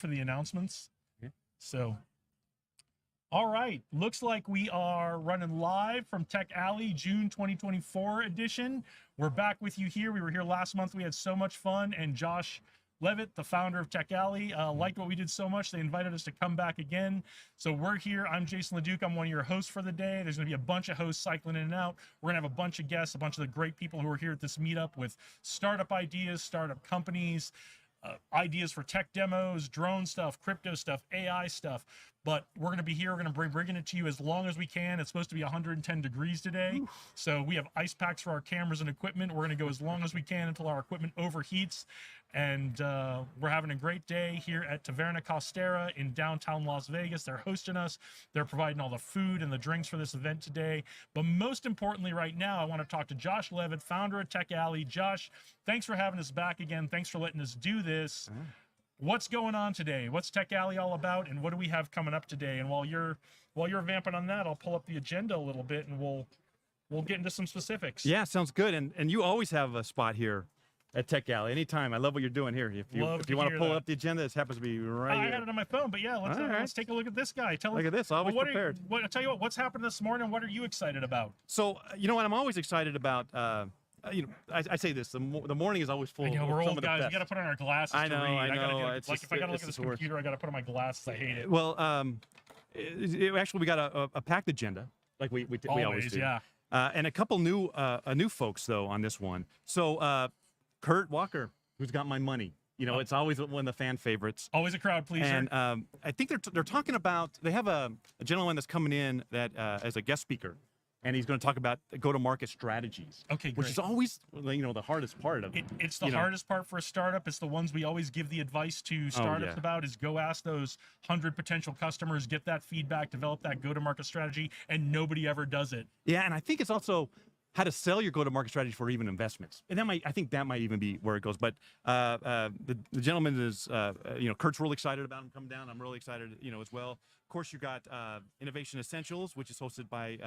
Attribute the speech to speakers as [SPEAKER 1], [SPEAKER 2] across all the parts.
[SPEAKER 1] for the announcements.
[SPEAKER 2] Yeah.
[SPEAKER 1] So, all right. Looks like we are running live from Tech Alley, June 2024 edition. We're back with you here. We were here last month. We had so much fun. And Josh Levitt, the founder of Tech Alley, liked what we did so much. They invited us to come back again. So we're here. I'm Jason LeDuc. I'm one of your hosts for the day. There's going to be a bunch of hosts cycling in and out. We're going to have a bunch of guests, a bunch of the great people who are here at this meetup with startup ideas, startup companies, ideas for tech demos, drone stuff, crypto stuff, AI stuff. But we're going to be here. We're going to bringing it to you as long as we can. It's supposed to be 110 degrees today. So we have ice packs for our cameras and equipment. We're going to go as long as we can until our equipment overheats. And we're having a great day here at Taverna Costera in downtown Las Vegas. They're hosting us. They're providing all the food and the drinks for this event today. But most importantly, right now, I want to talk to Josh Levitt, founder of Tech Alley. Josh, thanks for having us back again. Thanks for letting us do this. What's going on today? What's Tech Alley all about, and what do we have coming up today? And while you're vamping on that, I'll pull up the agenda a little bit, and we'll get into some specifics.
[SPEAKER 2] Yeah, sounds good. And you always have a spot here at Tech Alley. Anytime. I love what you're doing here. If you want to pull up the agenda, this happens to be right here.
[SPEAKER 1] I had it on my phone, but yeah, let's take a look at this guy.
[SPEAKER 2] Look at this. Always prepared.
[SPEAKER 1] I'll tell you what's happened this morning. What are you excited about?
[SPEAKER 2] So, you know what? I'm always excited about. I say this. The morning is always full.
[SPEAKER 1] I know, we're old guys.
[SPEAKER 2] We
[SPEAKER 1] got to put on our glasses.
[SPEAKER 2] I know.
[SPEAKER 1] To read.
[SPEAKER 2] I know.
[SPEAKER 1] If I got to look at this computer, I got to put on my glasses. I hate it.
[SPEAKER 2] Well, actually, we got a packed agenda, like we always do.
[SPEAKER 1] Yeah.
[SPEAKER 2] And a couple new folks though on this one. So, Kurt Walker, who's got my money. You know, it's always one of the fan favorites.
[SPEAKER 1] Always a crowd pleaser.
[SPEAKER 2] And I think they're talking about. They have a gentleman that's coming in that as a guest speaker. And he's going to talk about go-to-market strategies.
[SPEAKER 1] Okay, great.
[SPEAKER 2] Which is always, the hardest part of it.
[SPEAKER 1] It's the hardest part for a startup. It's the ones we always give the advice to startups about is go ask those 100 potential customers, get that feedback, develop that go-to-market strategy, and nobody ever does it.
[SPEAKER 2] Yeah, and I think it's also how to sell your go-to-market strategy for even investments. And I think that might even be where it goes. But the gentleman is, Kurt's really excited about him coming down. I'm really excited, as well. Of course, you got Innovation Essentials, which is hosted by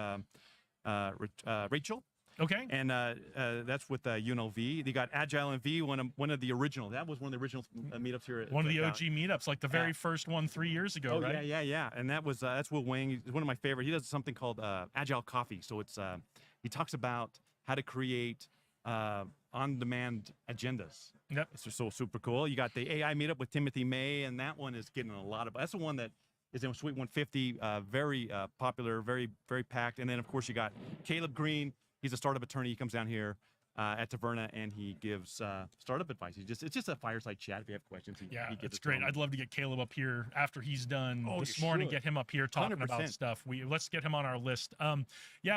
[SPEAKER 2] Rachel.
[SPEAKER 1] Okay.
[SPEAKER 2] And that's with UNLV. They got Agile NV, one of the original. That was one of the original meetups here.
[SPEAKER 1] One of the OG meetups, like the very first one 3 years ago, right?
[SPEAKER 2] Yeah. And that's Will Wang. He's one of my favorite. He does something called Agile Coffee. So it's he talks about how to create on-demand agendas.
[SPEAKER 1] Yep.
[SPEAKER 2] It's just so super cool. You got the AI meetup with Timothy May, and that one is getting a lot of. That's the one that is in Suite 150, very popular, very, very packed. And then, of course, you got Caleb Green. He's a startup attorney. He comes down here at Taverna, and he gives startup advice. It's just a fireside chat. If you have questions, he
[SPEAKER 1] it's great. I'd love to get Caleb up here after he's done this morning. Get him up here talking
[SPEAKER 2] 100%.
[SPEAKER 1] about stuff. Let's get him on our list. And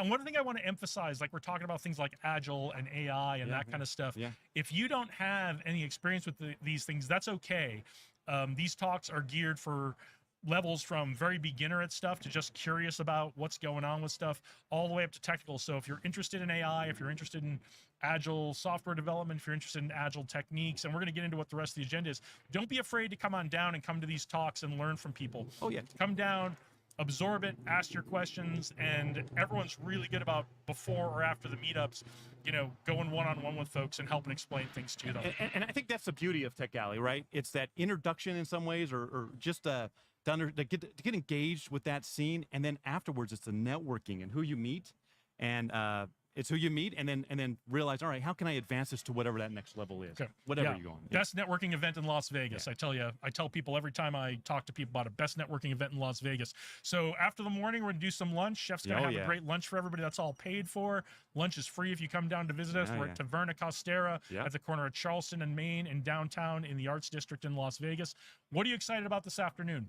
[SPEAKER 1] one thing I want to emphasize, like we're talking about things like Agile and AI and that kind of stuff.
[SPEAKER 2] Yeah.
[SPEAKER 1] If you don't have any experience with these things, that's okay. These talks are geared for levels from very beginner at stuff to just curious about what's going on with stuff, all the way up to technical. So if you're interested in AI, if you're interested in Agile software development, if you're interested in Agile techniques, and we're going to get into what the rest of the agenda is, don't be afraid to come on down and come to these talks and learn from people.
[SPEAKER 2] Oh, yeah.
[SPEAKER 1] Come down, absorb it, ask your questions, and everyone's really good about before or after the meetups, going one-on-one with folks and helping explain things to them.
[SPEAKER 2] And I think that's the beauty of Tech Alley, right? It's that introduction in some ways, or just to get engaged with that scene, and then afterwards it's the networking and who you meet, and it's who you meet, and then realize, all right, how can I advance this to whatever that next level is, whatever you're going.
[SPEAKER 1] Best networking event in Las Vegas. I tell people every time I talk to people about a best networking event in Las Vegas. So after the morning, we're gonna do some lunch. Chef's gonna have a great lunch for everybody. That's all paid for. Lunch is free if you come down to visit us. We're at Taverna Costera at the corner of Charleston and Main in downtown in the Arts District in Las Vegas. What are you excited about this afternoon?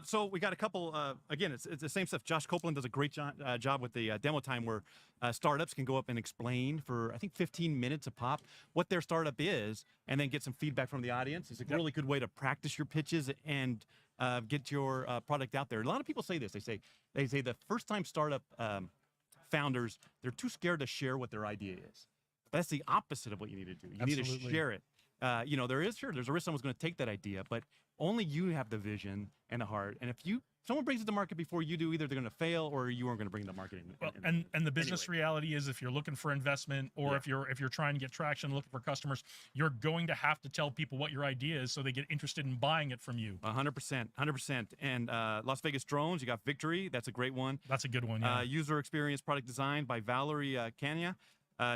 [SPEAKER 2] So we got a couple, again, it's the same stuff. Josh Copeland does a great job with the demo time where startups can go up and explain for, I think, 15 minutes a pop what their startup is, and then get some feedback from the audience. It's a really good way to practice your pitches and get your product out there. A lot of people say this. They say the first-time startup founders, they're too scared to share what their idea is. But that's the opposite of what you need to do. You need to share it. There's a risk someone's going to take that idea, but only you have the vision and the heart. And if someone brings it to market before you do, either they're going to fail or you aren't going to bring the marketing.
[SPEAKER 1] Well, and the business reality is, if you're looking for investment, or if you're trying to get traction, looking for customers, you're going to have to tell people what your idea is so they get interested in buying it from you.
[SPEAKER 2] 100%. And Las Vegas Drones, you got Victory. That's a great one.
[SPEAKER 1] That's a good one. Yeah.
[SPEAKER 2] User Experience Product Design by Valerie Kanya.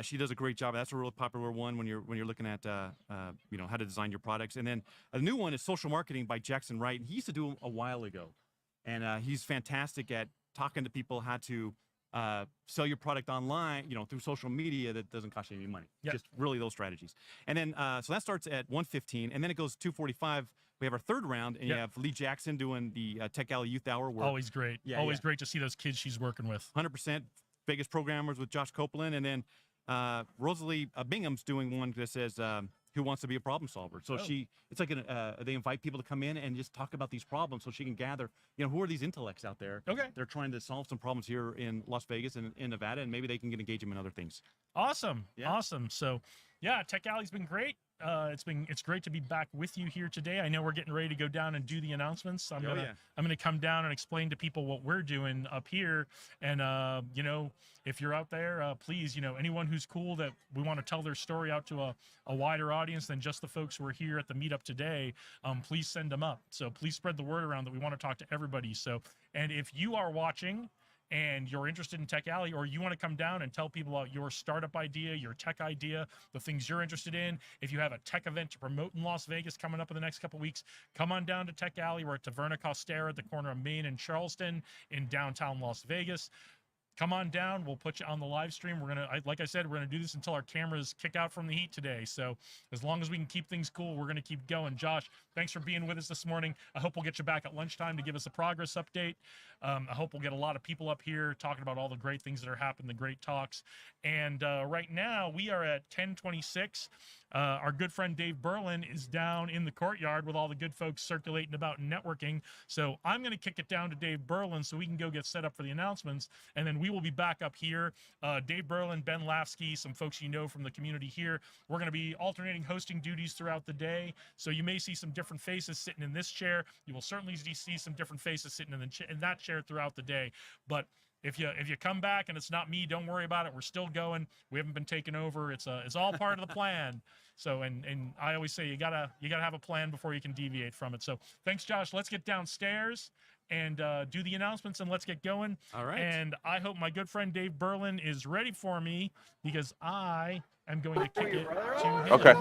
[SPEAKER 2] She does a great job. That's a really popular one when you're looking at how to design your products. And then a new one is Social Marketing by Jackson Wright. He used to do a while ago, and he's fantastic at talking to people how to sell your product online, through social media that doesn't cost you any money.
[SPEAKER 1] Yep.
[SPEAKER 2] Just really those strategies. And then so that starts at 1:15, and then it goes 2:45. We have our third round, and you have Lee Jackson doing the Tech Alley Youth Hour.
[SPEAKER 1] Always great. Always great to see those kids she's working with.
[SPEAKER 2] 100% Vegas programmers with Josh Copeland, and then Rosalie Bingham's doing one that says who wants to be a problem solver. So it's like they invite people to come in and just talk about these problems, so she can gather, who are these intellects out there.
[SPEAKER 1] Okay.
[SPEAKER 2] They're trying to solve some problems here in Las Vegas and in Nevada, and maybe they can engage them in other things.
[SPEAKER 1] Awesome.
[SPEAKER 2] Yeah.
[SPEAKER 1] Awesome. So Tech Alley's been great. It's great to be back with you here today. I know we're getting ready to go down and do the announcements. I'm gonna come down and explain to people what we're doing up here. And if you're out there, please, anyone who's cool that we want to tell their story out to a wider audience than just the folks who are here at the meetup today, please send them up. So please spread the word around that we want to talk to everybody. So, and if you are watching and you're interested in Tech Alley, or you want to come down and tell people about your startup idea, your tech idea, the things you're interested in, if you have a tech event to promote in Las Vegas coming up in the next couple weeks, come on down to Tech Alley. We're at Taverna Costera at the corner of Main and Charleston in downtown Las Vegas. Come on down. We'll put you on the live stream. Like I said, we're gonna do this until our cameras kick out from the heat today. So as long as we can keep things cool, we're gonna keep going. Josh, thanks for being with us this morning. I hope we'll get you back at lunchtime to give us a progress update. I hope we'll get a lot of people up here talking about all the great things that are happening, the great talks. And right now we are at 10:26. Our good friend Dave Berlin is down in the courtyard with all the good folks circulating about networking. So I'm going to kick it down to Dave Berlin so we can go get set up for the announcements. And then we will be back up here. Dave Berlin, Ben Lafsky, some folks from the community here. We're going to be alternating hosting duties throughout the day. So you may see some different faces sitting in this chair. You will certainly see some different faces sitting in that chair throughout the day. But if you come back and it's not me, don't worry about it. We're still going. We haven't been taken over. It's all part of the plan. So and I always say you gotta have a plan before you can deviate from it. So thanks, Josh. Let's get downstairs and do the announcements, and let's get going.
[SPEAKER 2] All right.
[SPEAKER 1] And I hope my good friend Dave Berlin is ready for me, because I am going to kick it to him.
[SPEAKER 3] Okay.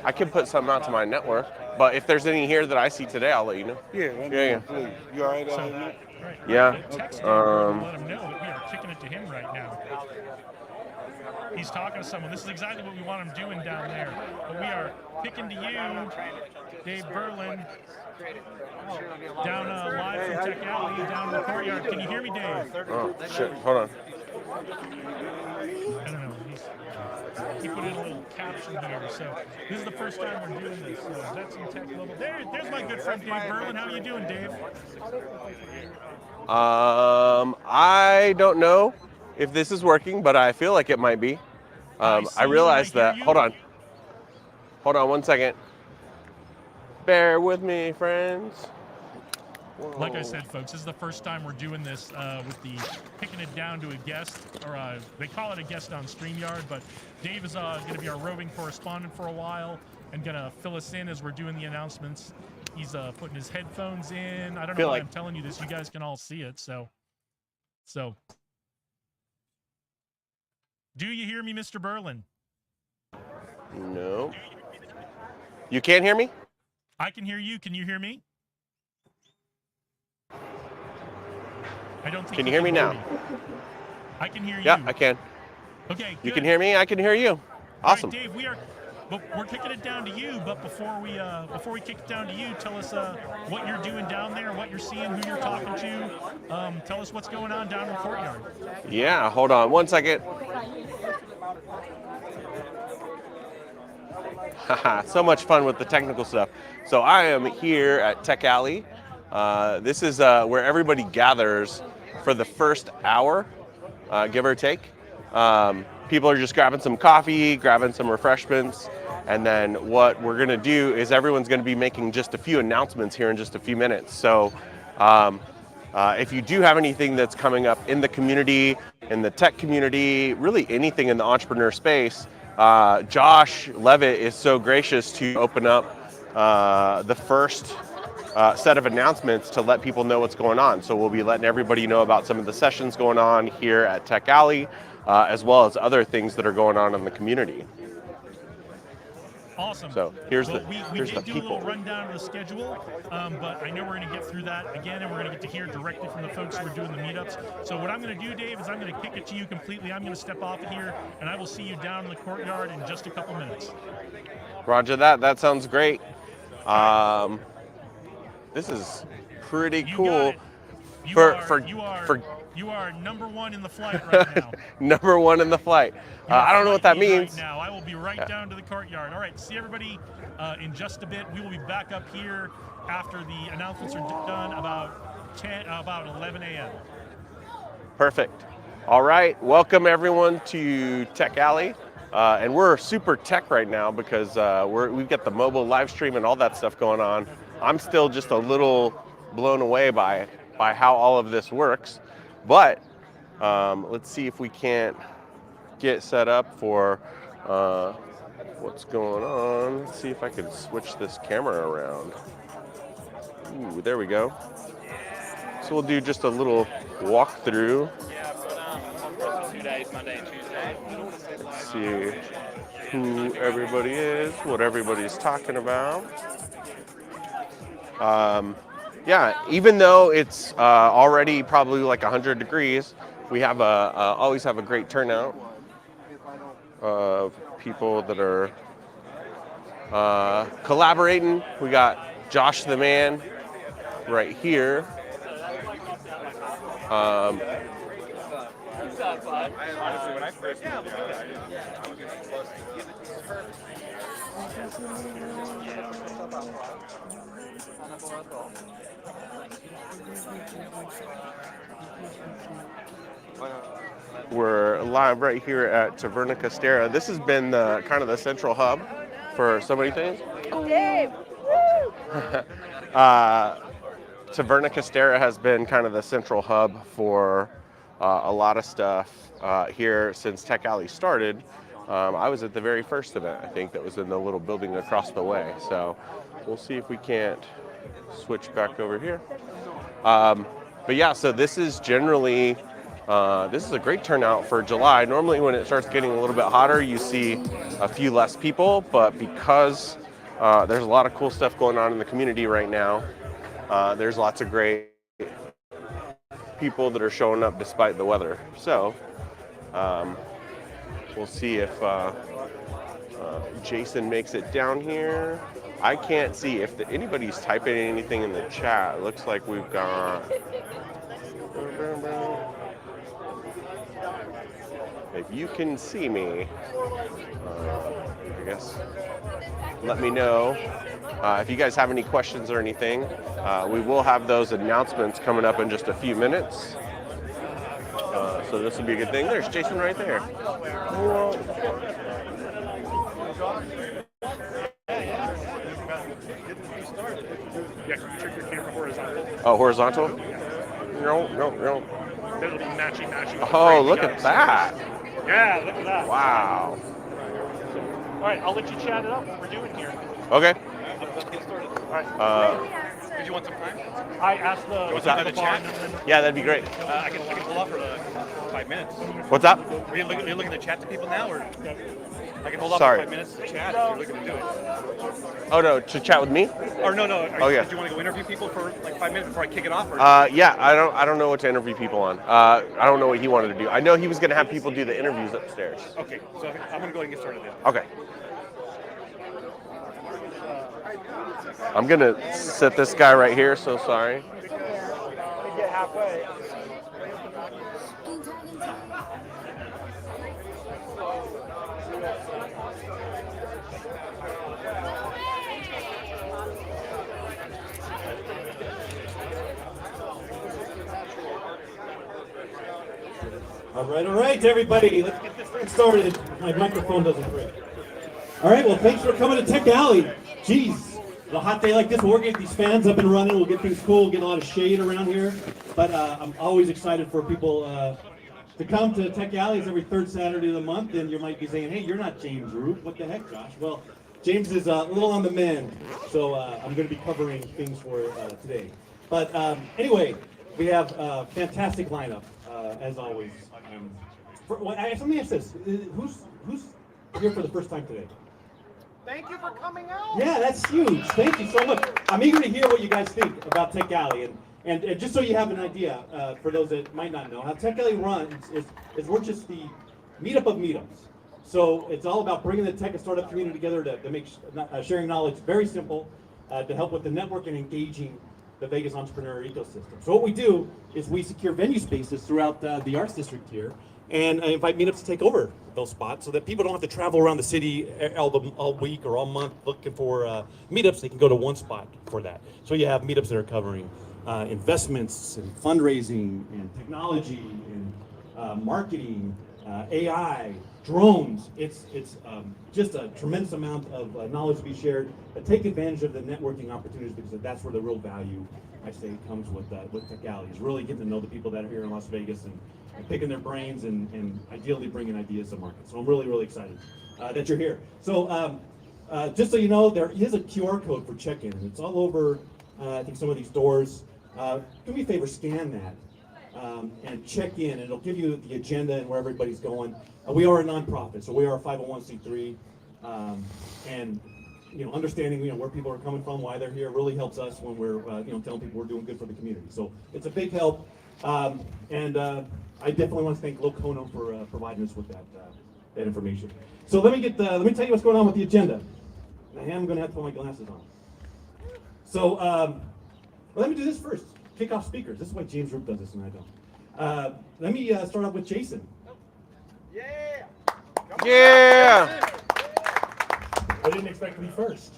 [SPEAKER 3] I can put something out to my network, but if there's any here that I see today, I'll let you know.
[SPEAKER 4] Yeah. Please. You all right?
[SPEAKER 1] Right.
[SPEAKER 3] Yeah.
[SPEAKER 1] Text Dave Berlin, let him know that we are kicking it to him right now. He's talking to someone. This is exactly what we want him doing down there. But we are kicking to you, Dave Berlin, down live from Tech Alley, down in the courtyard. Can you hear me, Dave?
[SPEAKER 3] Oh, shit. Hold on.
[SPEAKER 1] I don't know. He put in a little caption here. So this is the first time we're doing this. So that's in tech level. There's my good friend Dave Berlin. How are you doing, Dave?
[SPEAKER 3] I don't know if this is working, but I feel like it might be. I realized that. Hold on 1 second. Bear with me, friends. Whoa.
[SPEAKER 1] Like I said, folks, this is the first time we're doing this with the kicking it down to a guest, or they call it a guest on StreamYard, but Dave is going to be our roving correspondent for a while and going to fill us in as we're doing the announcements. He's putting his headphones in. I don't know why I'm telling you this. You guys can all see it. So. Do you hear me, Mr. Berlin?
[SPEAKER 3] No. You can't hear me?
[SPEAKER 1] I can hear you. Can you hear me? I don't think.
[SPEAKER 3] Can you hear me now?
[SPEAKER 1] I can hear you.
[SPEAKER 3] Yeah, I can.
[SPEAKER 1] Okay. Good.
[SPEAKER 3] You can hear me. I can hear you. Awesome.
[SPEAKER 1] All right, Dave, we're kicking it down to you. But before we kick it down to you, tell us what you're doing down there, what you're seeing, who you're talking to. Tell us what's going on down in the courtyard.
[SPEAKER 3] Yeah. Hold on 1 second. So much fun with the technical stuff. So I am here at Tech Alley. This is where everybody gathers for the first hour, give or take. People are just grabbing some coffee, grabbing some refreshments, And then what we're going to do is everyone's going to be making just a few announcements here in just a few minutes. So if you do have anything that's coming up in the community, in the tech community, really anything in the entrepreneur space, Josh Levitt is so gracious to open up the first set of announcements to let people know what's going on. So we'll be letting everybody know about some of the sessions going on here at Tech Alley, as well as other things that are going on in the community.
[SPEAKER 1] Awesome.
[SPEAKER 3] So here's
[SPEAKER 1] well,
[SPEAKER 3] the
[SPEAKER 1] we
[SPEAKER 3] here's
[SPEAKER 1] did
[SPEAKER 3] the
[SPEAKER 1] do
[SPEAKER 3] people.
[SPEAKER 1] a little rundown of the schedule, but I know we're going to get through that again, and we're going to get to hear directly from the folks who are doing the meetups. So what I'm going to do, Dave, is I'm going to kick it to you completely. I'm going to step off of here, and I will see you down in the courtyard in just a couple minutes.
[SPEAKER 3] Roger that. That sounds great. This is pretty cool.
[SPEAKER 1] You are number one in the flight right now.
[SPEAKER 3] Number one in the flight. I don't know what that means.
[SPEAKER 1] Right now, I will be right down to the courtyard. All right, see everybody in just a bit. We will be back up here after the announcements are done about 11 a.m.
[SPEAKER 3] Perfect. All right, welcome everyone to Tech Alley. And we're super tech right now because we've got the mobile live stream and all that stuff going on. I'm still just a little blown away by how all of this works. But let's see if we can't get set up for what's going on. Let's see if I can switch this camera around. Ooh, there we go. So we'll do just a little walkthrough.
[SPEAKER 5] 2 days, Monday and Tuesday.
[SPEAKER 3] Let's see who everybody is, what everybody's talking about. Yeah, even though it's already probably like 100 degrees, we have always have a great turnout of people that are collaborating. We got Josh the Man right here. We're live right here at Taverna Castera. This has been kind of the central hub for so many things. Taverna Castera has been kind of the central hub for a lot of stuff here since Tech Alley started. I was at the very first event, I think, that was in the little building across the way. So we'll see if we can't switch back over here. But yeah, so this is generally, this is a great turnout for July. Normally when it starts getting a little bit hotter, you see a few less people, but because there's a lot of cool stuff going on in the community right now, there's lots of great people that are showing up despite the weather. So we'll see if Jason makes it down here. I can't see if anybody's typing anything in the chat. It looks like we've got... If you can see me, I guess, let me know. If you guys have any questions or anything, we will have those announcements coming up in just a few minutes. So this will be a good thing. There's Jason right there.
[SPEAKER 1] Yeah, can you check your camera horizontal?
[SPEAKER 3] Oh, horizontal? No.
[SPEAKER 1] It'll be matching.
[SPEAKER 3] Oh, look at that.
[SPEAKER 1] Yeah, look at that.
[SPEAKER 3] Wow.
[SPEAKER 1] All right, I'll let you chat it up what we're doing here.
[SPEAKER 3] Okay.
[SPEAKER 5] Let's get started.
[SPEAKER 1] All right.
[SPEAKER 5] Did you want some time?
[SPEAKER 1] I asked the...
[SPEAKER 3] What's that?
[SPEAKER 1] the bar, and then-
[SPEAKER 3] Yeah, that'd be great.
[SPEAKER 5] I can pull off for 5 minutes.
[SPEAKER 3] What's up?
[SPEAKER 5] Are you looking to chat to people now, or I can hold off
[SPEAKER 3] Sorry.
[SPEAKER 5] for 5 minutes to chat if you're looking to do it?
[SPEAKER 3] Oh, no, to chat with me?
[SPEAKER 5] Or no.
[SPEAKER 3] Oh, yeah.
[SPEAKER 5] Did you want to go interview people for like 5 minutes before I kick it off? Or?
[SPEAKER 3] Yeah, I don't know what to interview people on. I don't know what he wanted to do. I know he was going to have people do the interviews upstairs.
[SPEAKER 5] Okay, so I'm going to go ahead and get started then.
[SPEAKER 3] Okay. I'm going to set this guy right here, so sorry.
[SPEAKER 1] Get halfway.
[SPEAKER 6] All right, everybody, let's get this thing started. My microphone doesn't break. All right, well, thanks for coming to Tech Alley. Jeez, a hot day like this, we'll get these fans up and running. We'll get things cool, get a lot of shade around here. But I'm always excited for people to come to Tech Alley. It's every third Saturday of the month, and you might be saying, hey, you're not James Roop. What the heck, Josh? Well, James is a little on the mend, so I'm going to be covering things for today. But anyway, we have a fantastic lineup, as always. Let me ask this. Who's here for the first time today?
[SPEAKER 5] Thank you for coming out.
[SPEAKER 6] Yeah, that's huge. Thank you so much. I'm eager to hear what you guys think about Tech Alley. And just so you have an idea, for those that might not know, how Tech Alley runs is we're just the meetup of meetups. So it's all about bringing the tech and startup community together to make sharing knowledge very simple, to help with the network and engaging the Vegas entrepreneur ecosystem. So what we do is we secure venue spaces throughout the Arts District here, and I invite meetups to take over those spots so that people don't have to travel around the city all week or all month looking for meetups. They can go to one spot for that. So you have meetups that are covering investments and fundraising and technology and marketing, AI, drones. It's just a tremendous amount of knowledge to be shared. Take advantage of the networking opportunities because that's where the real value, I say, comes with Tech Alley, is really getting to know the people that are here in Las Vegas and picking their brains and ideally bringing ideas to market. So I'm really, really excited that you're here. So just so you know, there is a QR code for check-in. It's all over, I think, some of these doors. Do me a favor, scan that. And check in, and it'll give you the agenda and where everybody's going. We are a nonprofit, so we are a 501c3, and understanding where people are coming from, why they're here, really helps us when we're telling people we're doing good for the community. So it's a big help, and I definitely want to thank Locono for providing us with that information. So let me tell you what's going on with the agenda. I am going to have to put my glasses on. So let me do this first. Kick off speakers. This is why James Roop does this and I don't. Let me start off with Jason.
[SPEAKER 5] Yeah.
[SPEAKER 3] Yeah.
[SPEAKER 1] I didn't expect to be first.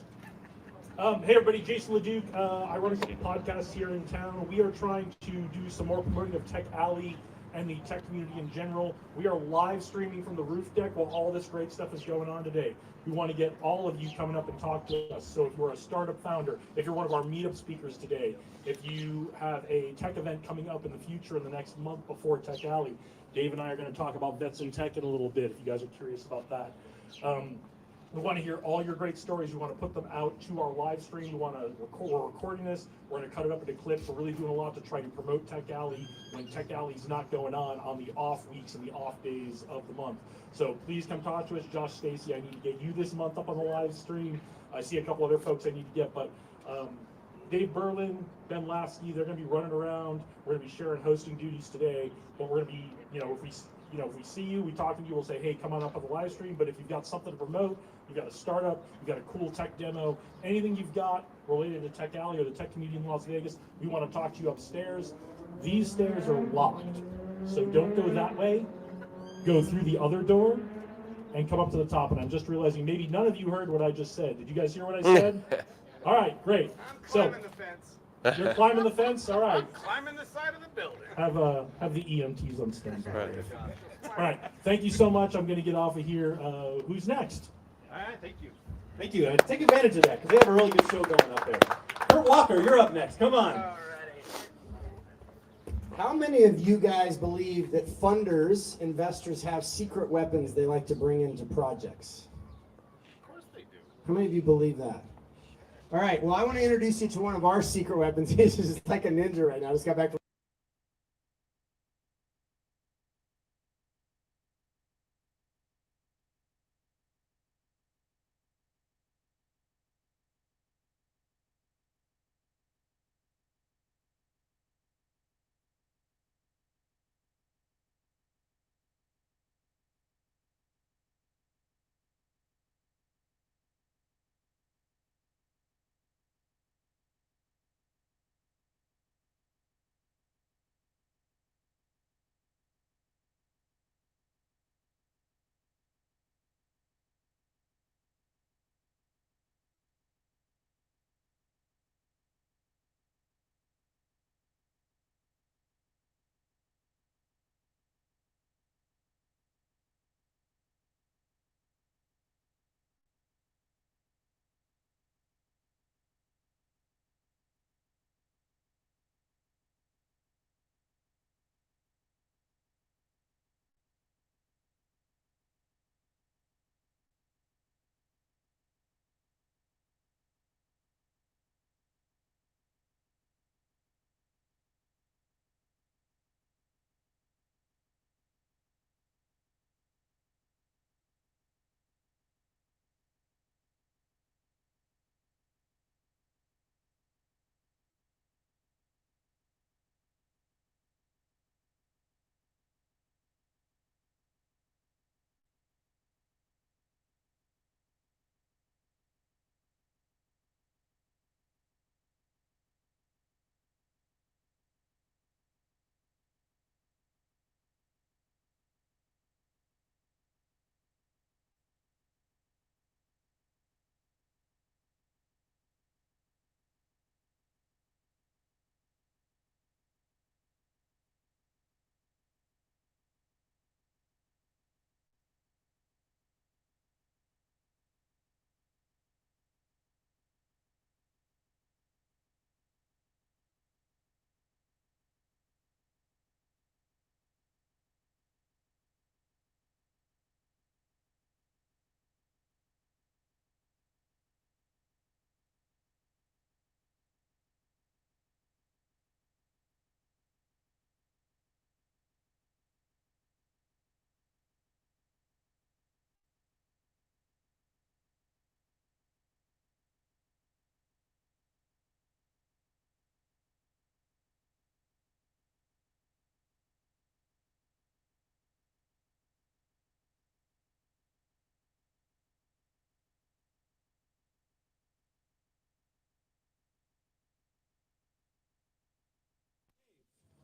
[SPEAKER 1] Hey everybody, Jason LeDuc. I run a couple podcasts here in town. We are trying to do some more promoting of Tech Alley and the tech community in general. We are live streaming from the roof deck while all this great stuff is going on today. We want to get all of you coming up and talk to us. So if you're a startup founder, if you're one of our meetup speakers today, if you have a tech event coming up in the future in the next month before Tech Alley, Dave and I are going to talk about vets in tech in a little bit if you guys are curious about that. We want to hear all your great stories. We want to put them out to our live stream. We're recording this. We're going to cut it up into clips. We're really doing a lot to try to promote Tech Alley when Tech Alley's not going on the off weeks and the off days of the month. So please come talk to us. Josh, Stacy, I need to get you this month up on the live stream. I see a couple other folks I need to get, but Dave Berlin, Ben Lasky, they're going to be running around. We're going to be sharing hosting duties today, but we're going to be, if we see you, we talk to you, we'll say, hey, come on up on the live stream. But if you've got something to promote, you've got a startup, you've got a cool tech demo, anything you've got related to Tech Alley or the tech community in Las Vegas, we want to talk to you upstairs. These stairs are locked, so don't go that way. Go through the other door and come up to the top. And I'm just realizing maybe none of you heard what I just said. Did you guys hear what I said? All right, great.
[SPEAKER 5] I'm climbing the fence.
[SPEAKER 1] You're climbing the fence? All right.
[SPEAKER 5] Climbing the side of the building.
[SPEAKER 1] Have the EMTs on standby.
[SPEAKER 3] Right.
[SPEAKER 1] All right, thank you so much. I'm going to get off of here. Who's next?
[SPEAKER 5] All right, thank you.
[SPEAKER 6] Thank you. And take advantage of that because they have a really good show going up there. Kurt Walker, you're up next. Come on.
[SPEAKER 5] Alrighty.
[SPEAKER 7] How many of you guys believe that funders, investors, have secret weapons they like to bring into projects?
[SPEAKER 5] Of course they do.
[SPEAKER 7] How many of you believe that? All right, well, I want to introduce you to one of our secret weapons. He's just like a ninja right now. I just got back from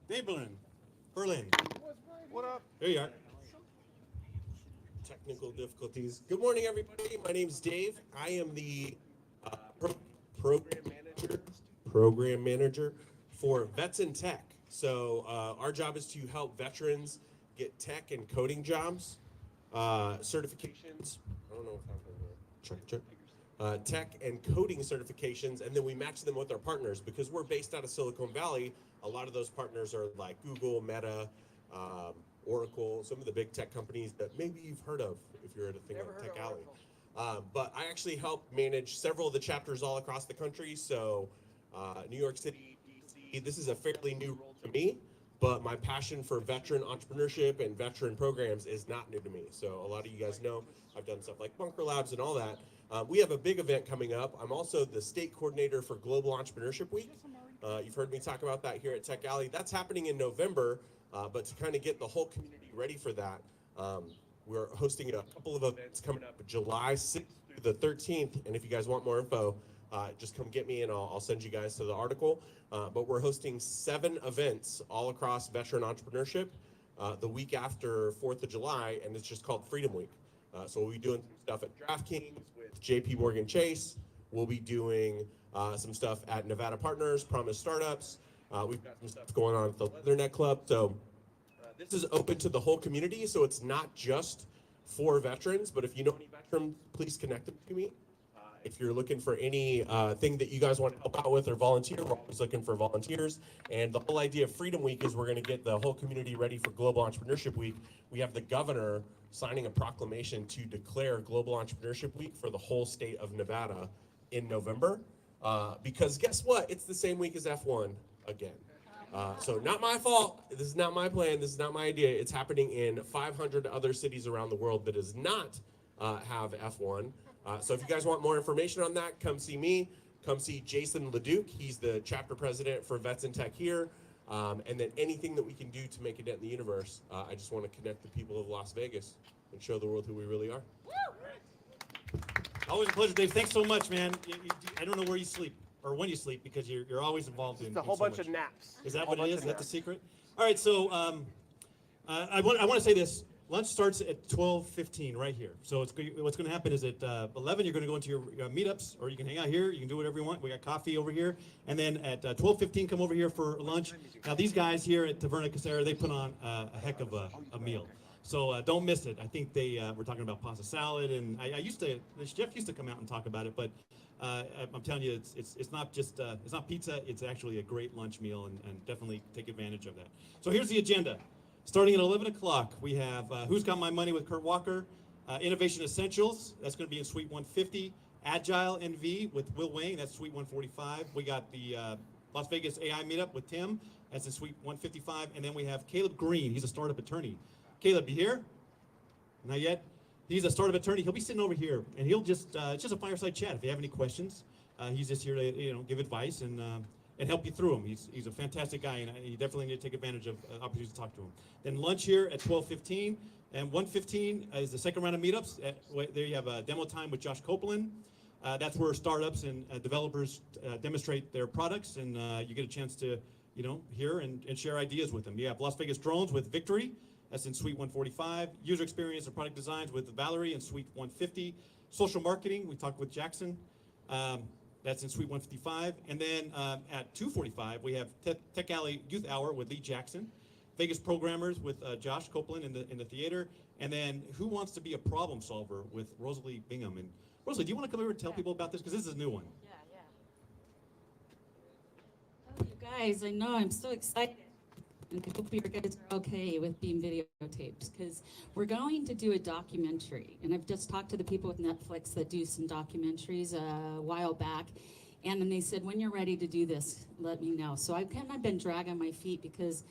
[SPEAKER 8] Dave Berlin.
[SPEAKER 4] What up?
[SPEAKER 8] There you are.
[SPEAKER 4] Technical difficulties. Good morning, everybody. My name's Dave. I am the program manager for Vets in Tech. So our job is to help veterans get tech and coding jobs, certifications. I don't know if I'm check. Tech and coding certifications, and then we match them with our partners because we're based out of Silicon Valley. A lot of those partners are like Google, Meta, Oracle, some of the big tech companies that maybe you've heard of if you're at a thing like Tech Alley. But I actually help manage several of the chapters all across the country. So New York City, DC, this is a fairly new role to me, but my passion for veteran entrepreneurship and veteran programs is not new to me. So a lot of you guys know I've done stuff like Bunker Labs and all that. We have a big event coming up. I'm also the state coordinator for Global Entrepreneurship Week. You've heard me talk about that here at Tech Alley. That's happening in November, but to kind of get the whole community ready for that, we're hosting a couple of events coming up July 6th through the 13th. And if you guys want more info, just come get me and I'll send you guys to the article. But we're hosting 7 events all across veteran entrepreneurship the week after 4th of July, and it's just called Freedom Week. So we'll be doing stuff at DraftKings with JP Morgan Chase. We'll be doing some stuff at Nevada Partners, Promise Startups. We've got some stuff going on at the Leatherneck Club. So this is open to the whole community. So it's not just for veterans, but if you know any veterans, please connect them to me. If you're looking for any thing that you guys want to help out with or volunteer, we're always looking for volunteers. And the whole idea of Freedom Week is we're going to get the whole community ready for Global Entrepreneurship Week. We have the governor signing a proclamation to declare Global Entrepreneurship Week for the whole state of Nevada in November. Because guess what? It's the same week as F1 again. So not my fault. This is not my plan. This is not my idea. It's happening in 500 other cities around the world that does not have F1. So if you guys want more information on that, come see me. Come see Jason Leduc. He's the chapter president for Vets in Tech here. And then anything that we can do to make a dent in the universe, I just want to connect the people of Las Vegas and show the world who we really are.
[SPEAKER 8] Always a pleasure, Dave. Thanks so much, man. I don't know where you sleep or when you sleep because you're always involved in.
[SPEAKER 3] It's a whole bunch of naps.
[SPEAKER 8] Is that what it is? Is that the secret? All right. So I want to say this. Lunch starts at 12:15 right here. So what's going to happen is at 11 you're going to go into your meetups, or you can hang out here. You can do whatever you want. We got coffee over here, and then at 12:15 come over here for lunch. Now these guys here at Taverna Casera, they put on a heck of a meal. So don't miss it. I think they were talking about pasta salad, and Jeff used to come out and talk about it, but I'm telling you, it's not just it's not pizza. It's actually a great lunch meal, and definitely take advantage of that. So here's the agenda. Starting at 11 o'clock, we have Who's Got My Money with Kurt Walker, Innovation Essentials, that's going to be in Suite 150, Agile NV with Will Wayne, that's Suite 145. We got the Las Vegas AI Meetup with Tim, that's in Suite 155. And then we have Caleb Green, he's a startup attorney. Caleb, you here? Not yet? He's a startup attorney. He'll be sitting over here, and he'll just, it's just a fireside chat. If you have any questions, he's just here to give advice and help you through them. He's a fantastic guy, and you definitely need to take advantage of opportunities to talk to him. Then lunch here at 12:15, and 1:15 is the second round of meetups. There you have a demo time with Josh Copeland. That's where startups and developers demonstrate their products, and you get a chance to hear and share ideas with them. You have Las Vegas Drones with Victory. That's in Suite 145. User Experience and Product Designs with Valerie in Suite 150. Social Marketing, we talked with Jackson. That's in Suite 155. And then at 2:45, we have Tech Alley Youth Hour with Lee Jackson. Vegas Programmers with Josh Copeland in the theater. And then Who Wants to Be a Problem Solver with Rosalie Bingham. And Rosalie, do you want to come over and tell people about this? Because this is a new one.
[SPEAKER 9] Yeah. Oh, you guys, I know, I'm so excited. And I hope you guys are okay with being videotaped, because we're going to do a documentary. And I've just talked to the people with Netflix that do some documentaries a while back. And then they said, when you're ready to do this, let me know. So I've kind of been dragging my feet because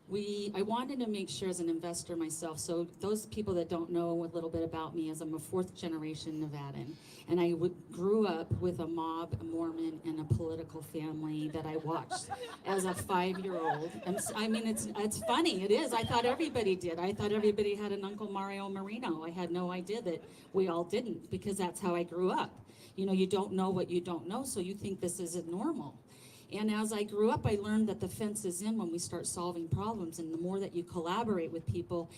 [SPEAKER 9] I wanted to make sure as an investor myself, so those people that don't know a little bit about me, as I'm a 4th generation Nevadan, and I grew up with a mob, a Mormon, and a political family that I watched as a 5-year-old. I mean, it's funny, it is. I thought everybody did. I thought everybody had an Uncle Mario Marino. I had no idea that we all didn't, because that's how I grew up. You don't know what you don't know, so you think this isn't normal. And as I grew up, I learned that the fence is in when we start solving problems, and the more that you collaborate with people,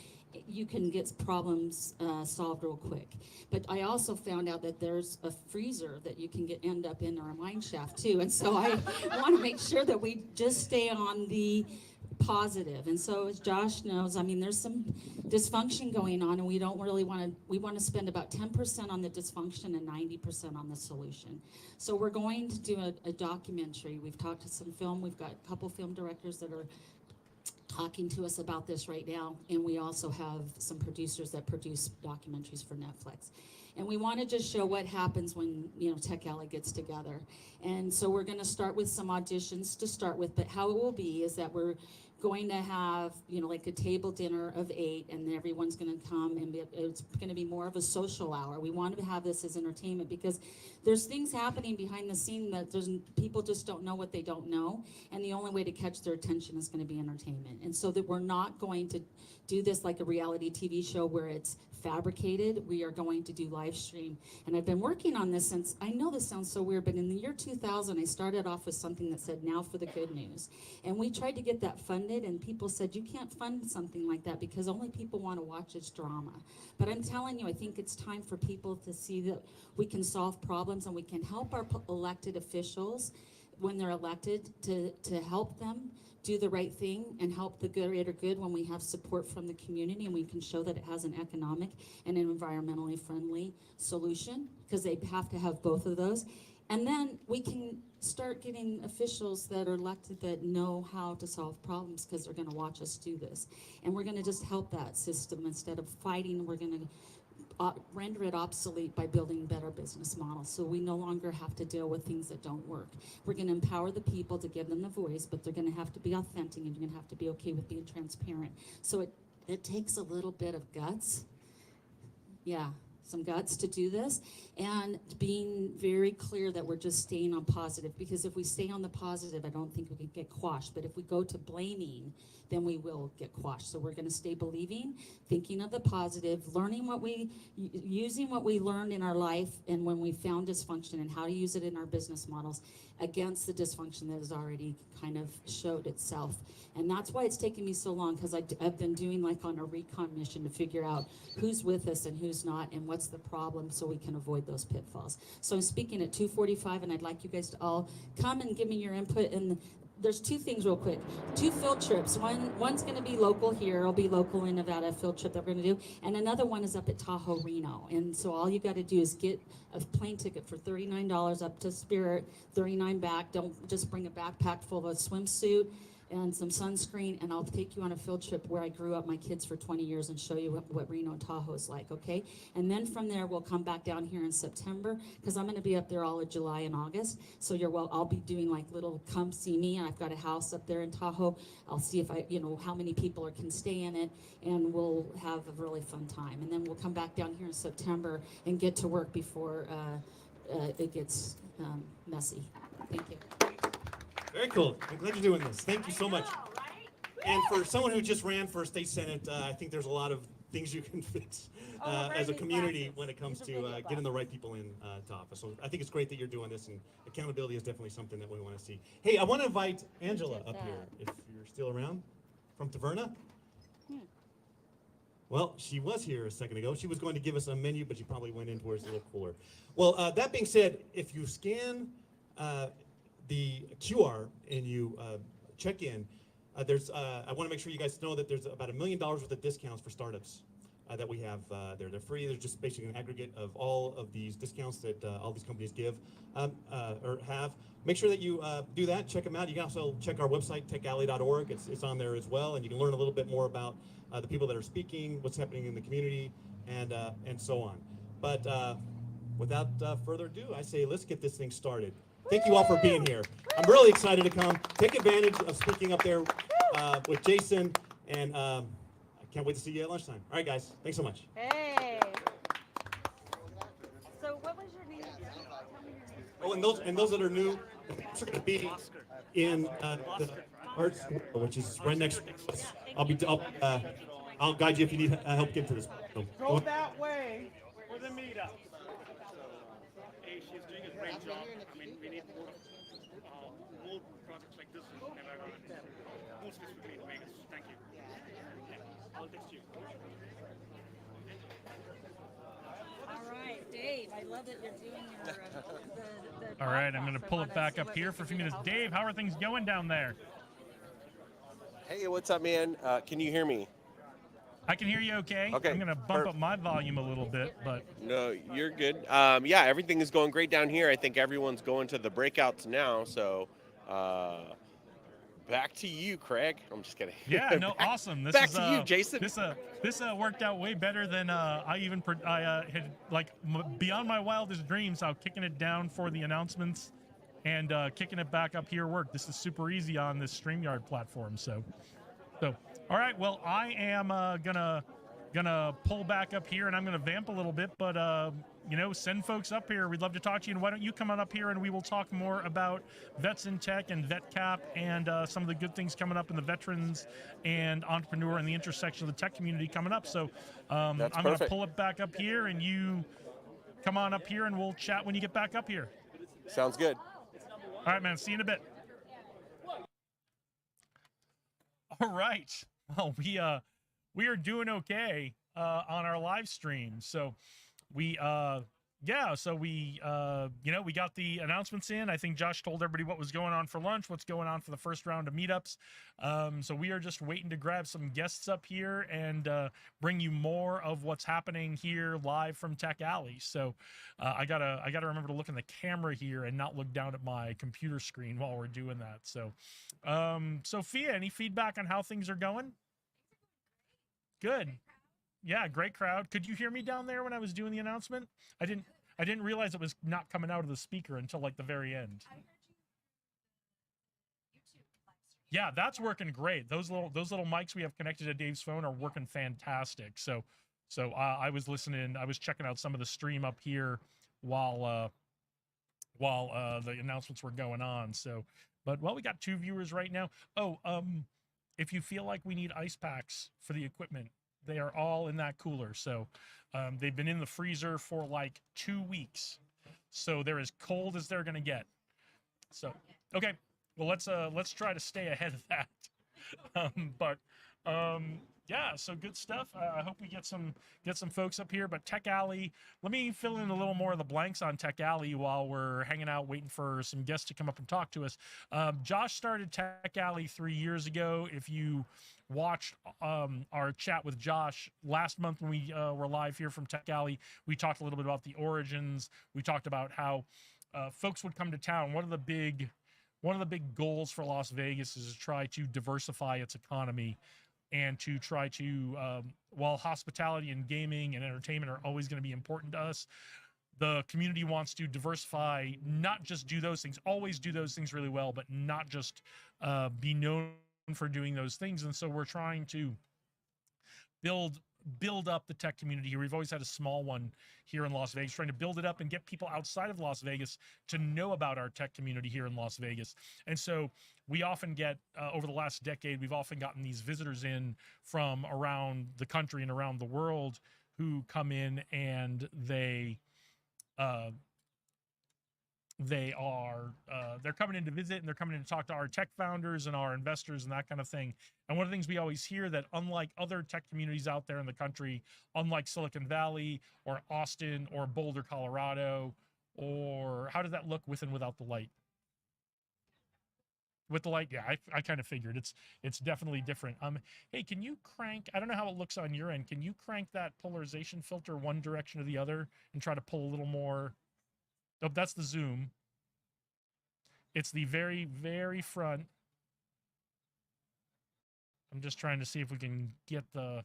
[SPEAKER 9] you can get problems solved real quick. But I also found out that there's a freezer that you can end up in our mine shaft too. And so I want to make sure that we just stay on the positive. And so as Josh knows, I mean, there's some dysfunction going on, and we don't really we want to spend about 10% on the dysfunction and 90% on the solution. So we're going to do a documentary. We've talked to some film. We've got a couple film directors that are talking to us about this right now, and we also have some producers that produce documentaries for Netflix. And we want to just show what happens when, you know, Tech Alley gets together. And so we're going to start with some auditions to start with, but how it will be is that we're going to have, you know, like a table dinner of 8, and everyone's going to come, and it's going to be more of a social hour. We want to have this as entertainment because there's things happening behind the scene that people just don't know what they don't know, and the only way to catch their attention is going to be entertainment. And so that we're not going to do this like a reality TV show where it's fabricated. We are going to do live stream. And I've been working on this since, I know this sounds so weird, but in the year 2000, I started off with something that said, now for the good news. And we tried to get that funded, and people said, you can't fund something like that because only people want to watch this drama. But I'm telling you, I think it's time for people to see that we can solve problems and we can help our elected officials when they're elected to help them do the right thing and help the greater good when we have support from the community, and we can show that it has an economic and an environmentally friendly solution, because they have to have both of those. And then we can start getting officials that are elected that know how to solve problems, because they're going to watch us do this. And we're going to just help that system instead of fighting. We're going to render it obsolete by building better business models, so we no longer have to deal with things that don't work. We're going to empower the people to give them the voice, but they're going to have to be authentic, and you're going to have to be okay with being transparent. So it takes a little bit of guts. Yeah, some guts to do this, and being very clear that we're just staying on positive, because if we stay on the positive, I don't think we can get quashed. But if we go to blaming, then we will get quashed. So we're going to stay believing, thinking of the positive, using what we learned in our life and when we found dysfunction, and how to use it in our business models against the dysfunction that has already kind of showed itself. And that's why it's taken me so long, because I've been doing like on a recon mission to figure out who's with us and who's not, and what's the problem, so we can avoid those pitfalls. So I'm speaking at 2:45, and I'd like you guys to all come and give me your input. And there's 2 things real quick. 2 field trips. One's going to be local here. It'll be local in Nevada, field trip that we're going to do. And another one is up at Tahoe, Reno. And so all you got to do is get a plane ticket for $39 up to Spirit, $39 back. Don't just bring a backpack full of a swimsuit and some sunscreen, and I'll take you on a field trip where I grew up my kids for 20 years and show you what Reno and Tahoe is like, okay? And then from there, we'll come back down here in September, because I'm gonna be up there all of July and August. So I'll be doing like little come see me, and I've got a house up there in Tahoe. I'll see if how many people can stay in it, and we'll have a really fun time. And then we'll come back down here in September and get to work before it gets messy. Thank you.
[SPEAKER 8] Very cool. I'm glad you're doing this. Thank you so much. And for someone who just ran for state senate, I think there's a lot of things you can fix as a community when it comes to getting the right people in to office. So I think it's great that you're doing this, and accountability is definitely something that we want to see. Hey, I want to invite Angela up here, if you're still around, from Taverna. Well, she was here a second ago. She was going to give us a menu, but she probably went in towards a little cooler. Well, that being said, if you scan the QR and you check in, I want to make sure you guys know that there's about $1 million worth of discounts for startups that we have there. They're free. They're just basically an aggregate of all of these discounts that all these companies give or have. Make sure that you do that. Check them out. You can also check our website, techalley.org. It's on there as well, and you can learn a little bit more about the people that are speaking, what's happening in the community, and so on. But without further ado, I say let's get this thing started. Thank you all for being here. I'm really excited to come. Take advantage of speaking up there with Jason, and I can't wait to see you at lunchtime. All right, guys. Thanks so much.
[SPEAKER 10] Hey. So what was your name?
[SPEAKER 8] Oh, and those that are new, it's going to be in the arts, which is right next to us. I'll guide you if you need help getting to this. So,
[SPEAKER 5] Go that way for the meetup. Hey, she's doing a great job. I mean, we need more
[SPEAKER 9] All right, Dave, I love that you're doing your, the
[SPEAKER 1] All right, I'm
[SPEAKER 9] podcast.
[SPEAKER 1] going to
[SPEAKER 9] I
[SPEAKER 1] pull
[SPEAKER 9] wanna
[SPEAKER 1] it back
[SPEAKER 9] see
[SPEAKER 1] up
[SPEAKER 9] what
[SPEAKER 1] here
[SPEAKER 9] we
[SPEAKER 1] for a
[SPEAKER 9] can
[SPEAKER 1] few
[SPEAKER 9] do to
[SPEAKER 1] minutes.
[SPEAKER 9] help.
[SPEAKER 1] Dave, how are things going down there?
[SPEAKER 3] Hey, what's up, man? Can you hear me?
[SPEAKER 1] I can hear you okay.
[SPEAKER 3] Okay,
[SPEAKER 1] I'm going to bump up my volume a little bit, but
[SPEAKER 3] No, you're good. Yeah, everything is going great down here. I think everyone's going to the breakouts now. So, back to you, Craig. I'm just kidding.
[SPEAKER 1] yeah, no, awesome. This
[SPEAKER 3] Back
[SPEAKER 1] is
[SPEAKER 3] to you, Jason.
[SPEAKER 1] this worked out way better than I had, like, beyond my wildest dreams. How kicking it down for the announcements and kicking it back up here worked. This is super easy on this StreamYard platform. So all right. Well, I am gonna pull back up here and I'm gonna vamp a little bit, but send folks up here. We'd love to talk to you. And why don't you come on up here and we will talk more about Vets in Tech and VetCap and some of the good things coming up in the veterans and entrepreneur and the intersection of the tech community coming up. So I'm gonna pull it back up here and you come on up here and we'll chat when you get back up here.
[SPEAKER 3] Sounds good.
[SPEAKER 1] All right, man. See you in a bit. All right. Well, we are doing okay on our live stream. So we we got the announcements in. I think Josh told everybody what was going on for lunch, what's going on for the first round of meetups. So we are just waiting to grab some guests up here and bring you more of what's happening here live from Tech Alley. So I gotta remember to look in the camera here and not look down at my computer screen while we're doing that. So Sophia, any feedback on how things are going? Good. Yeah, great crowd. Could you hear me down there when I was doing the announcement? I didn't realize it was not coming out of the speaker until like the very end. Yeah, that's working great. Those little mics we have connected to Dave's phone are working fantastic. So I was listening. I was checking out some of the stream up here while the announcements were going on. So, but we got 2 viewers right now. If you feel like we need ice packs for the equipment, they are all in that cooler. So they've been in the freezer for like 2 weeks. So they're as cold as they're gonna get. So okay, well let's try to stay ahead of that. Yeah, so good stuff. I hope we get some folks up here. But Tech Alley, let me fill in a little more of the blanks on Tech Alley while we're hanging out, waiting for some guests to come up and talk to us. Josh started Tech Alley 3 years ago. If you watched our chat with Josh last month when we were live here from Tech Alley, we talked a little bit about the origins. We talked about how folks would come to town. One of the big goals for Las Vegas is to try to diversify its economy and to try to, while hospitality and gaming and entertainment are always going to be important to us, the community wants to diversify, not just do those things, always do those things really well, but not just be known for doing those things. And so we're trying to build up the tech community here. We've always had a small one here in Las Vegas, trying to build it up and get people outside of Las Vegas to know about our tech community here in Las Vegas. And so we often get, over the last decade, we've often gotten these visitors in from around the country and around the world who come in and they're coming in to visit and they're coming in to talk to our tech founders and our investors and that kind of thing. And one of the things we always hear that unlike other tech communities out there in the country, unlike Silicon Valley or Austin or Boulder, Colorado, or how does that look with and without the light? With the light, yeah, I kind of figured it's definitely different. Hey, can you crank? I don't know how it looks on your end. Can you crank that polarization filter one direction or the other and try to pull a little more? Oh, that's the zoom. It's the very, very front. I'm just trying to see if we can get the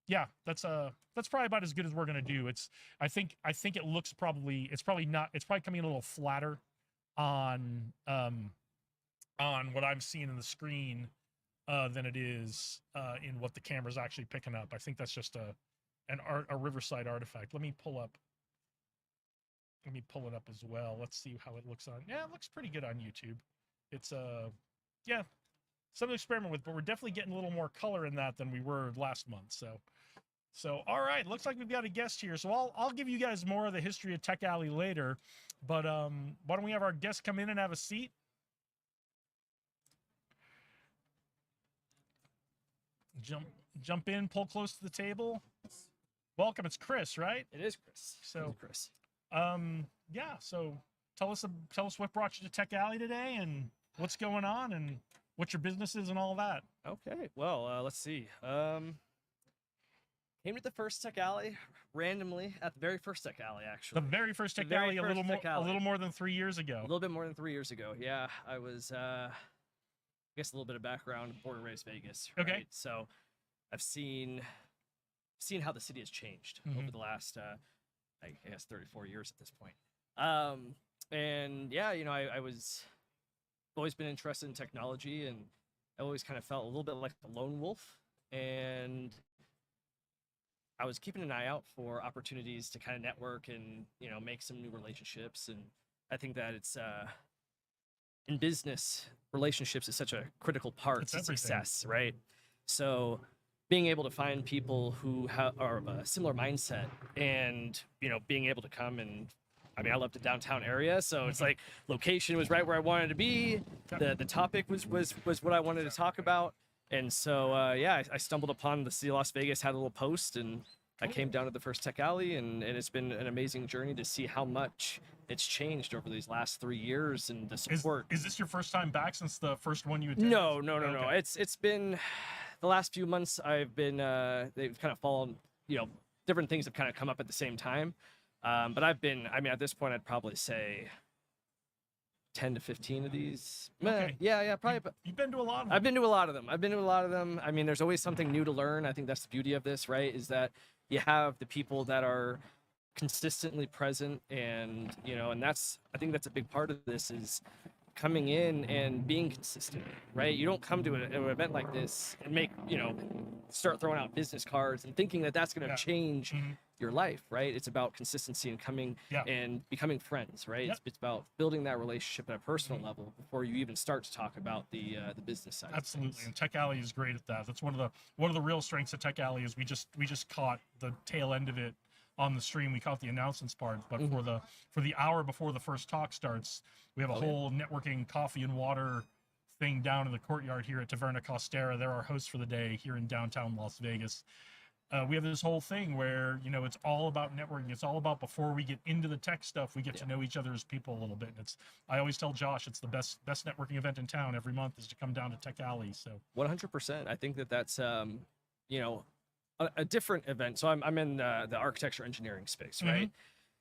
[SPEAKER 1] yeah, that's probably about as good as we're gonna do. I think it looks probably coming a little flatter on what I'm seeing in the screen than it is in what the camera's actually picking up. I think that's just a Riverside artifact. Let me pull it up as well. Let's see how it looks on. Yeah, it looks pretty good on YouTube. It's yeah, something to experiment with, but we're definitely getting a little more color in that than we were last month. So all right, looks like we've got a guest here. So I'll give you guys more of the history of Tech Alley later, but why don't we have our guest come in and have a seat? jump in, pull close to the table. Welcome. It's Chris, right?
[SPEAKER 10] It is Chris.
[SPEAKER 1] So,
[SPEAKER 10] Chris.
[SPEAKER 1] Yeah. So tell us what brought you to Tech Alley today, and what's going on, and what your business is, and all that.
[SPEAKER 10] Okay. Well, let's see. Came to the first Tech Alley randomly at the very first Tech Alley, actually.
[SPEAKER 1] The very first Tech
[SPEAKER 10] The very
[SPEAKER 1] Alley, a
[SPEAKER 10] first
[SPEAKER 1] little more than 3 years ago.
[SPEAKER 10] A little bit more than 3 years ago. Yeah, I was. I guess a little bit of background. Born and raised Vegas. Right?
[SPEAKER 1] Okay.
[SPEAKER 10] So, I've seen how the city has changed over the last, I guess, 34 years at this point. And yeah, you know, I was always been interested in technology, and I always kind of felt a little bit like a lone wolf, and I was keeping an eye out for opportunities to kind of network and, you know, make some new relationships. And I think that it's in business, relationships is such a critical part to success, right? So being able to find people who are of a similar mindset, and, you know, being able to come and, I mean, I love the downtown area, so it's like location was right where I wanted to be. The topic was what I wanted to talk about. And so, yeah, I stumbled upon the city of Las Vegas, had a little post, and I came down to the first Tech Alley, and it's been an amazing journey to see how much it's changed over these last 3 years, and the support.
[SPEAKER 1] Is this your first time back since the first one you attended?
[SPEAKER 10] No. It's been the last few months. I've been they've kind of fallen, you know, different things have kind of come up at the same time. But I've been, I mean, at this point, I'd probably say 10 to 15 of these.
[SPEAKER 1] Okay.
[SPEAKER 10] Yeah, probably.
[SPEAKER 1] You've been to a lot of them.
[SPEAKER 10] I've been to a lot of them. I mean, there's always something new to learn. I think that's the beauty of this, right? Is that you have the people that are consistently present, and, you know, and I think that's a big part of this, is coming in and being consistent, right? You don't come to an event like this and start throwing out business cards and thinking that that's going to change your life, right? It's about consistency and coming and becoming friends, right? It's about building that relationship at a personal level before you even start to talk about the business side.
[SPEAKER 1] Absolutely, and Tech Alley is great at that. That's one of the real strengths of Tech Alley, is we just caught the tail end of it on the stream. We caught the announcements part, but for the hour before the first talk starts, we have a whole networking coffee and water thing down in the courtyard here at Taverna Costera. They're our hosts for the day here in downtown Las Vegas. We have this whole thing where, you know, it's all about networking. It's all about, before we get into the tech stuff, we get to know each other as people a little bit. And I always tell Josh, it's the best networking event in town every month is to come down to Tech Alley. So
[SPEAKER 10] 100%. I think that's you know, a different event. So I'm in the architecture engineering space, right?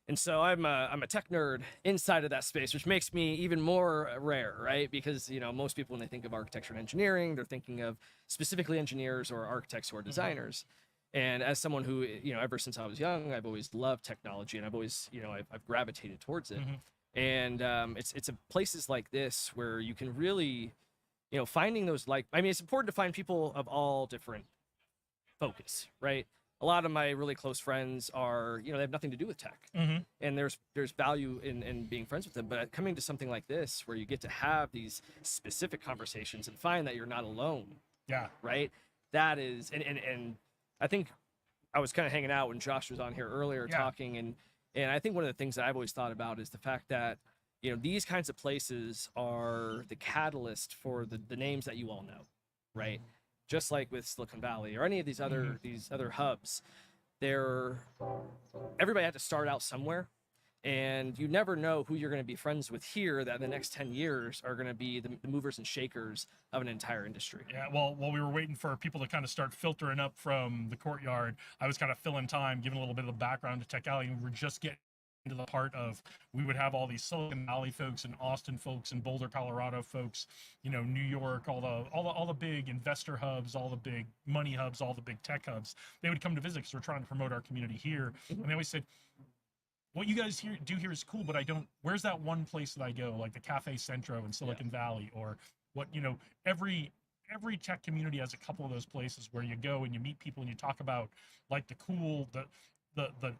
[SPEAKER 10] And so I'm a tech nerd inside of that space, which makes me even more rare, right? Because, you know, most people, when they think of architecture and engineering, they're thinking of specifically engineers or architects or designers. And as someone who, you know, ever since I was young, I've always loved technology, and I've always, you know, I've gravitated towards it. And it's places like this where you can really, you know, finding those, like, I mean, it's important to find people of all different focus, right? A lot of my really close friends are, you know, they have nothing to do with tech, and there's value in being friends with them. But coming to something like this, where you get to have these specific conversations and find that you're not alone, right? That is, and I think I was kind of hanging out when Josh was on here earlier talking, and I think one of the things that I've always thought about is the fact that, you know, these kinds of places are the catalyst for the names that you all know, right? Just like with Silicon Valley or any of these other hubs, everybody had to start out somewhere, and you never know who you're going to be friends with here that in the next 10 years are going to be the movers and shakers of an entire industry.
[SPEAKER 1] Yeah, well, while we were waiting for people to kind of start filtering up from the courtyard, I was kind of filling time, giving a little bit of the background to Tech Alley, and we're just getting into the part of, we would have all these Silicon Valley folks and Austin folks and Boulder, Colorado folks, you know, New York, all the big investor hubs, all the big money hubs, all the big tech hubs. They would come to visit because we're trying to promote our community here, and they always said, what you guys do here is cool, but where's that one place that I go, like the Cafe Centro in Silicon Valley, or what, you know, every tech community has a couple of those places where you go and you meet people and you talk about, like, the cool, the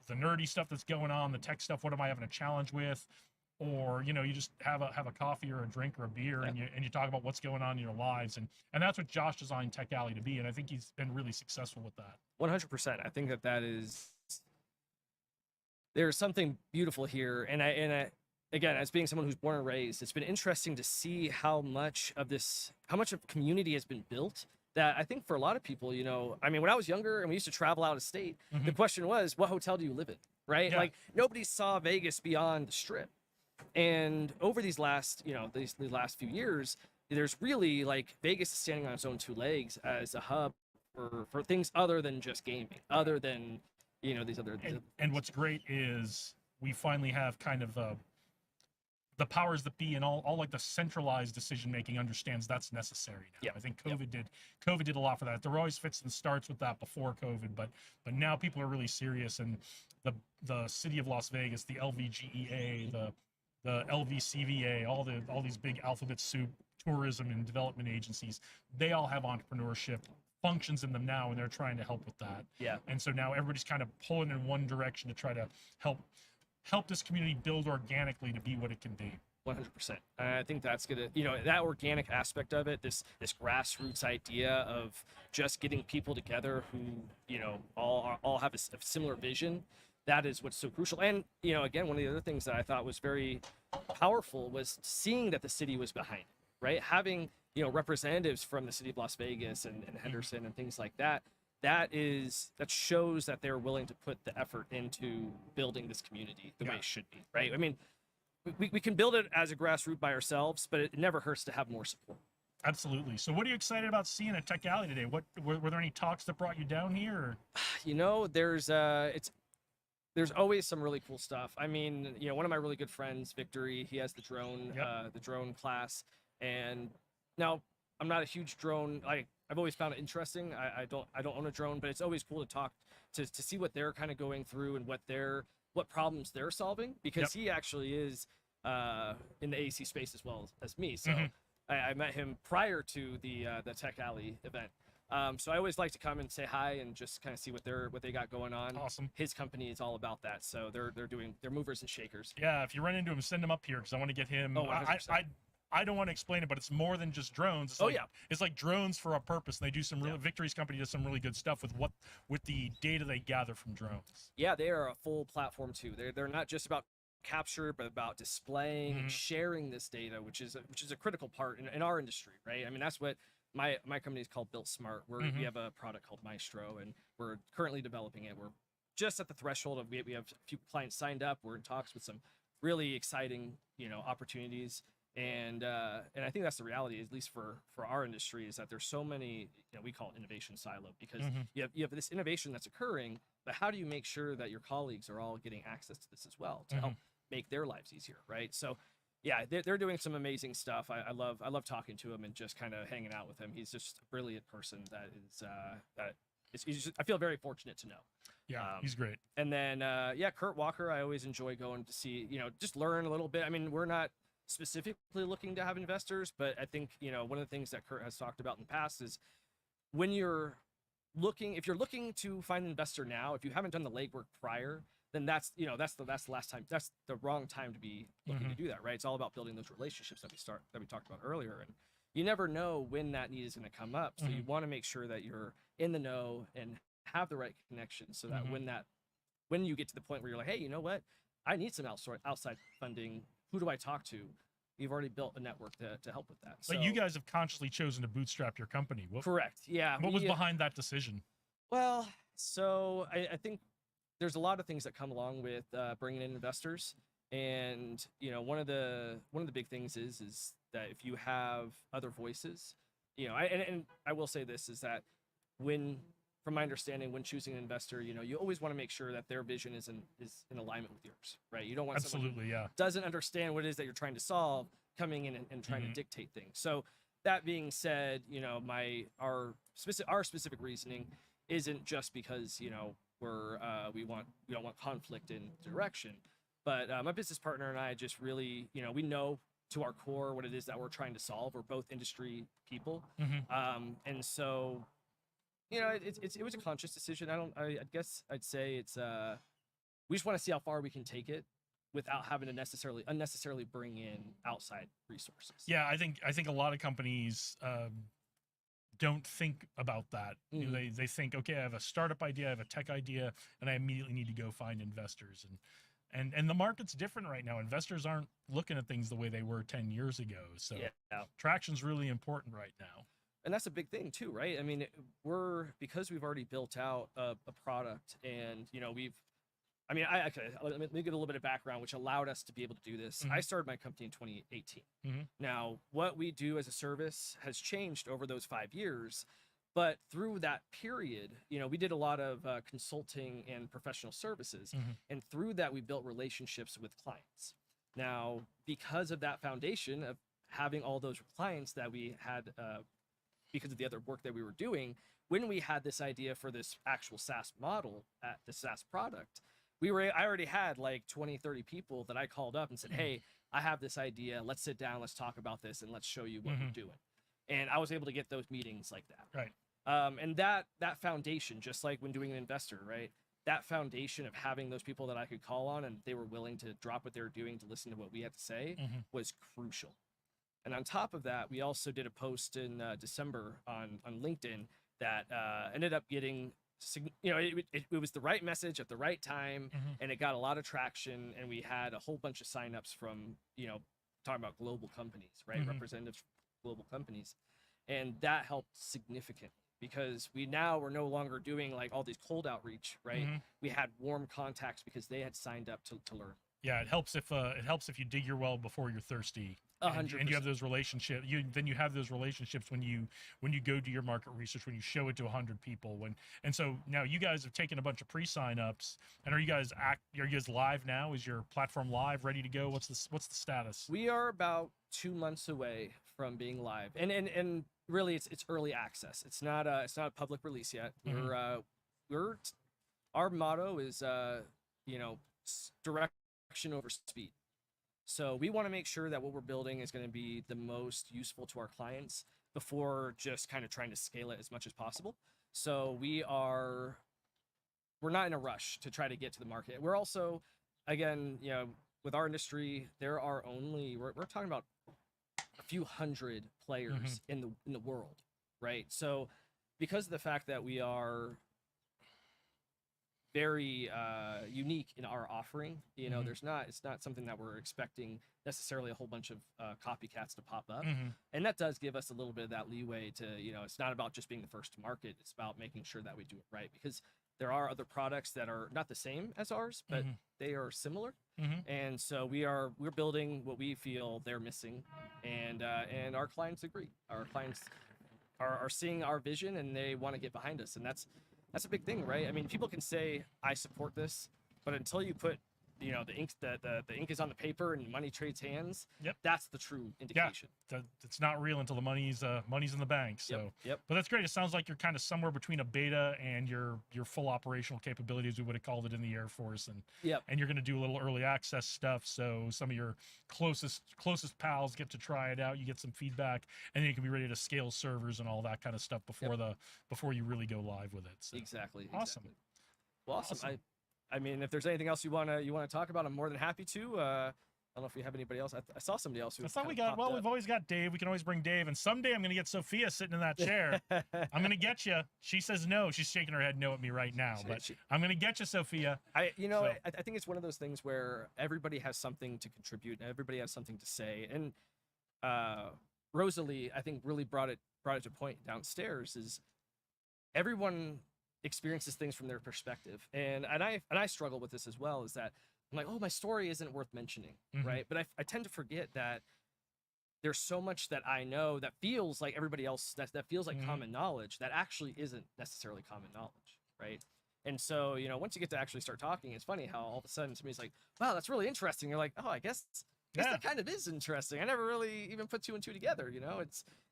[SPEAKER 1] nerdy stuff that's going on, the tech stuff. What am I having a challenge with? Or, you know, you just have a coffee or a drink or a beer, and you talk about what's going on in your lives. And that's what Josh designed Tech Alley to be. And I think he's been really successful with that.
[SPEAKER 10] 100%. I think that is, there's something beautiful here. And I, again, as being someone who's born and raised, it's been interesting to see how much of community has been built that I think for a lot of people, you know, I mean, when I was younger and we used to travel out of state, the question was, what hotel do you live in, right?
[SPEAKER 1] Yeah.
[SPEAKER 10] Like nobody saw Vegas beyond the Strip. And over these last, you know, these last few years, there's really like Vegas is standing on its own two legs as a hub for things other than just gaming, other than, you know, these other.
[SPEAKER 1] And what's great is we finally have kind of the powers that be and all like the centralized decision making understands that's necessary now.
[SPEAKER 10] Yeah.
[SPEAKER 1] I think COVID did a lot for that. There were always fits and starts with that before COVID, but now people are really serious, and the city of Las Vegas, the LVGEA, the LVCVA, all these big alphabet soup tourism and development agencies, they all have entrepreneurship functions in them now, and they're trying to help with that.
[SPEAKER 10] Yeah.
[SPEAKER 1] And so now everybody's kind of pulling in one direction to try to help this community build organically to be what it can be.
[SPEAKER 10] 100%. I think that's gonna, you know, that organic aspect of it, this grassroots idea of just getting people together who, you know, all have a similar vision. That is what's so crucial. And, you know, again, one of the other things that I thought was very powerful was seeing that the city was behind it, right? Having, you know, representatives from the city of Las Vegas and Henderson and things like that. That shows that they're willing to put the effort into building this community the way it should be, right? I mean, we can build it as a grassroots by ourselves, but it never hurts to have more support.
[SPEAKER 1] Absolutely. So what are you excited about seeing at Tech Alley today? Were there any talks that brought you down here? Or?
[SPEAKER 10] You know, there's always some really cool stuff. I mean, you know, one of my really good friends, Victory, he has the drone class, and now I'm not a huge drone. I've always found it interesting. I don't own a drone, but it's always cool to talk to see what they're kind of going through and what problems they're solving, because he actually is in the AEC space as well as me. So I met him prior to the Tech Alley event. So I always like to come and say hi and just kind of see what they got going on.
[SPEAKER 1] Awesome.
[SPEAKER 10] His company is all about that. So they're movers and shakers.
[SPEAKER 1] Yeah, if you run into him, send him up here because I want to get him.
[SPEAKER 10] Oh,
[SPEAKER 1] I don't want to explain it, but it's more than just drones. It's it's like drones for a purpose. And they do some really Victory's company does some really good stuff with the data they gather from drones.
[SPEAKER 10] Yeah, they are a full platform too. They're not just about capture, but about displaying and sharing this data, which is a critical part in our industry, right? I mean, that's what my company is called Built Smart. We have a product called Maestro, and we're currently developing it. We're just at the threshold of we have a few clients signed up. We're in talks with some really exciting, you know, opportunities. And I think that's the reality, at least for our industry, is that there's so many, you know, we call it innovation silo, because you have this innovation that's occurring, but how do you make sure that your colleagues are all getting access to this as well to help make their lives easier, right? So, yeah, they're doing some amazing stuff. I love talking to him and just kind of hanging out with him. He's just a brilliant person I feel very fortunate to know.
[SPEAKER 1] Yeah, he's great.
[SPEAKER 10] And then Kurt Walker, I always enjoy going to see, you know, just learn a little bit. I mean, we're not specifically looking to have investors, but I think, you know, one of the things that Kurt has talked about in the past is if you're looking to find an investor now, if you haven't done the legwork prior, then that's the last time, that's the wrong time to be looking to do that, right? It's all about building those relationships that we talked about earlier, and you never know when that need is going to come up, so you want to make sure that you're in the know and have the right connections, so that when you get to the point where you're like, hey, you know what, I need some outside funding, who do I talk to? You've already built a network to help with that.
[SPEAKER 1] But you guys have consciously chosen to bootstrap your company.
[SPEAKER 10] Correct. Yeah.
[SPEAKER 1] What was behind that decision?
[SPEAKER 10] Well, so I think there's a lot of things that come along with bringing in investors, and you know, one of the big things is that if you have other voices, you know, and I will say this is that from my understanding, when choosing an investor, you know, you always want to make sure that their vision is in alignment with yours, right? You don't want someone who doesn't understand what it is that you're trying to solve coming in and trying to dictate things. So that being said, you know, our specific reasoning isn't just because, you know, we don't want conflict in direction, but my business partner and I just really, you know, we know to our core what it is that we're trying to solve. We're both industry people, and so, you know, it was a conscious decision. I guess I'd say it's we just want to see how far we can take it without having to unnecessarily bring in outside resources.
[SPEAKER 1] Yeah, I think a lot of companies don't think about that. You know, they think, okay, I have a startup idea, I have a tech idea, and I immediately need to go find investors. And the market's different right now. Investors aren't looking at things the way they were 10 years ago. So traction's really important right now.
[SPEAKER 10] and that's a big thing too, right? I mean, because we've already built out a product, and I mean, okay, let me give a little bit of background, which allowed us to be able to do this. I started my company in 2018. Now, what we do as a service has changed over those 5 years, but through that period, we did a lot of consulting and professional services, and through that, we built relationships with clients. Now, because of that foundation of having all those clients that we had, because of the other work that we were doing, when we had this idea for this actual SaaS model, at the SaaS product, I already had like 20, 30 people that I called up and said, hey, I have this idea. Let's sit down, let's talk about this, and let's show you what we're doing. And I was able to get those meetings like that.
[SPEAKER 1] Right.
[SPEAKER 10] And that foundation, just like when doing an investor, right? That foundation of having those people that I could call on and they were willing to drop what they were doing to listen to what we had to say was crucial. And on top of that, we also did a post in December on LinkedIn that ended up getting, it was the right message at the right time, and it got a lot of traction. And we had a whole bunch of signups from, talking about global companies, right? Representatives from global companies. And that helped significantly because we're no longer doing like all these cold outreach, right? We had warm contacts because they had signed up to learn.
[SPEAKER 1] Yeah, it helps if you dig your well before you're thirsty.
[SPEAKER 10] 100%.
[SPEAKER 1] And you have those relationships. You have those relationships when you go do your market research, when you show it to 100 people. And so now you guys have taken a bunch of pre-sign-ups. And are you guys live now? Is your platform live, ready to go? What's the status?
[SPEAKER 10] We are about 2 months away from being live, and really it's early access. It's not a public release yet. Our motto is direction over speed. So we want to make sure that what we're building is going to be the most useful to our clients before just kind of trying to scale it as much as possible. So we're not in a rush to try to get to the market. We're also, again, with our industry, we're talking about a few hundred players in the world, right? So because of the fact that we are very unique in our offering, it's not something that we're expecting necessarily a whole bunch of copycats to pop up. And that does give us a little bit of that leeway to, it's not about just being the first to market. It's about making sure that we do it right, because there are other products that are not the same as ours, but they are similar. And so we're building what we feel they're missing, and our clients agree. Our clients are seeing our vision and they want to get behind us, and that's a big thing, right? I mean, people can say I support this, but until you put the ink, the ink is on the paper and money trades hands. That's the true indication.
[SPEAKER 1] Yeah, it's not real until the money's in the bank. So, But that's great. It sounds like you're kind of somewhere between a beta and your full operational capabilities. We would have called it in the Air Force, and you're going to do a little early access stuff. So some of your closest pals get to try it out. You get some feedback, and then you can be ready to scale servers and all that kind of stuff before you really go live with it. So.
[SPEAKER 10] Exactly.
[SPEAKER 1] Awesome.
[SPEAKER 10] Well, awesome. I mean, if there's anything else you want to talk about, I'm more than happy to. I don't know if we have anybody else. I saw somebody else.
[SPEAKER 1] I thought we got. Well, we've always got Dave. We can always bring Dave, and someday I'm going to get Sophia sitting in that chair. I'm going to get you. She says no. She's shaking her head no at me right now, but I'm going to get you, Sophia.
[SPEAKER 10] I think it's one of those things where everybody has something to contribute, and everybody has something to say. And Rosalie, I think, really brought it to point downstairs. Is everyone experiences things from their perspective, and I struggle with this as well. Is that I'm like, oh, my story isn't worth mentioning, right? But I tend to forget that there's so much that I know that feels like everybody else, that feels like common knowledge, that actually isn't necessarily common knowledge, right? And so, once you get to actually start talking, it's funny how all of a sudden somebody's like, wow, that's really interesting. You're like, oh, I guess that kind of is interesting. I never really even put 2 and 2 together.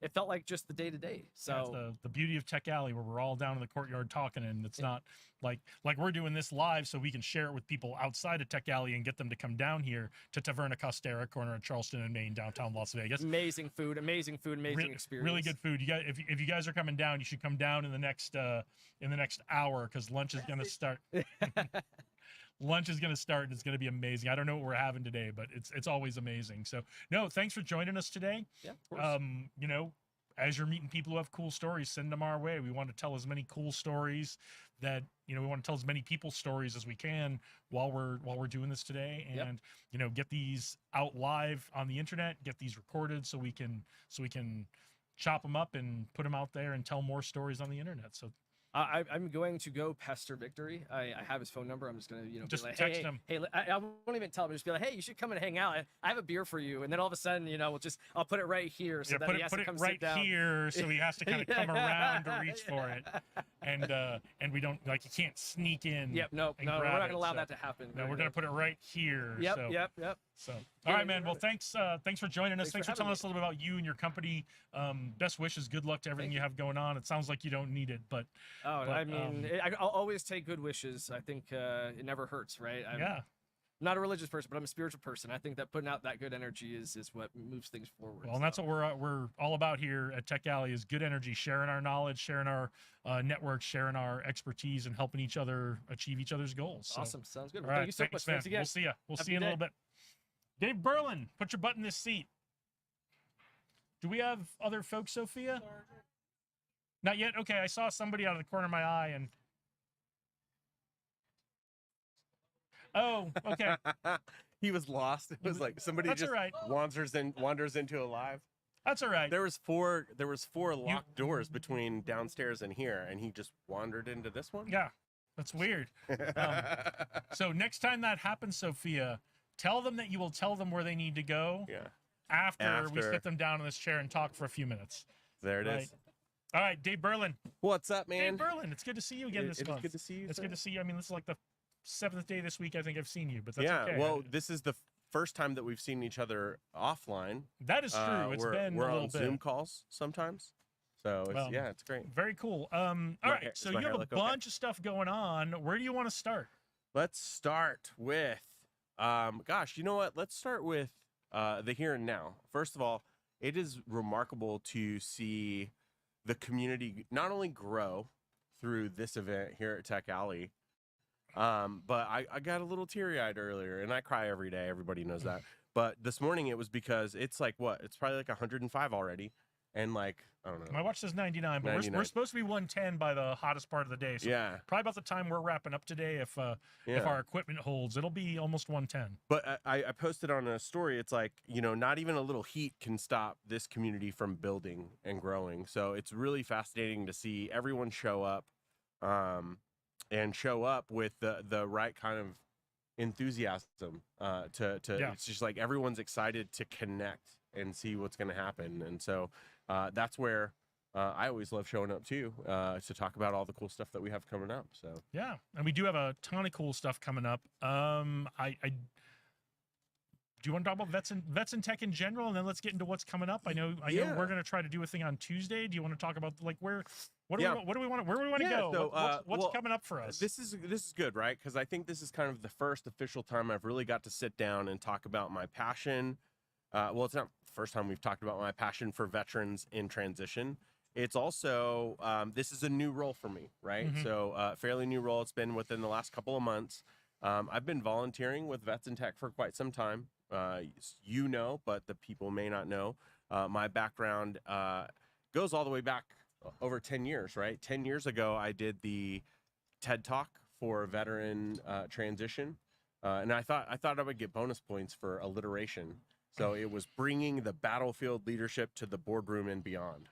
[SPEAKER 10] It felt like just the day to day. So
[SPEAKER 1] that's the beauty of Tech Alley, where we're all down in the courtyard talking, and it's not like we're doing this live so we can share it with people outside of Tech Alley and get them to come down here to Taverna Costera, corner of Charleston and Main, downtown Las Vegas.
[SPEAKER 10] Amazing food, amazing experience.
[SPEAKER 1] Really good food. You guys, if you guys are coming down, you should come down in the next hour, because lunch is going to start. Lunch is going to start, and it's going to be amazing. I don't know what we're having today, but it's always amazing. So no, thanks for joining us today.
[SPEAKER 10] Yeah, of course.
[SPEAKER 1] As you're meeting people who have cool stories, send them our way. We want to tell as many cool stories that, we want to tell as many people's stories as we can while we're doing this today, and get these out live on the internet, get these recorded so we can chop them up and put them out there and tell more stories on the internet. So
[SPEAKER 10] I'm going to go pester Victory. I have his phone number. I'm just gonna,
[SPEAKER 1] just
[SPEAKER 10] be like,
[SPEAKER 1] text
[SPEAKER 10] hey,
[SPEAKER 1] him.
[SPEAKER 10] hey, I won't even tell him. Just be like, hey, you should come and hang out. I have a beer for you. And then all of a sudden, I'll put it right here, so that
[SPEAKER 1] put
[SPEAKER 10] he
[SPEAKER 1] it,
[SPEAKER 10] has
[SPEAKER 1] put
[SPEAKER 10] to
[SPEAKER 1] it
[SPEAKER 10] come
[SPEAKER 1] right
[SPEAKER 10] sit down.
[SPEAKER 1] here, so he has to kind of come around to reach for it, and we don't you can't sneak in.
[SPEAKER 10] Yep, no, we're not gonna allow that to happen.
[SPEAKER 1] No, we're gonna put it right here.
[SPEAKER 10] Yep,
[SPEAKER 1] so.
[SPEAKER 10] yep.
[SPEAKER 1] So, all right, man. Well, thanks for joining us. Thanks for telling
[SPEAKER 10] me.
[SPEAKER 1] us a little bit about you and your company. Best wishes. Good luck to everything you have going on. It sounds like you don't need it, but.
[SPEAKER 10] I mean, I'll always take good wishes. I think it never hurts, right? I'm not a religious person, but I'm a spiritual person. I think that putting out that good energy is what moves things forward.
[SPEAKER 1] Well, and that's what we're all about here at Tech Alley is good energy, sharing our knowledge, sharing our network, sharing our expertise, and helping each other achieve each other's goals. So,
[SPEAKER 10] awesome. Sounds good.
[SPEAKER 1] All
[SPEAKER 10] Well,
[SPEAKER 1] right,
[SPEAKER 10] thank you so much.
[SPEAKER 1] man.
[SPEAKER 10] Thanks again.
[SPEAKER 1] We'll see you. We'll
[SPEAKER 10] Have
[SPEAKER 1] see you in a little bit. Dave Berlin, put your butt in this seat. Do we have other folks, Sophia? Not yet? Okay, I saw somebody out of the corner of my eye and... Oh, okay.
[SPEAKER 3] He was lost. It was like somebody
[SPEAKER 1] That's
[SPEAKER 3] just
[SPEAKER 1] all right.
[SPEAKER 3] wanders into a live.
[SPEAKER 1] That's all right.
[SPEAKER 3] There was four locked doors between downstairs and here, and he just wandered into this one.
[SPEAKER 1] Yeah, that's weird. So next time that happens, Sophia, tell them that you will tell them where they need to go.
[SPEAKER 3] Yeah.
[SPEAKER 1] After we sit them down in this chair and talk for a few minutes.
[SPEAKER 3] There it is.
[SPEAKER 1] All right, Dave Berlin.
[SPEAKER 3] What's up, man?
[SPEAKER 1] Dave Berlin, it's good to see you again this month.
[SPEAKER 3] It's good to see you.
[SPEAKER 1] It's
[SPEAKER 3] sir.
[SPEAKER 1] good to see you. I mean, this is like the 7th day this week I think I've seen you, but that's
[SPEAKER 3] yeah.
[SPEAKER 1] okay.
[SPEAKER 3] Well, this is the first time that we've seen each other offline.
[SPEAKER 1] That is true. It's been
[SPEAKER 3] we're
[SPEAKER 1] a little
[SPEAKER 3] on
[SPEAKER 1] bit.
[SPEAKER 3] Zoom calls sometimes. So it's great.
[SPEAKER 1] Very cool. All right, so you have a bunch of stuff going on. Where do you want to start?
[SPEAKER 3] Let's start with, gosh, you know what? Let's start with the here and now. First of all, it is remarkable to see the community not only grow through this event here at Tech Alley, but I got a little teary-eyed earlier, and I cry every day. Everybody knows that. But this morning it was because it's like what? It's probably like 105 already. And like, I don't know.
[SPEAKER 1] My watch says 99, but
[SPEAKER 3] 99.
[SPEAKER 1] We're supposed to be 110 by the hottest part of the day. So
[SPEAKER 3] yeah.
[SPEAKER 1] Probably about the time we're wrapping up today, if our equipment holds, it'll be almost 110.
[SPEAKER 3] But I posted on a story, it's like, not even a little heat can stop this community from building and growing. So it's really fascinating to see everyone show up and show up with the right kind of enthusiasm it's just like everyone's excited to connect and see what's going to happen. And so that's where I always love showing up too, to talk about all the cool stuff that we have coming up. So
[SPEAKER 1] yeah, and we do have a ton of cool stuff coming up. Do you want to talk about vets and tech in general, and then let's get into what's coming up? I know we're going to try to do a thing on Tuesday. Do you want to talk about like where do we want to go?
[SPEAKER 3] So,
[SPEAKER 1] what's coming up for us?
[SPEAKER 3] This is good, right? Because I think this is kind of the first official time I've really got to sit down and talk about my passion. Well, it's not the first time we've talked about my passion for veterans in transition. It's also, this is a new role for me, right?
[SPEAKER 1] Mm-hmm.
[SPEAKER 3] So fairly new role. It's been within the last couple of months. I've been volunteering with Vets in Tech for quite some time. But the people may not know. My background goes all the way back over 10 years, right? 10 years ago, I did the TED Talk for veteran transition. And I thought I would get bonus points for alliteration. So it was bringing the battlefield leadership to the boardroom and beyond.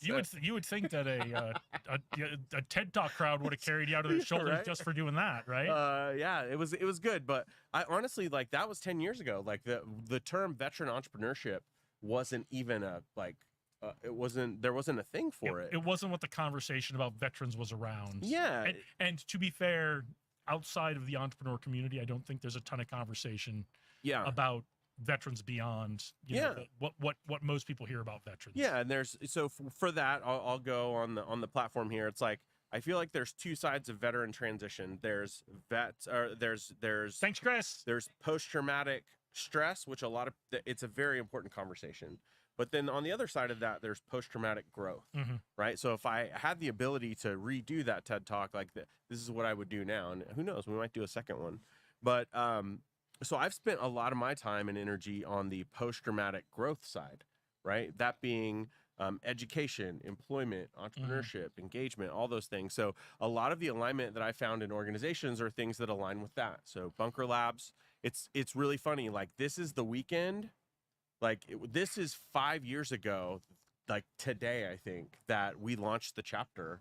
[SPEAKER 1] You would think that a TED Talk crowd would have carried you out of their shoulders
[SPEAKER 3] right?
[SPEAKER 1] just for doing that, right?
[SPEAKER 3] Yeah, it was good, but I honestly like that was 10 years ago. Like the term veteran entrepreneurship wasn't even there wasn't a thing for it.
[SPEAKER 1] It wasn't what the conversation about veterans was around.
[SPEAKER 3] Yeah,
[SPEAKER 1] and to be fair, outside of the entrepreneur community, I don't think there's a ton of conversation.
[SPEAKER 3] Yeah.
[SPEAKER 1] About veterans beyond what most people hear about veterans.
[SPEAKER 3] Yeah, and for that I'll go on the platform here. It's like I feel like there's two sides of veteran transition. There's
[SPEAKER 1] Thanks, Chris.
[SPEAKER 3] There's post-traumatic stress, which it's a very important conversation. But then on the other side of that, there's post-traumatic growth, right? So if I had the ability to redo that TED Talk, like this is what I would do now, and who knows, we might do a second one. But so I've spent a lot of my time and energy on the post-traumatic growth side, right? That being education, employment, entrepreneurship, engagement, all those things. So a lot of the alignment that I found in organizations are things that align with that. So Bunker Labs, it's really funny. Like this is the weekend. Like this is 5 years ago. like today, I think, that we launched the chapter.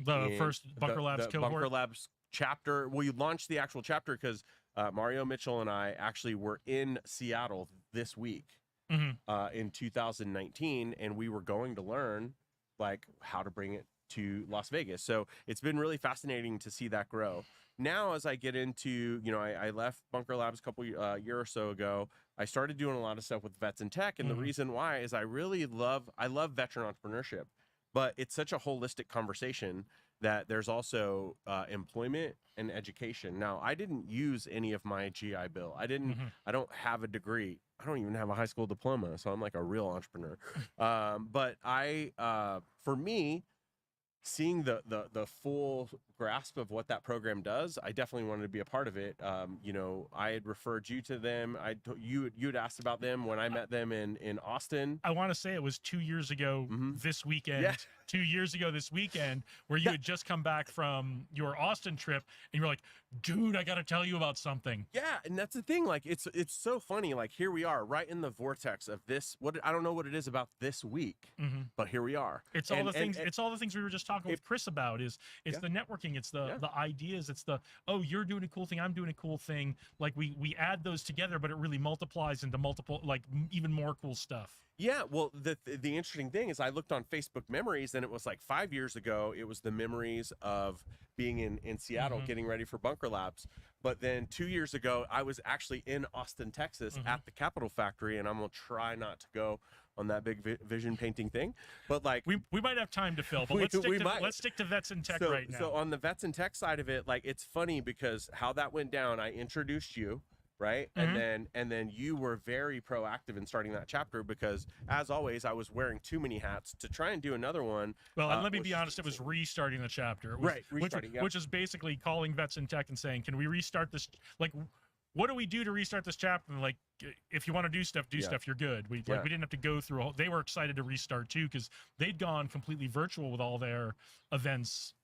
[SPEAKER 1] The first Bunker Labs
[SPEAKER 3] the
[SPEAKER 1] cohort.
[SPEAKER 3] Bunker Labs chapter. We launched the actual chapter because Mario Mitchell and I actually were in Seattle this week in 2019, and we were going to learn like how to bring it to Las Vegas. So it's been really fascinating to see that grow. Now, as I get into, I left Bunker Labs a couple year or so ago. I started doing a lot of stuff with Vets in Tech, and the reason why is I love veteran entrepreneurship, but it's such a holistic conversation that there's also employment and education. Now, I didn't use any of my GI Bill. I don't have a degree. I don't even have a high school diploma, so I'm like a real entrepreneur. But for me, seeing the full grasp of what that program does, I definitely wanted to be a part of it. I had referred you to them. You'd asked about them when I met them in Austin.
[SPEAKER 1] I want to say it was 2 years ago this weekend.
[SPEAKER 3] Yeah.
[SPEAKER 1] 2 years ago this weekend, where you had just come back from your Austin trip, and you were like, "Dude, I got to tell you about something."
[SPEAKER 3] Yeah, and that's the thing. Like, it's so funny. Like, here we are, right in the vortex of this. I don't know what it is about this week, but here we are.
[SPEAKER 1] It's all the things. It's all the things we were just talking with Chris about. It's the networking. It's the ideas. It's you're doing a cool thing. I'm doing a cool thing. Like we add those together, but it really multiplies into multiple, like even more cool stuff.
[SPEAKER 3] Yeah, well, the interesting thing is I looked on Facebook memories, and it was like 5 years ago. It was the memories of being in Seattle, getting ready for Bunker Labs. But then 2 years ago, I was actually in Austin, Texas, at the Capitol Factory, and I'm gonna try not to go on that big vision painting thing. But like
[SPEAKER 1] we might have time to fill, but let's stick to Vets in Tech right now.
[SPEAKER 3] So on the Vets in Tech side of it, like it's funny because how that went down. I introduced you. Right. And then you were very proactive in starting that chapter because, as always, I was wearing too many hats to try and do another one.
[SPEAKER 1] Well, and let me be honest, it was restarting the chapter. Which is basically calling Vets in Tech and saying, can we restart this? Like, what do we do to restart this chapter? And like, if you want to do stuff, stuff. You're good. We didn't have to go through. They were excited to restart too because they'd gone completely virtual with all their events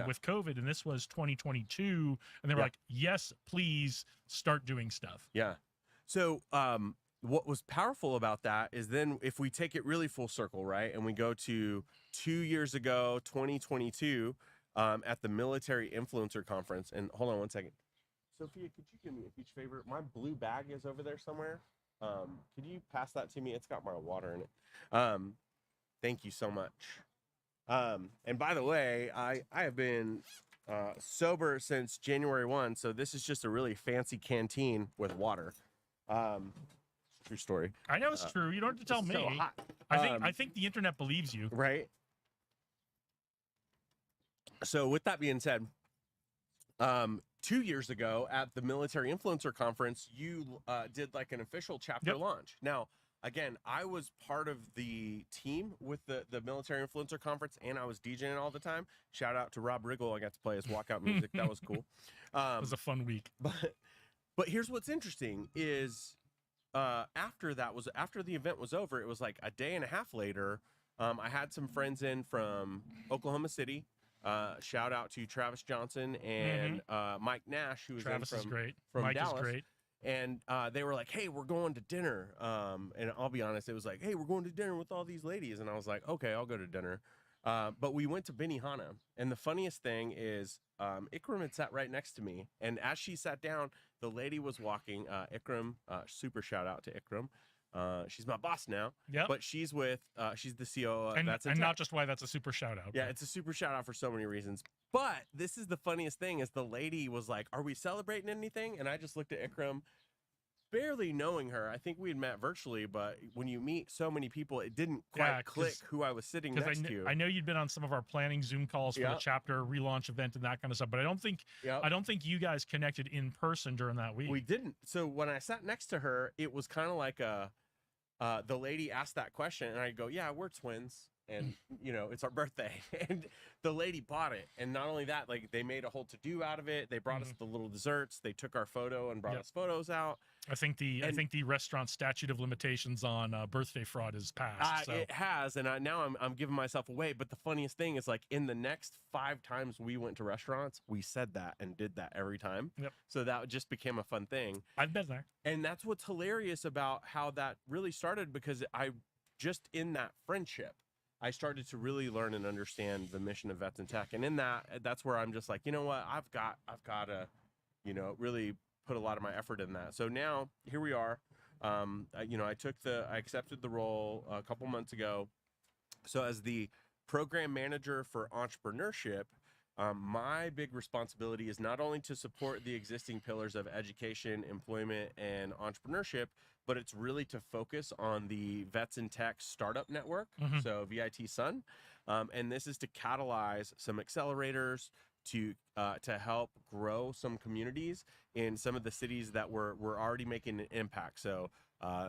[SPEAKER 1] with COVID, and this was 2022, and they were like, "Yes, please start doing stuff."
[SPEAKER 3] Yeah. So what was powerful about that is then if we take it really full circle, right, and we go to 2 years ago, 2022, at the Military Influencer Conference. And hold on one second. Sophia, could you do me a huge favor? My blue bag is over there somewhere. Could you pass that to me? It's got my water in it. Thank you so much. And by the way, I have been sober since January 1, so this is just a really fancy canteen with water. True story.
[SPEAKER 1] I know it's true. You don't have to tell me.
[SPEAKER 3] So hot.
[SPEAKER 1] I think the internet believes you.
[SPEAKER 3] Right. So with that being said, 2 years ago at the Military Influencer Conference, you did like an official chapter launch. Now, again, I was part of the team with the Military Influencer Conference, and I was DJing all the time. Shout out to Rob Riggle. I got to play his walkout music. That was cool.
[SPEAKER 1] It was a fun week.
[SPEAKER 3] But here's what's interesting is after the event was over, it was like a day and a half later, I had some friends in from Oklahoma City. Shout out to Travis Johnson and Mike Nash, who was
[SPEAKER 1] Travis is great.
[SPEAKER 3] From
[SPEAKER 1] Mike
[SPEAKER 3] Dallas.
[SPEAKER 1] is great.
[SPEAKER 3] And they were like, "Hey, we're going to dinner." And I'll be honest, it was like, "Hey, we're going to dinner with all these ladies." And I was like, "Okay, I'll go to dinner." But we went to Benihana. And the funniest thing is Ikram had sat right next to me. And as she sat down, the lady was walking. Ikram, super shout out to Ikram. She's my boss now.
[SPEAKER 1] Yeah.
[SPEAKER 3] But she's with she's the CEO.
[SPEAKER 1] And not just why that's a super shout out.
[SPEAKER 3] Yeah, it's a super shout out for so many reasons. But this is the funniest thing is the lady was like, "Are we celebrating anything?" And I just looked at Ikram, barely knowing her. I think we had met virtually, but when you meet so many people, it didn't quite click who I was sitting next to.
[SPEAKER 1] I know you'd been on some of our planning Zoom calls for the chapter relaunch event and that kind of stuff, but I don't think you guys connected in person during that week.
[SPEAKER 3] We didn't. So when I sat next to her, it was kind of like the lady asked that question, and I go, "Yeah, we're twins, and it's our birthday." And the lady bought it, and not only that, like they made a whole to-do out of it. They brought us the little desserts. They took our photo and brought us photos out.
[SPEAKER 1] I think the restaurant statute of limitations on birthday fraud is passed.
[SPEAKER 3] It has, and now I'm giving myself away. But the funniest thing is, like in the next 5 times we went to restaurants, we said that and did that every time.
[SPEAKER 1] Yep.
[SPEAKER 3] So that just became a fun thing.
[SPEAKER 1] I've been there,
[SPEAKER 3] and that's what's hilarious about how that really started, because I just in that friendship, I started to really learn and understand the mission of Vets in Tech. And in that's where I'm just like, you know what, I've got to, really put a lot of my effort in that. So now here we are. I accepted the role a couple months ago. So as the program manager for entrepreneurship, my big responsibility is not only to support the existing pillars of education, employment, and entrepreneurship, but it's really to focus on the Vets in Tech startup network, so VIT Sun. And this is to catalyze some accelerators to help grow some communities in some of the cities that we're already making an impact. So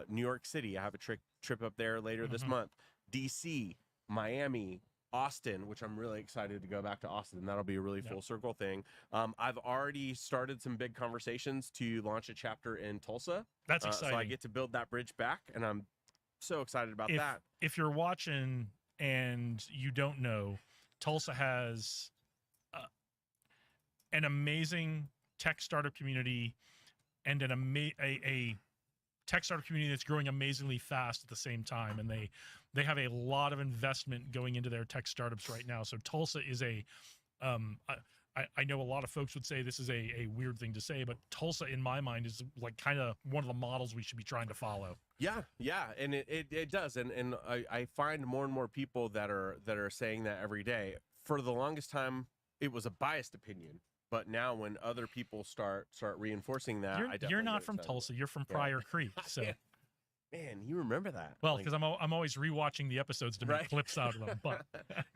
[SPEAKER 3] New York City, I have a trip up there later this month. DC, Miami, Austin, which I'm really excited to go back to Austin. That'll be a really full circle thing. I've already started some big conversations to launch a chapter in Tulsa.
[SPEAKER 1] That's exciting.
[SPEAKER 3] So I get to build that bridge back, and I'm so excited about that.
[SPEAKER 1] If you're watching and you don't know, Tulsa has an amazing tech startup community and a tech startup community that's growing amazingly fast at the same time, and they have a lot of investment going into their tech startups right now. So Tulsa is I know a lot of folks would say this is a weird thing to say, but Tulsa in my mind is like kind of one of the models we should be trying to follow.
[SPEAKER 3] Yeah, and it does, and I find more and more people that are saying that every day. For the longest time, it was a biased opinion. But now, when other people start reinforcing that,
[SPEAKER 1] you're not from Tulsa. You're from Pryor Creek. So,
[SPEAKER 3] man, you remember that?
[SPEAKER 1] Well, because I'm always rewatching the episodes to make clips out of them. But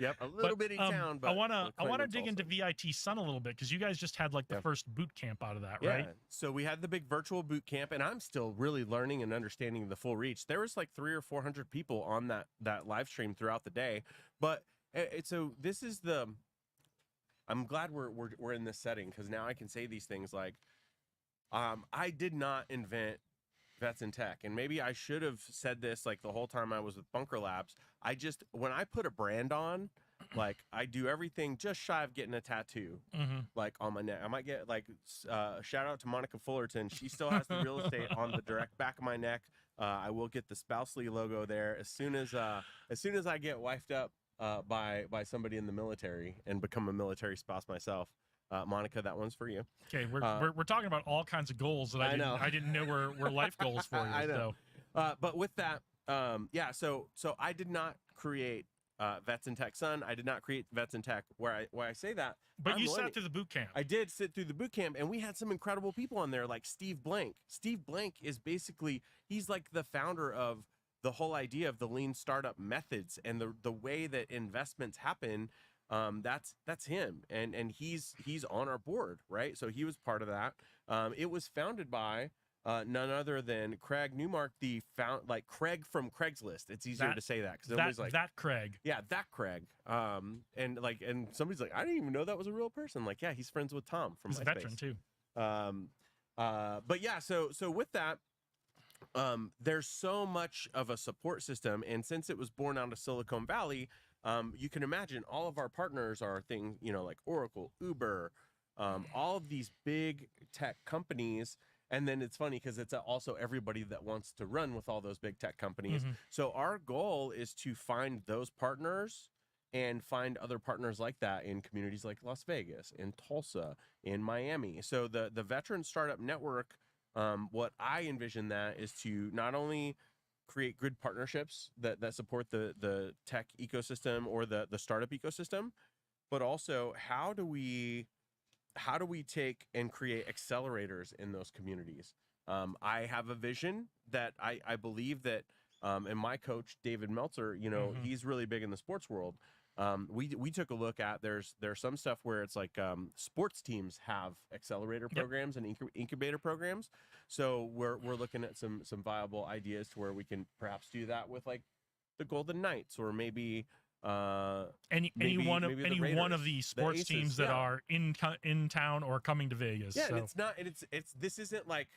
[SPEAKER 3] a little bitty town. But
[SPEAKER 1] I wanna dig into VIT Sun a little bit because you guys just had like the first boot camp out of that, right?
[SPEAKER 3] So we had the big virtual boot camp, and I'm still really learning and understanding the full reach. There was like 300 or 400 people on that live stream throughout the day. But so this is the. I'm glad we're in this setting because now I can say these things like, I did not invent Vets in Tech, and maybe I should have said this like the whole time I was with Bunker Labs. When I put a brand on, like I do everything just shy of getting a tattoo, like on my neck. I might get like shout out to Monica Fullerton. She still has the real estate on the direct back of my neck. I will get the Spousely logo there as soon as I get wifed up. By somebody in the military and become a military spouse myself. Monica, that one's for you.
[SPEAKER 1] Okay, we're talking about all kinds of goals that I didn't know were life goals for you.
[SPEAKER 3] I know. So. But with that, so I did not create Vets in Tech Sun. I did not create Vets in Tech. Why I say that.
[SPEAKER 1] But you sat through the boot camp.
[SPEAKER 3] I did sit through the boot camp, and we had some incredible people on there, like Steve Blank. Steve Blank is basically he's like the founder of the whole idea of the lean startup methods and the way that investments happen. That's him, and he's on our board, right? So he was part of that. It was founded by none other than Craig Newmark, Craig from Craigslist. It's easier to say that because everybody's like that Craig. Yeah, that Craig. And somebody's like, I didn't even know that was a real person. Like, yeah, he's friends with Tom from
[SPEAKER 1] he's a veteran too.
[SPEAKER 3] But yeah, so with that. There's so much of a support system, and since it was born out of Silicon Valley, you can imagine all of our partners are things, like Oracle, Uber, all of these big tech companies. And then it's funny because it's also everybody that wants to run with all those big tech companies. So our goal is to find those partners and find other partners like that in communities like Las Vegas, in Tulsa, in Miami. So the Veteran Startup Network. What I envision that is to not only create good partnerships that support the tech ecosystem or the startup ecosystem, but also how do we take and create accelerators in those communities? I have a vision that I believe that, and my coach David Meltzer, he's really big in the sports world. We took a look at there's some stuff where it's like sports teams have accelerator programs and incubator programs. So we're looking at some viable ideas to where we can perhaps do that with like the Golden Knights or maybe
[SPEAKER 1] any one of the sports teams that are in town or coming to Vegas.
[SPEAKER 3] Yeah, so. And this isn't like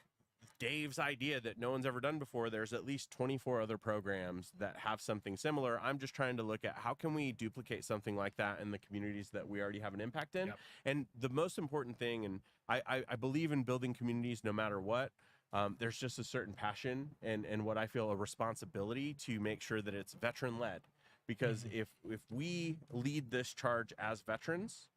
[SPEAKER 3] Dave's idea that no one's ever done before. There's at least 24 other programs that have something similar. I'm just trying to look at how can we duplicate something like that in the communities that we already have an impact in. And the most important thing, and I believe in building communities no matter what, there's just a certain passion and what I feel a responsibility to make sure that it's veteran led. because if we lead this charge as veterans,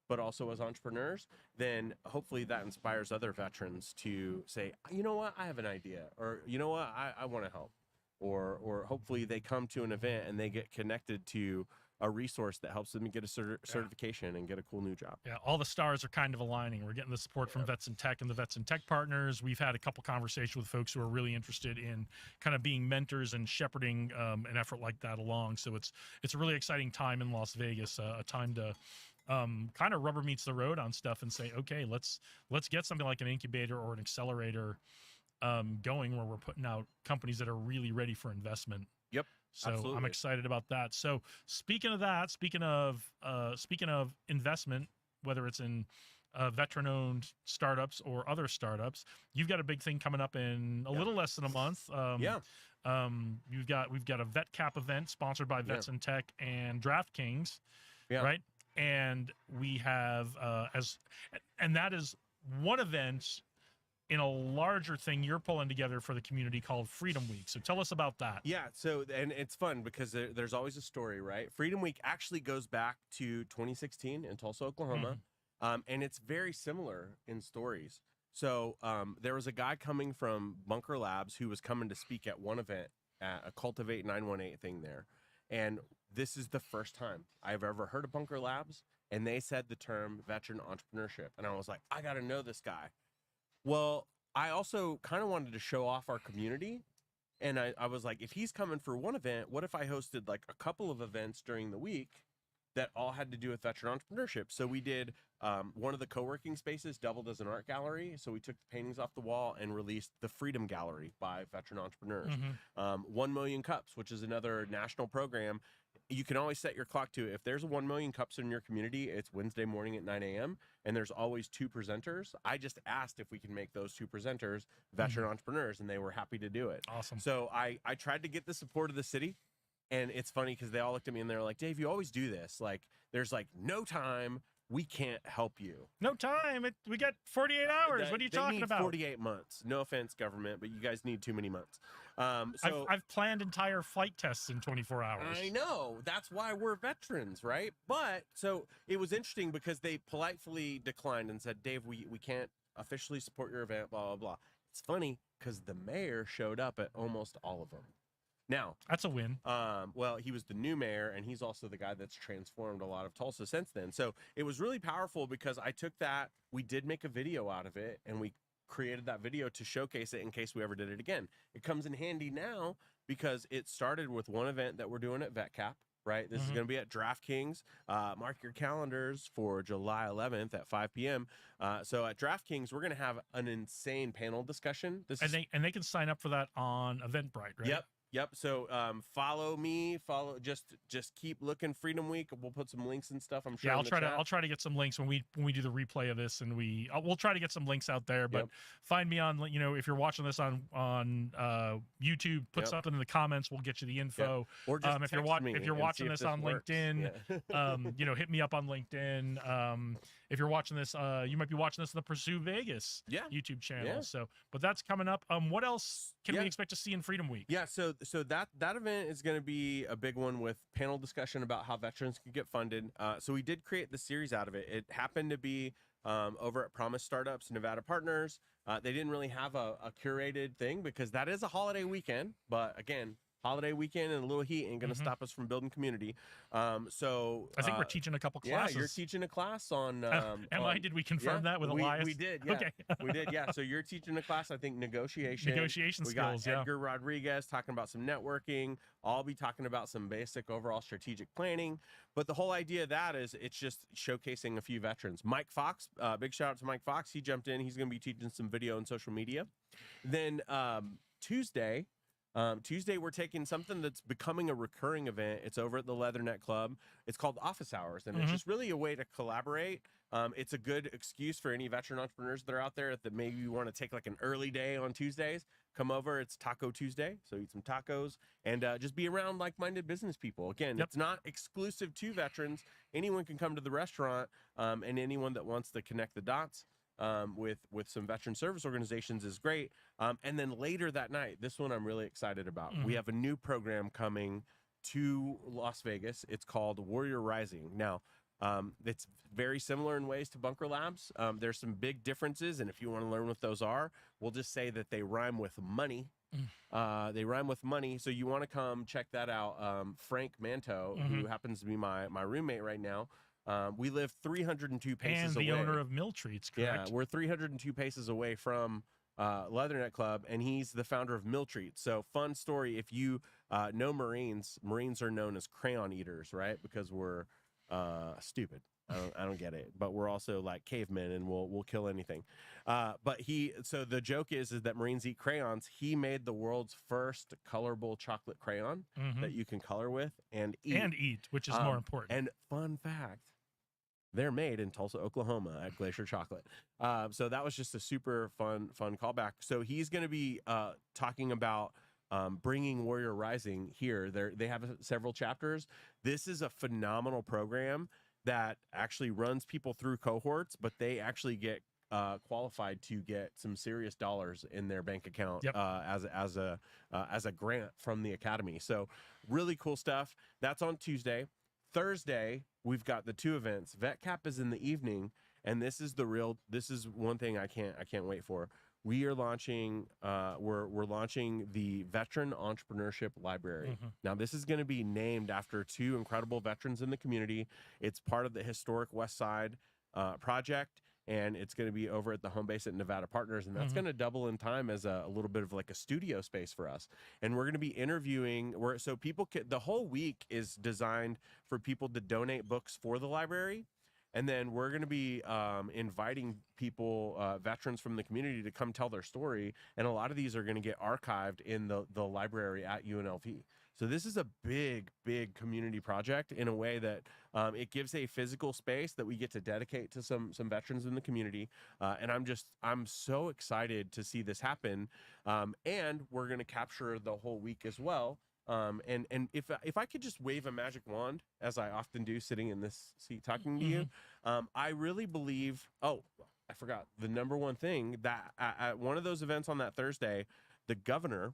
[SPEAKER 3] but also as entrepreneurs, then hopefully that inspires other veterans to say, you know what, I have an idea, or you know what, I want to help, or hopefully they come to an event and they get connected to a resource that helps them get a certification and get a cool new job.
[SPEAKER 1] Yeah, all the stars are kind of aligning. We're getting the support from Vets in Tech and the Vets in Tech partners. We've had a couple conversations with folks who are really interested in kind of being mentors and shepherding an effort like that along. So it's a really exciting time in Las Vegas, a time to kind of rubber meets the road on stuff and say, okay, let's get something like an incubator or an accelerator going, where we're putting out companies that are really ready for investment.
[SPEAKER 3] Yep.
[SPEAKER 1] So
[SPEAKER 3] Absolutely.
[SPEAKER 1] I'm excited about that. So speaking of investment, whether it's in veteran-owned startups or other startups, you've got a big thing coming up in a little less than a month. We've got a Vet Cap event sponsored by Vets in Tech and DraftKings, right? And we have and that is one event in a larger thing you're pulling together for the community called Freedom Week. So tell us about that.
[SPEAKER 3] Yeah, so, and it's fun because there's always a story, right? Freedom Week actually goes back to 2016 in Tulsa, Oklahoma, and it's very similar in stories. So there was a guy coming from Bunker Labs who was coming to speak at one event at a Cultivate 918 thing there. And this is the first time I've ever heard of Bunker Labs, and they said the term veteran entrepreneurship. And I was like, I got to know this guy. Well, I also kind of wanted to show off our community. And I was like, if he's coming for one event, what if I hosted like a couple of events during the week that all had to do with veteran entrepreneurship? So we did one of the co-working spaces doubled as an art gallery. So we took the paintings off the wall and released the Freedom Gallery by veteran entrepreneurs. 1 Million Cups, which is another national program. You can always set your clock to, if there's 1 million cups in your community, it's Wednesday morning at 9 a.m. and there's always 2 presenters. I just asked if we can make those 2 presenters veteran entrepreneurs, and they were happy to do it.
[SPEAKER 1] Awesome.
[SPEAKER 3] So I tried to get the support of the city, and it's funny because they all looked at me and they're like, Dave, you always do this. Like, there's like no time. We can't help you.
[SPEAKER 1] No time. We got 48 hours. What are you talking about?
[SPEAKER 3] 48 months. No offense, government, but you guys need too many months. So
[SPEAKER 1] I've planned entire flight tests in 24 hours.
[SPEAKER 3] I know. That's why we're veterans, right? But so it was interesting because they politely declined and said, Dave, we can't officially support your event, blah, blah, blah. It's funny because the mayor showed up at almost all of them. Now,
[SPEAKER 1] that's a win.
[SPEAKER 3] Well, he was the new mayor, and he's also the guy that's transformed a lot of Tulsa since then. So it was really powerful because I took that, we did make a video out of it, and we created that video to showcase it in case we ever did it again. It comes in handy now because it started with one event that we're doing at VetCap, right? This is going to be at DraftKings. Mark your calendars for July 11th at 5 p.m. So at DraftKings, we're going to have an insane panel discussion.
[SPEAKER 1] And they can sign up for that on Eventbrite, right?
[SPEAKER 3] Yep. So follow me. Just keep looking. Freedom Week. We'll put some links and stuff. I'm sure.
[SPEAKER 1] Yeah, I'll try to get some links when we do the replay of this, and we'll try to get some links out there. But find me on, if you're watching this on YouTube, put something in the comments. We'll get you the info.
[SPEAKER 3] Or just
[SPEAKER 1] if you're watching this on LinkedIn, hit me up on LinkedIn. If you're watching this, you might be watching this on the Pursue Vegas YouTube channel. So, but that's coming up. What else can we expect to see in Freedom Week?
[SPEAKER 3] Yeah, so that event is going to be a big one with panel discussion about how veterans can get funded. So we did create the series out of it. It happened to be over at Promise Startups, Nevada Partners. They didn't really have a curated thing because that is a holiday weekend. But again, holiday weekend and a little heat ain't going to stop us from building community. So
[SPEAKER 1] I think we're teaching a couple classes.
[SPEAKER 3] Yeah, you're teaching a class on.
[SPEAKER 1] Did we confirm that with Elias?
[SPEAKER 3] We did. Yeah.
[SPEAKER 1] Okay.
[SPEAKER 3] We did. Yeah. So you're teaching a class, I think, negotiation
[SPEAKER 1] skills.
[SPEAKER 3] We got Edgar Rodriguez talking about some networking. I'll be talking about some basic overall strategic planning. But the whole idea of that is it's just showcasing a few veterans. Mike Fox, big shout out to Mike Fox. He jumped in. He's going to be teaching some video and social media. Then Tuesday, we're taking something that's becoming a recurring event. It's over at the Leatherneck Club. It's called Office Hours, and it's just really a way to collaborate. It's a good excuse for any veteran entrepreneurs that are out there that maybe you want to take like an early day on Tuesdays. Come over. It's Taco Tuesday, so eat some tacos and just be around like-minded business people. Again, it's not exclusive to veterans. Anyone can come to the restaurant, and anyone that wants to connect the dots with some veteran service organizations is great. And then later that night, this one I'm really excited about. We have a new program coming to Las Vegas. It's called Warrior Rising. Now, it's very similar in ways to Bunker Labs. There's some big differences, and if you want to learn what those are, we'll just say that they rhyme with money. They rhyme with money, so you want to come check that out. Frank Manto, who happens to be my roommate right now, we live 302 paces away.
[SPEAKER 1] And the owner of Mill Treats, correct?
[SPEAKER 3] Yeah, we're 302 paces away from Leatherneck Club, and he's the founder of Mill Treats. So, fun story, if you know Marines are known as crayon eaters, right? Because we're stupid. I don't get it, but we're also like cavemen, and we'll kill anything. But so the joke is that Marines eat crayons. He made the world's first colorable chocolate crayon that you can color with and eat,
[SPEAKER 1] which is more important.
[SPEAKER 3] And fun fact, they're made in Tulsa, Oklahoma at Glacier Chocolate. So that was just a super fun callback. So he's going to be talking about bringing Warrior Rising here. They have several chapters. This is a phenomenal program that actually runs people through cohorts, but they actually get qualified to get some serious dollars in their bank account as a grant from the academy. So really cool stuff. That's on Tuesday. Thursday, we've got the two events. VetCap is in the evening, and this is one thing I can't wait for. We are launching we're launching the Veteran Entrepreneurship Library. Now, this is going to be named after two incredible veterans in the community. It's part of the historic West Side project, and it's going to be over at the home base at Nevada Partners, and that's going to double in time as a little bit of like a studio space for us. And we're going to be interviewing so people the whole week is designed for people to donate books for the library. And then we're going to be inviting people, veterans from the community, to come tell their story. And a lot of these are going to get archived in the library at UNLV. So this is a big, big community project in a way that it gives a physical space that we get to dedicate to some veterans in the community. And I'm so excited to see this happen. And we're going to capture the whole week as well. And if I could just wave a magic wand, as I often do sitting in this seat talking to you, I really believe, I forgot the number one thing, that at one of those events on that Thursday, the governor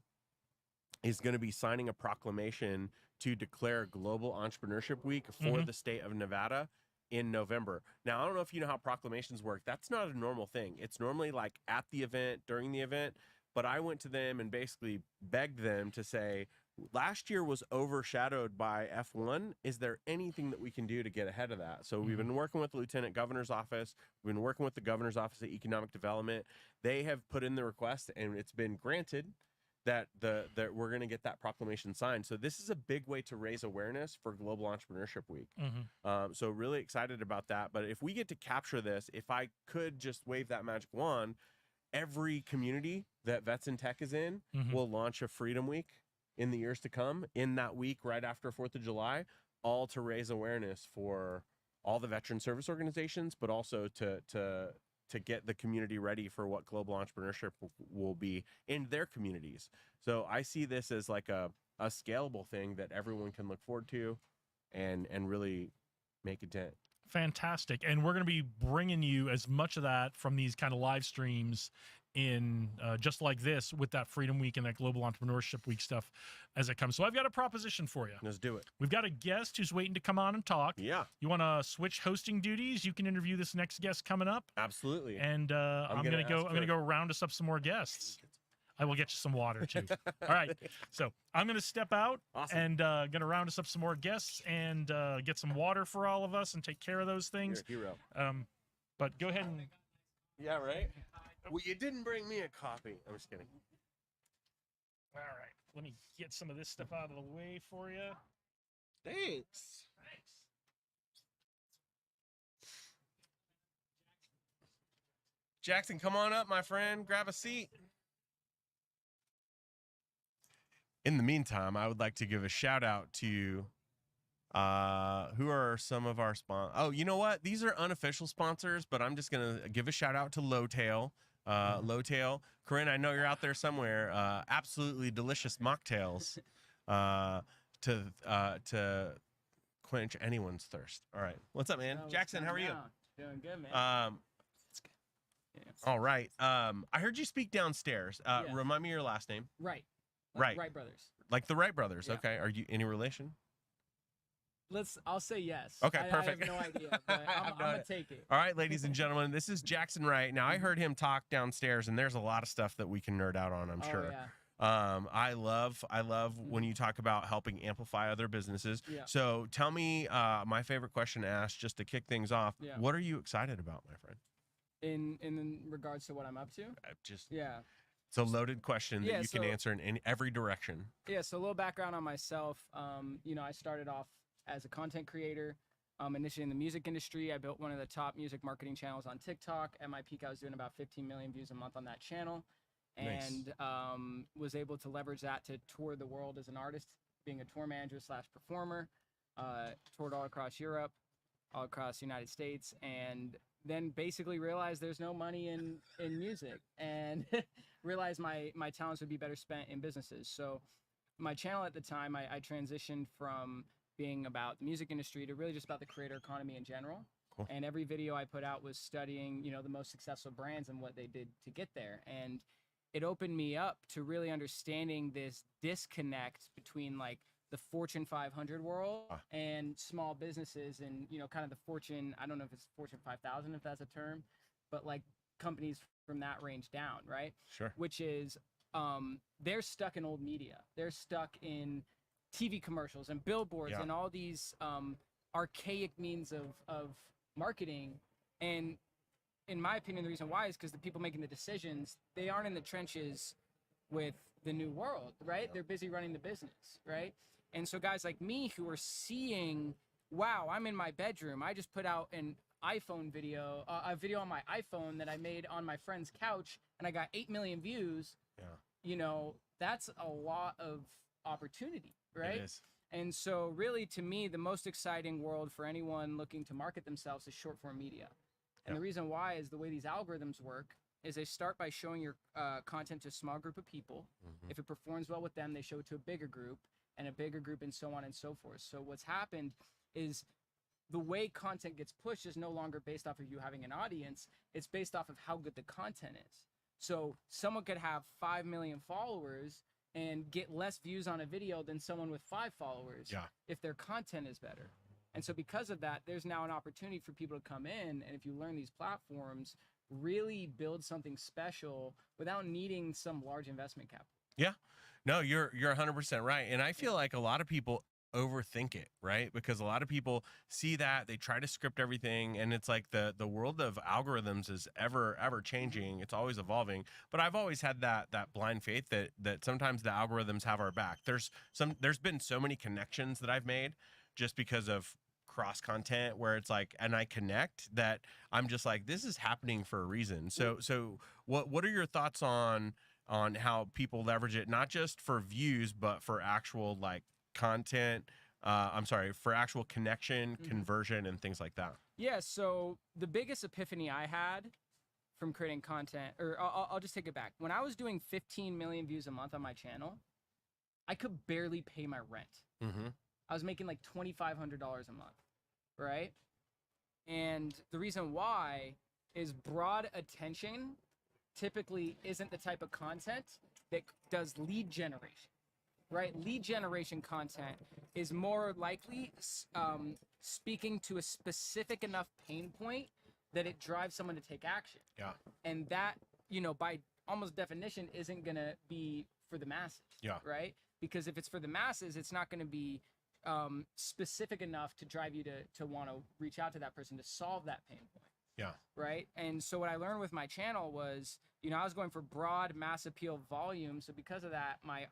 [SPEAKER 3] is going to be signing a proclamation to declare Global Entrepreneurship Week for the state of Nevada in November. Now, I don't know if you know how proclamations work. That's not a normal thing. It's normally like at the event, during the event, but I went to them and basically begged them to say, last year was overshadowed by F1. Is there anything that we can do to get ahead of that? So we've been working with the Lieutenant Governor's Office. We've been working with the Governor's Office of Economic Development. They have put in the request, and it's been granted that we're going to get that proclamation signed. So this is a big way to raise awareness for Global Entrepreneurship Week. So really excited about that. But if we get to capture this, if I could just wave that magic wand, every community that Vets in Tech is in will launch a Freedom Week in the years to come, in that week right after 4th of July, all to raise awareness for all the veteran service organizations, but also to get the community ready for what global entrepreneurship will be in their communities. So I see this as like a scalable thing that everyone can look forward to and really make a dent.
[SPEAKER 1] Fantastic. And we're going to be bringing you as much of that from these kind of live streams in just like this, with that Freedom Week and that Global Entrepreneurship Week stuff as it comes. So I've got a proposition for you.
[SPEAKER 3] Let's do it.
[SPEAKER 1] We've got a guest who's waiting to come on and talk.
[SPEAKER 3] Yeah.
[SPEAKER 1] You want to switch hosting duties? You can interview this next guest coming up.
[SPEAKER 3] Absolutely.
[SPEAKER 1] And I'm going to go round us up some more guests. I will get you some water too. All right. So I'm going to step out and going to round us up some more guests and get some water for all of us and take care of those things.
[SPEAKER 3] You're a hero.
[SPEAKER 1] But go ahead and.
[SPEAKER 3] Yeah, right? Well, you didn't bring me a copy. I'm just kidding.
[SPEAKER 1] All right. Let me get some of this stuff out of the way for you.
[SPEAKER 3] Thanks. Jackson, come on up, my friend. Grab a seat. In the meantime, I would like to give a shout out to who are some of our sponsors. Oh, you know what? These are unofficial sponsors, but I'm just going to give a shout out to Lowtail. Lowtail. Corinne, I know you're out there somewhere. Absolutely delicious mocktails to quench anyone's thirst. All right. What's up, man? Jackson, how are you?
[SPEAKER 11] Doing good, man.
[SPEAKER 3] All right. I heard you speak downstairs. Remind me your last name.
[SPEAKER 11] Right.
[SPEAKER 3] Right.
[SPEAKER 11] Right Brothers.
[SPEAKER 3] Like the Wright brothers.
[SPEAKER 11] Yeah.
[SPEAKER 3] Okay. Are you any relation?
[SPEAKER 11] I'll say yes.
[SPEAKER 3] Okay,
[SPEAKER 11] I
[SPEAKER 3] perfect.
[SPEAKER 11] have no idea, but I'm gonna take it.
[SPEAKER 3] All right, ladies and gentlemen, this is Jackson Wright. Now, I heard him talk downstairs, and there's a lot of stuff that we can nerd out on, I'm sure.
[SPEAKER 11] Yeah.
[SPEAKER 3] I love when you talk about helping amplify other businesses.
[SPEAKER 11] Yeah.
[SPEAKER 3] So tell me, my favorite question to ask, just to kick things off.
[SPEAKER 11] Yeah.
[SPEAKER 3] What are you excited about, my friend?
[SPEAKER 11] In regards to what I'm up to? Yeah.
[SPEAKER 3] It's a loaded question that
[SPEAKER 11] Yeah,
[SPEAKER 3] you can answer in every direction.
[SPEAKER 11] Yeah, so a little background on myself. I started off as a content creator, initially in the music industry. I built one of the top music marketing channels on TikTok. At my peak, I was doing about 15 million views a month on that channel, and was able to leverage that to tour the world as an artist, being a tour manager / performer. Toured all across Europe, all across the United States, and then basically realized there's no money in music, and realized my talents would be better spent in businesses. So my channel at the time, I transitioned from being about the music industry to really just about the creator economy in general.
[SPEAKER 3] Cool.
[SPEAKER 11] And every video I put out was studying, the most successful brands and what they did to get there. And it opened me up to really understanding this disconnect between like the Fortune 500 world and small businesses and, kind of the Fortune, I don't know if it's Fortune 5,000, if that's a term, but like companies from that range down, right?
[SPEAKER 3] Sure.
[SPEAKER 11] Which is, they're stuck in old media. They're stuck in TV commercials and billboards and all these archaic means of marketing. And in my opinion, the reason why is because the people making the decisions, they aren't in the trenches with the new world, right? They're busy running the business, right? And so guys like me who are seeing, wow, I'm in my bedroom. I just put out an iPhone video, a video on my iPhone that I made on my friend's couch, and I got 8 million views.
[SPEAKER 3] Yeah.
[SPEAKER 11] That's a lot of opportunity, right?
[SPEAKER 3] It is.
[SPEAKER 11] And so really, to me, the most exciting world for anyone looking to market themselves is short form media. And the reason why is the way these algorithms work is they start by showing your content to a small group of people. If it performs well with them, they show it to a bigger group and a bigger group and so on and so forth. So what's happened is the way content gets pushed is no longer based off of you having an audience. It's based off of how good the content is. So someone could have 5 million followers and get less views on a video than someone with 5 followers if their content is better. And so because of that, there's now an opportunity for people to come in, and if you learn these platforms, really build something special without needing some large investment capital.
[SPEAKER 3] Yeah. No, you're 100% right. And I feel like a lot of people overthink it, right? Because a lot of people see that, they try to script everything, and it's like the world of algorithms is ever changing. It's always evolving. But I've always had that blind faith that sometimes the algorithms have our back. There's been so many connections that I've made just because of cross content where it's like, and I connect that I'm just like, this is happening for a reason. So what are your thoughts on how people leverage it, not just for views, but for actual like content, for actual connection, conversion, and things like that?
[SPEAKER 11] Yeah, so the biggest epiphany I had from creating content, or I'll just take it back. When I was doing 15 million views a month on my channel, I could barely pay my rent. I was making like $2,500 a month, right? And the reason why is broad attention typically isn't the type of content that does lead generation, right? Lead generation content is more likely speaking to a specific enough pain point that it drives someone to take action.
[SPEAKER 3] Yeah.
[SPEAKER 11] And that, by almost definition, isn't going to be for the masses, right? Because if it's for the masses, it's not going to be specific enough to drive you to want to reach out to that person to solve that pain point.
[SPEAKER 3] Yeah.
[SPEAKER 11] Right. And so what I learned with my channel was, I was going for broad mass appeal volume. So because of that, my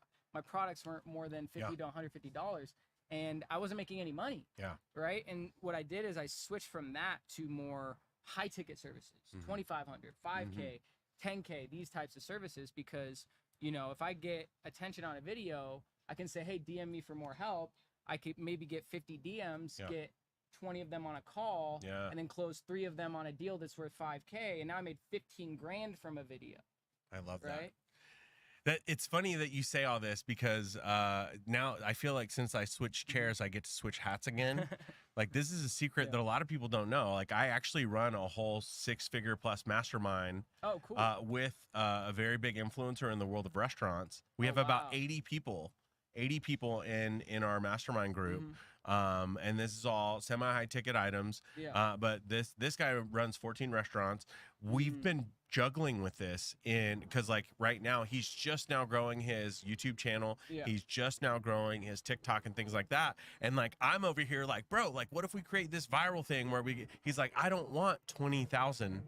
[SPEAKER 11] products weren't more than $50 to $150, and I wasn't making any money.
[SPEAKER 3] Yeah.
[SPEAKER 11] Right. And what I did is I switched from that to more high ticket services, 2,500, 5K, 10K, these types of services, because, if I get attention on a video, I can say, hey, DM me for more help. I could maybe get 50 DMs, get 20 of them on a call, and then close 3 of them on a deal that's worth 5K. And now I made 15 grand from a video.
[SPEAKER 3] I love that.
[SPEAKER 11] Right?
[SPEAKER 3] That it's funny that you say all this because now I feel like since I switched chairs, I get to switch hats again. Like this is a secret that a lot of people don't know. Like I actually run a whole 6-figure plus mastermind with a very big influencer in the world of restaurants. We have about 80 people 80 people in our mastermind group. And this is all semi-high ticket items.
[SPEAKER 11] Yeah.
[SPEAKER 3] But this guy runs 14 restaurants. We've been juggling with this because like right now he's just now growing his YouTube channel.
[SPEAKER 11] Yeah.
[SPEAKER 3] He's just now growing his TikTok and things like that. And like I'm over here like, bro, like what if we create this viral thing where he's like, I don't want 20,000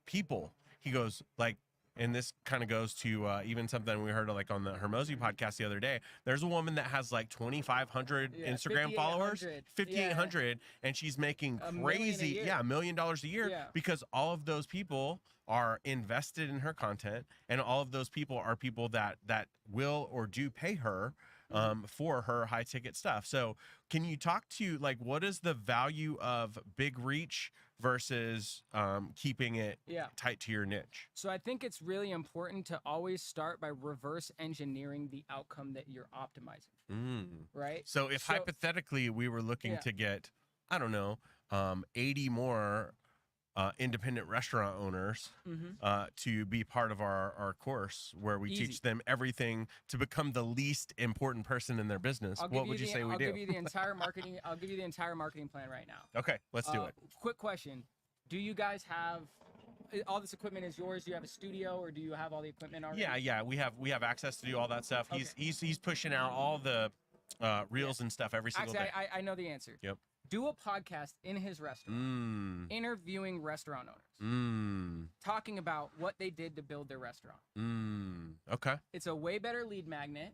[SPEAKER 3] people. He goes like, and this kind of goes to even something we heard like on the Hermosi podcast the other day. There's a woman that has like 2,500 Instagram followers, 5,800, and she's making crazy, $1 million a year because all of those people are invested in her content, and all of those people are people that will or do pay her for her high ticket stuff. So can you talk to like what is the value of big reach versus keeping it tight to your niche?
[SPEAKER 11] So I think it's really important to always start by reverse engineering the outcome that you're optimizing. Right?
[SPEAKER 3] So if hypothetically we were looking to get, I don't know, 80 more independent restaurant owners to be part of our course where we teach them everything to become the least important person in their business, what would you say we do?
[SPEAKER 11] I'll give you the entire marketing. I'll give you the entire marketing plan right now.
[SPEAKER 3] Okay, let's do it.
[SPEAKER 11] Quick question: do you guys have all this equipment? Is yours? Do you have a studio, or do you have all the equipment already?
[SPEAKER 3] Yeah, we have access to do all that stuff.
[SPEAKER 11] Okay.
[SPEAKER 3] He's pushing out all the reels and stuff every single day.
[SPEAKER 11] I know the answer.
[SPEAKER 3] Yep.
[SPEAKER 11] Do a podcast in his restaurant, interviewing restaurant owners, talking about what they did to build their restaurant.
[SPEAKER 3] Okay.
[SPEAKER 11] It's a way better lead magnet.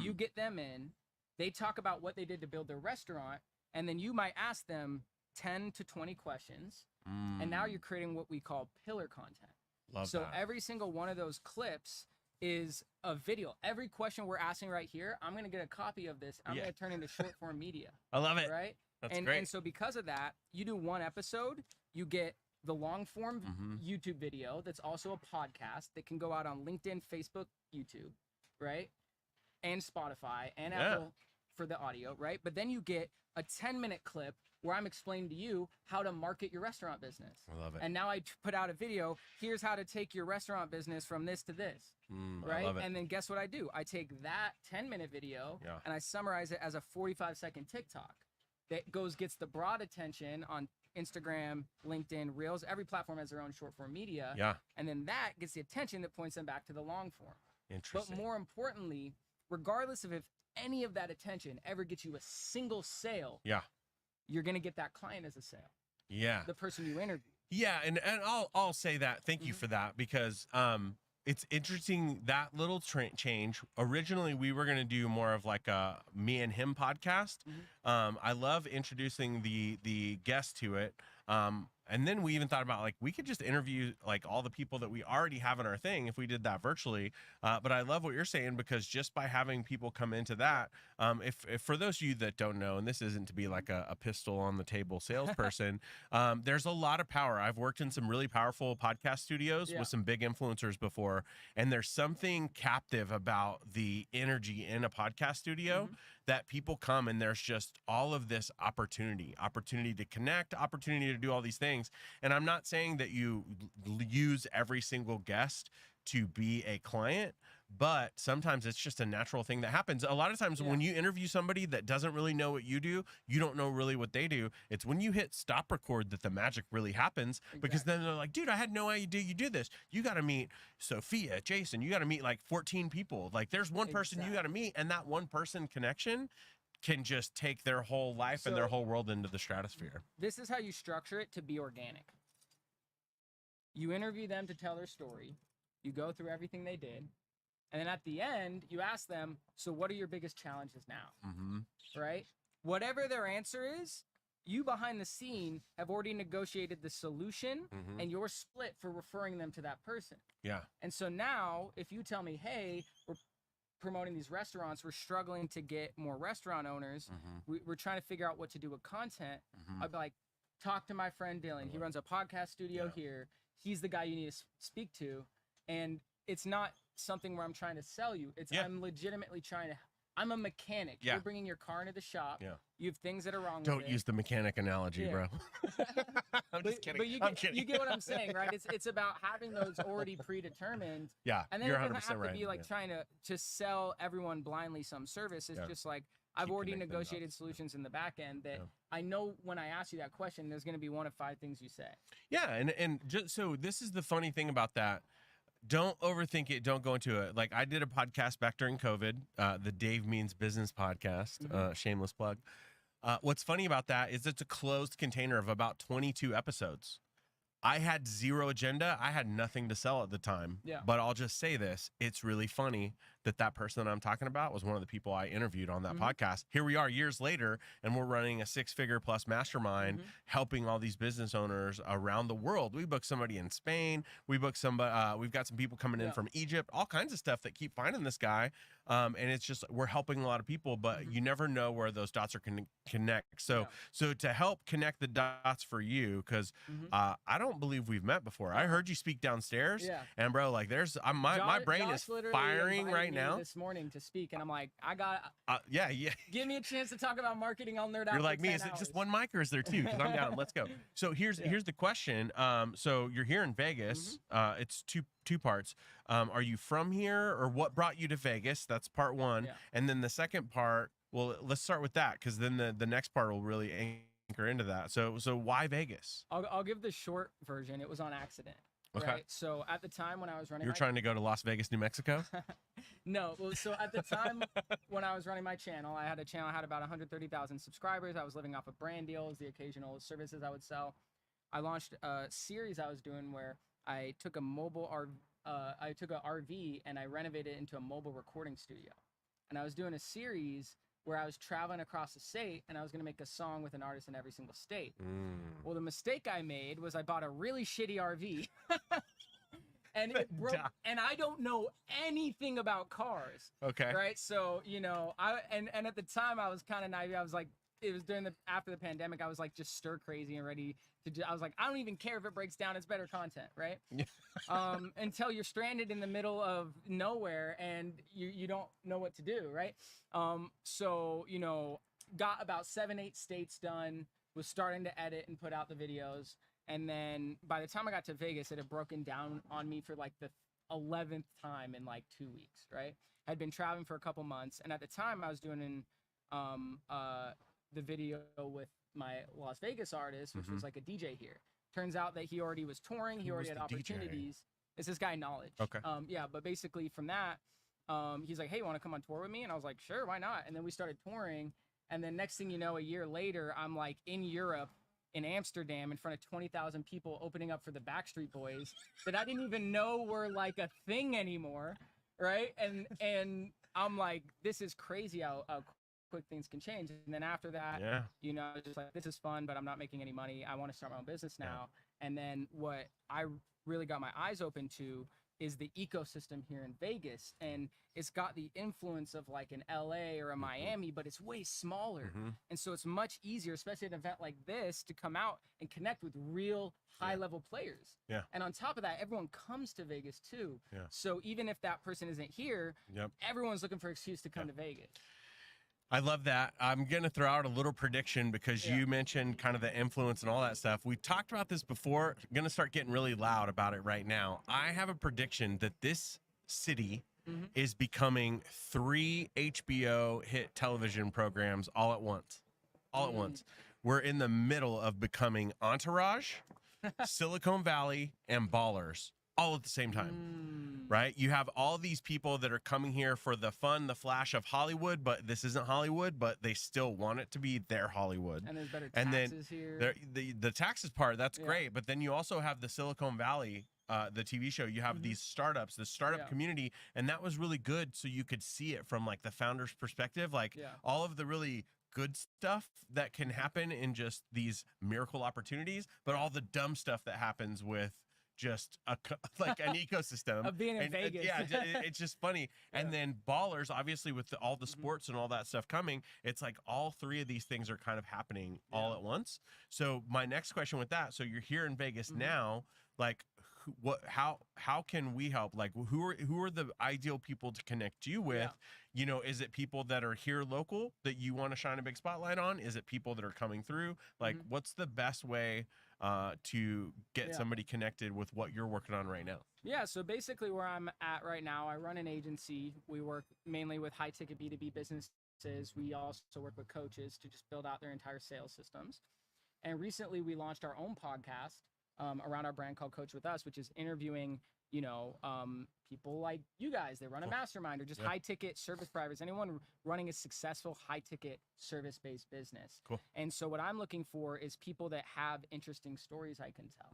[SPEAKER 11] You get them in, they talk about what they did to build their restaurant, and then you might ask them 10 to 20 questions, and now you're creating what we call pillar content.
[SPEAKER 3] Love
[SPEAKER 11] so
[SPEAKER 3] that.
[SPEAKER 11] every single one of those clips is a video. Every question we're asking right here, I'm going to get a copy of this. I'm going to turn into short form media.
[SPEAKER 3] I love it.
[SPEAKER 11] Right?
[SPEAKER 3] That's great.
[SPEAKER 11] And so because of that, you do one episode, you get the long form YouTube video that's also a podcast that can go out on LinkedIn, Facebook, YouTube, right? And Spotify and Apple for the audio, right? But then you get a 10-minute clip where I'm explaining to you how to market your restaurant business.
[SPEAKER 3] I love it.
[SPEAKER 11] And now I put out a video, here's how to take your restaurant business from this to this, right?
[SPEAKER 3] I love it.
[SPEAKER 11] And then guess what I do? I take that 10-minute video and I summarize it as a 45-second TikTok that gets the broad attention on Instagram, LinkedIn, Reels. Every platform has their own short form media.
[SPEAKER 3] Yeah.
[SPEAKER 11] And then that gets the attention that points them back to the long form.
[SPEAKER 3] Interesting.
[SPEAKER 11] But more importantly, regardless of if any of that attention ever gets you a single sale, you're going to get that client as a sale.
[SPEAKER 3] Yeah.
[SPEAKER 11] The person you interview.
[SPEAKER 3] Yeah, and I'll say that. Thank you for that, because it's interesting that little change. Originally, we were going to do more of like a me and him podcast. I love introducing the guest to it. And then we even thought about like we could just interview like all the people that we already have in our thing if we did that virtually. But I love what you're saying, because just by having people come into that, if for those of you that don't know, and this isn't to be like a pistol on the table salesperson, there's a lot of power. I've worked in some really powerful podcast studios with some big influencers before, and there's something captive about the energy in a podcast studio that people come and there's just all of this opportunity to connect, opportunity to do all these things. And I'm not saying that you use every single guest to be a client, but sometimes it's just a natural thing that happens. A lot of times when you interview somebody that doesn't really know what you do, you don't know really what they do. It's when you hit stop record that the magic really happens, because then they're like, dude, I had no idea you do this. You got to meet Sophia, Jason, you got to meet like 14 people. Like there's one person you got to meet, and that one person connection can just take their whole life and their whole world into the stratosphere.
[SPEAKER 11] This is how you structure it to be organic. You interview them to tell their story. You go through everything they did. And then at the end, you ask them, so what are your biggest challenges now? Right? Whatever their answer is, you behind the scene have already negotiated the solution and you're split for referring them to that person.
[SPEAKER 3] Yeah.
[SPEAKER 11] And so now, if you tell me, hey, we're promoting these restaurants, we're struggling to get more restaurant owners, we're trying to figure out what to do with content, I'd be like, talk to my friend Dylan. He runs a podcast studio here. He's the guy you need to speak to. And it's not something where I'm trying to sell you. It's I'm legitimately trying to I'm a mechanic.
[SPEAKER 3] Yeah.
[SPEAKER 11] You're bringing your car into the shop.
[SPEAKER 3] Yeah.
[SPEAKER 11] You have things that are wrong
[SPEAKER 3] Don't
[SPEAKER 11] with
[SPEAKER 3] use the mechanic analogy,
[SPEAKER 11] Yeah.
[SPEAKER 3] bro. I'm just kidding.
[SPEAKER 11] But you
[SPEAKER 3] I'm
[SPEAKER 11] get,
[SPEAKER 3] kidding.
[SPEAKER 11] you get what I'm saying, right? It's about having those already predetermined.
[SPEAKER 3] Yeah,
[SPEAKER 11] And then
[SPEAKER 3] you're
[SPEAKER 11] it
[SPEAKER 3] 100%
[SPEAKER 11] doesn't have
[SPEAKER 3] right.
[SPEAKER 11] to be like
[SPEAKER 3] yeah.
[SPEAKER 11] trying to sell everyone blindly some service. It's
[SPEAKER 3] Yeah.
[SPEAKER 11] just like I've
[SPEAKER 3] Keep
[SPEAKER 11] already
[SPEAKER 3] connecting the
[SPEAKER 11] negotiated
[SPEAKER 3] dots.
[SPEAKER 11] solutions in the back end that
[SPEAKER 3] Yeah.
[SPEAKER 11] I know when I ask you that question, there's going to be one of 5 things you say.
[SPEAKER 3] Yeah, and just so this is the funny thing about that. Don't overthink it. Don't go into it. Like I did a podcast back during COVID, the Dave Means Business podcast, shameless plug. What's funny about that is it's a closed container of about 22 episodes. I had zero agenda. I had nothing to sell at the time.
[SPEAKER 11] Yeah.
[SPEAKER 3] But I'll just say this. It's really funny that person that I'm talking about was one of the people I interviewed on that podcast. Here we are years later, and we're running a 6-figure plus mastermind, helping all these business owners around the world. We booked somebody in Spain. We booked somebody. We've got some people coming in from Egypt, all kinds of stuff that keep finding this guy. And it's just, we're helping a lot of people, but you never know where those dots are going to connect. So, so to help connect the dots for you, because I don't believe we've met before. I heard you speak downstairs, and bro, like there's, my brain
[SPEAKER 11] Josh
[SPEAKER 3] is
[SPEAKER 11] literally
[SPEAKER 3] firing
[SPEAKER 11] invited
[SPEAKER 3] right
[SPEAKER 11] me
[SPEAKER 3] now.
[SPEAKER 11] this morning to speak, and I'm like, I got
[SPEAKER 3] Yeah.
[SPEAKER 11] give me a chance to talk about marketing. I'll nerd out.
[SPEAKER 3] You're
[SPEAKER 11] for
[SPEAKER 3] like me.
[SPEAKER 11] 10
[SPEAKER 3] Is it
[SPEAKER 11] hours.
[SPEAKER 3] just one mic or is there 2? Because I'm down. Let's go. So here's the question. So you're here in Vegas. It's two parts. Are you from here, or what brought you to Vegas? That's part 1.
[SPEAKER 11] Yeah.
[SPEAKER 3] And then the second part. Well, let's start with that, because then the next part will really anchor into that. So why Vegas?
[SPEAKER 11] I'll give the short version. It was on accident.
[SPEAKER 3] Okay.
[SPEAKER 11] Right? So at the time when I was running,
[SPEAKER 3] You were trying to go to Las Vegas, New Mexico.
[SPEAKER 11] No, well, so at the time when I was running my channel, I had a channel, I had about 130,000 subscribers. I was living off of brand deals, the occasional services I would sell. I launched a series I was doing where I took a RV and I renovated it into a mobile recording studio. And I was doing a series where I was traveling across the state, and I was going to make a song with an artist in every single state. Well, the mistake I made was I bought a really shitty RV. And it broke, and I don't know anything about cars.
[SPEAKER 3] Okay.
[SPEAKER 11] Right. So, and at the time I was kind of naive. I was like, it was after the pandemic. I was like just stir crazy and ready I was like, I don't even care if it breaks down. It's better content. Right. Until you're stranded in the middle of nowhere and you don't know what to do. Right. So, got about 7-8 states done, was starting to edit and put out the videos. And then by the time I got to Vegas, it had broken down on me for like the 11th time in like 2 weeks, right? I'd been traveling for a couple months. And at the time I was doing the video with my Las Vegas artist, which was like a DJ here. Turns out that he already was touring. He already had opportunities. It's this guy Knowledge.
[SPEAKER 3] Okay.
[SPEAKER 11] But basically from that, he's like, hey, you want to come on tour with me? And I was like, sure, why not? And then we started touring. And then next thing you know, a year later, I'm like in Europe, in Amsterdam, in front of 20,000 people, opening up for the Backstreet Boys that I didn't even know were like a thing anymore, right? And I'm like, this is crazy how quick things can change. And then after that, just like, this is fun, but I'm not making any money. I want to start my own business now. And then what I really got my eyes open to is the ecosystem here in Vegas, and it's got the influence of like an LA or a Miami, but it's way smaller. And so it's much easier, especially at an event like this, to come out and connect with real high level players.
[SPEAKER 3] Yeah.
[SPEAKER 11] And on top of that, everyone comes to Vegas too.
[SPEAKER 3] Yeah.
[SPEAKER 11] So even if that person isn't here, everyone's looking for an excuse to come to Vegas.
[SPEAKER 3] I love that. I'm going to throw out a little prediction because you mentioned kind of the influence and all that stuff. We've talked about this before. I'm going to start getting really loud about it right now. I have a prediction that this city is becoming 3 HBO hit television programs all at once. All at once. We're in the middle of becoming Entourage, Silicon Valley, and Ballers all at the same time. Right? You have all these people that are coming here for the fun, the flash of Hollywood, but this isn't Hollywood, but they still want it to be their Hollywood.
[SPEAKER 11] And there's better taxes here.
[SPEAKER 3] The taxes part, that's great. But then you also have the Silicon Valley, the TV show. You have these startups, the startup community, and that was really good. So you could see it from like the founder's perspective, like all of the really good stuff that can happen in just these miracle opportunities, but all the dumb stuff that happens with just like an ecosystem
[SPEAKER 11] of being in Vegas.
[SPEAKER 3] It's just funny. And then Ballers, obviously, with all the sports and all that stuff coming, it's like all 3 of these things are kind of happening all at once. So my next question with that, so you're here in Vegas now, like how can we help? Like, who are the ideal people to connect you with? Is it people that are here local that you want to shine a big spotlight on? Is it people that are coming through? Like, what's the best way to get somebody connected with what you're working on right now?
[SPEAKER 11] Yeah, so basically where I'm at right now, I run an agency. We work mainly with high ticket B2B businesses. We also work with coaches to just build out their entire sales systems. And recently we launched our own podcast around our brand called Coach With Us, which is interviewing, people like you guys that run a mastermind or just high ticket service providers, anyone running a successful high ticket service based business.
[SPEAKER 3] Cool.
[SPEAKER 11] And so what I'm looking for is people that have interesting stories I can tell,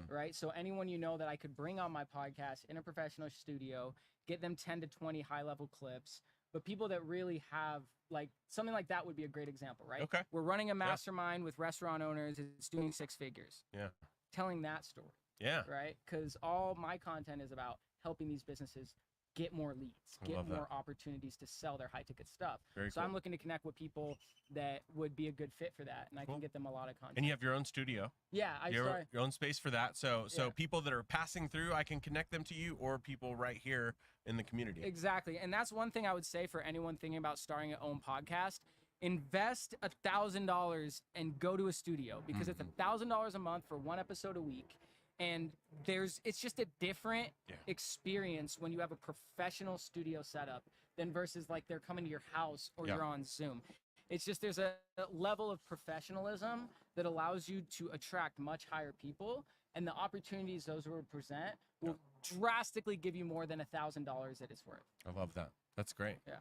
[SPEAKER 11] right? So anyone that I could bring on my podcast in a professional studio, get them 10 to 20 high level clips, but people that really have like something like that would be a great example, right?
[SPEAKER 3] Okay.
[SPEAKER 11] We're running a mastermind with restaurant owners. It's doing 6 figures.
[SPEAKER 3] Yeah.
[SPEAKER 11] Telling that story.
[SPEAKER 3] Yeah.
[SPEAKER 11] Right? Because all my content is about helping these businesses get more leads, get more opportunities to sell their high ticket stuff.
[SPEAKER 3] Very
[SPEAKER 11] so
[SPEAKER 3] cool.
[SPEAKER 11] I'm looking to connect with people that would be a good fit for that, and I can get them a lot of content.
[SPEAKER 3] And you have your own studio.
[SPEAKER 11] Yeah,
[SPEAKER 3] your own space for that. So people that are passing through, I can connect them to you, or people right here in the community.
[SPEAKER 11] Exactly. And that's one thing I would say for anyone thinking about starting an own podcast. Invest $1,000 and go to a studio, because it's $1,000 a month for 1 episode a week. And it's just a different experience when you have a professional studio setup than versus like they're coming to your house or you're on Zoom. It's just there's a level of professionalism that allows you to attract much higher people, and the opportunities those will present will drastically give you more than $1,000 that it's worth.
[SPEAKER 3] I love that. That's great.
[SPEAKER 11] Yeah.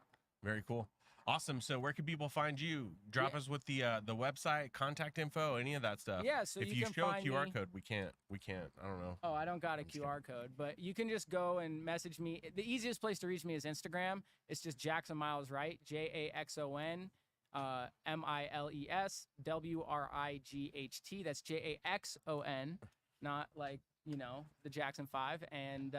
[SPEAKER 3] Very cool. Awesome. So where can people find you? Drop us with the website, contact info, any of that stuff.
[SPEAKER 11] Yeah, so
[SPEAKER 3] if
[SPEAKER 11] you
[SPEAKER 3] you
[SPEAKER 11] can
[SPEAKER 3] show a
[SPEAKER 11] find
[SPEAKER 3] QR
[SPEAKER 11] me-
[SPEAKER 3] code, we can't. I don't know.
[SPEAKER 11] Oh, I don't got a QR code, but you can just go and message me. The easiest place to reach me is Instagram. It's just Jackson Miles Wright, JAXON MILES WRIGHT. That's JAXON, not like the Jackson 5. And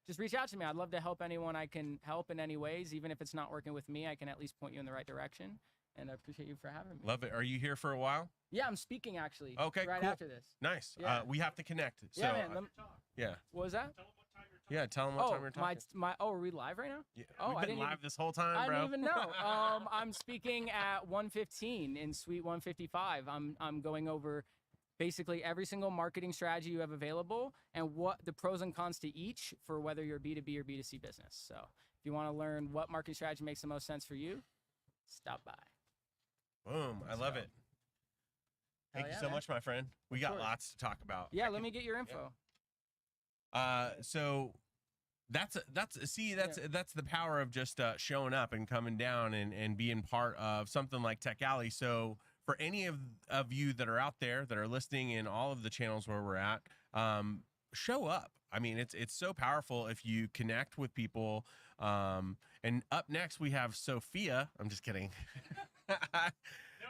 [SPEAKER 11] just reach out to me. I'd love to help anyone I can help in any ways. Even if it's not working with me, I can at least point you in the right direction. And I appreciate you for having me.
[SPEAKER 3] Love it. Are you here for a while?
[SPEAKER 11] Yeah, I'm speaking actually.
[SPEAKER 3] Okay,
[SPEAKER 11] right
[SPEAKER 3] cool.
[SPEAKER 11] after this.
[SPEAKER 3] Nice.
[SPEAKER 11] Yeah.
[SPEAKER 3] We have to connect. So,
[SPEAKER 11] Yeah, man.
[SPEAKER 3] yeah.
[SPEAKER 11] What was that?
[SPEAKER 3] Yeah, tell them what time you're talking.
[SPEAKER 11] Are we live right now?
[SPEAKER 3] Yeah.
[SPEAKER 11] Oh,
[SPEAKER 3] We've been live this whole time,
[SPEAKER 11] I
[SPEAKER 3] bro.
[SPEAKER 11] didn't even know. I'm speaking at 1:15 in Suite 155. I'm going over basically every single marketing strategy you have available and what the pros and cons to each for whether you're a B2B or B2C business. So if you want to learn what marketing strategy makes the most sense for you, stop by.
[SPEAKER 3] Boom. I love it. Thank you so much, my friend. We got lots to talk about.
[SPEAKER 11] Yeah, let me get your info.
[SPEAKER 3] So that's the power of just showing up and coming down and being part of something like Tech Alley. So for any of you that are out there that are listening in all of the channels where we're at, show up. I mean, it's so powerful if you connect with people. And up next we have Sophia. I'm just kidding.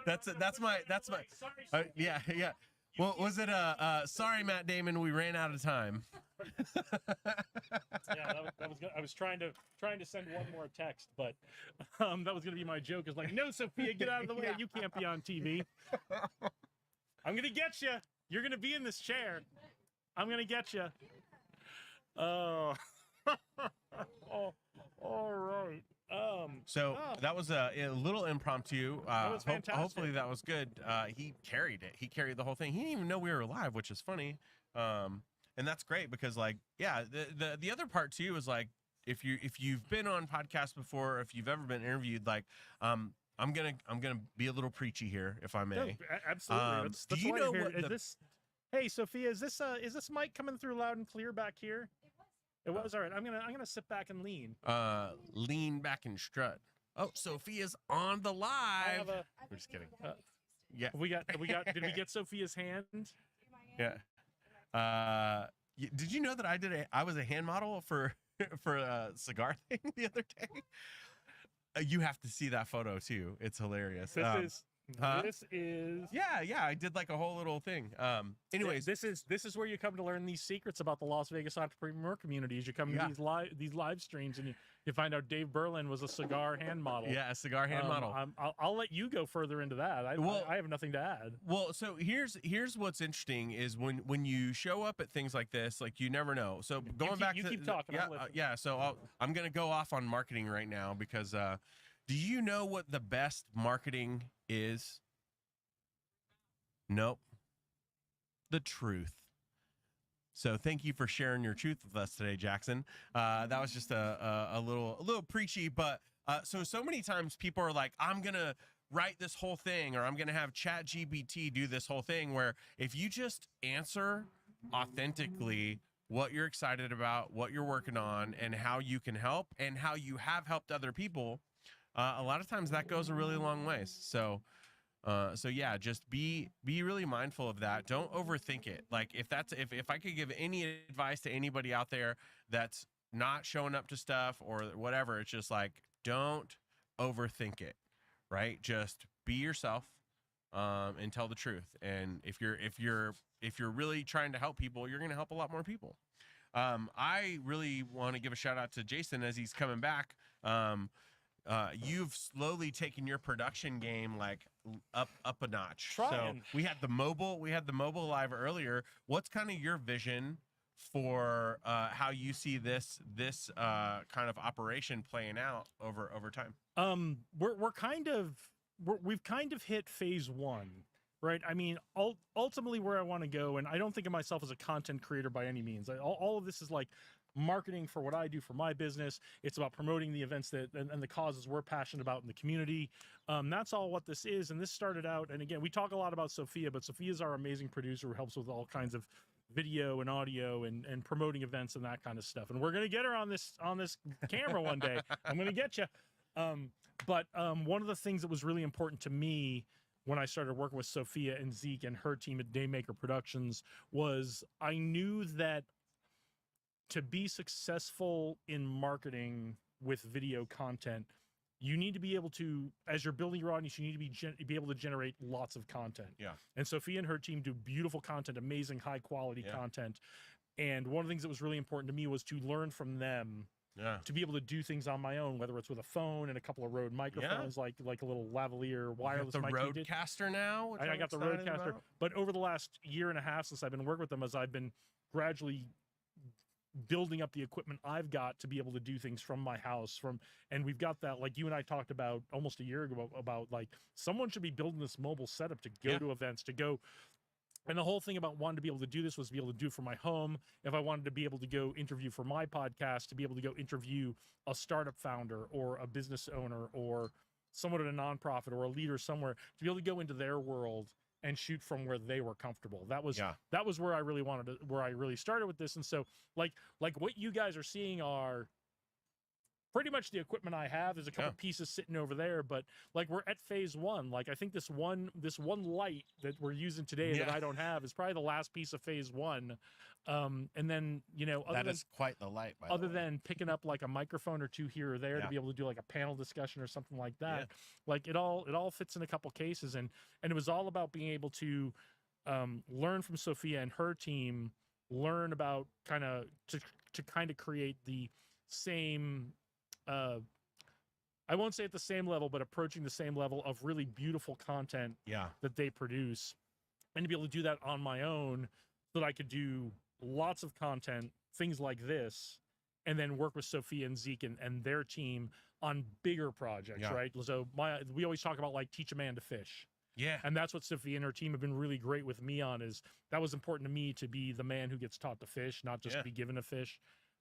[SPEAKER 3] That's my yeah. Well, was it sorry, Matt Damon, we ran out of time.
[SPEAKER 1] Yeah, that was good. I was trying to send one more text, but that was gonna be my joke. Is like, no, Sophia, get out of the way. You can't be on TV. I'm gonna get you. You're gonna be in this chair. I'm gonna get you. Oh. Oh. All right.
[SPEAKER 3] So that was a little impromptu.
[SPEAKER 1] That was fantastic.
[SPEAKER 3] Hopefully that was good. He carried it. He carried the whole thing. He didn't even know we were live, which is funny. And that's great because, like, yeah, the other part too is like if you've been on podcasts before, if you've ever been interviewed, like I'm gonna be a little preachy here, if I may.
[SPEAKER 1] No, absolutely.
[SPEAKER 3] Do you know what
[SPEAKER 1] is this? Hey, Sophia, is this mic coming through loud and clear back here? It was all right. I'm gonna sit back and lean.
[SPEAKER 3] Lean back and strut. Oh, Sophia's on the live. We're just kidding. Yeah,
[SPEAKER 1] we got. Did we get Sophia's hand?
[SPEAKER 3] Yeah. Did you know that I was a hand model for a cigar thing the other day? You have to see that photo too. It's hilarious.
[SPEAKER 1] This is
[SPEAKER 3] yeah. I did like a whole little thing. Anyways,
[SPEAKER 1] this is where you come to learn these secrets about the Las Vegas entrepreneur communities. You come to these live streams and You find out Dave Berlin was a cigar hand model.
[SPEAKER 3] Yeah, a cigar hand model.
[SPEAKER 1] I'll let you go further into that. I have nothing to add.
[SPEAKER 3] Well, so here's what's interesting is when you show up at things like this, like you never know. So going back to
[SPEAKER 1] keep talking.
[SPEAKER 3] Yeah. So I'm gonna go off on marketing right now because do you know what the best marketing is? Nope. The truth. So thank you for sharing your truth with us today, Jackson. That was just a little preachy, but so many times people are like, I'm gonna write this whole thing, or I'm gonna have ChatGPT do this whole thing. Where if you just answer authentically what you're excited about, what you're working on, and how you can help, and how you have helped other people, a lot of times that goes a really long ways. So yeah, just be really mindful of that. Don't overthink it. Like if I could give any advice to anybody out there that's not showing up to stuff or whatever, it's just like, don't overthink it, right? Just be yourself, and tell the truth. And if you're really trying to help people, you're going to help a lot more people. I really want to give a shout out to Jason as he's coming back. You've slowly taken your production game like up a notch. So we had the mobile live earlier. What's kind of your vision for how you see this kind of operation playing out over time?
[SPEAKER 1] We've kind of hit phase one, right? I mean, ultimately where I want to go, and I don't think of myself as a content creator by any means. All of this is like marketing for what I do for my business. It's about promoting the events and the causes we're passionate about in the community. That's all what this is. And this started out, and again, we talk a lot about Sophia, but Sophia's our amazing producer who helps with all kinds of video and audio and promoting events and that kind of stuff. And we're going to get her on this camera one day. I'm going to get you. But one of the things that was really important to me when I started working with Sophia and Zeke and her team at Daymaker Productions was I knew that to be successful in marketing with video content, you need to be able to, as you're building your audience, you need to be able to generate lots of content.
[SPEAKER 3] Yeah.
[SPEAKER 1] And Sophia and her team do beautiful content, amazing high quality content. And one of the things that was really important to me was to learn from them.
[SPEAKER 3] Yeah.
[SPEAKER 1] To be able to do things on my own, whether it's with a phone and a couple of Rode microphones, like a little lavalier wireless mic.
[SPEAKER 3] The Rodecaster now.
[SPEAKER 1] I got the Rodecaster. But over the last year and a half since I've been working with them, as I've been gradually building up the equipment I've got to be able to do things from my house, and we've got that, like you and I talked about almost a year ago about like someone should be building this mobile setup to go to events, to go. And the whole thing about wanting to be able to do this was to be able to do it from my home. If I wanted to be able to go interview for my podcast, to be able to go interview a startup founder or a business owner or someone at a nonprofit or a leader somewhere, to be able to go into their world and shoot from where they were comfortable. That was where I really where I really started with this. And so like what you guys are seeing are pretty much the equipment I have. There's a couple pieces sitting over there, but like we're at phase one. Like I think this one light that we're using today that I don't have is probably the last piece of phase one. And then,
[SPEAKER 3] that is quite the light, by
[SPEAKER 1] other
[SPEAKER 3] the way.
[SPEAKER 1] than picking up like a microphone or two here or there to be able to do like a panel discussion or something like that. Like it all fits in a couple cases. And it was all about being able to learn from Sophia and her team, learn about to kind of create the same, I won't say at the same level, but approaching the same level of really beautiful content that they produce, and to be able to do that on my own so that I could do lots of content, things like this, and then work with Sophia and Zeke and their team on bigger projects, right? So we always talk about like teach a man to fish.
[SPEAKER 3] Yeah.
[SPEAKER 1] And that's what Sophia and her team have been really great with me on, is that was important to me, to be the man who gets taught to fish, not just be given a fish.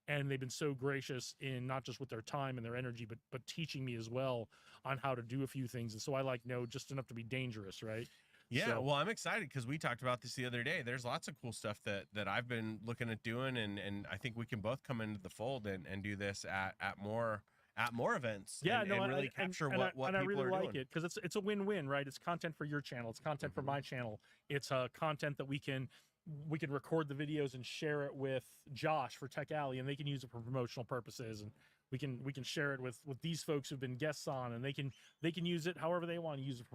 [SPEAKER 1] And they've been so gracious in not just with their time and their energy, but teaching me as well on how to do a few things. And so I know just enough to be dangerous, right?
[SPEAKER 3] Yeah, well, I'm excited because we talked about this the other day. There's lots of cool stuff that I've been looking at doing, and I think we can both come into the fold and do this at more events.
[SPEAKER 1] Yeah,
[SPEAKER 3] and really capture what people
[SPEAKER 1] I really
[SPEAKER 3] are
[SPEAKER 1] like
[SPEAKER 3] doing.
[SPEAKER 1] it because it's a win-win, right? It's content for your channel, it's content for my channel, it's content that we can record the videos and share it with Josh for Tech Alley, and they can use it for promotional purposes, and we can share it with these folks who've been guests on, and they can use it however they want to use it.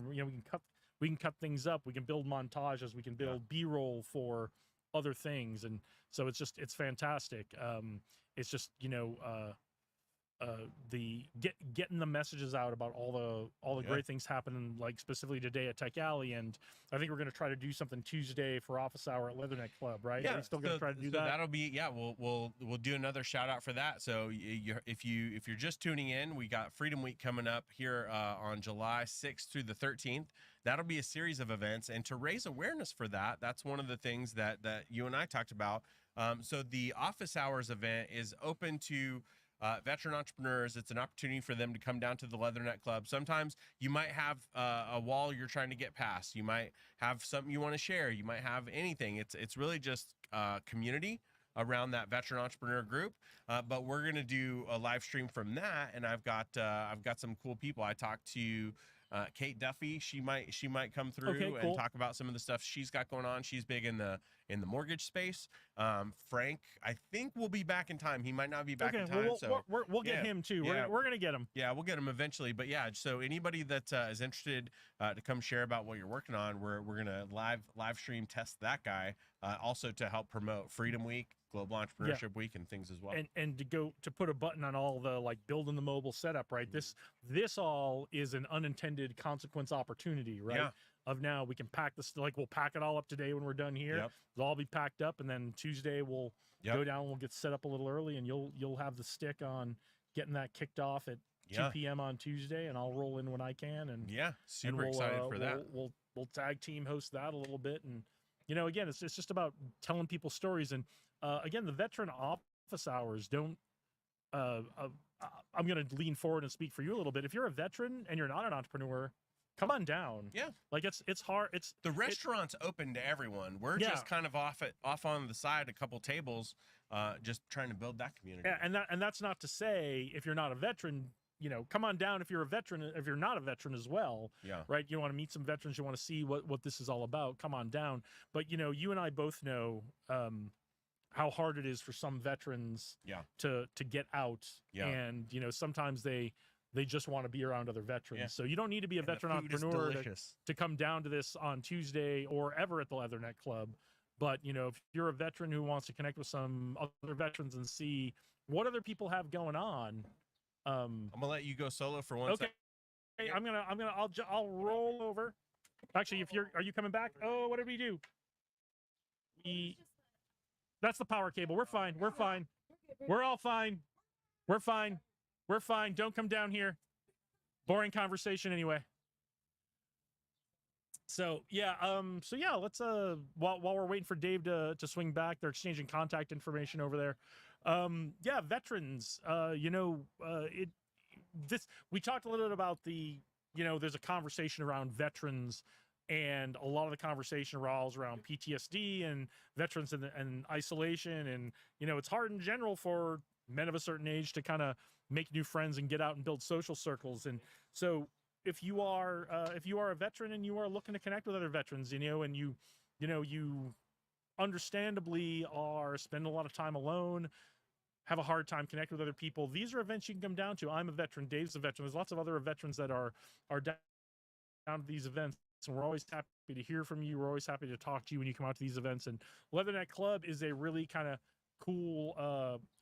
[SPEAKER 1] We can cut things up, we can build montages, we can build B-roll for other things, and so it's fantastic. It's just getting the messages out about all the
[SPEAKER 3] Yeah.
[SPEAKER 1] great things happening, like specifically today at Tech Alley. And I think we're going to try to do something Tuesday for office hour at Leatherneck Club, right? Are we still going to try to do that?
[SPEAKER 3] That'll be, yeah, we'll do another shout out for that. So if you're just tuning in, we got Freedom Week coming up here on July 6th through the 13th. That'll be a series of events, and to raise awareness for that, that's one of the things that you and I talked about. So the office hours event is open to veteran entrepreneurs. It's an opportunity for them to come down to the Leatherneck Club. Sometimes you might have a wall you're trying to get past. You might have something you want to share. You might have anything. It's really just community around that veteran entrepreneur group. But we're gonna do a live stream from that, and I've got some cool people. I talked to Kate Duffy. She might come through
[SPEAKER 1] Okay, cool.
[SPEAKER 3] and talk about some of the stuff she's got going on. She's big in the mortgage space. Frank, I think, will be back in time. He might not be back in time.
[SPEAKER 1] We'll get him too.
[SPEAKER 3] Yeah.
[SPEAKER 1] We're gonna get him.
[SPEAKER 3] Yeah, we'll get him eventually. But yeah, so anybody that is interested to come share about what you're working on, we're gonna live stream test that guy. Also to help promote Freedom Week, Global Entrepreneurship Week, and things as well.
[SPEAKER 1] And to put a button on all the like building the mobile setup, right? This all is an unintended consequence opportunity, right?
[SPEAKER 3] Yeah.
[SPEAKER 1] Of now we can pack this, like we'll pack it all up today when we're done here.
[SPEAKER 3] Yep.
[SPEAKER 1] It'll all be packed up, and then Tuesday we'll go down. We'll get set up a little early, and you'll have the stick on getting that kicked off at 2 p.m. on Tuesday, and I'll roll in when I can. And
[SPEAKER 3] super
[SPEAKER 1] we'll,
[SPEAKER 3] excited for that.
[SPEAKER 1] We'll tag team host that a little bit, and again, it's just about telling people stories. And again, the veteran office hours don't. I'm going to lean forward and speak for you a little bit. If you're a veteran and you're not an entrepreneur, come on down.
[SPEAKER 3] Yeah,
[SPEAKER 1] like it's hard.
[SPEAKER 3] The restaurant's open to everyone. We're just kind of off on the side, a couple tables, just trying to build that community.
[SPEAKER 1] Yeah, and that's not to say if you're not a veteran, come on down if you're a veteran. If you're not a veteran as well, right? You want to meet some veterans. You want to see what this is all about. Come on down. But you and I both know how hard it is for some veterans to get out, and sometimes they just want to be around other veterans. So you don't need to be a veteran entrepreneur to come down to this on Tuesday or ever at the Leatherneck Club. But if you're a veteran who wants to connect with some other veterans and see what other people have going on,
[SPEAKER 3] I'm gonna let you go solo for one second.
[SPEAKER 1] Okay, I'll roll over. Actually, are you coming back? Oh, what did we do? That's the power cable. We're fine. We're fine. We're all fine. We're fine. We're fine. Don't come down here. Boring conversation anyway. So let's while we're waiting for Dave to swing back, they're exchanging contact information over there. Veterans, we talked a little bit about there's a conversation around veterans, and a lot of the conversation revolves around PTSD and veterans and isolation. And, it's hard in general for men of a certain age to kind of make new friends and get out and build social circles. And so if you are a veteran and you are looking to connect with other veterans, and you understandably are spending a lot of time alone, have a hard time connecting with other people, these are events you can come down to. I'm a veteran. Dave's a veteran. There's lots of other veterans that are down to these events. And we're always happy to hear from you. We're always happy to talk to you when you come out to these events. And Leatherneck Club is a really kind of cool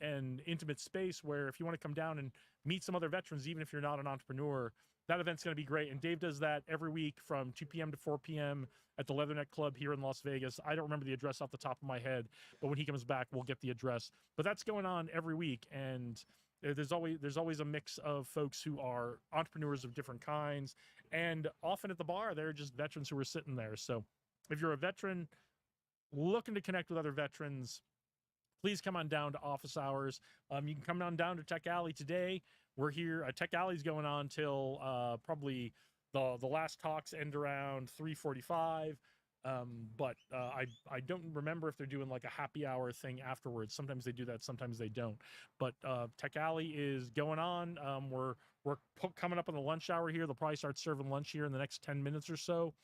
[SPEAKER 1] and intimate space where if you want to come down and meet some other veterans, even if you're not an entrepreneur, that event's going to be great. And Dave does that every week from 2 p.m. to 4 p.m. at the Leatherneck Club here in Las Vegas. I don't remember the address off the top of my head, but when he comes back, we'll get the address. But that's going on every week. And there's always a mix of folks who are entrepreneurs of different kinds. And often at the bar, they're just veterans who are sitting there. So if you're a veteran looking to connect with other veterans, please come on down to office hours. You can come on down to Tech Alley today. We're here. Tech Alley's going on till probably the last talks end around 3:45. But I don't remember if they're doing like a happy hour thing afterwards. Sometimes they do that, sometimes they don't. But Tech Alley is going on. We're coming up on the lunch hour here. They'll probably start serving lunch here in the next 10 minutes or so.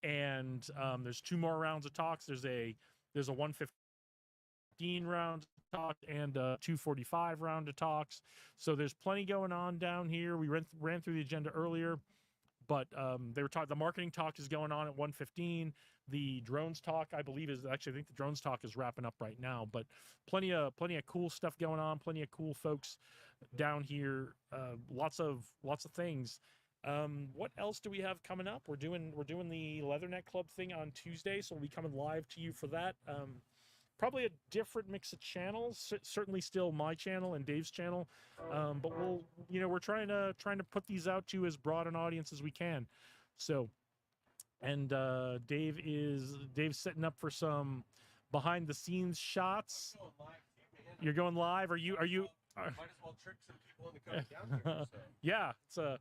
[SPEAKER 1] And there's 2 more rounds of talks. There's a 1:15 round of talk and a 2:45 round of talks. So there's plenty going on down here. We ran through the agenda earlier. But they were talking. The marketing talk is going on at 1:15. The drones talk, I believe, I think the drones talk is wrapping up right now. But plenty of cool stuff going on. Plenty of cool folks down here. Lots of things. What else do we have coming up? We're doing the Leatherneck Club thing on Tuesday, so we'll be coming live to you for that. Probably a different mix of channels. Certainly still my channel and Dave's channel, but we're trying to put these out to as broad an audience as we can. So, and Dave's setting up for some behind the scenes shots. You're going live. Are you?
[SPEAKER 3] Might as well trick some people into coming down here. So.
[SPEAKER 1] Yeah, it's a.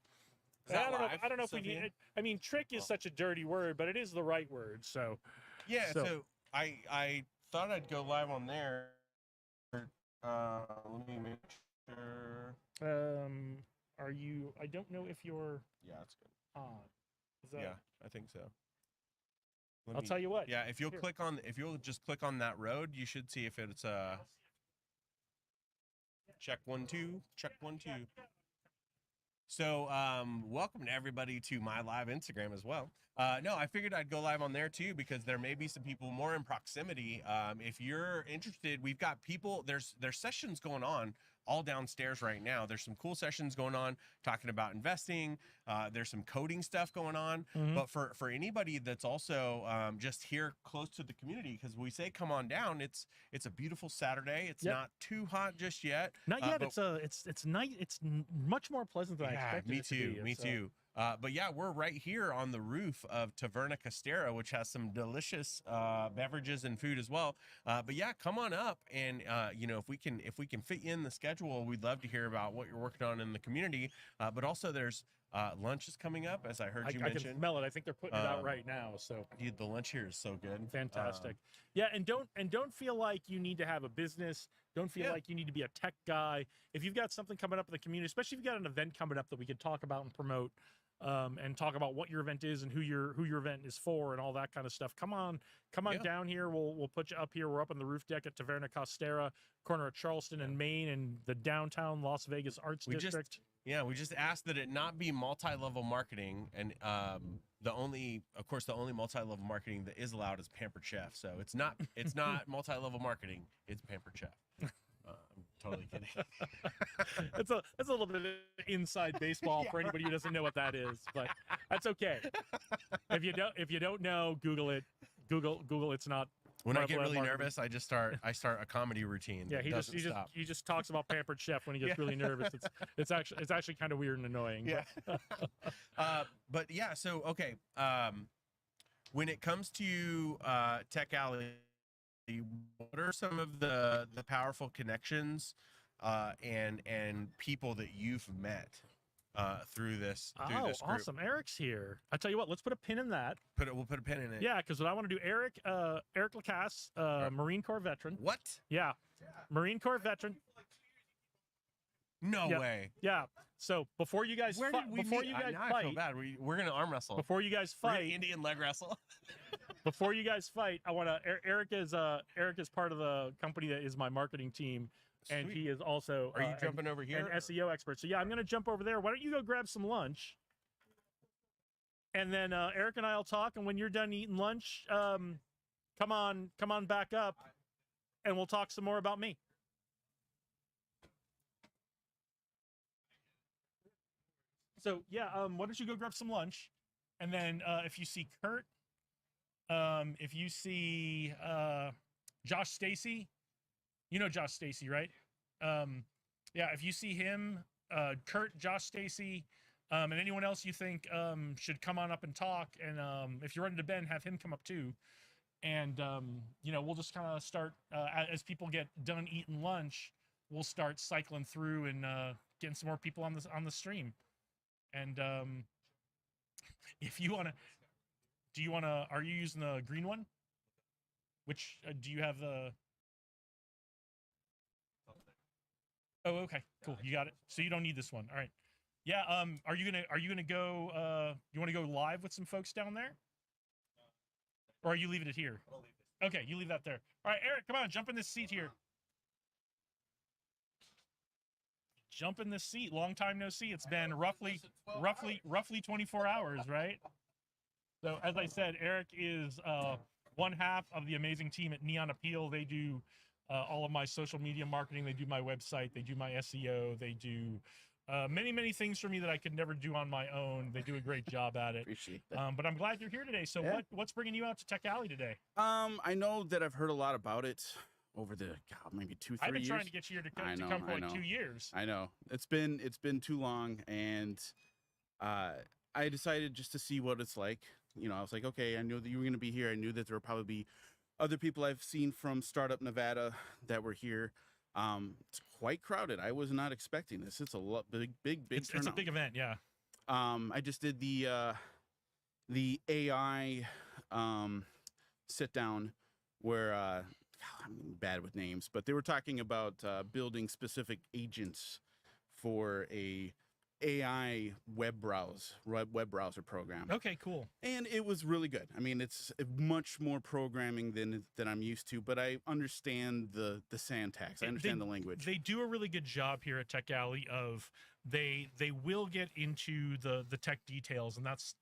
[SPEAKER 1] I don't know if we
[SPEAKER 3] Sophia?
[SPEAKER 1] need. I mean, trick is such a dirty word, but it is the right word. So.
[SPEAKER 3] Yeah. So I thought I'd go live on there. Let me make sure.
[SPEAKER 1] Are you? I don't know if you're.
[SPEAKER 3] Yeah, it's good.
[SPEAKER 1] On. Is that,
[SPEAKER 3] Yeah, I think so.
[SPEAKER 1] I'll tell you what.
[SPEAKER 3] Yeah, if you'll just click on that road, you should see if it's check 1 2, check 1 2. So, welcome to everybody to my live Instagram as well. No, I figured I'd go live on there too because there may be some people more in proximity. If you're interested, we've got people. There's sessions going on all downstairs right now. There's some cool sessions going on talking about investing. There's some coding stuff going on.
[SPEAKER 1] Mm-hmm.
[SPEAKER 3] But for anybody that's also just here close to the community, because we say come on down. It's a beautiful Saturday. It's not too hot just yet.
[SPEAKER 1] Not yet. It's night. It's much more pleasant than I expected.
[SPEAKER 3] Me
[SPEAKER 1] it to
[SPEAKER 3] too.
[SPEAKER 1] be.
[SPEAKER 3] Me too. But yeah, we're right here on the roof of Taverna Castera, which has some delicious beverages and food as well. But yeah, come on up, and if we can fit you in the schedule, we'd love to hear about what you're working on in the community. But also, there's lunch is coming up, as I heard you mention.
[SPEAKER 1] I can smell it. I think they're putting it out right now. So
[SPEAKER 3] dude, the lunch here is so good.
[SPEAKER 1] Fantastic. Yeah, and don't feel like you need to have a business. Don't feel like you need to be a tech guy. If you've got something coming up in the community, especially if you've got an event coming up that we could talk about and promote, and talk about what your event is and who your event is for and all that kind of stuff. Come on down here. We'll put you up here. We're up on the roof deck at Taverna Costera, corner of Charleston and Main, and the downtown Las Vegas Arts District.
[SPEAKER 3] We just asked that it not be multi-level marketing, and the only multi-level marketing that is allowed is Pampered Chef. So it's not multi-level marketing. It's Pampered Chef. I'm totally kidding.
[SPEAKER 1] That's a little bit of inside baseball for anybody who doesn't know what that is, but that's okay. If you don't know, Google it. Google. It's not.
[SPEAKER 3] When I get really nervous, I start a comedy routine.
[SPEAKER 1] Yeah, he just talks about Pampered Chef when he gets really nervous. It's actually kind of weird and annoying.
[SPEAKER 3] Yeah. But yeah, so okay. When it comes to Tech Alley, what are some of the powerful connections and people that you've met through this group?
[SPEAKER 1] Awesome. Eric's here. I tell you what, let's put a pin in that.
[SPEAKER 3] We'll put a pin in it.
[SPEAKER 1] Yeah, because what I want to do, Eric Lacasse, Marine Corps veteran.
[SPEAKER 3] What?
[SPEAKER 1] Yeah. Marine Corps veteran.
[SPEAKER 3] No way.
[SPEAKER 1] Yeah. So before you guys fight,
[SPEAKER 3] I feel bad. We're gonna arm wrestle.
[SPEAKER 1] Before you guys fight,
[SPEAKER 3] Indian leg wrestle.
[SPEAKER 1] Before you guys fight, I want to. Eric is part of the company that is my marketing team, and he is also.
[SPEAKER 3] Are you jumping over here?
[SPEAKER 1] An SEO expert. So yeah, I'm gonna jump over there. Why don't you go grab some lunch? And then Eric and I'll talk. And when you're done eating lunch, come on back up, and we'll talk some more about me. So yeah, why don't you go grab some lunch, and then if you see Kurt, if you see Josh Stacy, you know Josh Stacy, right? Yeah, if you see him, Kurt, Josh Stacy, and anyone else you think should come on up and talk, and if you're running to Ben, have him come up too, and we'll just kind of start as people get done eating lunch, we'll start cycling through and getting some more people on the stream. And if you want to, are you using the green one? Which, do you have the? Oh, okay, cool. You got it. So you don't need this one. All right. Yeah. Are you gonna go? You want to go live with some folks down there? Or are you leaving it here? Okay, you leave that there. All right, Eric, come on, jump in this seat here. Jump in this seat. Long time no see. It's been roughly 24 hours, right? So as I said, Eric is one half of the amazing team at Neon Appeal. They do all of my social media marketing. They do my website. They do my SEO. They do many things for me that I could never do on my own. They do a great job at it.
[SPEAKER 12] Appreciate that.
[SPEAKER 1] But I'm glad you're here today. So
[SPEAKER 12] Yeah.
[SPEAKER 1] what's bringing you out to Tech Alley today?
[SPEAKER 12] I know that I've heard a lot about it over the maybe 2-3 years.
[SPEAKER 1] I've been trying to get you here to come for like 2 years.
[SPEAKER 12] I know it's been too long, and I decided just to see what it's like. You know, I was like, okay, I knew that you were going to be here. I knew that there would probably be other people I've seen from Startup Nevada that were here. It's quite crowded. I was not expecting this. It's a big
[SPEAKER 1] It's a big event, yeah.
[SPEAKER 12] I just did the AI sit down where I'm bad with names, but they were talking about building specific agents for a AI web browser program.
[SPEAKER 1] Okay, cool.
[SPEAKER 12] And it was really good. I mean, it's much more programming than I'm used to, but I understand the syntax. I understand the language.
[SPEAKER 1] They do a really good job here at Tech Alley of they will get into the tech details, and that's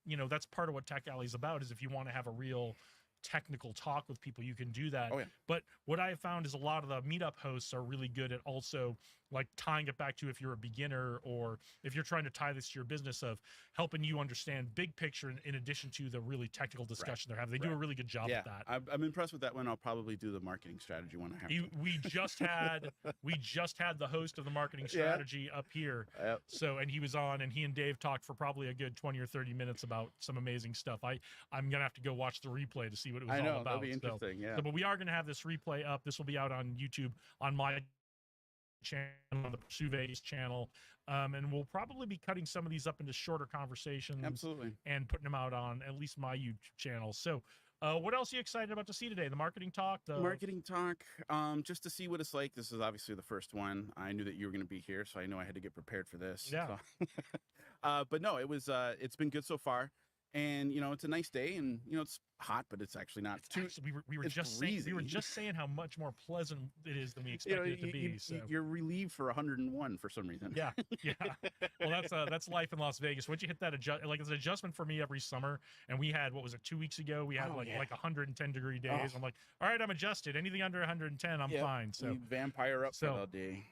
[SPEAKER 1] part of what Tech Alley is about. Is if you want to have a real technical talk with people, you can do that.
[SPEAKER 12] Oh, yeah.
[SPEAKER 1] But what I have found is a lot of the meetup hosts are really good at also like tying it back to if you're a beginner or if you're trying to tie this to your business, of helping you understand big picture in addition to the really technical discussion they're having. They do a really good job with that.
[SPEAKER 12] I'm impressed with that one. I'll probably do the marketing strategy one.
[SPEAKER 1] We just had the host of the marketing strategy up here.
[SPEAKER 12] Yep.
[SPEAKER 1] So, and he was on, and he and Dave talked for probably a good 20 or 30 minutes about some amazing stuff. I'm gonna have to go watch the replay to see what it was all about.
[SPEAKER 12] That'll be interesting.
[SPEAKER 1] But we are gonna have this replay up. This will be out on YouTube on my channel, on the Pursue Vegas channel, and we'll probably be cutting some of these up into shorter conversations.
[SPEAKER 12] Absolutely.
[SPEAKER 1] And putting them out on at least my YouTube channel. So what else are you excited about to see today? The marketing talk?
[SPEAKER 12] Marketing talk, just to see what it's like. This is obviously the first one. I knew that you were going to be here, so I know I had to get prepared for this.
[SPEAKER 1] Yeah.
[SPEAKER 12] So. But no, it's been good so far. And it's a nice day, and it's hot, but it's actually not too.
[SPEAKER 1] Actually, we were just saying how much more pleasant it is than we expected it to be. So
[SPEAKER 12] you're relieved for 101 for some reason.
[SPEAKER 1] Yeah. Well, that's life in Las Vegas. Once you hit that it's an adjustment for me every summer. And we had, what was it, 2 weeks ago? We had like 110-degree days. I'm like, all right, I'm adjusted. Anything under 110, I'm fine. So
[SPEAKER 12] we vampire up all day.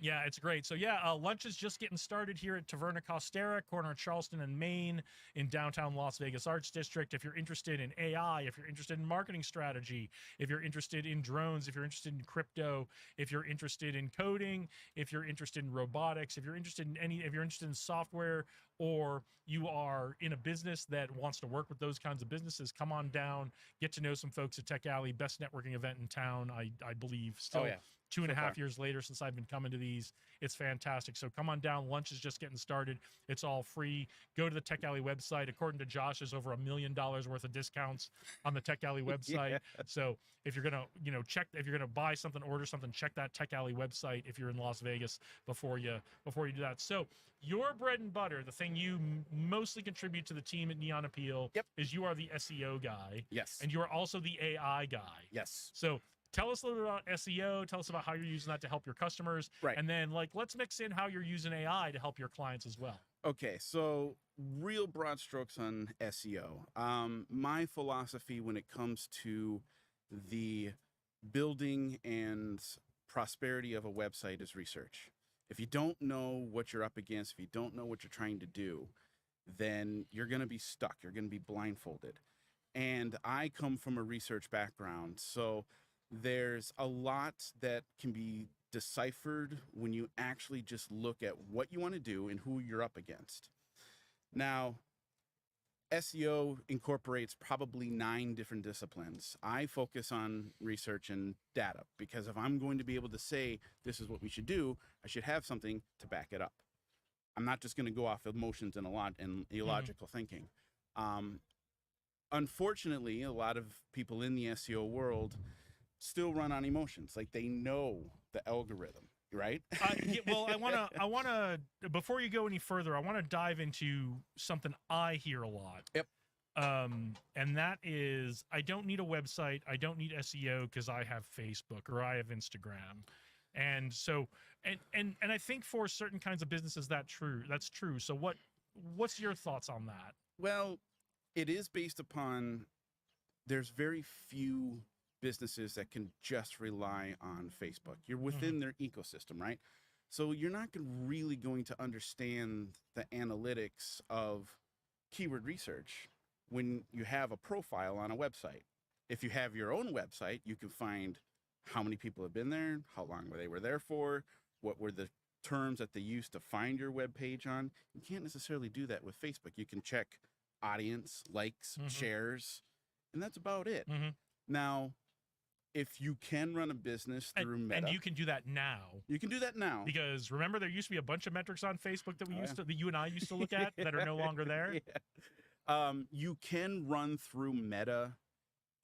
[SPEAKER 1] Yeah, it's great. So lunch is just getting started here at Taverna Costera, corner of Charleston and Main in downtown Las Vegas Arts District. If you're interested in AI, if you're interested in marketing strategy, if you're interested in drones, if you're interested in crypto, if you're interested in coding, if you're interested in robotics, if you're interested in software, or you are in a business that wants to work with those kinds of businesses, come on down, get to know some folks at Tech Alley. Best networking event in town, I believe. Still, 2.5 years later since I've been coming to these. It's fantastic. So come on down. Lunch is just getting started. It's all free. Go to the Tech Alley website. According to Josh, there's over $1 million worth of discounts on the Tech Alley website. So if you're gonna, if you're gonna buy something, order something, check that Tech Alley website if you're in Las Vegas before you do that. So your bread and butter, the thing you mostly contribute to the team at Neon Appeal, is you are the SEO guy.
[SPEAKER 12] Yes.
[SPEAKER 1] And you are also the AI guy.
[SPEAKER 12] Yes.
[SPEAKER 1] So tell us a little bit about SEO. Tell us about how you're using that to help your customers.
[SPEAKER 12] Right.
[SPEAKER 1] And then let's mix in how you're using AI to help your clients as well.
[SPEAKER 12] Okay, so real broad strokes on SEO. My philosophy when it comes to the building and prosperity of a website is research. If you don't know what you're up against, if you don't know what you're trying to do, then you're going to be stuck. You're going to be blindfolded. And I come from a research background, so there's a lot that can be deciphered when you actually just look at what you want to do and who you're up against. Now, SEO incorporates probably 9 different disciplines. I focus on research and data because if I'm going to be able to say this is what we should do, I should have something to back it up. I'm not just going to go off emotions and illogical thinking. Unfortunately, a lot of people in the SEO world still run on emotions. Like they know the algorithm, right?
[SPEAKER 1] Well, I want to, before you go any further, I want to dive into something I hear a lot.
[SPEAKER 12] Yep.
[SPEAKER 1] And that is, I don't need a website. I don't need SEO because I have Facebook or I have Instagram. And so, and I think for certain kinds of businesses that's true. So what's your thoughts on that?
[SPEAKER 12] Well, it is based upon, there's very few businesses that can just rely on Facebook. You're within their ecosystem, right? So you're not really going to understand the analytics of keyword research when you have a profile on a website. If you have your own website, you can find how many people have been there, how long they were there for, what were the terms that they used to find your web page on. You can't necessarily do that with Facebook. You can check audience, likes, shares, and that's about it. Now, if you can run a business through Meta,
[SPEAKER 1] and you can do that now.
[SPEAKER 12] You can do that now.
[SPEAKER 1] Because remember, there used to be a bunch of metrics on Facebook that that you and I used to look at that are no longer there.
[SPEAKER 12] You can run through Meta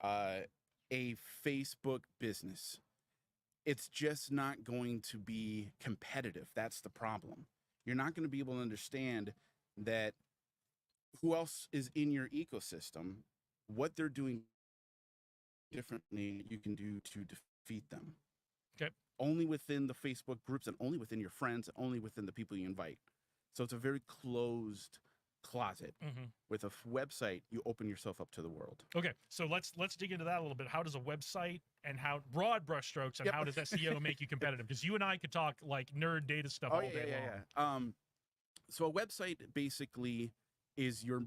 [SPEAKER 12] a Facebook business. It's just not going to be competitive. That's the problem. You're not going to be able to understand that who else is in your ecosystem, what they're doing differently you can do to defeat them.
[SPEAKER 1] Okay.
[SPEAKER 12] Only within the Facebook groups and only within your friends, only within the people you invite. So it's a very closed closet. With a website, you open yourself up to the world.
[SPEAKER 1] Okay, so let's dig into that a little bit. How does a website and how broad brushstrokes and how does SEO make you competitive? Because you and I could talk like nerd data stuff all day long.
[SPEAKER 12] So a website basically is your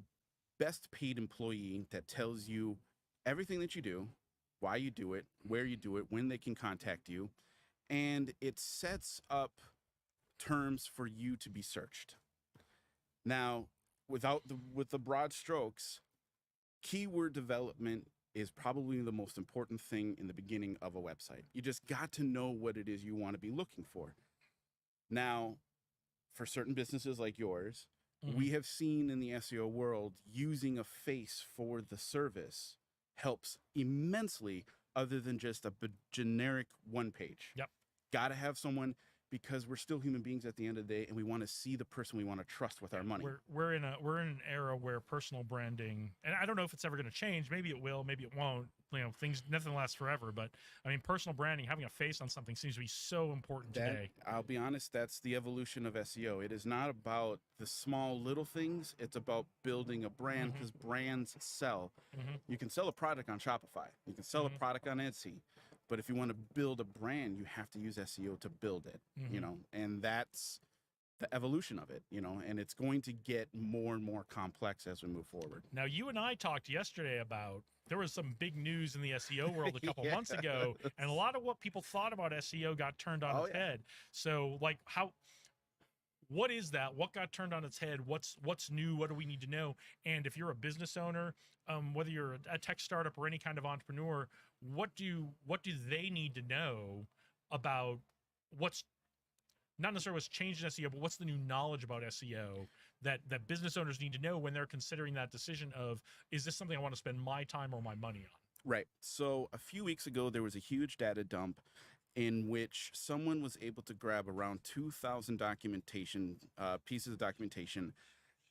[SPEAKER 12] best paid employee that tells you everything that you do, why you do it, where you do it, when they can contact you, and it sets up terms for you to be searched. Now, with the broad strokes, keyword development is probably the most important thing in the beginning of a website. You just got to know what it is you want to be looking for. Now, for certain businesses like yours, we have seen in the SEO world using a face for the service helps immensely, other than just a generic one page. Got to have someone, because we're still human beings at the end of the day, and we want to see the person we want to trust with our money.
[SPEAKER 1] We're in an era where personal branding, and I don't know if it's ever going to change. Maybe it will, maybe it won't. You know, nothing lasts forever. But I mean, personal branding, having a face on something, seems to be so important today.
[SPEAKER 12] I'll be honest, that's the evolution of SEO. It is not about the small little things. It's about building a brand, because brands sell. You can sell a product on Shopify. You can sell a product on Etsy. But if you want to build a brand, you have to use SEO to build it, you know, and that's the evolution of it, you know, and it's going to get more and more complex as we move forward.
[SPEAKER 1] Now, you and I talked yesterday about, there was some big news in the SEO world a couple months ago, and a lot of what people thought about SEO got turned on its head. So, like, what is that? What got turned on its head? What's new? What do we need to know? And if you're a business owner, whether you're a tech startup or any kind of entrepreneur, what do they need to know about what's not necessarily what's changed in SEO, but what's the new knowledge about SEO that business owners need to know when they're considering that decision of, is this something I want to spend my time or my money on?
[SPEAKER 12] Right. So a few weeks ago, there was a huge data dump in which someone was able to grab around 2,000 pieces of documentation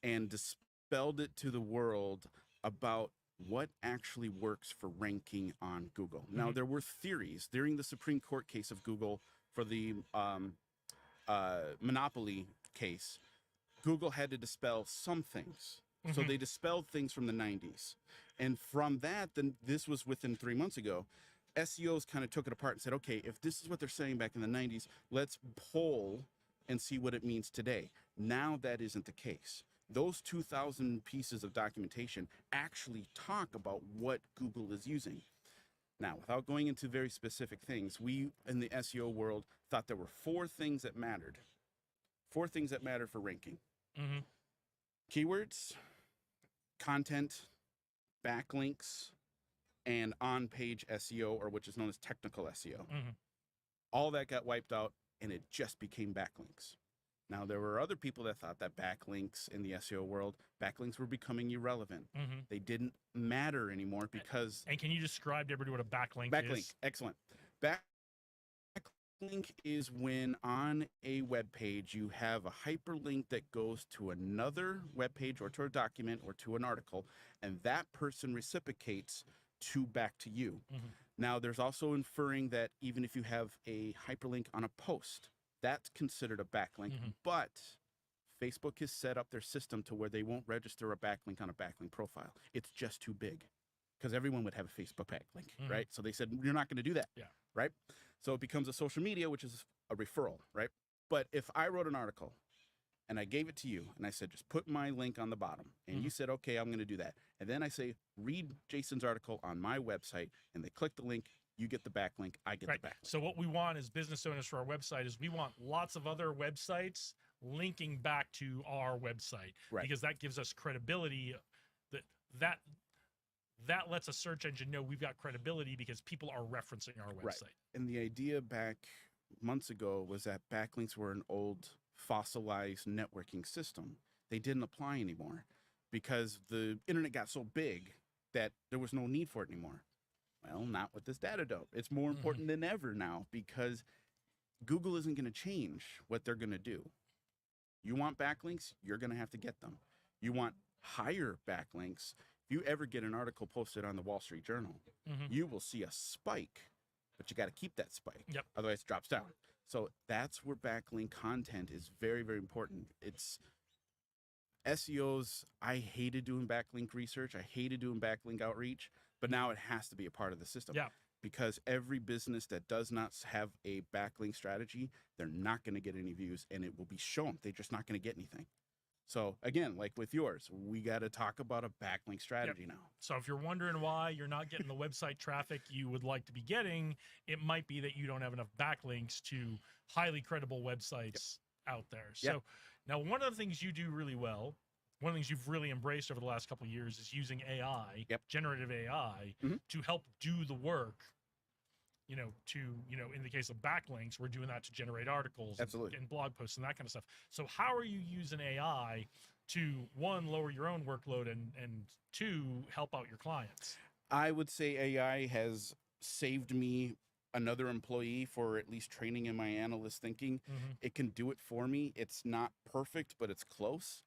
[SPEAKER 12] and dispelled it to the world about what actually works for ranking on Google. Now, there were theories during the Supreme Court case of Google for the monopoly case. Google had to dispel some things. So they dispelled things from the 90s. And from that, then this was within 3 months ago, SEOs kind of took it apart and said, okay, if this is what they're saying back in the 90s, let's poll and see what it means today. Now that isn't the case. Those 2,000 pieces of documentation actually talk about what Google is using. Now, without going into very specific things, we in the SEO world thought there were 4 things that mattered. 4 things that matter for ranking. Keywords, content, backlinks, and on-page SEO, or which is known as technical SEO. All that got wiped out, and it just became backlinks. Now, there were other people that thought that backlinks in the SEO world, backlinks were becoming irrelevant. They didn't matter anymore because...
[SPEAKER 1] And can you describe to everybody what a backlink is?
[SPEAKER 12] Backlink, excellent. Backlink is when on a web page you have a hyperlink that goes to another web page or to a document or to an article, and that person reciprocates back to you. Now, there's also inferring that even if you have a hyperlink on a post, that's considered a backlink, but Facebook has set up their system to where they won't register a backlink on a backlink profile. It's just too big. because everyone would have a Facebook backlink, right? So they said, you're not going to do that, right? So it becomes a social media, which is a referral, right? But if I wrote an article and I gave it to you and I said, just put my link on the bottom, and you said, okay, I'm going to do that. And then I say, read Jason's article on my website, and they click the link, you get the backlink, I get the backlink.
[SPEAKER 1] So what we want as business owners for our website is we want lots of other websites linking back to our website, because that gives us credibility. That lets a search engine know we've got credibility because people are referencing our website.
[SPEAKER 12] And the idea back months ago was that backlinks were an old fossilized networking system. They didn't apply anymore because the internet got so big that there was no need for it anymore. Well, not with this data dope. It's more important than ever now because Google isn't going to change what they're going to do. You want backlinks, you're going to have to get them. You want higher backlinks. If you ever get an article posted on the Wall Street Journal, you will see a spike, but you got to keep that spike. Otherwise it drops down. So that's where backlink content is very, very important. It's SEOs. I hated doing backlink research. I hated doing backlink outreach, but now it has to be a part of the system. Because every business that does not have a backlink strategy, they're not going to get any views, and it will be shown. They're just not going to get anything. So again, like with yours, we got to talk about a backlink strategy now.
[SPEAKER 1] So if you're wondering why you're not getting the website traffic you would like to be getting, it might be that you don't have enough backlinks to highly credible websites out there. So now one of the things you do really well, one of the things you've really embraced over the last couple of years is using AI, generative AI, to help do the work. In the case of backlinks, we're doing that to generate articles and blog posts and that kind of stuff. So how are you using AI to, one, lower your own workload and two, help out your clients?
[SPEAKER 12] I would say AI has saved me another employee for at least training in my analyst thinking. It can do it for me. It's not perfect, but it's close.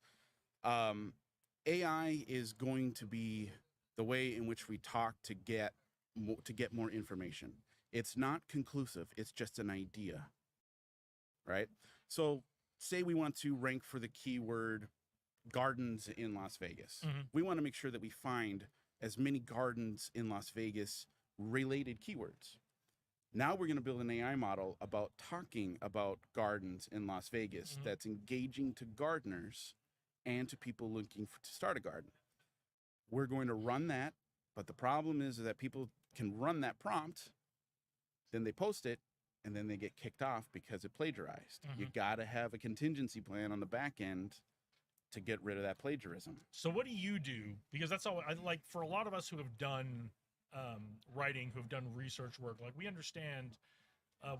[SPEAKER 12] AI is going to be the way in which we talk to get more information. It's not conclusive. It's just an idea, right? So say we want to rank for the keyword gardens in Las Vegas. We want to make sure that we find as many gardens in Las Vegas related keywords. Now we're going to build an AI model about talking about gardens in Las Vegas that's engaging to gardeners and to people looking to start a garden. We're going to run that, but the problem is that people can run that prompt, then they post it, and then they get kicked off because it plagiarized. You got to have a contingency plan on the back end to get rid of that plagiarism.
[SPEAKER 1] So what do you do? Because that's all I like for a lot of us who have done writing, who have done research work, like we understand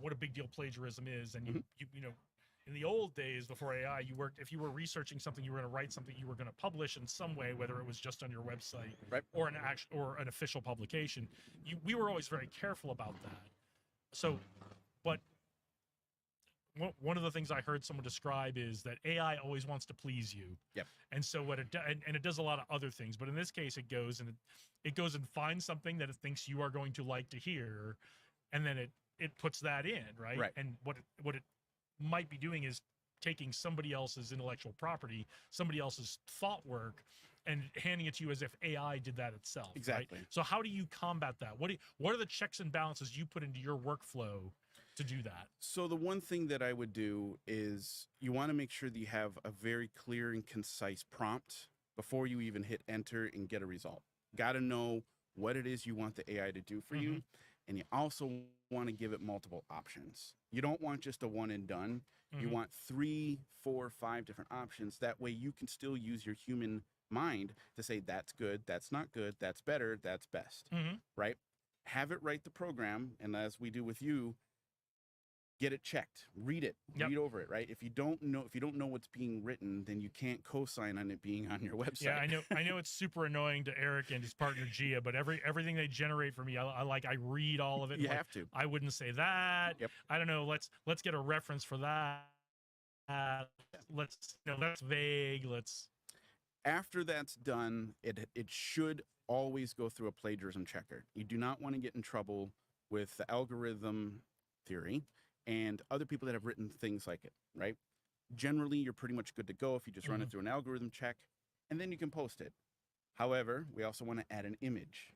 [SPEAKER 1] what a big deal plagiarism is. And you know, in the old days before AI, if you were researching something, you were going to write something you were going to publish in some way, whether it was just on your website or an official publication. We were always very careful about that. So, but one of the things I heard someone describe is that AI always wants to please you. And so what it does, and it does a lot of other things, but in this case, it goes and finds something that it thinks you are going to like to hear, and then it puts that in, right? And what it might be doing is taking somebody else's intellectual property, somebody else's thought work, and handing it to you as if AI did that itself.
[SPEAKER 12] Exactly.
[SPEAKER 1] Right? So how do you combat that? What are the checks and balances you put into your workflow to do that?
[SPEAKER 12] So the one thing that I would do is you want to make sure that you have a very clear and concise prompt before you even hit enter and get a result. Got to know what it is you want the AI to do for you. And you also want to give it multiple options. You don't want just a one and done. You want 3, 4, 5 different options. That way you can still use your human mind to say, that's good, that's not good, that's better, that's best, right? Have it write the program. And as we do with you, get it checked, read it, read over it, right? If you don't know what's being written, then you can't co-sign on it being on your website.
[SPEAKER 1] Yeah, I know it's super annoying to Eric and his partner Gia, but everything they generate for me, I read all of it.
[SPEAKER 12] You have to.
[SPEAKER 1] I wouldn't say that. I don't know. Let's get a reference for that. That's vague.
[SPEAKER 12] After that's done, it should always go through a plagiarism checker. You do not want to get in trouble with the algorithm theory and other people that have written things like it, right? Generally, you're pretty much good to go if you just run it through an algorithm check, and then you can post it. However, we also want to add an image.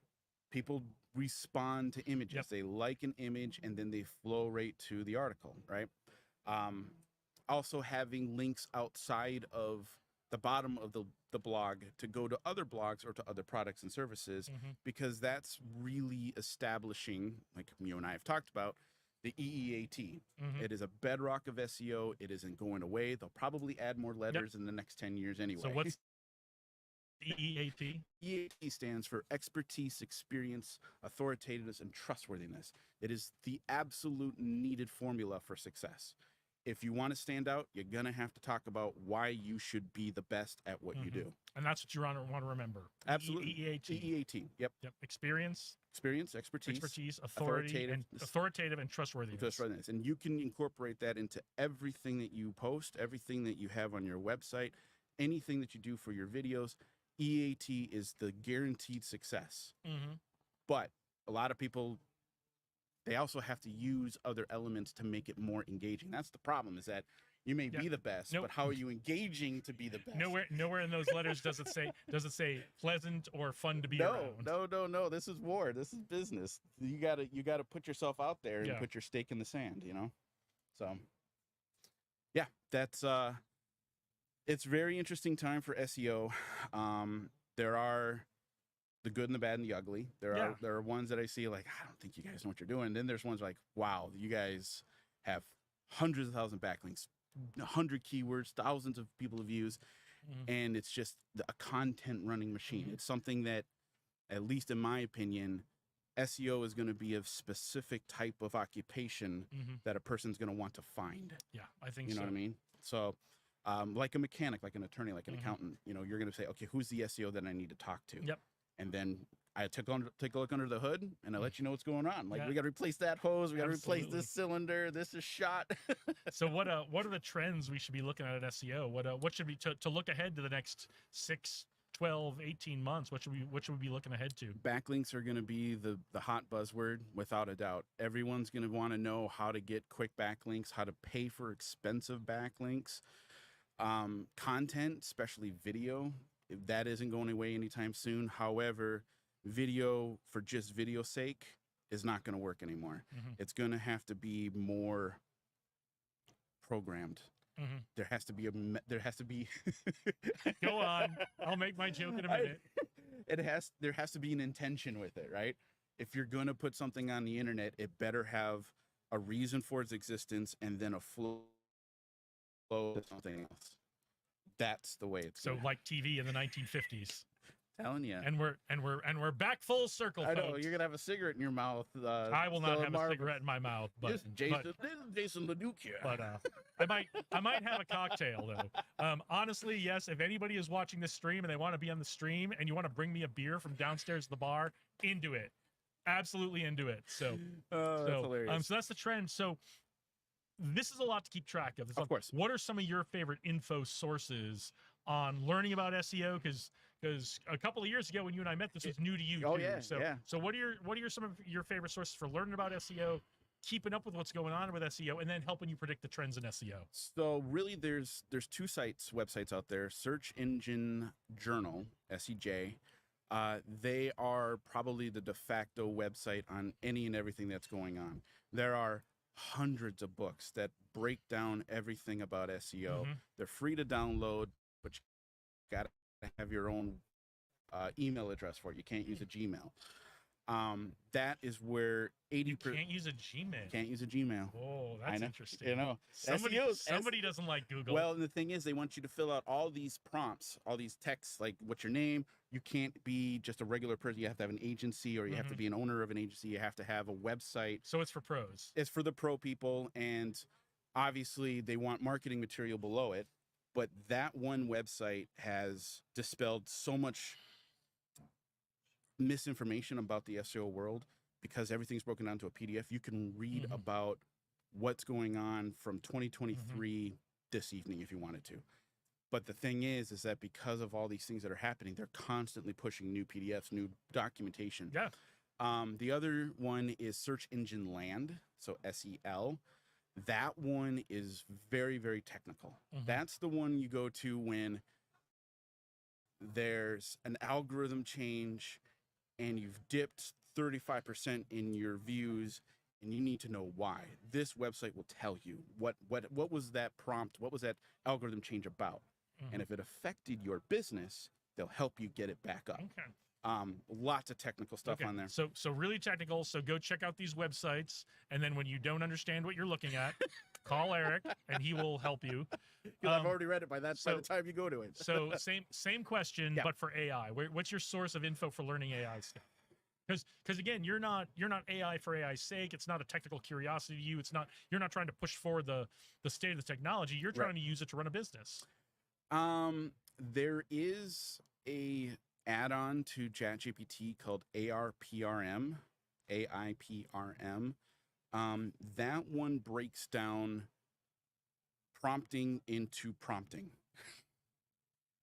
[SPEAKER 12] people respond to images.
[SPEAKER 1] Yep.
[SPEAKER 12] They like an image and then they flow right to the article, right? Also having links outside of the bottom of the blog to go to other blogs or to other products and services, because that's really establishing, like you and I have talked about, the EEAT. It is a bedrock of SEO. It isn't going away. They'll probably add more letters in the next 10 years anyway.
[SPEAKER 1] So what's EEAT?
[SPEAKER 12] EAT stands for expertise, experience, authoritativeness, and trustworthiness. It is the absolute needed formula for success. If you want to stand out, you're going to have to talk about why you should be the best at what you do.
[SPEAKER 1] And that's what you want to remember.
[SPEAKER 12] Absolutely.
[SPEAKER 1] EEAT.
[SPEAKER 12] EEAT. Yep.
[SPEAKER 1] Experience,
[SPEAKER 12] expertise,
[SPEAKER 1] authoritative, and trustworthiness.
[SPEAKER 12] And you can incorporate that into everything that you post, everything that you have on your website, anything that you do for your videos. EAT is the guaranteed success. But a lot of people, they also have to use other elements to make it more engaging. That's the problem, is that you may be the best, but how are you engaging to be the best?
[SPEAKER 1] Nowhere in those letters does it say pleasant or fun to be around.
[SPEAKER 12] No. This is war. This is business. You gotta put yourself out there and put your stake in the sand, you know? So yeah, that's it's very interesting time for SEO. There are the good and the bad and the ugly. There are ones that I see like, I don't think you guys know what you're doing. Then there's ones like, wow, you guys have hundreds of thousands of backlinks, 100 keywords, thousands of people have used, and it's just a content running machine. It's something that, at least in my opinion, SEO is going to be a specific type of occupation that a person's going to want to find.
[SPEAKER 1] Yeah, I think
[SPEAKER 12] you know what I mean? So like a mechanic, like an attorney, like an accountant, you know, you're going to say, okay, who's the SEO that I need to talk to?
[SPEAKER 1] Yep.
[SPEAKER 12] And then I take a look under the hood and I let you know what's going on. Like, we got to replace that hose. We got to replace this cylinder. This is shot.
[SPEAKER 1] So what are the trends we should be looking at SEO? What should be to look ahead to the next 6, 12, 18 months? What should we be looking ahead to?
[SPEAKER 12] Backlinks are going to be the hot buzzword, without a doubt. Everyone's going to want to know how to get quick backlinks, how to pay for expensive backlinks. Content, especially video, that isn't going away anytime soon. However, video for just video's sake is not going to work anymore. It's going to have to be more programmed. There has to be
[SPEAKER 1] Go on. I'll make my joke in a minute.
[SPEAKER 12] There has to be an intention with it, right? If you're going to put something on the internet, it better have a reason for its existence and then a flow to something else. That's the way it's
[SPEAKER 1] so like TV in the 1950s.
[SPEAKER 12] Telling you.
[SPEAKER 1] And we're back full circle,
[SPEAKER 12] I know,
[SPEAKER 1] folks.
[SPEAKER 12] you're gonna have a cigarette in your mouth.
[SPEAKER 1] I will not have a cigarette in my mouth, but
[SPEAKER 12] this is Jason Leduc here.
[SPEAKER 1] But I might have a cocktail though. Honestly, yes. If anybody is watching this stream and they want to be on the stream and you want to bring me a beer from downstairs at the bar, into it, absolutely into it. So,
[SPEAKER 12] that's hilarious.
[SPEAKER 1] So that's the trend. So this is a lot to keep track of.
[SPEAKER 12] Of course.
[SPEAKER 1] What are some of your favorite info sources on learning about SEO? Because a couple of years ago when you and I met, this was new to you too.
[SPEAKER 12] Yeah,
[SPEAKER 1] So what are some of your favorite sources for learning about SEO, keeping up with what's going on with SEO, and then helping you predict the trends in SEO?
[SPEAKER 12] So really, there's two websites out there. Search Engine Journal, SEJ. They are probably the de facto website on any and everything that's going on. There are hundreds of books that break down everything about SEO. They're free to download, but you got to have your own email address for it. You can't use a Gmail. That is where 80%.
[SPEAKER 1] You can't use a Gmail.
[SPEAKER 12] Can't use a Gmail.
[SPEAKER 1] Oh, that's interesting.
[SPEAKER 12] You know,
[SPEAKER 1] somebody doesn't like Google.
[SPEAKER 12] Well, the thing is, they want you to fill out all these prompts, all these texts, like what's your name. You can't be just a regular person. You have to have an agency, or you have to be an owner of an agency. You have to have a website.
[SPEAKER 1] So it's for pros.
[SPEAKER 12] It's for the pro people, and obviously they want marketing material below it. But that one website has dispelled so much misinformation about the SEO world, because everything's broken down to a PDF. You can read about what's going on from 2023 this evening if you wanted to. But the thing is that because of all these things that are happening, they're constantly pushing new PDFs, new documentation.
[SPEAKER 1] Yeah.
[SPEAKER 12] The other one is Search Engine Land, so SEL. That one is very, very technical. That's the one you go to when there's an algorithm change and you've dipped 35% in your views, and you need to know why. This website will tell you what was that prompt, what was that algorithm change about, and if it affected your business, they'll help you get it back up.
[SPEAKER 1] Okay.
[SPEAKER 12] Lots of technical stuff on there.
[SPEAKER 1] So really technical. So go check out these websites, and then when you don't understand what you're looking at, call Eric, and he will help you.
[SPEAKER 12] Because I've already read it by the time you go to it.
[SPEAKER 1] So same question, but for AI. What's your source of info for learning AI stuff? Because again, you're not AI for AI's sake. It's not a technical curiosity to you. You're not trying to push forward the state of the technology. You're trying to use it to run a business.
[SPEAKER 12] There is a add-on to ChatGPT called AIPRM. That one breaks down prompting into prompting.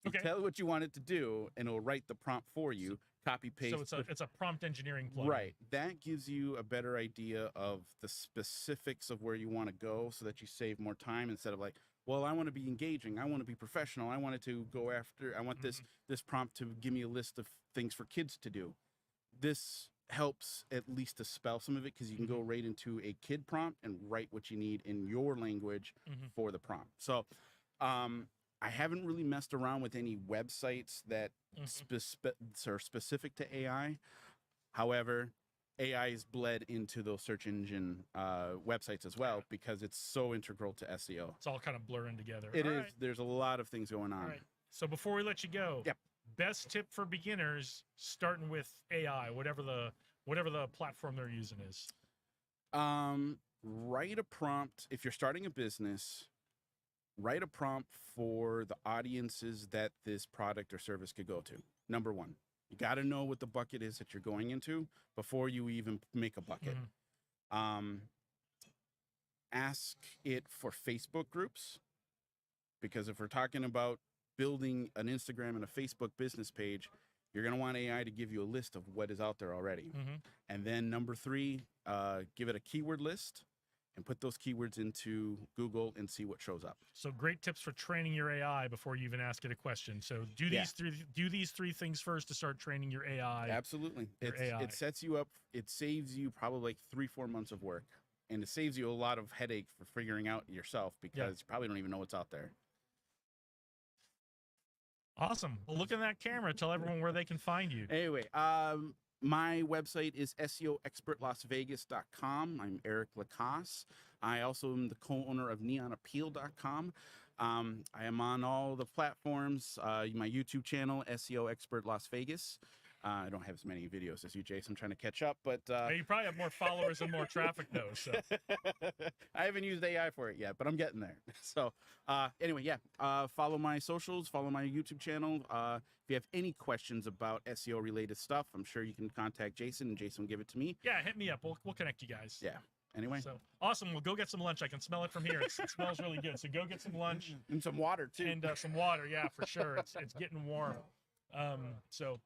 [SPEAKER 12] You tell it what you want it to do, and it'll write the prompt for you. Copy paste.
[SPEAKER 1] So it's a prompt engineering plugin.
[SPEAKER 12] Right. That gives you a better idea of the specifics of where you want to go, so that you save more time instead of like, well, I want to be engaging, I want to be professional, I want it to go after, I want this prompt to give me a list of things for kids to do. This helps at least to spell some of it, because you can go right into a kid prompt and write what you need in your language for the prompt. So I haven't really messed around with any websites that are specific to AI. However, AI is bled into those search engine websites as well, because it's so integral to SEO.
[SPEAKER 1] It's all kind of blurring together.
[SPEAKER 12] It is. There's a lot of things going on.
[SPEAKER 1] All right. So before we let you go, best tip for beginners starting with AI, whatever the platform they're using is.
[SPEAKER 12] Write a prompt. If you're starting a business, write a prompt for the audiences that this product or service could go to. Number one, you got to know what the bucket is that you're going into before you even make a bucket. Ask it for Facebook groups, because if we're talking about building an Instagram and a Facebook business page, you're going to want AI to give you a list of what is out there already. And then number three, give it a keyword list and put those keywords into Google and see what shows up.
[SPEAKER 1] So great tips for training your AI before you even ask it a question. So do these three things first to start training your AI.
[SPEAKER 12] Absolutely. It sets you up. It saves you probably like 3-4 months of work, and it saves you a lot of headache for figuring out yourself, because you probably don't even know what's out there.
[SPEAKER 1] Awesome. Well, look in that camera. Tell everyone where they can find you.
[SPEAKER 12] Anyway, my website is SEOexpertLasVegas.com. I'm Eric Lacasse. I also am the co-owner of NeonAppeal.com. I am on all the platforms. My YouTube channel, SEO Expert Las Vegas. I don't have as many videos as you, Jason. I'm trying to catch up, but
[SPEAKER 1] you probably have more followers and more traffic, though. So
[SPEAKER 12] I haven't used AI for it yet, but I'm getting there. So anyway, follow my socials, follow my YouTube channel. If you have any questions about SEO related stuff, I'm sure you can contact Jason, and Jason will give it to me.
[SPEAKER 1] Yeah, hit me up. We'll connect you guys.
[SPEAKER 12] Yeah. Anyway,
[SPEAKER 1] so awesome. We'll go get some lunch. I can smell it from here. It smells really good. So go get some lunch
[SPEAKER 12] and some water too.
[SPEAKER 1] And some water, yeah, for sure. It's getting warm. So.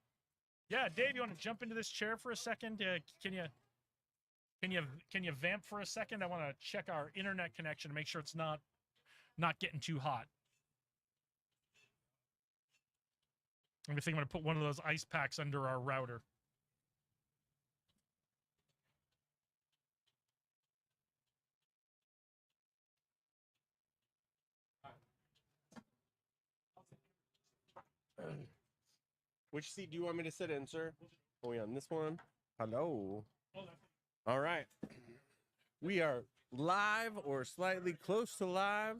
[SPEAKER 1] Yeah, Dave, you want to jump into this chair for a second? Can you vamp for a second? I want to check our internet connection to make sure it's not getting too hot. I think I'm going to put one of those ice packs under our router.
[SPEAKER 3] Which seat do you want me to sit in, sir? Are we on this one? Hello. All right. We are live or slightly close to live.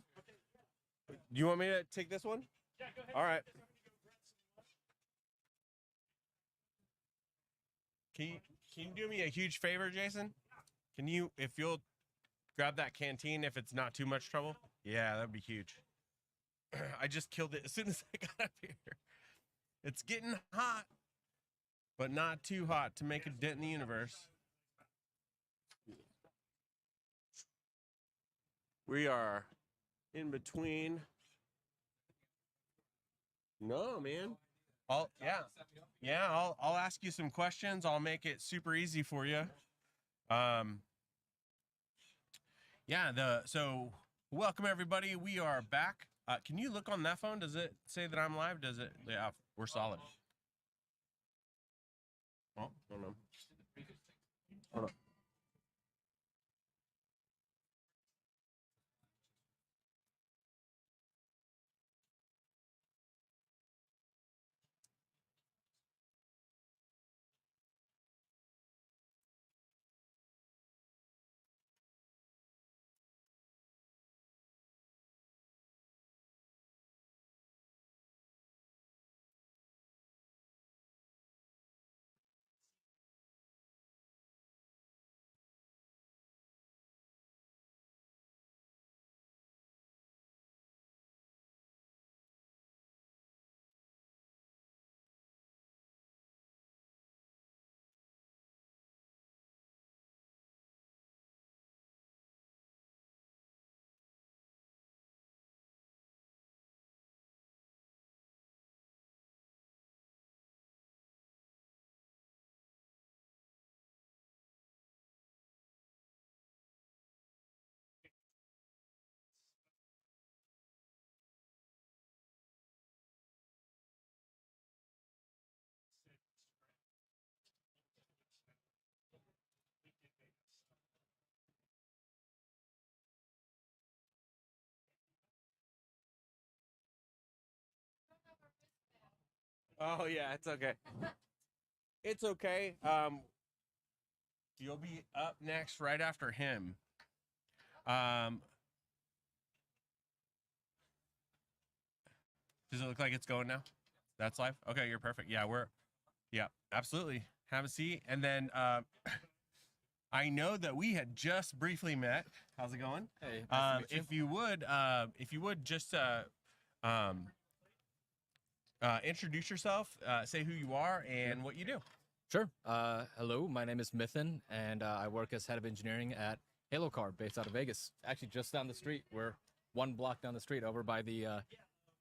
[SPEAKER 3] Do you want me to take this one?
[SPEAKER 1] Yeah, go ahead.
[SPEAKER 3] All right. Can you do me a huge favor, Jason? Can you, if you'll grab that canteen if it's not too much trouble? Yeah, that'd be huge. I just killed it as soon as I got up here. It's getting hot, but not too hot to make a dent in the universe. We are in between. No, man. I'll ask you some questions. I'll make it super easy for you. So welcome everybody. We are back. Can you look on that phone? Does it say that I'm live? Does it? Yeah, we're solid. Oh, I don't know.
[SPEAKER 13] Hold on.
[SPEAKER 3] Oh yeah, it's okay. It's okay. You'll be up next right after him. Does it look like it's going now? That's live? Okay, you're perfect. Yeah, absolutely. Have a seat. And then I know that we had just briefly met. How's it going?
[SPEAKER 13] Hey, nice to meet you.
[SPEAKER 3] If you would just introduce yourself, say who you are and what you do.
[SPEAKER 13] Sure. Hello, my name is Mithan, and I work as head of engineering at Halo Car, based out of Vegas. Actually, just down the street. We're one block down the street, over by the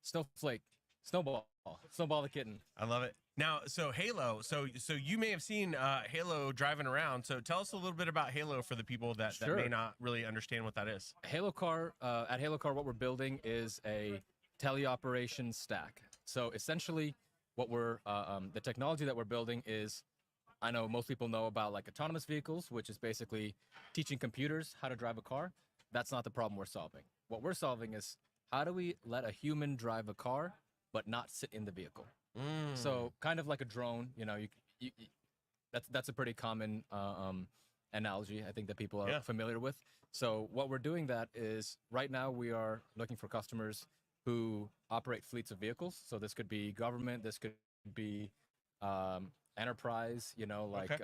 [SPEAKER 13] Snowball the kitten.
[SPEAKER 3] I love it. Now, so Halo, so you may have seen Halo driving around. So tell us a little bit about Halo for the people that may not really understand what that is.
[SPEAKER 13] Halo Car, at Halo Car, what we're building is a teleoperation stack. So essentially, what we're the technology that we're building is, I know most people know about like autonomous vehicles, which is basically teaching computers how to drive a car. That's not the problem we're solving. What we're solving is, how do we let a human drive a car but not sit in the vehicle? So kind of like a drone, you know, that's a pretty common analogy, I think, that people are familiar with. So what we're doing that is, right now we are looking for customers who operate fleets of vehicles. So this could be government, this could be enterprise, you know, like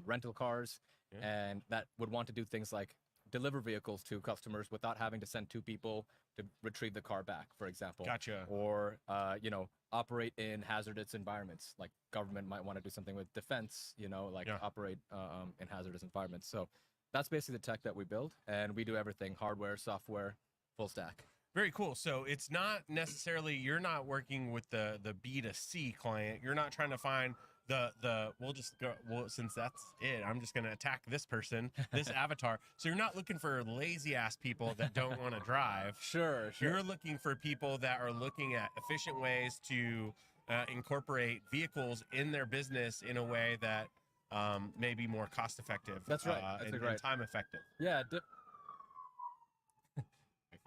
[SPEAKER 13] rental cars, and that would want to do things like deliver vehicles to customers without having to send 2 people to retrieve the car back, for example.
[SPEAKER 3] Gotcha.
[SPEAKER 13] Or, you know, operate in hazardous environments. Like government might want to do something with defense, you know, like operate in hazardous environments. So that's basically the tech that we build, and we do everything: hardware, software, full stack.
[SPEAKER 3] Very cool. So it's not necessarily, you're not working with the B2C client. You're not trying to find we'll just go, well, since that's it, I'm just going to attack this person, this avatar. So you're not looking for lazy ass people that don't want to drive.
[SPEAKER 13] Sure.
[SPEAKER 3] You're looking for people that are looking at efficient ways to incorporate vehicles in their business in a way that may be more cost effective.
[SPEAKER 13] That's right.
[SPEAKER 3] And time effective.
[SPEAKER 13] Yeah.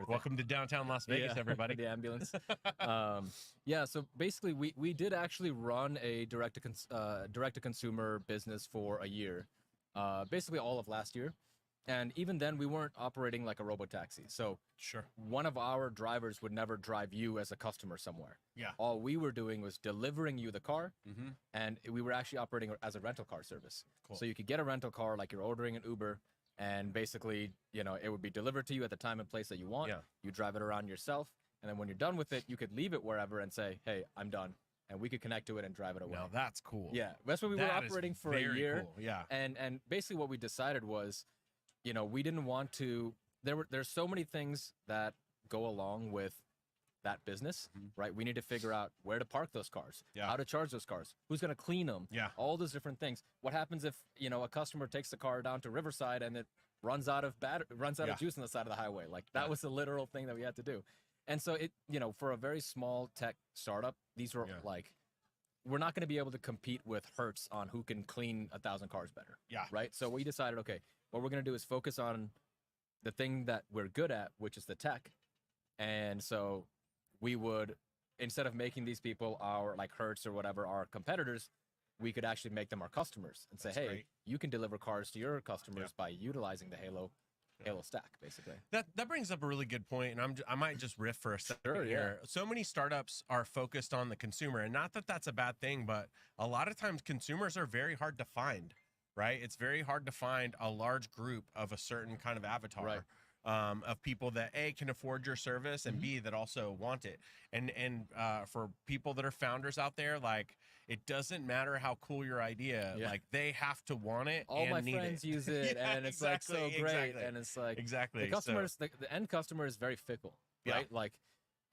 [SPEAKER 3] Welcome to downtown Las Vegas, everybody.
[SPEAKER 13] The ambulance. Yeah, so basically we did actually run a direct to consumer business for a year, basically all of last year. And even then, we weren't operating like a robo-taxi. So one of our drivers would never drive you as a customer somewhere.
[SPEAKER 3] Yeah.
[SPEAKER 13] All we were doing was delivering you the car, and we were actually operating as a rental car service.
[SPEAKER 3] Cool.
[SPEAKER 13] So you could get a rental car like you're ordering an Uber, and basically, you know, it would be delivered to you at the time and place that you want.
[SPEAKER 3] Yeah.
[SPEAKER 13] You drive it around yourself, and then when you're done with it, you could leave it wherever and say, hey, I'm done. And we could connect to it and drive it away.
[SPEAKER 3] Now that's cool.
[SPEAKER 13] Yeah, that's what we were operating for a year.
[SPEAKER 3] Cool. Yeah.
[SPEAKER 13] And basically what we decided was, you know, we didn't want to, there's so many things that go along with that business, right? We need to figure out where to park those cars, how to charge those cars, who's going to clean them, all those different things. What happens if, you know, a customer takes the car down to Riverside and it runs out of juice on the side of the highway? Like, that was a literal thing that we had to do. And so it, you know, for a very small tech startup, these were like we're not going to be able to compete with Hertz on who can clean 1,000 cars better.
[SPEAKER 3] Yeah.
[SPEAKER 13] Right. So we decided, okay, what we're going to do is focus on the thing that we're good at, which is the tech. And so we would, instead of making these people our like Hertz or whatever, our competitors, we could actually make them our customers and say,
[SPEAKER 3] That's
[SPEAKER 13] hey,
[SPEAKER 3] great.
[SPEAKER 13] you can deliver cars to your customers by utilizing the Halo stack, basically.
[SPEAKER 3] That brings up a really good point, and I might just riff for a second
[SPEAKER 13] Sure,
[SPEAKER 3] here. So many startups are focused on the consumer, and not that that's a bad thing, but a lot of times consumers are very hard to find, right? It's very hard to find a large group of a certain kind of avatar.
[SPEAKER 13] Right.
[SPEAKER 3] Of people that A, can afford your service, and B, that also want it. And for people that are founders out there, like, it doesn't matter how cool your idea, like, they have to want it.
[SPEAKER 13] All
[SPEAKER 3] and
[SPEAKER 13] my
[SPEAKER 3] need
[SPEAKER 13] friends
[SPEAKER 3] it.
[SPEAKER 13] use it,
[SPEAKER 3] Yeah,
[SPEAKER 13] and it's like so great,
[SPEAKER 3] exactly.
[SPEAKER 13] and it's like
[SPEAKER 3] Exactly.
[SPEAKER 13] the customers, the end customer is very fickle, right? Like,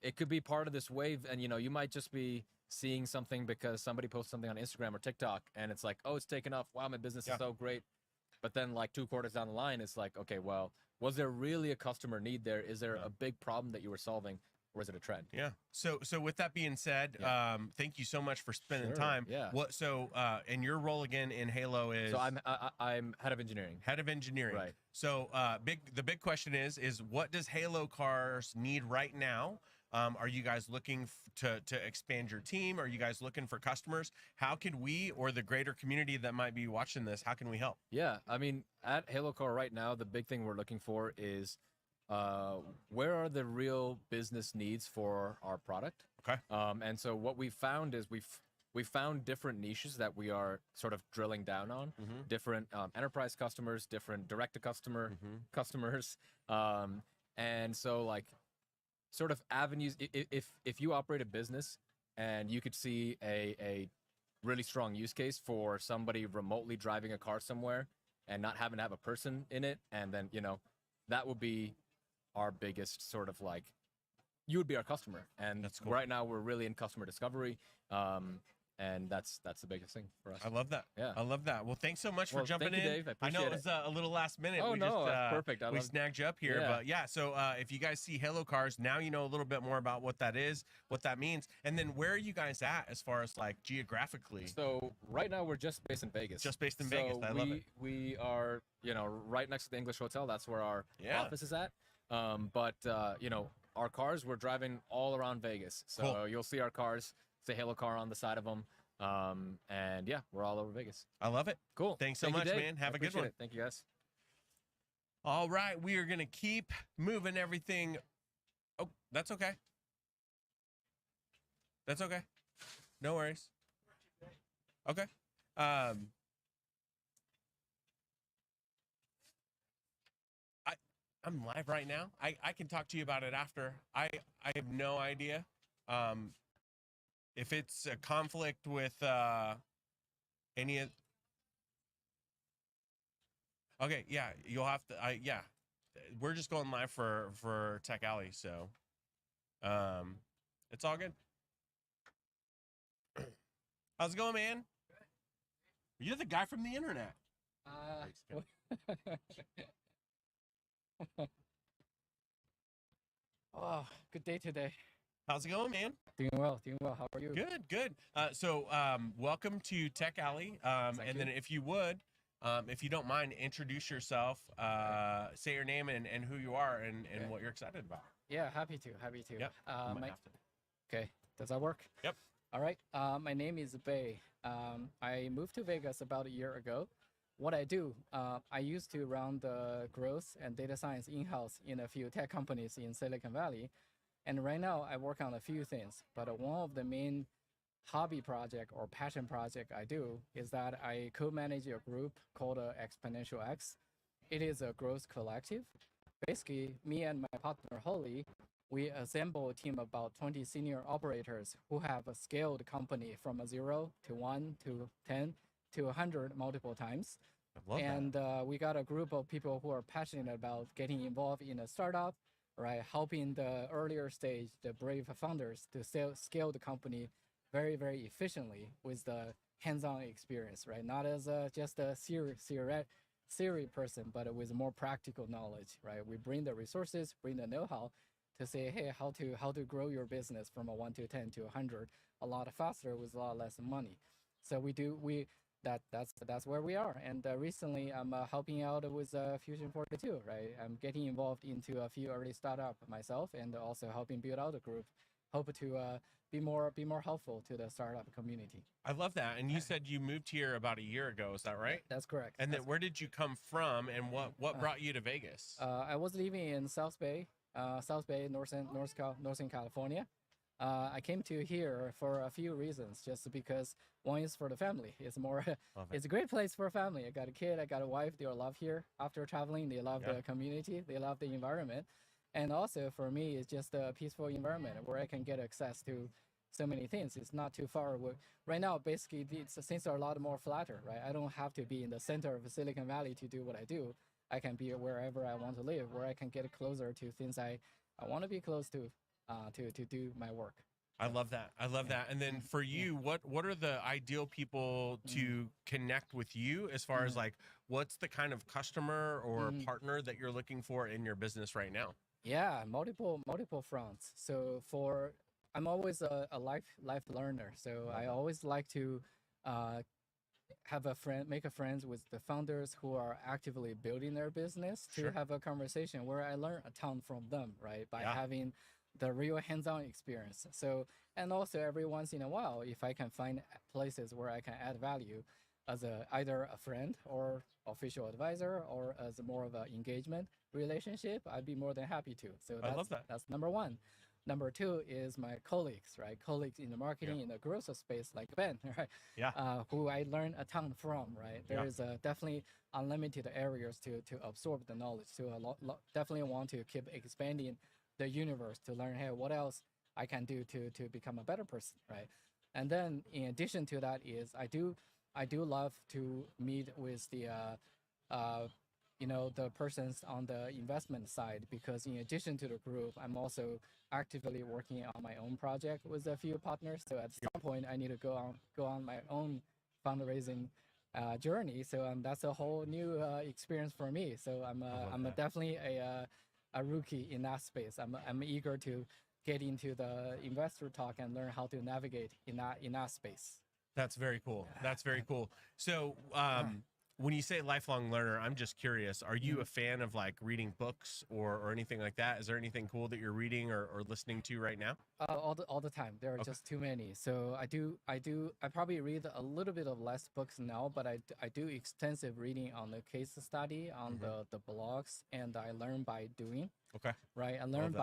[SPEAKER 13] it could be part of this wave, and you might just be seeing something because somebody posts something on Instagram or TikTok, and it's like, oh, it's taken off. Wow, my business is so great. But then, like, 2 quarters down the line, it's like, okay, well, was there really a customer need there? Is there a big problem that you were solving, or is it a trend?
[SPEAKER 3] Yeah. So with that being said, thank you so much for spending
[SPEAKER 13] Sure,
[SPEAKER 3] time.
[SPEAKER 13] yeah.
[SPEAKER 3] And your role again in Halo is?
[SPEAKER 13] So I'm head of engineering.
[SPEAKER 3] Head of engineering.
[SPEAKER 13] Right.
[SPEAKER 3] So the big question is what does Halo cars need right now? Are you guys looking to expand your team? Are you guys looking for customers? How can we, or the greater community that might be watching this, how can we help?
[SPEAKER 13] Yeah, I mean, at Halo Car right now, the big thing we're looking for is where are the real business needs for our product?
[SPEAKER 3] Okay.
[SPEAKER 13] And so what we found is we found different niches that we are sort of drilling down on, different enterprise customers, different direct-to-customer customers. And so, like, sort of avenues, if you operate a business and you could see a really strong use case for somebody remotely driving a car somewhere and not having to have a person in it, and then, that would be our biggest sort of, like, you would be our customer. And
[SPEAKER 3] That's cool.
[SPEAKER 13] Right now we're really in customer discovery. And that's the biggest thing for us.
[SPEAKER 3] I love that.
[SPEAKER 13] Yeah.
[SPEAKER 3] I love that. Well, thanks so much for jumping
[SPEAKER 13] thank you,
[SPEAKER 3] in.
[SPEAKER 13] Dave. I
[SPEAKER 3] know it
[SPEAKER 13] appreciate
[SPEAKER 3] was a little last minute.
[SPEAKER 13] Oh,
[SPEAKER 3] we
[SPEAKER 13] no,
[SPEAKER 3] just,
[SPEAKER 13] that's perfect.
[SPEAKER 3] we snagged you up here.
[SPEAKER 13] Yeah.
[SPEAKER 3] But yeah, so if you guys see Halo cars, now you know a little bit more about what that is, what that means. And then where are you guys at as far as, like, geographically?
[SPEAKER 13] So right now we're just based in Vegas.
[SPEAKER 3] Just based in Vegas. I love it.
[SPEAKER 13] We are, right next to the English Hotel. That's where our office is at. But our cars, we're driving all around Vegas. So
[SPEAKER 3] Cool.
[SPEAKER 13] You'll see our cars, say Halo Car on the side of them. And yeah, we're all over Vegas.
[SPEAKER 3] I love it.
[SPEAKER 13] Cool.
[SPEAKER 3] Thanks so
[SPEAKER 13] Thank you,
[SPEAKER 3] much,
[SPEAKER 13] Dave.
[SPEAKER 3] man. Have
[SPEAKER 13] I
[SPEAKER 3] a good
[SPEAKER 13] appreciate
[SPEAKER 3] one.
[SPEAKER 13] it. Thank you, guys.
[SPEAKER 3] All right, we are going to keep moving everything. Oh, that's okay. That's okay. No worries. Okay. I'm live right now. I can talk to you about it after. I have no idea. If it's a conflict with any of. Okay, yeah, you'll have to. Yeah, we're just going live for Tech Alley, so it's all good. How's it going, man? You're the guy from the internet.
[SPEAKER 14] Oh, good day today.
[SPEAKER 3] How's it going, man?
[SPEAKER 14] Doing well, doing well. How are you?
[SPEAKER 3] Good, good. So welcome to Tech Alley. And then if you would, if you don't mind, introduce yourself, say your name and who you are and what you're excited about.
[SPEAKER 14] Yeah, happy to, happy to.
[SPEAKER 3] Yep. You might have to.
[SPEAKER 14] Okay, does that work?
[SPEAKER 3] Yep.
[SPEAKER 14] All right. My name is Bei. I moved to Vegas about a year ago. What I do, I used to run the growth and data science in-house in a few tech companies in Silicon Valley. And right now I work on a few things, but one of the main hobby project or passion project I do is that I co-manage a group called Exponential X. It is a growth collective. Basically, me and my partner Holly, we assemble a team of about 20 senior operators who have scaled the company from a 0 to 1 to 10 to 100 multiple times. And we got a group of people who are passionate about getting involved in a startup, right? Helping the earlier stage, the brave founders to scale the company very, very efficiently with the hands-on experience, right? Not as just a theory person, but with more practical knowledge, right? We bring the resources, bring the know-how, to say, hey, how to grow your business from a 1 to 10 to 100 a lot faster with a lot less money. So that's where we are. And recently, I'm helping out with Fusion 42, right? I'm getting involved into a few early startup myself, and also helping build out a group. Hope to be more helpful to the startup community.
[SPEAKER 3] I love that. And you said you moved here about a year ago. Is that right?
[SPEAKER 14] That's correct.
[SPEAKER 3] And then where did you come from, and what brought you to Vegas?
[SPEAKER 14] I was living in South Bay, Northern California. I came to here for a few reasons, just because one is for the family. It's more, it's a great place for a family. I got a kid, I got a wife. They love here after traveling. They love the community. They love the environment. And also for me, it's just a peaceful environment where I can get access to so many things. It's not too far away. Right now, basically, things are a lot more flatter, right? I don't have to be in the center of Silicon Valley to do what I do. I can be wherever I want to live, where I can get closer to things I want to be close to do my work.
[SPEAKER 3] I love that. I love that. And then for you, what are the ideal people to connect with you as far as like, what's the kind of customer or partner that you're looking for in your business right now?
[SPEAKER 14] Yeah, multiple fronts. So I'm always a life learner. So I always like to make friends with the founders who are actively building their business, to have a conversation where I learn a ton from them, right? By having the real hands-on experience. So, and also every once in a while, if I can find places where I can add value as either a friend or official advisor, or as more of an engagement relationship, I'd be more than happy to. So
[SPEAKER 3] I love that.
[SPEAKER 14] That's number one. Number two is my colleagues, right? Colleagues in the marketing, in the growth space, like Ben, right? Who I learn a ton from, right? There is definitely unlimited areas to absorb the knowledge. So definitely want to keep expanding the universe to learn, hey, what else I can do to become a better person, right? And then in addition to that is I do love to meet with the the persons on the investment side, because in addition to the group, I'm also actively working on my own project with a few partners. So at some point, I need to go on my own fundraising journey. So that's a whole new experience for me. So I'm definitely a rookie in that space. I'm eager to get into the investor talk and learn how to navigate in that space.
[SPEAKER 3] That's very cool. That's very cool. So when you say lifelong learner, I'm just curious, are you a fan of like reading books or anything like that? Is there anything cool that you're reading or listening to right now?
[SPEAKER 14] All the time. There are just too many. So I probably read a little bit of less books now, but I do extensive reading on the case study, on the blogs, and I learn by doing.
[SPEAKER 3] Okay.
[SPEAKER 14] Right. I learned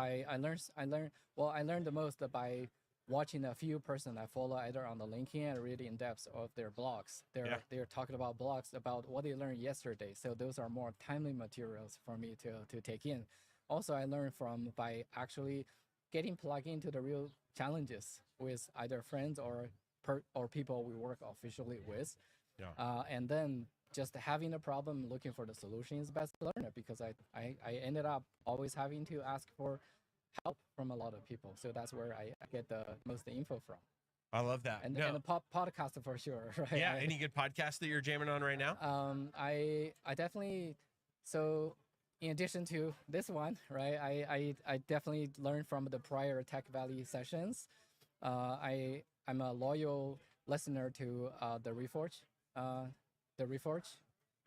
[SPEAKER 14] the most by watching a few person I follow either on the LinkedIn and read in depth of their blogs. They're talking about blogs about what they learned yesterday. So those are more timely materials for me to take in. Also, I learned by actually getting plugged into the real challenges with either friends or people we work officially with. And then just having a problem, looking for the solution is best learner, because I ended up always having to ask for help from a lot of people. So that's where I get the most info from.
[SPEAKER 3] I love that.
[SPEAKER 14] And the podcast for sure, right?
[SPEAKER 3] Yeah. Any good podcasts that you're jamming on right now?
[SPEAKER 14] I definitely, so in addition to this one, right, I definitely learned from the prior Tech Valley sessions. I'm a loyal listener to the Reforge.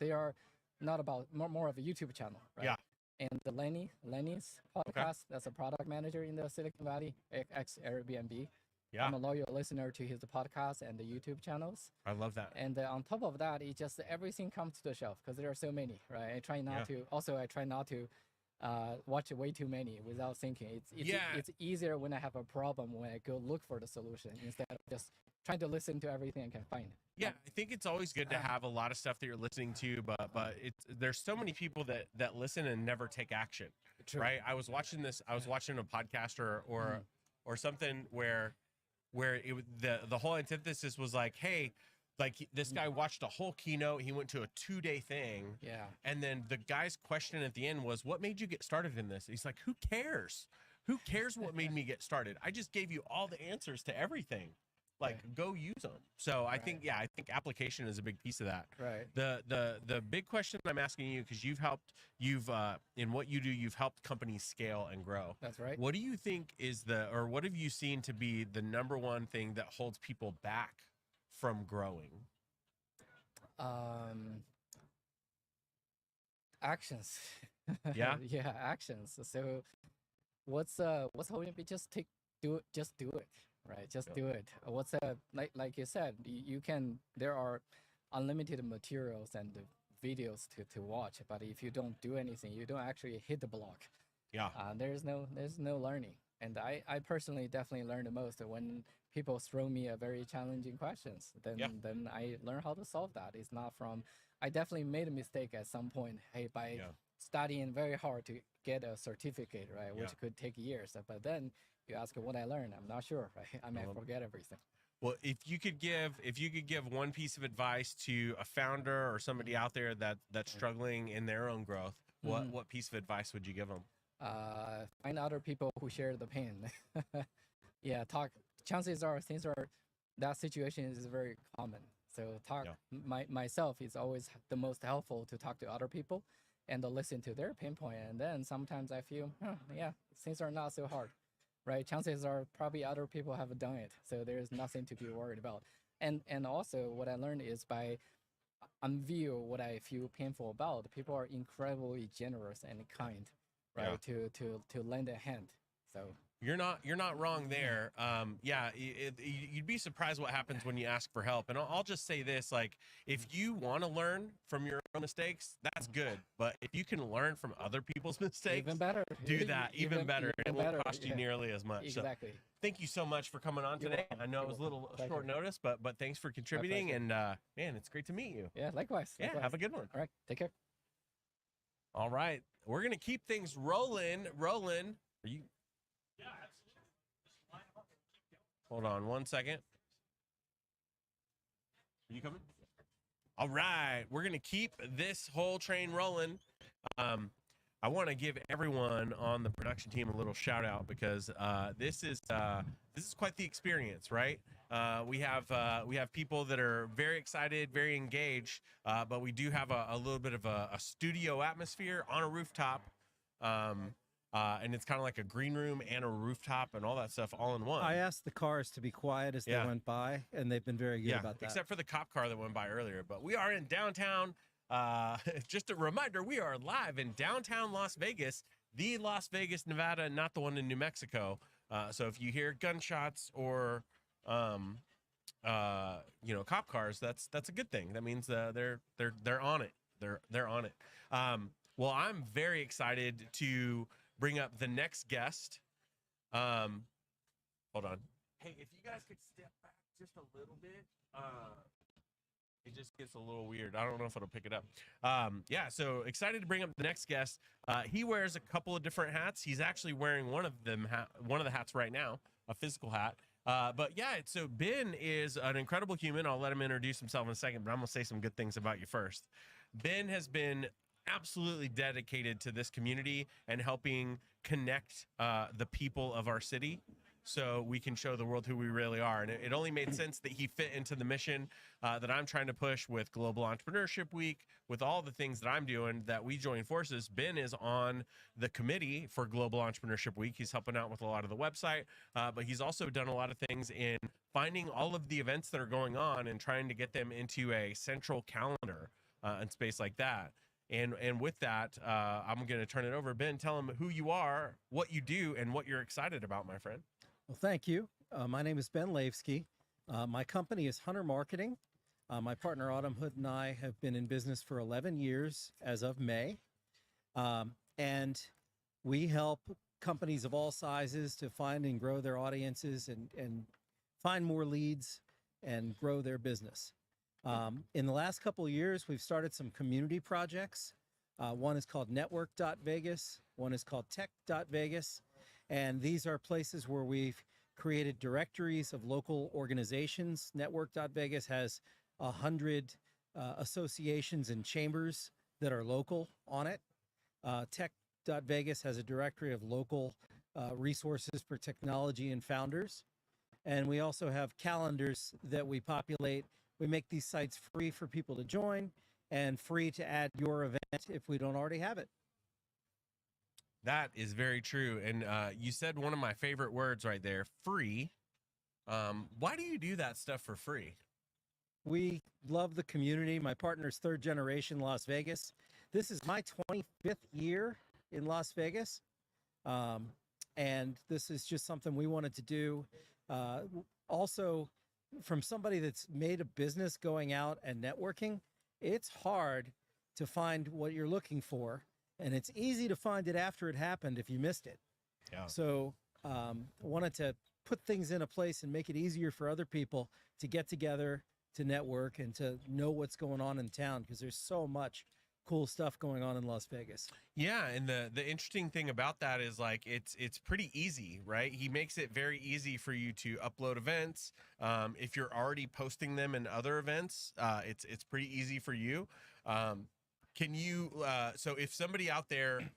[SPEAKER 14] They are not about more of a YouTube channel, right?
[SPEAKER 3] Yeah.
[SPEAKER 14] And the Lenny's podcast, that's a product manager in the Silicon Valley, ex Airbnb.
[SPEAKER 3] Yeah.
[SPEAKER 14] I'm a loyal listener to his podcast and the YouTube channels.
[SPEAKER 3] I love that.
[SPEAKER 14] And on top of that, it just everything comes to the shelf because there are so many, right? I try not to watch way too many without thinking. It's easier when I have a problem when I go look for the solution instead of just trying to listen to everything I can find.
[SPEAKER 3] Yeah, I think it's always good to have a lot of stuff that you're listening to, but there's so many people that listen and never take action.
[SPEAKER 14] True.
[SPEAKER 3] Right? I was watching a podcast or something where the whole antithesis was like, hey, like this guy watched a whole keynote, he went to a 2-day thing.
[SPEAKER 14] Yeah.
[SPEAKER 3] And then the guy's question at the end was, what made you get started in this? He's like, who cares? Who cares what made me get started? I just gave you all the answers to everything.
[SPEAKER 15] like go use them. So I think application is a big piece of that.
[SPEAKER 14] Right.
[SPEAKER 15] The big question I'm asking you, because you've in what you do, you've helped companies scale and grow.
[SPEAKER 14] That's right.
[SPEAKER 15] What do you think is what have you seen to be the number one thing that holds people back from growing?
[SPEAKER 14] Actions.
[SPEAKER 15] Yeah.
[SPEAKER 14] Yeah, actions. So what's holding me? Just do it, right? Just do it. Like you said, you can, there are unlimited materials and videos to watch, but if you don't do anything, you don't actually hit the block.
[SPEAKER 15] Yeah.
[SPEAKER 14] There's no learning. And I personally definitely learn the most when people throw me a very challenging questions. Then I learn how to solve that. It's not from, I definitely made a mistake at some point. Hey, by studying very hard to get a certificate, right, which could take years. But then you ask what I learned, I'm not sure, right? I might forget everything.
[SPEAKER 15] Well, if you could give one piece of advice to a founder or somebody out there that's struggling in their own growth, what piece of advice would you give them?
[SPEAKER 14] Find other people who share the pain. Yeah, talk. Chances are that situation is very common. So myself is always the most helpful to talk to other people and to listen to their pain point. And then sometimes I feel, things are not so hard, right? Chances are probably other people have done it, so there's nothing to be worried about. And also what I learned is by unveil what I feel painful about, people are incredibly generous and kind, right? To lend a hand. So
[SPEAKER 15] you're not wrong there. You'd be surprised what happens when you ask for help. And I'll just say this, like, if you want to learn from your own mistakes, that's good. But if you can learn from other people's mistakes,
[SPEAKER 14] even better.
[SPEAKER 15] Do that, even better. It won't cost you nearly as much.
[SPEAKER 14] Exactly.
[SPEAKER 15] So, thank you so much for coming on today. I know it was a little short notice, but thanks for contributing. And man, it's great to meet you.
[SPEAKER 14] Yeah, likewise.
[SPEAKER 15] Yeah, have a good one.
[SPEAKER 14] All right, take care.
[SPEAKER 15] All right, we're gonna keep things rolling. Are you?
[SPEAKER 1] Yeah, absolutely.
[SPEAKER 15] Hold on one second. Are you coming? All right, we're gonna keep this whole train rolling. I want to give everyone on the production team a little shout out because this is quite the experience, right? We have people that are very excited, very engaged, but we do have a little bit of a studio atmosphere on a rooftop. And it's kind of like a green room and a rooftop and all that stuff all in one.
[SPEAKER 16] I asked the cars to be quiet as they went by, and they've been very good about that.
[SPEAKER 15] Except for the cop car that went by earlier. But we are in downtown. Just a reminder, we are live in downtown Las Vegas, the Las Vegas, Nevada, not the one in New Mexico. So if you hear gunshots or cop cars, that's a good thing. That means they're on it. They're on it. Well, I'm very excited to bring up the next guest. Hold on. Hey, if you guys could step back just a little bit, it just gets a little weird. I don't know if it'll pick it up. So excited to bring up the next guest. He wears a couple of different hats. He's actually wearing one of the hats right now, a physical hat. So Ben is an incredible human. I'll let him introduce himself in a second, but I'm gonna say some good things about you first. Ben has been absolutely dedicated to this community and helping connect the people of our city so we can show the world who we really are. And it only made sense that he fit into the mission that I'm trying to push with Global Entrepreneurship Week, with all the things that I'm doing, that we join forces. Ben is on the committee for Global Entrepreneurship Week. He's helping out with a lot of the website, but he's also done a lot of things in finding all of the events that are going on and trying to get them into a central calendar and space like that. And with that, I'm going to turn it over. Ben, tell him who you are, what you do, and what you're excited about, my friend.
[SPEAKER 16] Well, thank you. My name is Ben Lavsky. My company is Hunter Marketing. My partner Autumn Hood and I have been in business for 11 years as of May. And we help companies of all sizes to find and grow their audiences and find more leads and grow their business. In the last couple of years, we've started some community projects. One is called Network.Vegas. One is called Tech.Vegas. And these are places where we've created directories of local organizations. Network.Vegas has 100 associations and chambers that are local on it. Tech.Vegas has a directory of local resources for technology and founders. And we also have calendars that we populate. We make these sites free for people to join and free to add your event if we don't already have it.
[SPEAKER 15] That is very true. And you said one of my favorite words right there, free. Why do you do that stuff for free?
[SPEAKER 16] We love the community. My partner's third generation Las Vegas. This is my 25th year in Las Vegas. And this is just something we wanted to do. Also, from somebody that's made a business going out and networking, it's hard to find what you're looking for. And it's easy to find it after it happened if you missed it.
[SPEAKER 15] Yeah.
[SPEAKER 16] So I wanted to put things in a place and make it easier for other people to get together, to network, and to know what's going on in town, because there's so much cool stuff going on in Las Vegas.
[SPEAKER 15] Yeah, and the interesting thing about that is like it's pretty easy, right? He makes it very easy for you to upload events. If you're already posting them in other events, it's pretty easy for you. Can you so if somebody out there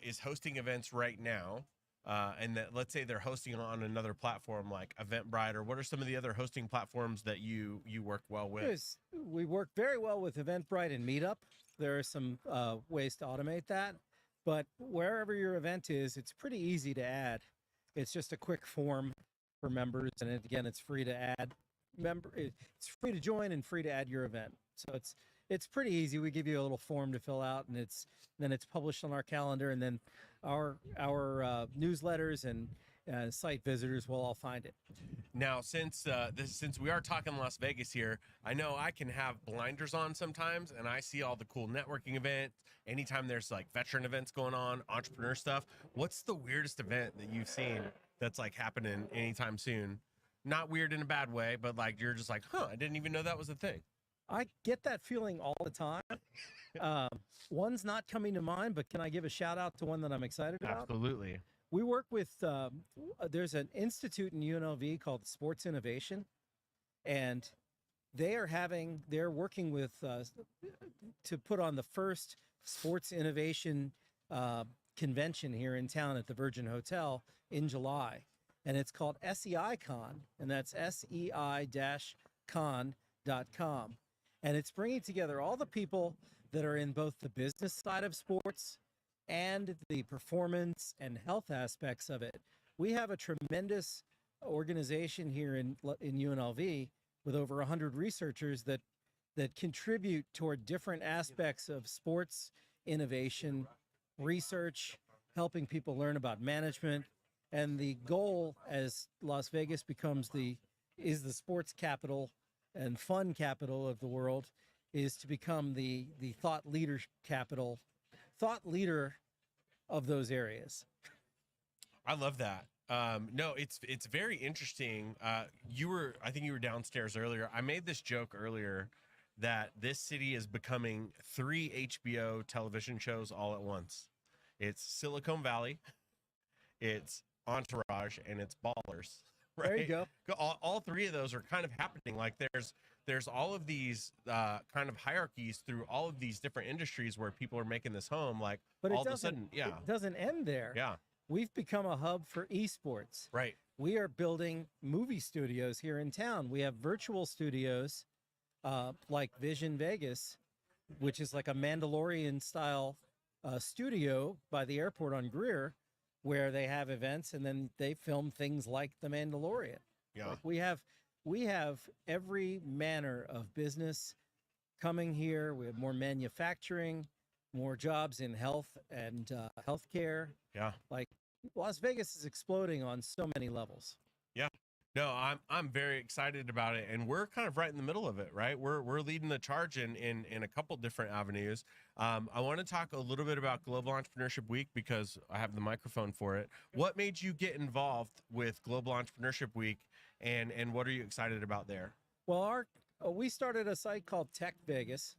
[SPEAKER 15] is hosting events right now, and that let's say they're hosting on another platform like Eventbrite, or what are some of the other hosting platforms that you work well with?
[SPEAKER 16] We work very well with Eventbrite and Meetup. There are some ways to automate that, but wherever your event is, it's pretty easy to add. It's just a quick form for members, and again, it's free to add. It's free to join and free to add your event. So it's pretty easy. We give you a little form to fill out, and then it's published on our calendar, and then our newsletters and site visitors will all find it.
[SPEAKER 15] Now, since we are talking Las Vegas here, I know I can have blinders on sometimes, and I see all the cool networking events. Anytime there's like veteran events going on, entrepreneur stuff. What's the weirdest event that you've seen that's like happening anytime soon? Not weird in a bad way, but like you're just like, huh, I didn't even know that was a thing.
[SPEAKER 16] I get that feeling all the time. One's not coming to mind, but can I give a shout out to one that I'm excited about?
[SPEAKER 15] Absolutely.
[SPEAKER 16] We work with, there's an institute in UNLV called Sports Innovation, and they're working with, to put on the first sports innovation convention here in town at the Virgin Hotel in July. And it's called SEICon, and that's SEI-con.com. And it's bringing together all the people that are in both the business side of sports and the performance and health aspects of it. We have a tremendous organization here in UNLV with over 100 researchers that contribute toward different aspects of sports innovation, research, helping people learn about management. And the goal, as Las Vegas is the sports capital and fun capital of the world, is to become the thought leader of those areas.
[SPEAKER 15] I love that. No, it's very interesting. I think you were downstairs earlier. I made this joke earlier that this city is becoming 3 HBO television shows all at once. It's Silicon Valley, it's Entourage, and it's Ballers. Right?
[SPEAKER 16] There you go.
[SPEAKER 15] All 3 of those are kind of happening. Like there's all of these kind of hierarchies through all of these different industries where people are making this home. Like,
[SPEAKER 16] but
[SPEAKER 15] all of a sudden, yeah,
[SPEAKER 16] it doesn't end there.
[SPEAKER 15] Yeah,
[SPEAKER 16] we've become a hub for esports.
[SPEAKER 15] Right.
[SPEAKER 16] We are building movie studios here in town. We have virtual studios like Vision Vegas, which is like a Mandalorian style studio by the airport on Greer, where they have events and then they film things like The Mandalorian.
[SPEAKER 15] Yeah.
[SPEAKER 16] Like we have every manner of business coming here. We have more manufacturing, more jobs in health and healthcare.
[SPEAKER 15] Yeah.
[SPEAKER 16] Like Las Vegas is exploding on so many levels.
[SPEAKER 15] Yeah. No, I'm very excited about it, and we're kind of right in the middle of it, right? We're leading the charge in a couple different avenues. I want to talk a little bit about Global Entrepreneurship Week because I have the microphone for it. What made you get involved with Global Entrepreneurship Week, and what are you excited about there?
[SPEAKER 16] Well, we started a site called tech.vegas,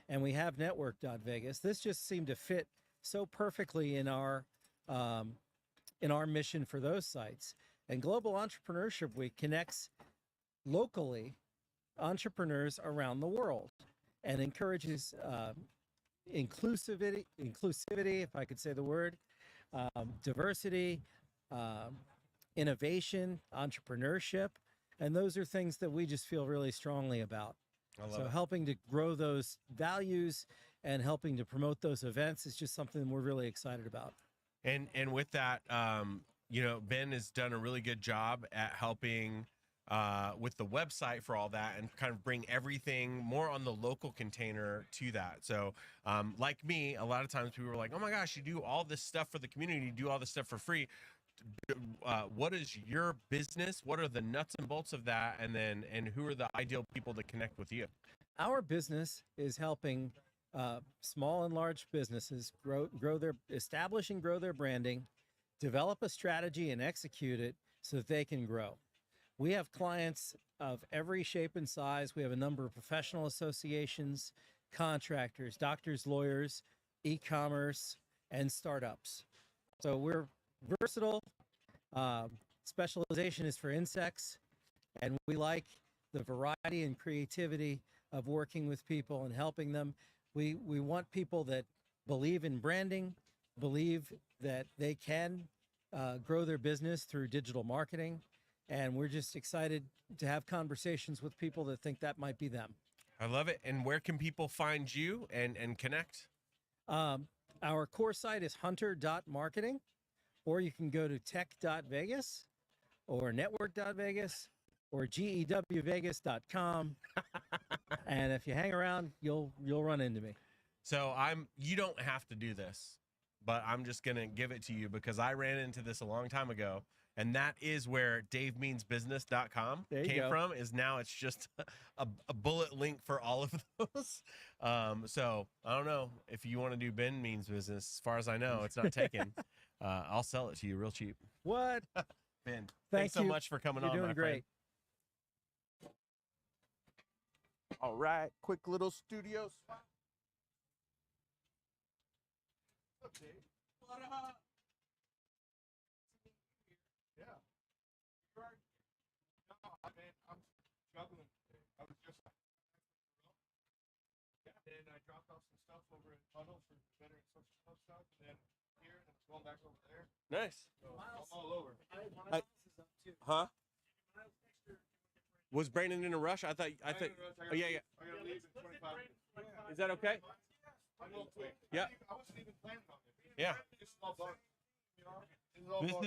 [SPEAKER 16] and we have network.vegas. This just seemed to fit so perfectly in our mission for those sites. And Global Entrepreneurship Week connects locally entrepreneurs around the world and encourages inclusivity, if I could say the word, diversity, innovation, entrepreneurship, and those are things that we just feel really strongly about.
[SPEAKER 15] I love
[SPEAKER 16] So
[SPEAKER 15] it.
[SPEAKER 16] helping to grow those values and helping to promote those events is just something we're really excited about.
[SPEAKER 15] And with that, Ben has done a really good job at helping with the website for all that and kind of bring everything more on the local container to that. So like me, a lot of times people are like, oh my gosh, you do all this stuff for the community, you do all this stuff for free. What is your business? What are the nuts and bolts of that? And who are the ideal people to connect with you?
[SPEAKER 16] Our business is helping small and large businesses establish and grow their branding, develop a strategy and execute it so that they can grow. We have clients of every shape and size. We have a number of professional associations, contractors, doctors, lawyers, e-commerce, and startups. So we're versatile. Specialization is for insects, and we like the variety and creativity of working with people and helping them. We want people that believe in branding, believe that they can grow their business through digital marketing, and we're just excited to have conversations with people that think that might be them.
[SPEAKER 15] I love it. And where can people find you and connect?
[SPEAKER 16] Our core site is hunter.marketing, or you can go to tech.vegas or network.vegas or gewvegas.com. And if you hang around, you'll run into me.
[SPEAKER 15] So you don't have to do this, but I'm just going to give it to you because I ran into this a long time ago. And that is where davemeansbusiness.com came from. Is now it's just a bullet link for all of those. So I don't know if you want to do Ben Means Business. As far as I know, it's not taken. I'll sell it to you real cheap.
[SPEAKER 16] What?
[SPEAKER 15] Ben, thanks so much for coming on.
[SPEAKER 16] You're doing
[SPEAKER 15] my
[SPEAKER 16] great.
[SPEAKER 15] Friend. All right, quick little studio spot. Okay.
[SPEAKER 17] Yeah. Right. No, I'm juggling today. I was just and I dropped off some stuff over at Tunnel for better and social club stuff, and then here, and it's going back over there.
[SPEAKER 15] Nice.
[SPEAKER 17] So I'm all over.
[SPEAKER 15] Huh? Was Brandon in a rush? I thought. Oh yeah.
[SPEAKER 17] I gotta leave in 25 minutes.
[SPEAKER 15] Is that okay?
[SPEAKER 17] I'm real quick.
[SPEAKER 15] Yeah.
[SPEAKER 17] I wasn't even planning on it.
[SPEAKER 15] Yeah.
[SPEAKER 17] It's all done. You know?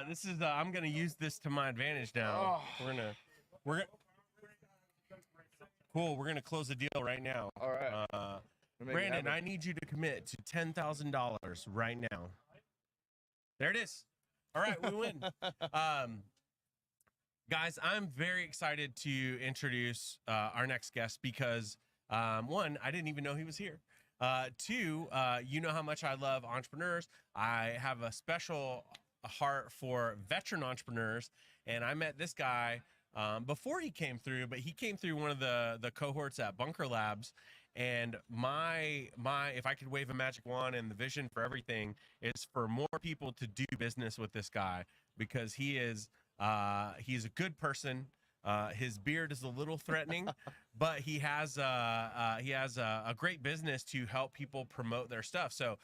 [SPEAKER 15] This is I'm gonna use this to my advantage now.
[SPEAKER 17] Oh.
[SPEAKER 15] We're gonna cool. We're gonna close the deal right now.
[SPEAKER 17] All right.
[SPEAKER 15] Brandon, I need you to commit to $10,000 right now. There it is. All right, we win. Guys, I'm very excited to introduce our next guest because one, I didn't even know he was here. Two, you know how much I love entrepreneurs. I have a special heart for veteran entrepreneurs, and I met this guy before he came through, but he came through one of the cohorts at Bunker Labs. And my if I could wave a magic wand, and the vision for everything is for more people to do business with this guy, because he's a good person. His beard is a little threatening, but he has a great business to help people promote their stuff. So,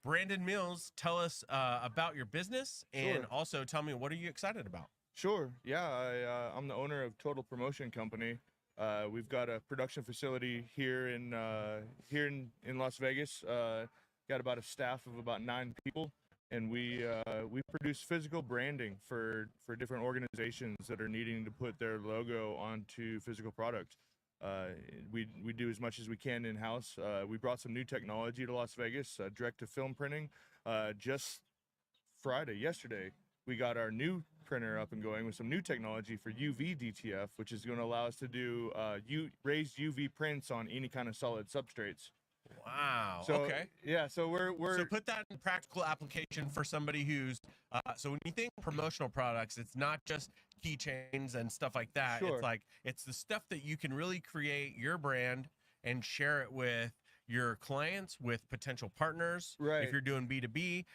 [SPEAKER 15] Brandon Mills, tell us about your business, and also tell me, what are you excited about?
[SPEAKER 17] Sure. Yeah, I'm the owner of Total Promotion Company. We've got a production facility here in Las Vegas. Got about a staff of about 9 people, and we produce physical branding for different organizations that are needing to put their logo onto physical product. We do as much as we can in-house. We brought some new technology to Las Vegas, direct-to-film printing. Just yesterday, we got our new printer up and going with some new technology for UV DTF, which is going to allow us to do raised UV prints on any kind of solid substrates.
[SPEAKER 15] Wow.
[SPEAKER 17] So,
[SPEAKER 15] okay.
[SPEAKER 17] Yeah. So we're
[SPEAKER 15] so put that in practical application for somebody who's so when you think promotional products, it's not just keychains and stuff like that.
[SPEAKER 17] Sure.
[SPEAKER 15] It's like it's the stuff that you can really create your brand and share it with your clients, with potential partners,
[SPEAKER 17] Right.
[SPEAKER 15] if you're doing B2B.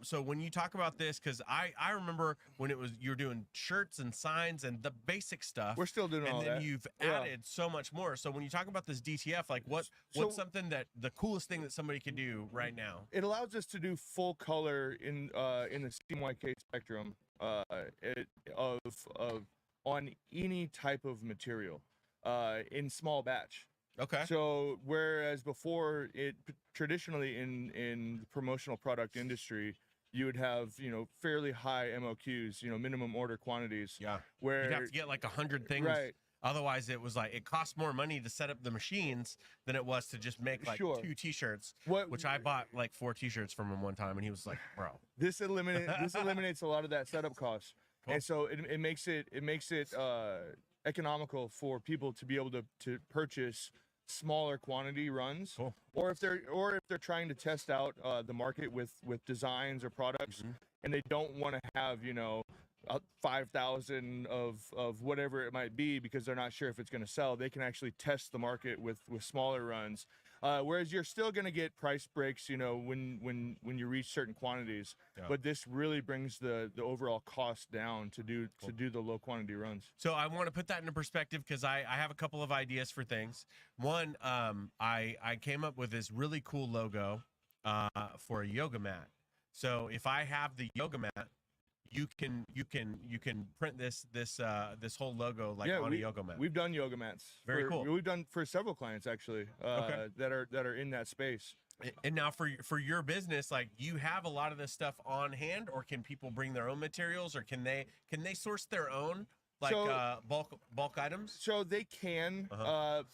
[SPEAKER 15] So when you talk about this, because I remember when it was you're doing shirts and signs and the basic stuff.
[SPEAKER 17] We're still doing all
[SPEAKER 15] and then
[SPEAKER 17] that.
[SPEAKER 15] you've
[SPEAKER 17] Yeah.
[SPEAKER 15] added so much more. So when you talk about this DTF, like what's something that the coolest thing that somebody can do right now?
[SPEAKER 17] It allows us to do full color in the CMYK spectrum of on any type of material in small batch.
[SPEAKER 15] Okay.
[SPEAKER 17] So whereas before traditionally in the promotional product industry, you would have fairly high MOQs, minimum order quantities.
[SPEAKER 15] Yeah.
[SPEAKER 17] Where
[SPEAKER 15] You'd have to get like 100 things.
[SPEAKER 17] Right.
[SPEAKER 15] Otherwise, it was like it cost more money to set up the machines than it was to just make like
[SPEAKER 17] Sure.
[SPEAKER 15] 2 T-shirts.
[SPEAKER 17] What-
[SPEAKER 15] Which I bought like 4 T-shirts from him one time, and he was like, "Bro,
[SPEAKER 17] This eliminates a lot of that setup cost, and so it makes it economical for people to be able to purchase smaller quantity runs, or if they're trying to test out the market with designs or products, and they don't want to have 5,000 of whatever it might be because they're not sure if it's going to sell. They can actually test the market with smaller runs. Whereas you're still going to get price breaks, when you reach certain quantities.
[SPEAKER 15] Yeah.
[SPEAKER 17] But this really brings the overall cost down to do the low quantity runs.
[SPEAKER 15] So I want to put that into perspective because I have a couple of ideas for things. One, I came up with this really cool logo for a yoga mat. So if I have the yoga mat, you can print this whole logo like on a yoga mat.
[SPEAKER 17] We've done yoga mats.
[SPEAKER 15] Very cool.
[SPEAKER 17] We've done for several clients actually that are in that space.
[SPEAKER 15] And now for your business, like, you have a lot of this stuff on hand, or can people bring their own materials, or can they source their own bulk items?
[SPEAKER 17] So they can,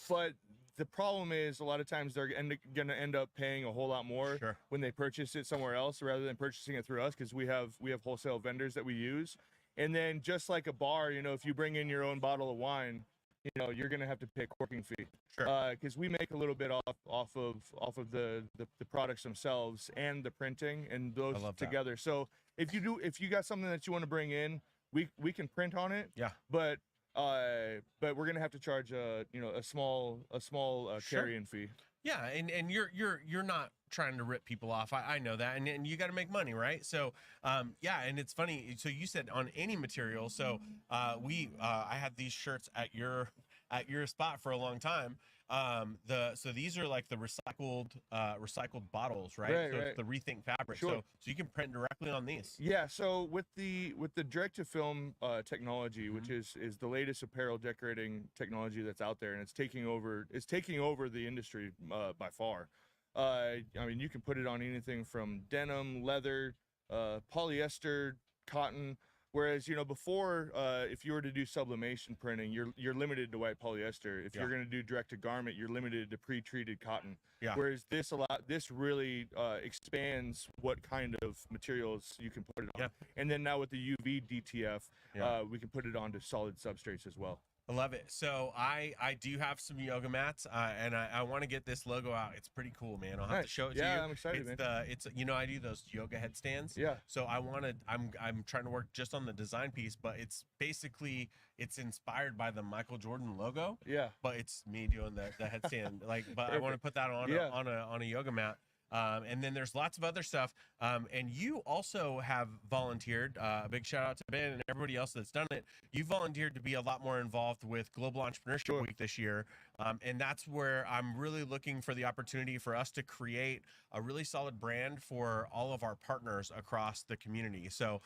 [SPEAKER 17] but the problem is a lot of times they're going to end up paying a whole lot more when they purchase it somewhere else rather than purchasing it through us, because we have wholesale vendors that we use. And then just like a bar, if you bring in your own bottle of wine, you're going to have to pay a corking fee. Because we make a little bit off of the products themselves and the printing and those together. So if you got something that you want to bring in, we can print on it.
[SPEAKER 15] Yeah.
[SPEAKER 17] But we're gonna have to charge a small carrying fee.
[SPEAKER 15] Yeah, and you're not trying to rip people off. I know that, and you got to make money, right? So yeah, and it's funny. So you said on any material. So I had these shirts at your spot for a long time. So these are like the recycled bottles, right?
[SPEAKER 17] Right,
[SPEAKER 15] So
[SPEAKER 17] right.
[SPEAKER 15] it's the Rethink fabric.
[SPEAKER 17] Sure.
[SPEAKER 15] So you can print directly on these.
[SPEAKER 17] Yeah, so with the direct to film technology, which is the latest apparel decorating technology that's out there, and it's taking over the industry by far. I mean, you can put it on anything from denim, leather, polyester, cotton. Whereas, before, if you were to do sublimation printing, you're limited to white polyester. If you're going to do direct to garment, you're limited to pre-treated cotton.
[SPEAKER 15] Yeah.
[SPEAKER 17] Whereas this really expands what kind of materials you can put it on.
[SPEAKER 15] Yeah.
[SPEAKER 17] And then now with the UV DTF,
[SPEAKER 15] Yeah.
[SPEAKER 17] we can put it onto solid substrates as well.
[SPEAKER 15] I love it. So I do have some yoga mats, and I want to get this logo out. It's pretty cool, man. I'll have to
[SPEAKER 17] Nice.
[SPEAKER 15] show it to you.
[SPEAKER 17] Yeah, I'm excited, man.
[SPEAKER 15] It's I do those yoga headstands.
[SPEAKER 17] Yeah.
[SPEAKER 15] So I'm trying to work just on the design piece, but it's basically inspired by the Michael Jordan logo.
[SPEAKER 17] Yeah.
[SPEAKER 15] But it's me doing the headstand. But I want to put that on a yoga mat. And then there's lots of other stuff. And you also have volunteered. A big shout out to Ben and everybody else that's done it. You volunteered to be a lot more involved with Global Entrepreneurship Week this year. And that's where I'm really looking for the opportunity for us to create a really solid brand for all of our partners across the community. So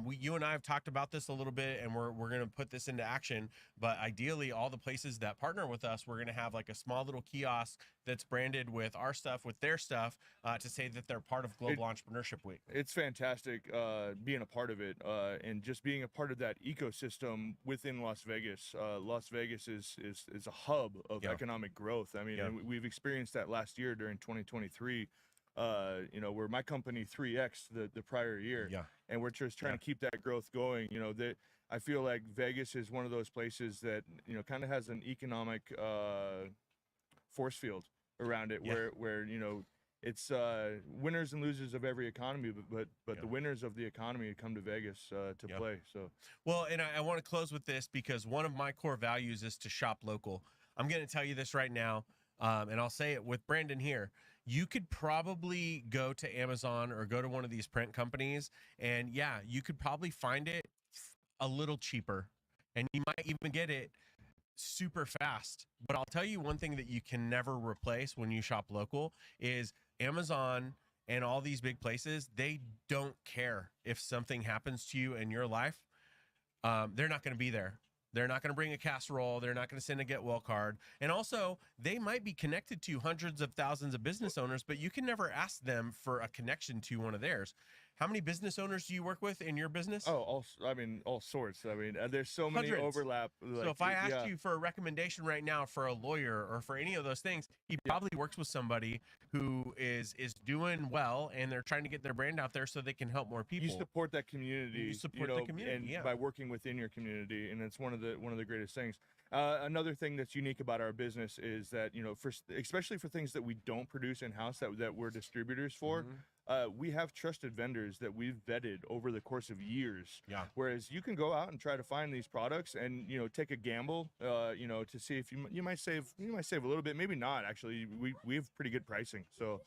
[SPEAKER 15] you and I have talked about this a little bit, and we're going to put this into action. But ideally, all the places that partner with us, we're going to have like a small little kiosk that's branded with our stuff, with their stuff, to say that they're part of Global Entrepreneurship Week.
[SPEAKER 17] It's fantastic being a part of it and just being a part of that ecosystem within Las Vegas. Las Vegas is a hub of economic growth. I mean, and we've experienced that last year during 2023. Where my company 3x the prior year, and we're just trying to keep that growth going. That I feel like Vegas is one of those places that kind of has an economic force field around it, where it's winners and losers of every economy, but the winners of the economy come to Vegas to play. So
[SPEAKER 15] well, and I want to close with this because one of my core values is to shop local. I'm going to tell you this right now. and I'll say it with Brandon here, you could probably go to Amazon or go to one of these print companies, and yeah, you could probably find it a little cheaper, and you might even get it super fast. But I'll tell you one thing that you can never replace when you shop local is Amazon and all these big places. They don't care if something happens to you in your life. They're not going to be there. They're not going to bring a casserole. They're not going to send a get well card. And also, they might be connected to hundreds of thousands of business owners, but you can never ask them for a connection to one of theirs. How many business owners do you work with in your business?
[SPEAKER 17] Oh, all sorts. I mean, there's so many
[SPEAKER 15] Hundreds.
[SPEAKER 17] overlap. Like,
[SPEAKER 15] So if I asked
[SPEAKER 17] yeah.
[SPEAKER 15] you for a recommendation right now for a lawyer or for any of those things, he probably works with somebody who is doing well, and they're trying to get their brand out there so they can help more people.
[SPEAKER 17] You support that community.
[SPEAKER 15] You support the community,
[SPEAKER 17] and
[SPEAKER 15] yeah.
[SPEAKER 17] by working within your community, and it's one of the greatest things. Another thing that's unique about our business is that especially for things that we don't produce in house that we're distributors for. We have trusted vendors that we've vetted over the course of years.
[SPEAKER 15] Yeah.
[SPEAKER 17] Whereas you can go out and try to find these products and take a gamble, to see if you might save a little bit, maybe not. Actually, we have pretty good pricing. So,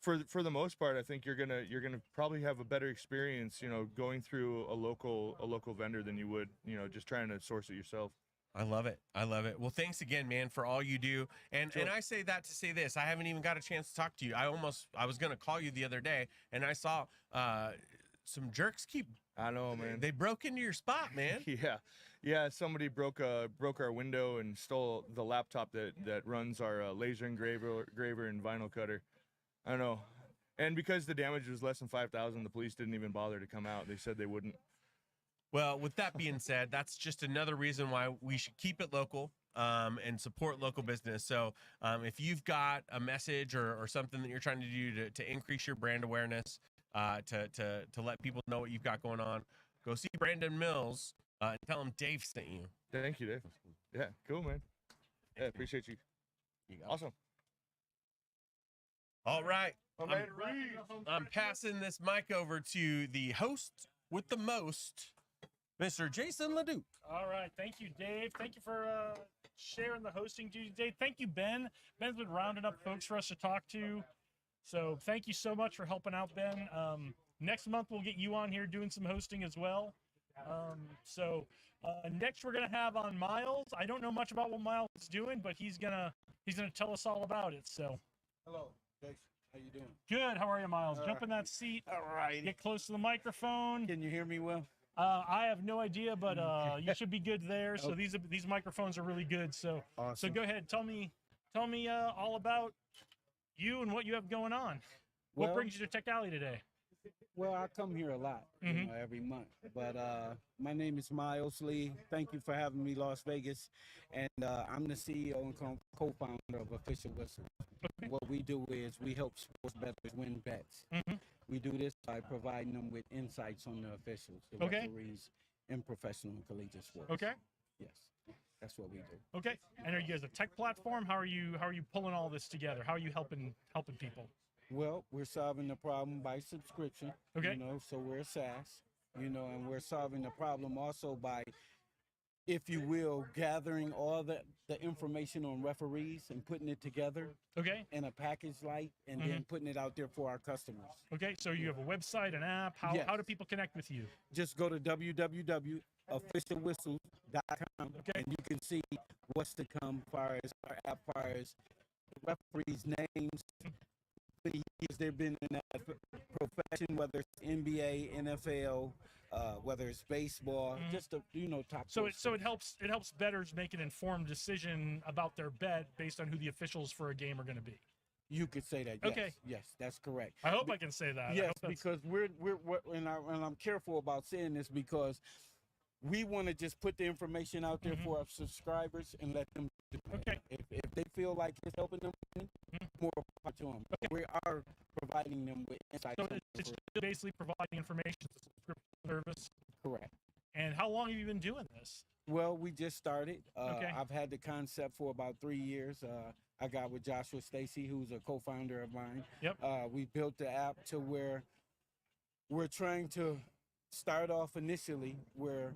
[SPEAKER 17] for the most part, I think you're gonna probably have a better experience, going through a local vendor than you would, just trying to source it yourself.
[SPEAKER 15] I love it. I love it. Well, thanks again, man, for all you do. And I say that to say this. I haven't even got a chance to talk to you. I was going to call you the other day, and I saw some jerks
[SPEAKER 17] I know, man.
[SPEAKER 15] They broke into your spot, man.
[SPEAKER 17] Yeah. Somebody broke our window and stole the laptop that runs our laser engraver and vinyl cutter. I know. And because the damage was less than $5,000, the police didn't even bother to come out. They said they wouldn't.
[SPEAKER 15] Well, with that being said, that's just another reason why we should keep it local and support local business. So if you've got a message or something that you're trying to do to increase your brand awareness, to let people know what you've got going on, go see Brandon Mills and tell him Dave sent you.
[SPEAKER 17] Thank you, Dave. Yeah, cool, man. Yeah, appreciate you.
[SPEAKER 15] You got
[SPEAKER 17] awesome.
[SPEAKER 15] It. All right. I'm passing this mic over to the host with the most, Mr. Jason LeDuc.
[SPEAKER 1] All right. Thank you, Dave. Thank you for sharing the hosting duty, Dave. Thank you, Ben. Ben's been rounding up folks for us to talk to. So thank you so much for helping out, Ben. Next month, we'll get you on here doing some hosting as well. Next we're going to have on Miles. I don't know much about what Miles is doing, but he's going to tell us all about it. So
[SPEAKER 18] hello, Jason. How you doing?
[SPEAKER 1] Good. How are you, Miles?
[SPEAKER 18] All
[SPEAKER 1] Jump in that seat. All right. Get close to the microphone.
[SPEAKER 18] Can you hear me well?
[SPEAKER 1] I have no idea, but you should be good there. So these microphones are really good. So
[SPEAKER 18] awesome.
[SPEAKER 1] So go ahead. Tell me all about you and what you have going on. What
[SPEAKER 18] Well,
[SPEAKER 1] brings you to Tech Alley today?
[SPEAKER 18] Well, I come here a lot, every month. But my name is Miles Lee. Thank you for having me, Las Vegas. And I'm the CEO and co-founder of Official Whistle. What we do is we help sports bettors win bets. We do this by providing them with insights on the officials, the referees in professional and collegiate sports.
[SPEAKER 1] Okay.
[SPEAKER 18] Yes, that's what we do.
[SPEAKER 1] Okay. And are you guys a tech platform? How are you pulling all this together? How are you helping people?
[SPEAKER 18] Well, we're solving the problem by subscription.
[SPEAKER 1] Okay.
[SPEAKER 18] So we're a SaaS, and we're solving the problem also by, if you will, gathering all the information on referees and putting it together in a package and then putting it out there for our customers.
[SPEAKER 1] Okay, so you have a website, an app. How do people connect with you?
[SPEAKER 18] Just go to www.officialwhistles.com and you can see what's to come as far as our app, as far as referees' names, many years they've been in that profession, whether it's NBA, NFL, whether it's baseball, just to top.
[SPEAKER 1] So it helps bettors make an informed decision about their bet based on who the officials for a game are going to be.
[SPEAKER 18] You could say that. Yes,
[SPEAKER 1] okay.
[SPEAKER 18] Yes, that's correct.
[SPEAKER 1] I hope I can say that.
[SPEAKER 18] Yes, because we're and I'm careful about saying this because we want to just put the information out there for our subscribers and let them do it.
[SPEAKER 1] Okay.
[SPEAKER 18] If they feel like it's helping them, more power to them. Okay. We are providing them with insights.
[SPEAKER 1] So it's basically providing information to the subscription service.
[SPEAKER 18] Correct.
[SPEAKER 1] And how long have you been doing this?
[SPEAKER 18] Well, we just started.
[SPEAKER 1] Okay.
[SPEAKER 18] I've had the concept for about 3 years. I got with Joshua Stacy, who's a co-founder of mine.
[SPEAKER 1] Yep.
[SPEAKER 18] We built the app to where we're trying to start off initially where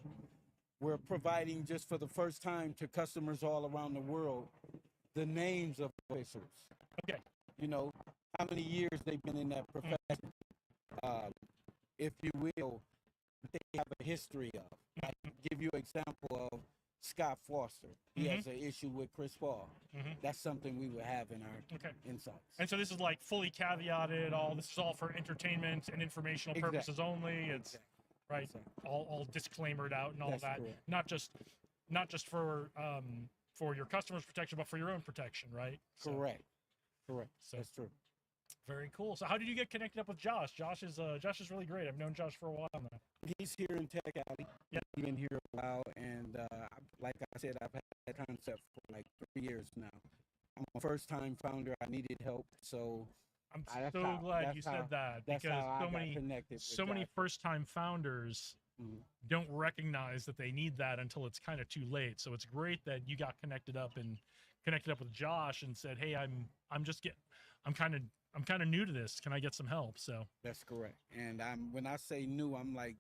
[SPEAKER 18] we're providing just for the first time to customers all around the world the names of officials.
[SPEAKER 1] Okay.
[SPEAKER 18] You know, how many years they've been in that profession, if you will, they have a history of. I can give you an example of Scott Foster. He has an issue with Chris Paul. That's something we would have in our insights.
[SPEAKER 1] And so this is like fully caveated. This is all for entertainment and informational purposes only. It's right, all disclaimered out and all
[SPEAKER 18] That's
[SPEAKER 1] that.
[SPEAKER 18] correct.
[SPEAKER 1] Not just for your customers' protection, but for your own protection, right?
[SPEAKER 18] Correct. Correct.
[SPEAKER 1] So,
[SPEAKER 18] that's true.
[SPEAKER 1] Very cool. So how did you get connected up with Josh? Josh is really great. I've known Josh for a while now.
[SPEAKER 18] He's here in Tech Alley.
[SPEAKER 1] Yeah.
[SPEAKER 18] He's been here a while, and like I said, I've had that concept for like 3 years now. I'm a first-time founder. I needed help, so
[SPEAKER 1] I'm so glad you said that, because so many first-time founders don't recognize that they need that until it's kind of too late. So it's great that you got connected up with Josh and said, "Hey, I'm kind of new to this. Can I get some help?" So
[SPEAKER 18] that's correct. And when I say new, I'm like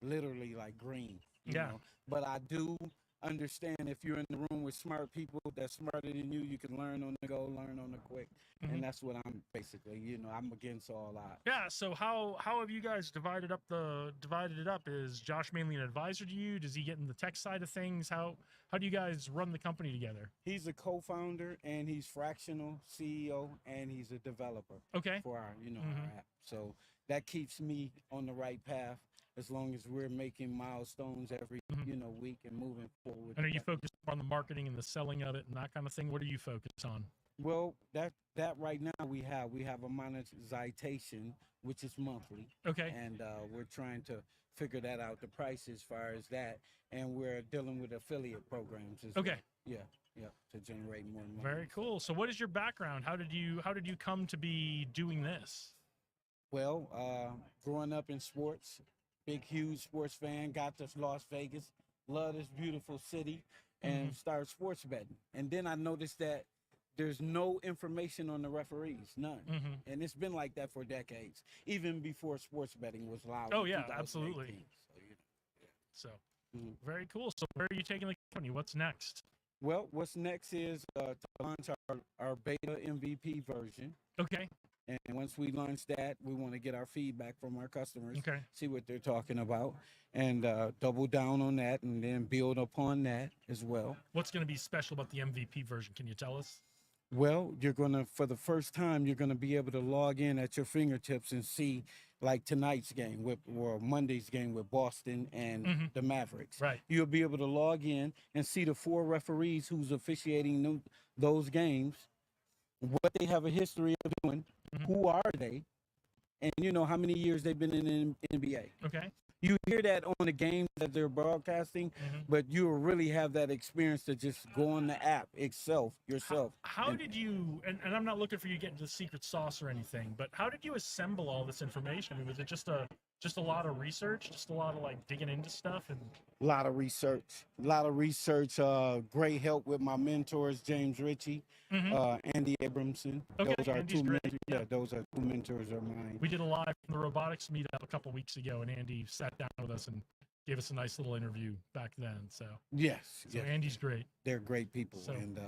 [SPEAKER 18] literally like green. You know? But I do understand if you're in the room with smart people that's smarter than you, you can learn on the go, learn on the quick. And that's what I'm basically, I'm against all that.
[SPEAKER 1] Yeah. So how have you guys divided it up? Is Josh mainly an advisor to you? Does he get in the tech side of things? How do you guys run the company together?
[SPEAKER 18] He's a co-founder and he's fractional CEO and he's a developer.
[SPEAKER 1] Okay.
[SPEAKER 18] For our, our app. So that keeps me on the right path as long as we're making milestones every, week and moving forward.
[SPEAKER 1] And are you focused on the marketing and the selling of it and that kind of thing? What are you focused on?
[SPEAKER 18] Well, that right now we have a monetization, which is monthly.
[SPEAKER 1] Okay.
[SPEAKER 18] And we're trying to figure that out, the price as far as that, and we're dealing with affiliate programs as well. Yeah, to generate more money.
[SPEAKER 1] Very cool. So what is your background? How did you come to be doing this?
[SPEAKER 18] Well, growing up in sports, huge sports fan, got to Las Vegas, love this beautiful city, and started sports betting. And then I noticed that there's no information on the referees, none. And it's been like that for decades, even before sports betting was allowed.
[SPEAKER 1] Oh yeah, absolutely. So, very cool. So where are you taking the company? What's next?
[SPEAKER 18] Well, what's next is to launch our beta MVP version.
[SPEAKER 1] Okay.
[SPEAKER 18] And once we launch that, we want to get our feedback from our customers,
[SPEAKER 1] okay,
[SPEAKER 18] see what they're talking about, and double down on that, and then build upon that as well.
[SPEAKER 1] What's going to be special about the MVP version? Can you tell us?
[SPEAKER 18] Well, you're going to, for the first time, you're going to be able to log in at your fingertips and see, like tonight's game or Monday's game with Boston and the Mavericks.
[SPEAKER 1] Right.
[SPEAKER 18] You'll be able to log in and see the 4 referees who's officiating those games, what they have a history of doing, who are they, and how many years they've been in the NBA.
[SPEAKER 1] Okay.
[SPEAKER 18] You hear that on the games that they're broadcasting, but you will really have that experience to just go on the app yourself.
[SPEAKER 1] How did you, and I'm not looking for you to get into the secret sauce or anything, but how did you assemble all this information? I mean, was it just a lot of research, just a lot of like digging into stuff? And
[SPEAKER 18] a lot of research, great help with my mentors, James Ritchie, Andy Abramson.
[SPEAKER 1] Okay,
[SPEAKER 18] those are
[SPEAKER 1] Andy's
[SPEAKER 18] two
[SPEAKER 1] great.
[SPEAKER 18] those are 2 mentors of mine.
[SPEAKER 1] We did a live from the robotics meetup a couple weeks ago, and Andy sat down with us and gave us a nice little interview back then. So
[SPEAKER 18] yes,
[SPEAKER 1] Andy's great.
[SPEAKER 18] They're great people, and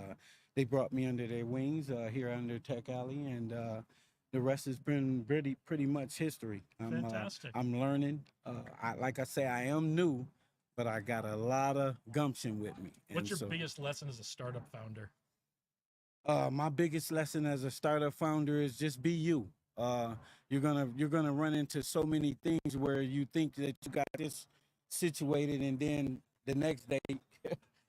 [SPEAKER 18] they brought me under their wings here under Tech Alley, and the rest has been pretty much history.
[SPEAKER 1] Fantastic.
[SPEAKER 18] I'm learning. Like I say, I am new, but I got a lot of gumption with me.
[SPEAKER 1] What's your biggest lesson as a startup founder?
[SPEAKER 18] My biggest lesson as a startup founder is just be you. You're gonna run into so many things where you think that you got this situated, and then the next day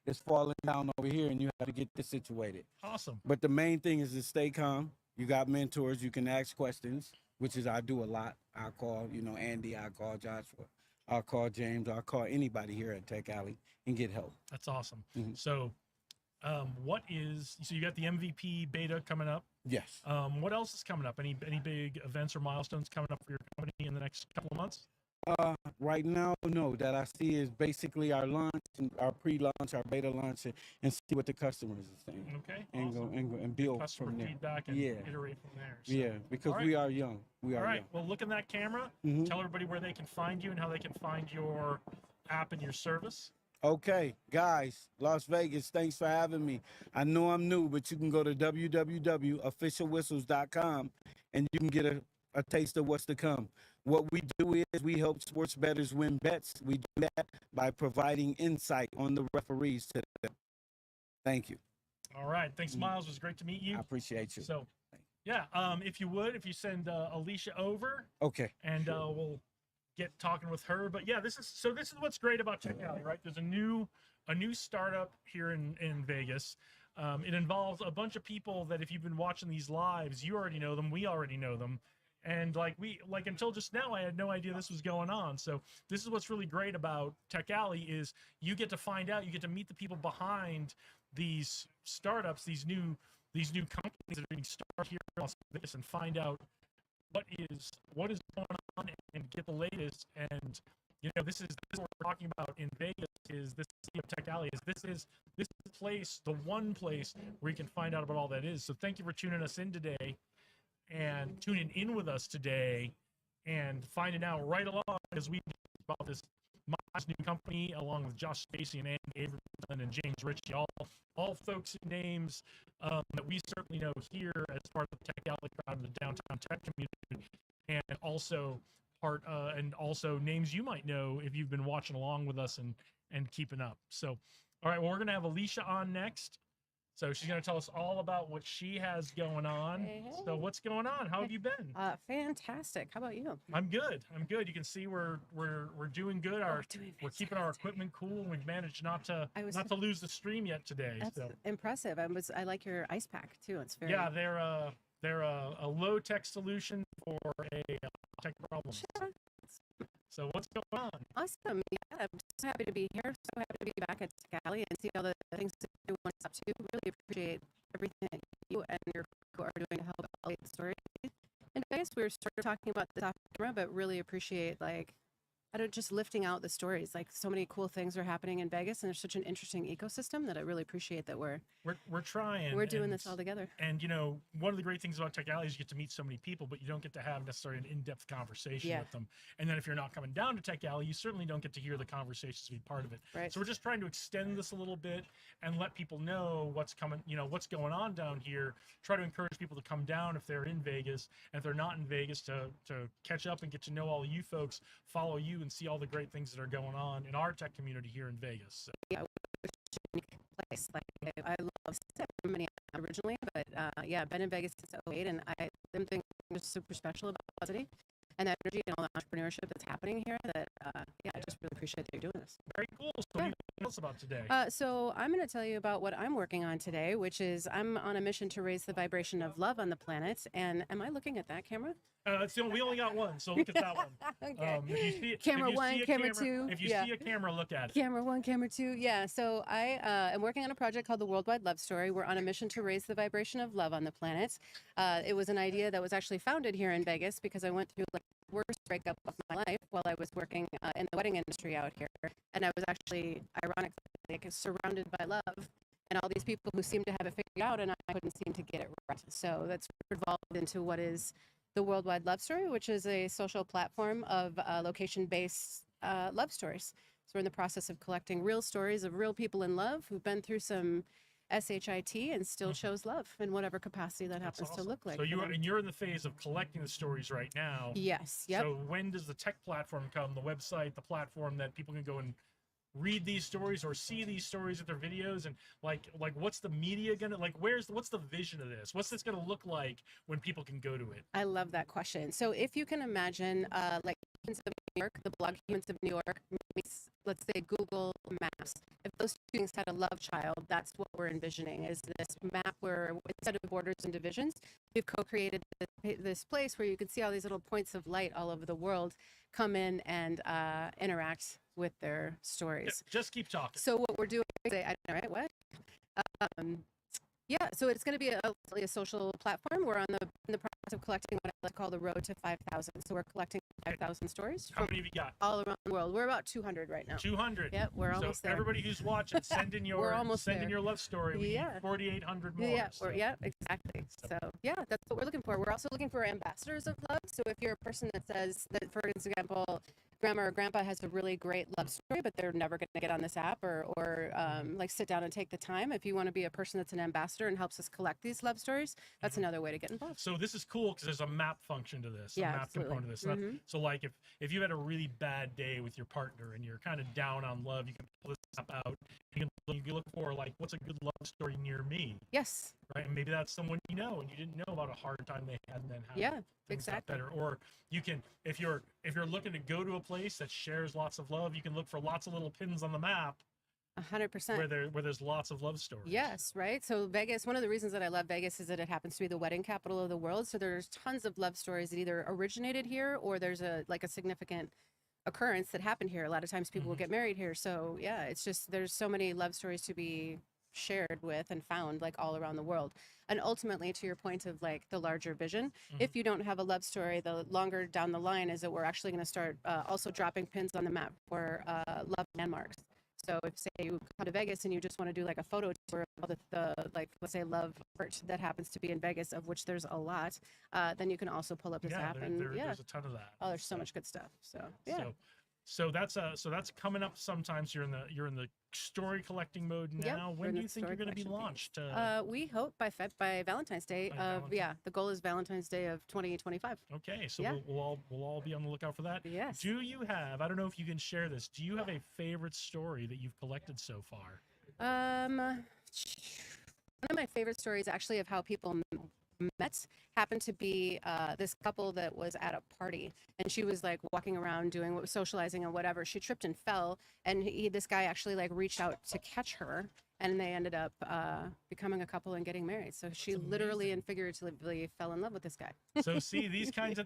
[SPEAKER 18] it's falling down over here, and you have to get this situated.
[SPEAKER 1] Awesome.
[SPEAKER 18] But the main thing is to stay calm. You got mentors. You can ask questions, which is I do a lot. I call Andy. I call Joshua. I'll call James. I'll call anybody here at Tech Alley and get help.
[SPEAKER 1] That's awesome. So, so you got the MVP beta coming up?
[SPEAKER 18] Yes.
[SPEAKER 1] What else is coming up? Any big events or milestones coming up for your company in the next couple of months?
[SPEAKER 18] Right now, no. That I see is basically our launch, and our pre-launch, our beta launch, and see what the customers are saying.
[SPEAKER 1] Okay.
[SPEAKER 18] And
[SPEAKER 1] awesome.
[SPEAKER 18] go and build
[SPEAKER 1] customer
[SPEAKER 18] from there.
[SPEAKER 1] feedback and iterate from there. So.
[SPEAKER 18] Yeah, because we are young.
[SPEAKER 1] All right. Well, look in that camera. Tell everybody where they can find you and how they can find your app and your service.
[SPEAKER 18] Okay, guys, Las Vegas, thanks for having me. I know I'm new, but you can go to www.officialwhistles.com and you can get a taste of what's to come. What we do is we help sports bettors win bets. We do that by providing insight on the referees to them. Thank you.
[SPEAKER 1] All right. Thanks, Miles. It was great to meet you.
[SPEAKER 18] I appreciate you.
[SPEAKER 1] So, yeah, if you send Alicia over.
[SPEAKER 18] Okay.
[SPEAKER 1] And we'll get talking with her. But yeah, this is what's great about Tech Alley, right? There's a new startup here in Vegas. It involves a bunch of people that if you've been watching these lives, you already know them. We already know them. And until just now, I had no idea this was going on. So this is what's really great about Tech Alley is you get to find out, you get to meet the people behind these startups, these new companies that are being started here in Las Vegas, and find out what is going on and get the latest. And this is what we're talking about in Vegas. Is this Tech Alley? This is place, the one place where you can find out about all that is. So thank you for tuning us in today and tuning in with us today and finding out right along as we about this new company along with Josh Stacy and Andy Averton and James Ritchie, all folks and names that we certainly know here as part of the Tech Alley crowd in the downtown tech community, and also names you might know if you've been watching along with us and keeping up. So, all right, well, we're gonna have Alicia on next. So she's going to tell us all about what she has going on.
[SPEAKER 19] Hey, hey.
[SPEAKER 1] So what's going on? How have you been?
[SPEAKER 19] Fantastic. How about you?
[SPEAKER 1] I'm good. You can see we're doing good. We're keeping our equipment cool, and we've managed not to lose the stream yet today.
[SPEAKER 19] That's
[SPEAKER 1] so
[SPEAKER 19] impressive. I like your ice pack too. It's very
[SPEAKER 1] they're a low tech solution for a tech problem. So what's going on?
[SPEAKER 19] Awesome. Yeah, I'm so happy to be here. So happy to be back at Tech Alley and see all the things that you want up to. Really appreciate everything that you and your crew are doing to help elevate the story. And I guess we were sort of talking about this off camera, but really appreciate just lifting out the stories. Like so many cool things are happening in Vegas, and there's such an interesting ecosystem that I really appreciate that we're
[SPEAKER 1] trying.
[SPEAKER 19] We're doing this all together.
[SPEAKER 1] And one of the great things about Tech Alley is you get to meet so many people, but you don't get to have necessarily an in-depth conversation with them. And then if you're not coming down to Tech Alley, you certainly don't get to hear the conversations to be part of it.
[SPEAKER 19] Right.
[SPEAKER 1] So we're just trying to extend this a little bit and let people know what's coming, what's going on down here. Try to encourage people to come down if they're in Vegas, and if they're not in Vegas, to catch up and get to know all you folks, follow you, and see all the great things that are going on in our tech community here in Vegas. So.
[SPEAKER 19] Yeah, place. I love Minneapolis originally, but been in Vegas since 2008, and I'm thinking just super special about Velocity and the energy and all the entrepreneurship that's happening here. That I just really appreciate that you're doing this.
[SPEAKER 1] Very cool. So what do you tell us about today?
[SPEAKER 19] So I'm going to tell you about what I'm working on today, which is I'm on a mission to raise the vibration of love on the planet. And am I looking at that camera?
[SPEAKER 1] We only got one, so look at that one.
[SPEAKER 19] Okay.
[SPEAKER 1] If you see
[SPEAKER 19] Camera one, camera two.
[SPEAKER 1] If you see a camera, look at it.
[SPEAKER 19] Camera one, camera two. Yeah. So I am working on a project called the Worldwide Love Story. We're on a mission to raise the vibration of love on the planet. It was an idea that was actually founded here in Vegas because I went through the worst breakup of my life while I was working in the wedding industry out here, and I was actually, ironically, surrounded by love. And all these people who seemed to have it figured out, and I couldn't seem to get it right. So that's evolved into what is the Worldwide Love Story, which is a social platform of location-based love stories. So we're in the process of collecting real stories of real people in love who've been through some SHIT and still chose love in whatever capacity that happens to look like.
[SPEAKER 1] So you're in the phase of collecting the stories right now.
[SPEAKER 19] Yes. Yep.
[SPEAKER 1] So when does the tech platform come? The website, the platform that people can go and read these stories or see these stories at their videos, and like what's the media gonna what's the vision of this? What's this gonna look like when people can go to it?
[SPEAKER 19] I love that question. So if you can imagine Humans of New York, the blog Humans of New York meets, let's say, Google Maps. If those two things had a love child, that's what we're envisioning, is this map where instead of borders and divisions, we've co-created this place where you can see all these little points of light all over the world come in and interact with their stories.
[SPEAKER 1] Yeah, just keep talking.
[SPEAKER 19] So what we're doing is, I don't know, right? What? So it's going to be a social platform. We're in the process of collecting what I like to call the road to 5,000. So we're collecting 5,000 stories.
[SPEAKER 1] How many have you got?
[SPEAKER 19] All around the world. We're about 200 right now.
[SPEAKER 1] 200.
[SPEAKER 19] Yep, we're almost there.
[SPEAKER 1] Everybody who's watching, send in your in your love story. We need 4,800 more.
[SPEAKER 19] Yeah, exactly. So that's what we're looking for. We're also looking for ambassadors of love. So if you're a person that says that, for example, grandma or grandpa has a really great love story, but they're never going to get on this app or like sit down and take the time. If you want to be a person that's an ambassador and helps us collect these love stories, that's another way to get involved.
[SPEAKER 1] So this is cool because there's a map function to this,
[SPEAKER 19] Yeah,
[SPEAKER 1] a map
[SPEAKER 19] absolutely.
[SPEAKER 1] component to this. So like if you had a really bad day with your partner and you're kind of down on love, you can pull this app out. You can look for like, what's a good love story near me?
[SPEAKER 19] Yes.
[SPEAKER 1] Right, and maybe that's someone you know and you didn't know about a hard time they had and then how
[SPEAKER 19] Yeah,
[SPEAKER 1] things got
[SPEAKER 19] exactly.
[SPEAKER 1] better. Or you can, if you're looking to go to a place that shares lots of love, you can look for lots of little pins on the map
[SPEAKER 19] 100%.
[SPEAKER 1] where there's lots of love stories.
[SPEAKER 19] Yes, right. So Vegas, one of the reasons that I love Vegas is that it happens to be the wedding capital of the world. So there's tons of love stories that either originated here or there's a significant occurrence that happened here. A lot of times people will get married here. So yeah, it's just there's so many love stories to be shared with and found like all around the world. And ultimately, to your point of like the larger vision, if you don't have a love story, the longer down the line is that we're actually going to start also dropping pins on the map for love landmarks. So if say you come to Vegas and you just want to do like a photo tour of the like let's say love art that happens to be in Vegas, of which there's a lot, then you can also pull up this app and
[SPEAKER 1] there's a ton of that.
[SPEAKER 19] Oh, there's so much good stuff. So yeah.
[SPEAKER 1] So that's coming up sometimes. You're in the story collecting mode now.
[SPEAKER 19] Yep,
[SPEAKER 1] When do you think you're going to be launched?
[SPEAKER 19] We hope by Valentine's Day. The goal is Valentine's Day of 2025.
[SPEAKER 1] Okay, so
[SPEAKER 19] yeah.
[SPEAKER 1] we'll all be on the lookout for that.
[SPEAKER 19] Yes.
[SPEAKER 1] Do you have? I don't know if you can share this. Do you have a favorite story that you've collected so far?
[SPEAKER 19] One of my favorite stories actually of how people met happened to be this couple that was at a party, and she was like walking around doing socializing and whatever. She tripped and fell, and this guy actually like reached out to catch her, and they ended up becoming a couple and getting married. So she literally and figuratively fell in love with this guy.
[SPEAKER 1] So see, these kinds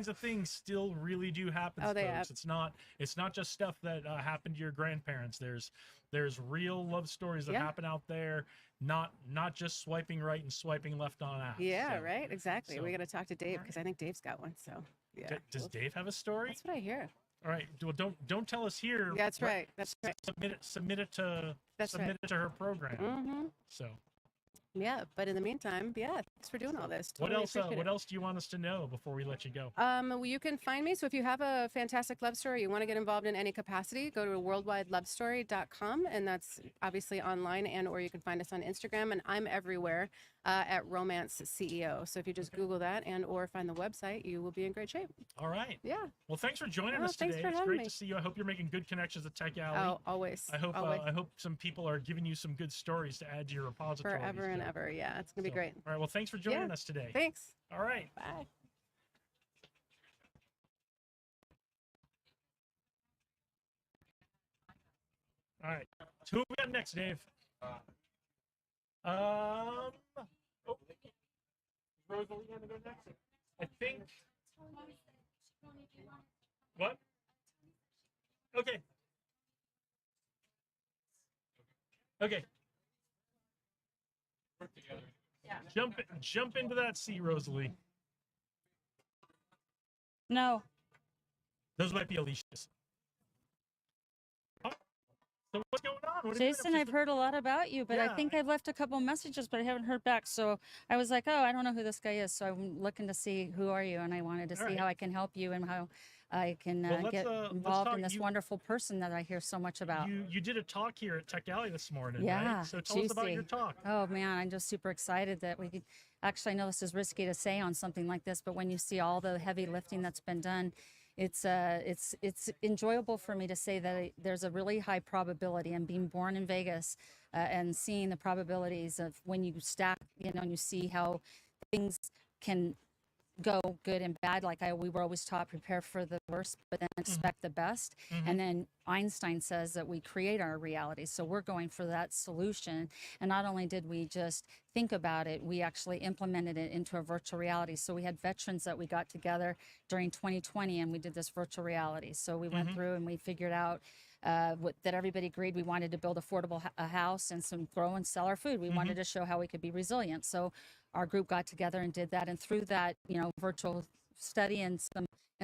[SPEAKER 1] of things still really do happen,
[SPEAKER 19] Oh, they
[SPEAKER 1] folks. It's not just stuff that happened to your grandparents. There's real love stories that happen out there, not just swiping right and swiping left on apps.
[SPEAKER 19] Yeah,
[SPEAKER 1] So-
[SPEAKER 19] right. Exactly.
[SPEAKER 1] so-
[SPEAKER 19] We got to talk to Dave because I think Dave's got one. So yeah.
[SPEAKER 1] Does Dave have a story?
[SPEAKER 19] That's what I hear.
[SPEAKER 1] All right. Well, don't tell us here.
[SPEAKER 19] That's right. That's right.
[SPEAKER 1] Submit it to her program.
[SPEAKER 19] Mm-hmm.
[SPEAKER 1] So
[SPEAKER 19] Yeah, but in the meantime, yeah, thanks for doing all this.
[SPEAKER 1] what
[SPEAKER 19] Totally
[SPEAKER 1] else?
[SPEAKER 19] appreciate
[SPEAKER 1] What
[SPEAKER 19] it.
[SPEAKER 1] else do you want us to know before we let you go?
[SPEAKER 19] Well, you can find me. So if you have a fantastic love story, you want to get involved in any capacity, go to worldwidelovestory.com, and that's obviously online, or you can find us on Instagram, and I'm everywhere at Romance CEO. So if you just Google that or find the website, you will be in great shape.
[SPEAKER 1] All right.
[SPEAKER 19] Yeah.
[SPEAKER 1] Well, thanks for joining
[SPEAKER 19] Oh,
[SPEAKER 1] us
[SPEAKER 19] thanks
[SPEAKER 1] today.
[SPEAKER 19] for
[SPEAKER 1] It's
[SPEAKER 19] having
[SPEAKER 1] great
[SPEAKER 19] me.
[SPEAKER 1] to see you. I hope you're making good connections at Tech Alley.
[SPEAKER 19] Oh, always.
[SPEAKER 1] I hope
[SPEAKER 19] always.
[SPEAKER 1] I hope some people are giving you some good stories to add to your repository.
[SPEAKER 19] Forever and ever. Yeah, it's gonna be great.
[SPEAKER 1] All right. Well, thanks for joining
[SPEAKER 19] Yeah.
[SPEAKER 1] us today.
[SPEAKER 19] Thanks.
[SPEAKER 1] All right.
[SPEAKER 19] Bye.
[SPEAKER 1] All right. So who we got next, Dave? Oh, Rosalie gonna go next? I think. What? Okay. Okay. Jump into that seat, Rosalie.
[SPEAKER 20] No.
[SPEAKER 1] Those might be Alicia's. So what's going on? What are you doing?
[SPEAKER 20] Jason, I've heard a lot about you, but I think I've left a couple messages, but I haven't heard back. So I was like, oh, I don't know who this guy is. So I'm looking to see who are you, and I wanted to see how I can help you and how I can
[SPEAKER 1] Well,
[SPEAKER 20] get
[SPEAKER 1] let's
[SPEAKER 20] involved
[SPEAKER 1] talk.
[SPEAKER 20] in this wonderful person that I hear so much about.
[SPEAKER 1] You did a talk here at Tech Alley this morning,
[SPEAKER 20] Yeah,
[SPEAKER 1] right? So tell us about your
[SPEAKER 20] juicy.
[SPEAKER 1] talk.
[SPEAKER 20] Oh man, I'm just super excited that we could. Actually, I know this is risky to say on something like this, but when you see all the heavy lifting that's been done, it's enjoyable for me to say that there's a really high probability. And being born in Vegas and seeing the probabilities of when you stack, and you see how things can go good and bad. Like we were always taught, prepare for the worst, but then expect the best. And then Einstein says that we create our reality. So we're going for that solution. And not only did we just think about it, we actually implemented it into a virtual reality. So we had veterans that we got together during 2020 and we did this virtual reality. So we went through and we figured out that everybody agreed we wanted to build affordable a house and grow and sell our food. We wanted to show how we could be resilient. So our group got together and did that. And through that, virtual study and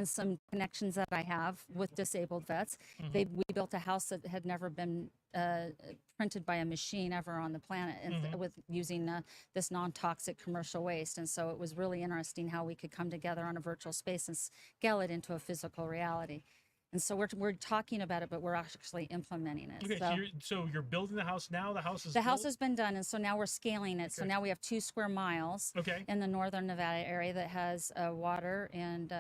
[SPEAKER 20] some connections that I have with disabled vets, we built a house that had never been printed by a machine ever on the planet, and with using this non-toxic commercial waste. And so it was really interesting how we could come together on a virtual space and scale it into a physical reality. And so we're talking about it, but we're actually implementing it.
[SPEAKER 1] Okay, so you're building the house now. The house is
[SPEAKER 20] the house
[SPEAKER 1] built?
[SPEAKER 20] has been done, and so now we're scaling it. So
[SPEAKER 1] Okay.
[SPEAKER 20] now we have 2 square miles
[SPEAKER 1] Okay.
[SPEAKER 20] in the northern Nevada area that has water, and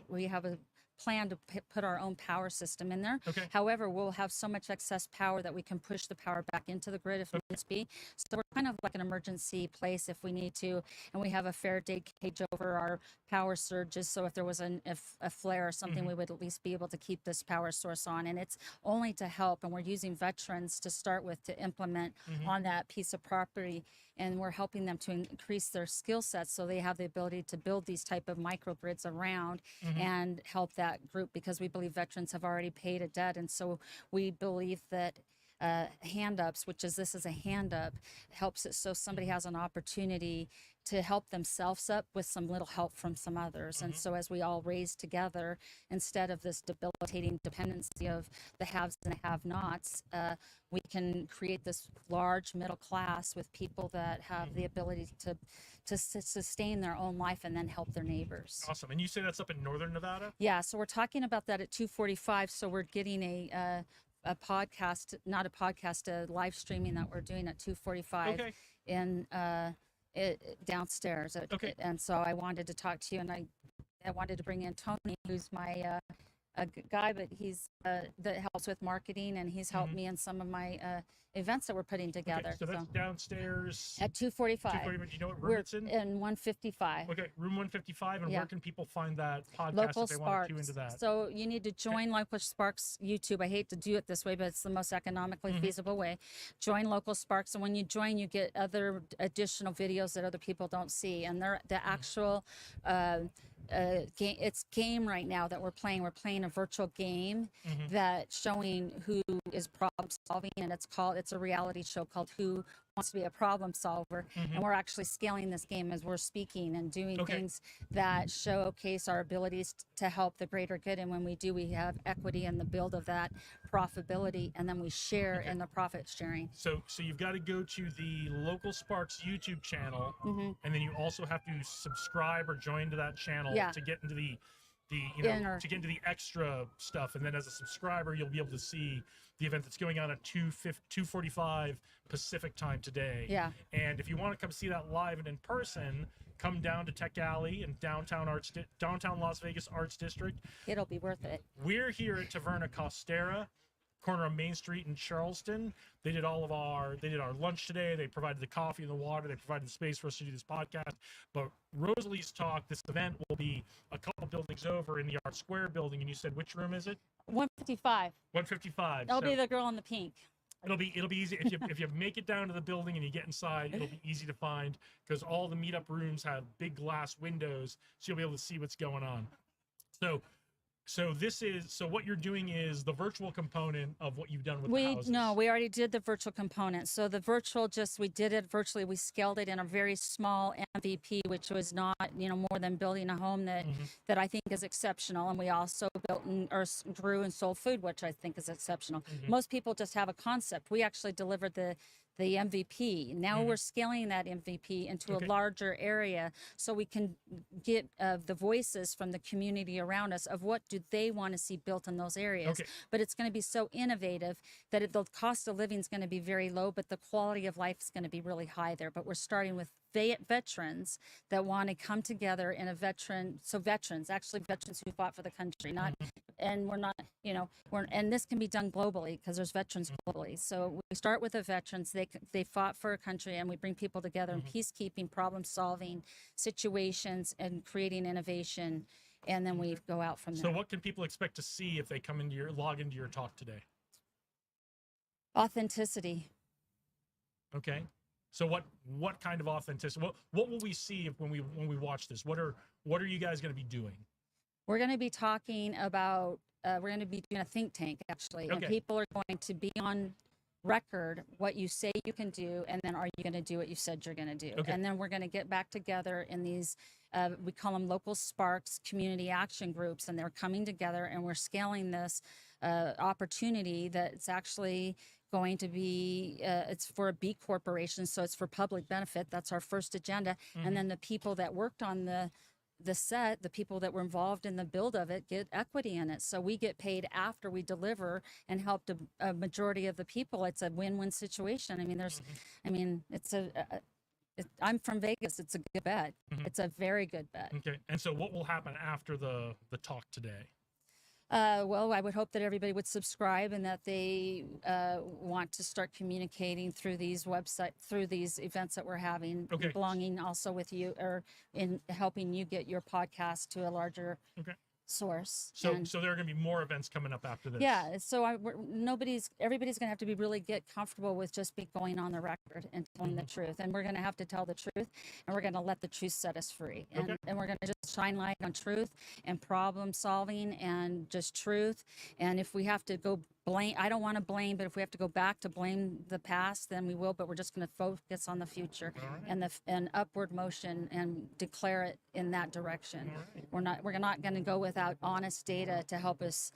[SPEAKER 20] we have a plan to put our own power system in there.
[SPEAKER 1] Okay.
[SPEAKER 20] However, we'll have so much excess power that we can push the power back into the grid if needs be. So we're kind of like an emergency place if we need to, and we have a Faraday cage over our power surges. So if there was a flare or something, we would at least be able to keep this power source on. And it's only to help, and we're using veterans to start with to implement on that piece of property, and we're helping them to increase their skill sets so they have the ability to build these type of microgrids around and help that group, because we believe veterans have already paid a debt. And so we believe that hand ups, which is this is a hand up, helps it so somebody has an opportunity to help themselves up with some little help from some others. And so as we all raise together, instead of this debilitating dependency of the haves and the have-nots, we can create this large middle class with people that have the ability to sustain their own life and then help their neighbors.
[SPEAKER 1] Awesome. And you say that's up in northern Nevada?
[SPEAKER 20] Yeah, so we're talking about that at 2:45. So we're getting a podcast, not a podcast, a live streaming that we're doing at 2:45
[SPEAKER 1] Okay.
[SPEAKER 20] in downstairs. And so I wanted to talk to you, and I wanted to bring in Tony, who's my guy, but he's that helps with marketing, and he's helped me in some of my events that we're putting together.
[SPEAKER 1] Okay, so that's downstairs
[SPEAKER 20] at 2:45.
[SPEAKER 1] 2:45. Do you know what room
[SPEAKER 20] We're
[SPEAKER 1] it's in?
[SPEAKER 20] in 155.
[SPEAKER 1] Okay, room 155. And
[SPEAKER 20] Yeah.
[SPEAKER 1] where can people find that podcast
[SPEAKER 20] Local
[SPEAKER 1] if they want to tune
[SPEAKER 20] Sparks.
[SPEAKER 1] into that?
[SPEAKER 20] So you need to join Local Sparks YouTube. I hate to do it this way, but it's the most economically feasible way. Join Local Sparks, and when you join, you get other additional videos that other people don't see, and they're the actual game. It's game right now that we're playing. We're playing a virtual game that's showing who is problem solving, and it's a reality show called Who Wants to Be a Problem Solver. And we're actually scaling this game as we're speaking and doing things that showcase our abilities to help the greater good. And when we do, we have equity in the build of that profitability, and then we share in the profit sharing.
[SPEAKER 1] So you've got to go to the Local Sparks YouTube channel, and then you also have to subscribe or join to that channel to get into the to get into the extra stuff. And then as a subscriber, you'll be able to see the event that's going on at 2:45 Pacific time today.
[SPEAKER 20] Yeah.
[SPEAKER 1] And if you want to come see that live and in person, come down to Tech Alley in downtown Las Vegas Arts District.
[SPEAKER 20] It'll be worth it.
[SPEAKER 1] We're here at Taverna Costera, corner of Main Street in Charleston. They did our lunch today. They provided the coffee and the water. They provided the space for us to do this podcast. But Rosalie's talk, this event will be a couple buildings over in the Art Square building. And you said, which room is it?
[SPEAKER 20] 155.
[SPEAKER 1] 155.
[SPEAKER 20] I'll be the girl in the pink.
[SPEAKER 1] It'll be easy if you make it down to the building and you get inside. It'll be easy to find because all the meetup rooms have big glass windows, so you'll be able to see what's going on. So what you're doing is the virtual component of what you've done with the houses.
[SPEAKER 20] No, we already did the virtual component. So the virtual, we did it virtually. We scaled it in a very small MVP, which was not, more than building a home that I think is exceptional. And we also grew and sold food, which I think is exceptional. Most people just have a concept. We actually delivered the MVP. Now we're scaling that MVP into a larger area so we can get the voices from the community around us of what do they want to see built in those areas. But it's going to be so innovative that the cost of living is going to be very low, but the quality of life is going to be really high there. But we're starting with veterans that want to come together in veterans who fought for the country, and we're not, and this can be done globally because there's veterans globally. So we start with the veterans. They fought for a country, and we bring people together in peacekeeping, problem solving situations, and creating innovation. And then we go out from there.
[SPEAKER 1] So what can people expect to see if they log into your talk today?
[SPEAKER 20] Authenticity.
[SPEAKER 1] Okay. So what kind of authenticity? What will we see when we watch this? What are you guys going to be doing?
[SPEAKER 20] We're going to be talking about. We're going to be doing a think tank actually, and people are going to be on record what you say you can do, and then are you going to do what you said you're going to do? And then we're going to get back together in these. We call them Local Sparks community action groups, and they're coming together, and we're scaling this opportunity that's actually going to be, it's for a B corporation, so it's for public benefit. That's our first agenda. And then the people that worked on the the set, the people that were involved in the build of it get equity in it. So we get paid after we deliver and help a majority of the people. It's a win-win situation. I mean, I mean, I'm from Vegas. It's a good bet. It's a very good bet.
[SPEAKER 1] Okay. And so what will happen after the talk today?
[SPEAKER 20] Well, I would hope that everybody would subscribe and that they want to start communicating through these through these events that we're having, belonging also with you or in helping you get your podcast to a larger source.
[SPEAKER 1] So there are going to be more events coming up after this.
[SPEAKER 20] Yeah. So everybody's going to have to be really get comfortable with just going on the record and telling the truth. And we're going to have to tell the truth, and we're going to let the truth set us free. And we're going to just shine light on truth and problem solving and just truth. And if we have to go blame, I don't want to blame, but if we have to go back to blame the past, then we will. But we're just going to focus on the future and upward motion and declare it in that direction. We're not going to go without honest data to help us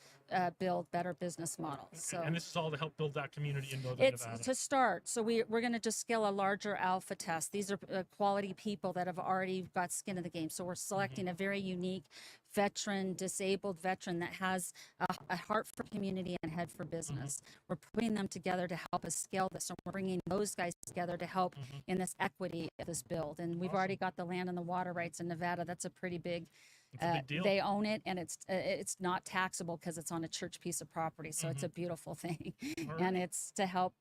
[SPEAKER 20] build better business models. So,
[SPEAKER 1] and this is all to help build that community in Northern Nevada.
[SPEAKER 20] it's to start. So we're going to just scale a larger alpha test. These are quality people that have already got skin in the game. So we're selecting a very unique veteran, disabled veteran that has a heart for community and head for business. We're putting them together to help us scale this. So we're bringing those guys together to help in this equity of this build. And we've already got the land and the water rights in Nevada. That's a pretty big,
[SPEAKER 1] deal.
[SPEAKER 20] They own it, and it's not taxable because it's on a church piece of property. So it's a beautiful thing. And it's to help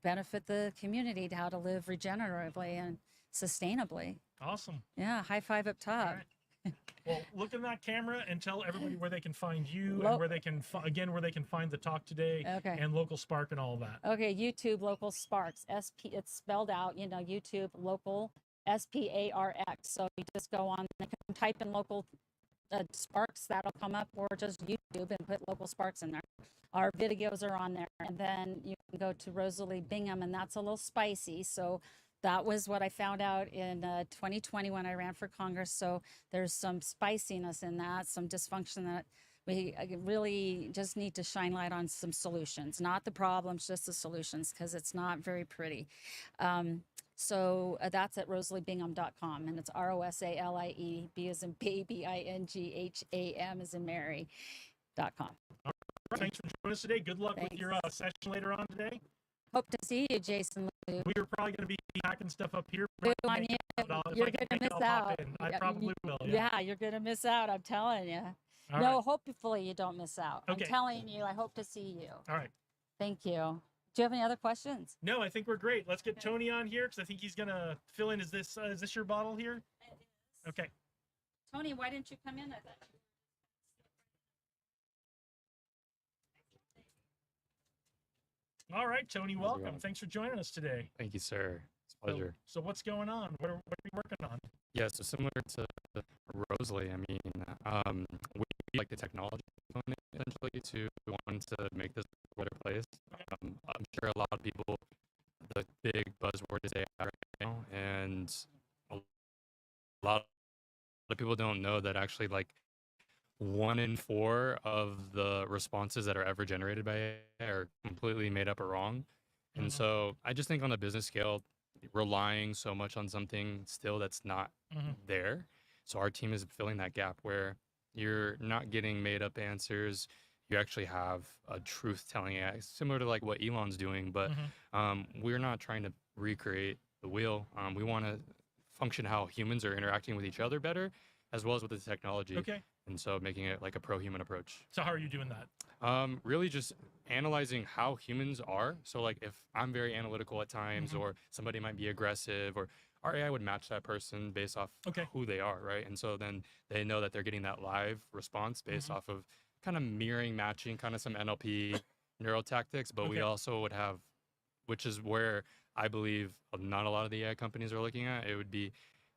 [SPEAKER 20] benefit the community to how to live regeneratively and sustainably.
[SPEAKER 1] Awesome.
[SPEAKER 20] Yeah, high five up top.
[SPEAKER 1] Well, look in that camera and tell everybody where they can find you and where they can where they can find the talk today and Local Spark and all that.
[SPEAKER 20] Okay, YouTube Local Sparks. It's spelled out, YouTube Local SPARX. So you just go on and type in Local Sparks, that'll come up, or just YouTube and put Local Sparks in there. Our videos are on there, and then you can go to Rosalie Bingham, and that's a little spicy. So that was what I found out in 2020 when I ran for Congress. So there's some spiciness in that, some dysfunction that we really just need to shine light on some solutions, not the problems, just the solutions, because it's not very pretty. So that's at rosaliebingham.com, and it's ROSALIE, B as in baby, INGHAM as in Mary.com.
[SPEAKER 1] All right, thanks for joining us today. Good luck with your session later on today.
[SPEAKER 20] Hope to see you, Jason.
[SPEAKER 1] We are probably going to be hacking stuff up here.
[SPEAKER 20] You're going to miss out.
[SPEAKER 1] I probably will.
[SPEAKER 20] Yeah, you're going to miss out. I'm telling you.
[SPEAKER 1] All
[SPEAKER 20] no,
[SPEAKER 1] right.
[SPEAKER 20] hopefully you don't miss out.
[SPEAKER 1] Okay.
[SPEAKER 20] I'm telling you, I hope to see you.
[SPEAKER 1] All right.
[SPEAKER 20] Thank you. Do you have any other questions?
[SPEAKER 1] No, I think we're great. Let's get Tony on here because I think he's going to fill in. Is this your bottle here? Okay.
[SPEAKER 20] Tony, why didn't you come in? I thought you...
[SPEAKER 1] All right, Tony, welcome. Thanks for joining us today.
[SPEAKER 21] Thank you, sir. It's a pleasure.
[SPEAKER 1] So what's going on? What are you working on?
[SPEAKER 21] Yeah, so similar to Rosalie, I mean, we like the technology component essentially to want to make this a better place. I'm sure a lot of people, the big buzzword is AI right now, and a lot of people don't know that actually like 1 in 4 of the responses that are ever generated by AI are completely made up or wrong. And so I just think on a business scale, relying so much on something still that's not there. So our team is filling that gap where you're not getting made up answers. You actually have a truth telling AI, similar to like what Elon's doing, but we're not trying to recreate the wheel. We want to function how humans are interacting with each other better, as well as with the technology.
[SPEAKER 1] Okay.
[SPEAKER 21] And so making it like a pro-human approach.
[SPEAKER 1] So how are you doing that?
[SPEAKER 21] Really just analyzing how humans are. So like if I'm very analytical at times or somebody might be aggressive, or our AI would match that person based off who they are, right? And so then they know that they're getting that live response based off of kind of mirroring, matching kind of some NLP neural tactics. But we also would have, which is where I believe not a lot of the AI companies are looking at, it would be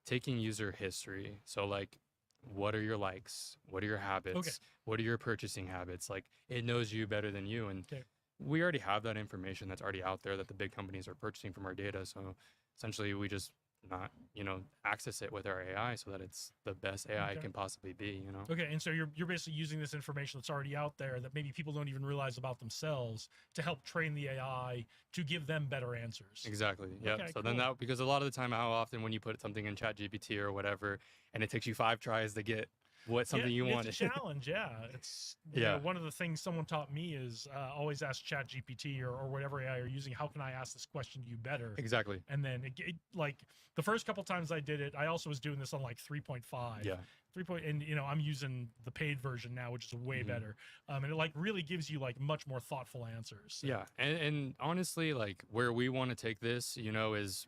[SPEAKER 21] taking user history. So like, what are your likes? What are your habits? What are your purchasing habits? Like it knows you better than you. And we already have that information that's already out there that the big companies are purchasing from our data. So essentially we just not, you know, access it with our AI so that it's the best AI it
[SPEAKER 1] Okay.
[SPEAKER 21] can possibly be, you know?
[SPEAKER 1] Okay, and so you're basically using this information that's already out there that maybe people don't even realize about themselves to help train the AI to give them better answers.
[SPEAKER 21] Exactly. Yep.
[SPEAKER 1] Okay,
[SPEAKER 21] So then
[SPEAKER 1] cool.
[SPEAKER 21] that, because a lot of the time, how often when you put something in Chat GPT or whatever, and it takes you 5 tries to get something you
[SPEAKER 1] it's
[SPEAKER 21] wanted.
[SPEAKER 1] a challenge. Yeah, it's you know,
[SPEAKER 21] Yeah.
[SPEAKER 1] one of the things someone taught me is always ask Chat GPT or whatever AI you're using. How can I ask this question to you better?
[SPEAKER 21] Exactly.
[SPEAKER 1] And then like the first couple times I did it, I also was doing this on like 3.5.
[SPEAKER 21] Yeah.
[SPEAKER 1] 3 point, and you know I'm using the paid version now, which is way
[SPEAKER 21] Mhm.
[SPEAKER 1] better. And it like really gives you like much more thoughtful answers. So,
[SPEAKER 21] Yeah. And honestly, like where we want to take this, you know, is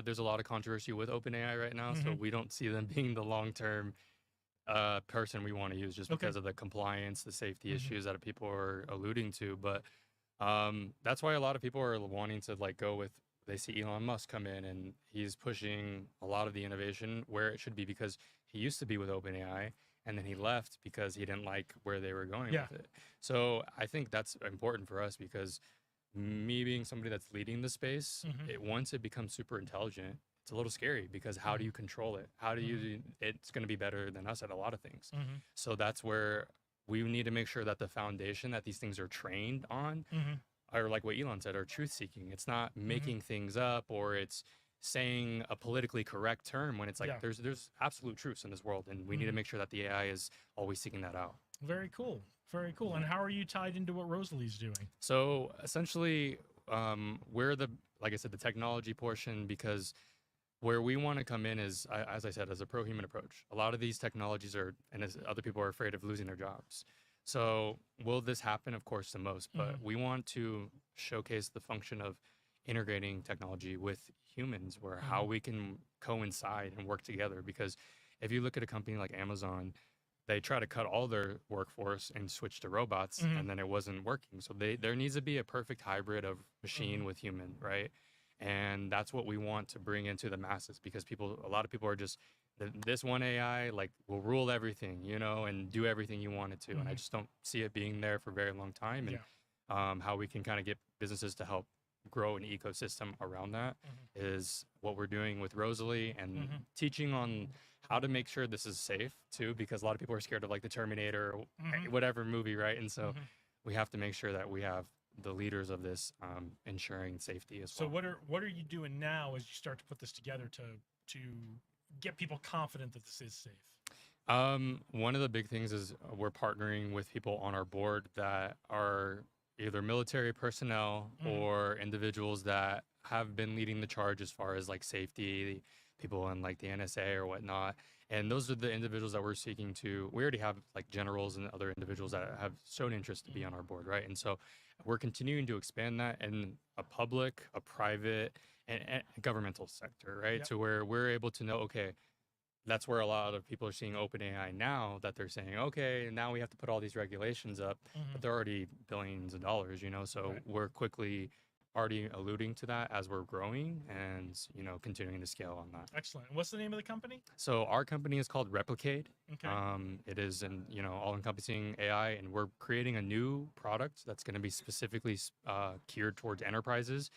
[SPEAKER 21] there's a lot of controversy with OpenAI right now. So
[SPEAKER 1] Mhm.
[SPEAKER 21] we don't see them being the long-term person we want to use just
[SPEAKER 1] Okay.
[SPEAKER 21] because of the compliance, the safety
[SPEAKER 1] Mhm.
[SPEAKER 21] issues that people are alluding to. But that's why a lot of people are wanting to like go with, they see Elon Musk come in and he's pushing a lot of the innovation where it should be, because he used to be with OpenAI and then he left because he didn't like where they were going
[SPEAKER 1] Yeah.
[SPEAKER 21] with it. So I think that's important for us, because me being somebody that's leading the space,
[SPEAKER 1] Mhm.
[SPEAKER 21] once it becomes super intelligent, it's a little scary, because how do you control it? How do you, it's going to be better than us at a lot of things.
[SPEAKER 1] Mhm.
[SPEAKER 21] So that's where we need to make sure that the foundation that these things are trained on
[SPEAKER 1] Mhm.
[SPEAKER 21] are, like what Elon said, are truth seeking. It's not making things up, or it's saying a politically correct term when it's like
[SPEAKER 1] Yeah.
[SPEAKER 21] there's absolute truths in this world, and we need to
[SPEAKER 1] Mhm.
[SPEAKER 21] make sure that the AI is always seeking that out.
[SPEAKER 1] Very cool. Very cool. And how are you tied into what Rosalie's doing?
[SPEAKER 21] So essentially, we're the, like I said, the technology portion, because where we want to come in is, as I said, as a pro-human approach. A lot of these technologies are, and as other people are afraid of losing their jobs. So will this happen? Of course, the most, but
[SPEAKER 1] Mhm.
[SPEAKER 21] we want to showcase the function of integrating technology with humans, where how
[SPEAKER 1] Mhm.
[SPEAKER 21] we can coincide and work together. Because if you look at a company like Amazon, they try to cut all their workforce and switch to robots,
[SPEAKER 1] Mhm.
[SPEAKER 21] and then it wasn't working. So there needs to be a perfect hybrid of machine
[SPEAKER 1] Mhm.
[SPEAKER 21] with human, right? And that's what we want to bring into the masses, because a lot of people are just, this one AI like will rule everything, you know, and do everything you want it to. And I
[SPEAKER 1] Mhm.
[SPEAKER 21] just don't see it being there for a very long time. And
[SPEAKER 1] Yeah.
[SPEAKER 21] how we can kind of get businesses to help grow an ecosystem around that is what we're doing with Rosalie, and
[SPEAKER 1] Mhm.
[SPEAKER 21] teaching on how to make sure this is safe too, because a lot of people are scared of like the Terminator or
[SPEAKER 1] Mhm.
[SPEAKER 21] whatever movie, right? And so
[SPEAKER 1] Mhm.
[SPEAKER 21] we have to make sure that we have the leaders of this ensuring safety as
[SPEAKER 1] So
[SPEAKER 21] well.
[SPEAKER 1] what are you doing now as you start to put this together to get people confident that this is safe?
[SPEAKER 21] One of the big things is we're partnering with people on our board that are either military personnel
[SPEAKER 1] Mhm.
[SPEAKER 21] or individuals that have been leading the charge as far as like safety, people in like the NSA or whatnot. And those are the individuals that we're seeking to. We already have like generals and other individuals that have shown interest to be on our board, right? And so we're continuing to expand that in a public, a private, and governmental sector, right?
[SPEAKER 1] Yep.
[SPEAKER 21] To where we're able to know, okay, that's where a lot of people are seeing OpenAI now, that they're saying, okay, now we have to put all these regulations up,
[SPEAKER 1] Mhm.
[SPEAKER 21] but they're already billions of dollars, you know? So
[SPEAKER 1] Right.
[SPEAKER 21] we're quickly already alluding to that as we're growing and, you know, continuing to scale on that.
[SPEAKER 1] Excellent. And what's the name of the company?
[SPEAKER 21] So our company is called Replicate.
[SPEAKER 1] Okay.
[SPEAKER 21] It is an, you know, all-encompassing AI, and we're creating a new product that's going to be specifically geared towards enterprises,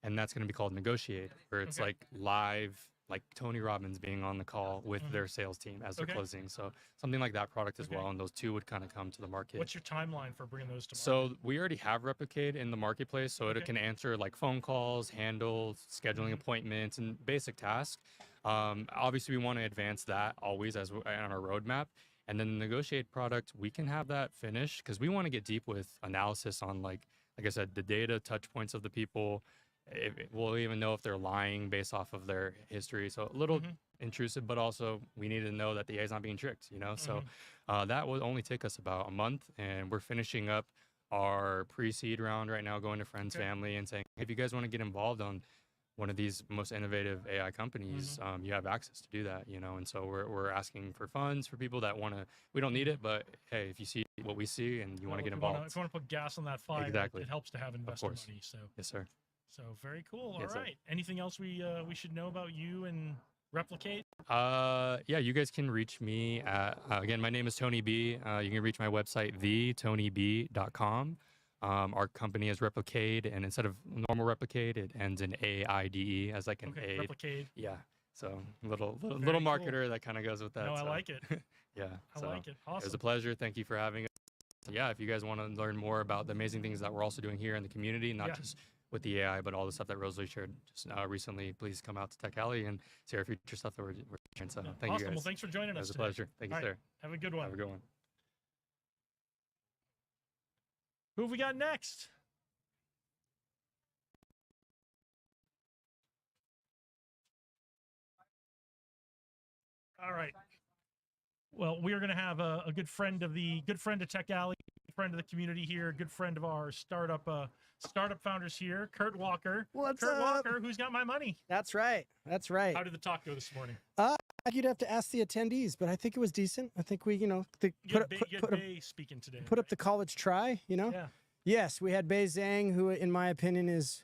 [SPEAKER 21] and that's going to be called Negotiate, where it's
[SPEAKER 1] Okay.
[SPEAKER 21] like live, like Tony Robbins being on the call with
[SPEAKER 1] Mhm.
[SPEAKER 21] their sales team as they're
[SPEAKER 1] Okay.
[SPEAKER 21] closing. So something like that product as
[SPEAKER 1] Okay.
[SPEAKER 21] well, and those two would kind of come to the market.
[SPEAKER 1] What's your timeline for bringing those to market?
[SPEAKER 21] So we already have Replicate in the marketplace, so
[SPEAKER 1] Okay.
[SPEAKER 21] it can answer like phone calls, handle scheduling appointments, and basic tasks. Obviously, we want to advance that always as on our roadmap. And then the Negotiate product, we can have that finished because we want to get deep with analysis on like I said, the data touch points of the people. We'll even know if they're lying based off of their history. So a little intrusive, but also we need to know that the AI is not being tricked, you know? So that will only take us about a month, and we're finishing up our pre-seed round right now, going to friends,
[SPEAKER 1] Okay.
[SPEAKER 21] family, and saying, hey, if you guys want to get involved on one of these most innovative AI companies, you have access to do that, you know? And so we're asking for funds for people that want to, we don't need it, but hey, if you see what we see and you want to get involved.
[SPEAKER 1] If you want to put gas on that fire,
[SPEAKER 21] Exactly.
[SPEAKER 1] it helps to have
[SPEAKER 21] Of
[SPEAKER 1] investor
[SPEAKER 21] course.
[SPEAKER 1] money. So
[SPEAKER 21] Yes, sir.
[SPEAKER 1] So very cool. All
[SPEAKER 21] Yes, sir.
[SPEAKER 1] right. Anything else we should know about you and Replicate?
[SPEAKER 21] Yeah, you guys can reach me at, again, my name is Tony B. You can reach my website, thetonyb.com. Our company is Replicade, and instead of normal Replicade, it ends in AIDE as like an
[SPEAKER 1] Okay,
[SPEAKER 21] aid.
[SPEAKER 1] Replicade.
[SPEAKER 21] Yeah. So little
[SPEAKER 1] Very
[SPEAKER 21] marketer
[SPEAKER 1] cool.
[SPEAKER 21] that kind of goes with that.
[SPEAKER 1] No, I
[SPEAKER 21] so.
[SPEAKER 1] like it.
[SPEAKER 21] Yeah.
[SPEAKER 1] I
[SPEAKER 21] so
[SPEAKER 1] like it.
[SPEAKER 21] It was
[SPEAKER 1] Awesome.
[SPEAKER 21] a pleasure. Thank you for having us. Yeah, if you guys want to learn more about the amazing things that we're also doing here in the community, not
[SPEAKER 1] Yeah.
[SPEAKER 21] just with the AI, but all the stuff that Rosalie shared just recently, please come out to Tech Alley and see our future stuff that we're sharing. So thank you
[SPEAKER 1] Awesome.
[SPEAKER 21] guys.
[SPEAKER 1] Well, thanks for joining
[SPEAKER 21] It
[SPEAKER 1] us
[SPEAKER 21] was a
[SPEAKER 1] today.
[SPEAKER 21] pleasure. Thank you,
[SPEAKER 1] All right.
[SPEAKER 21] sir.
[SPEAKER 1] Have a good one.
[SPEAKER 21] Have a good one.
[SPEAKER 1] Who have we got next? All right. Well, we are going to have a good friend of Tech Alley, friend of the community here, good friend of our startup founders here, Kurt Walker.
[SPEAKER 2] What's
[SPEAKER 1] Kurt
[SPEAKER 2] up?
[SPEAKER 1] Walker, who's got my money?
[SPEAKER 2] That's right. That's right.
[SPEAKER 1] How did the talk go this morning?
[SPEAKER 2] You'd have to ask the attendees, but I think it was decent. I think we,
[SPEAKER 1] You had Bay speaking today.
[SPEAKER 2] put up the college try,
[SPEAKER 1] Yeah.
[SPEAKER 2] Yes, we had Bei Zhang, who, in my opinion, is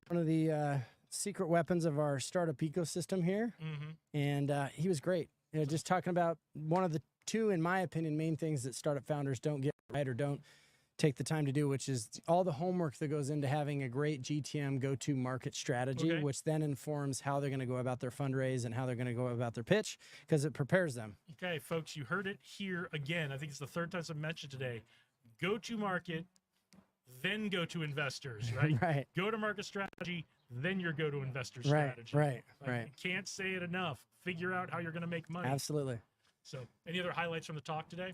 [SPEAKER 2] one of the secret weapons of our startup ecosystem here.
[SPEAKER 1] Mm-hmm.
[SPEAKER 2] And he was great. Just talking about one of the two, in my opinion, main things that startup founders don't get right or don't take the time to do, which is all the homework that goes into having a great GTM go-to market strategy,
[SPEAKER 1] Okay.
[SPEAKER 2] which then informs how they're going to go about their fundraise and how they're going to go about their pitch, because it prepares them.
[SPEAKER 1] Okay, folks, you heard it here again. I think it's the third time I've mentioned today. Go to market, then go to investors, right?
[SPEAKER 2] Right.
[SPEAKER 1] Go to market strategy, then your go to investor
[SPEAKER 2] Right,
[SPEAKER 1] strategy.
[SPEAKER 2] right,
[SPEAKER 1] Like,
[SPEAKER 2] right.
[SPEAKER 1] You can't say it enough. Figure out how you're going to make money.
[SPEAKER 2] Absolutely.
[SPEAKER 1] So, any other highlights from the talk today?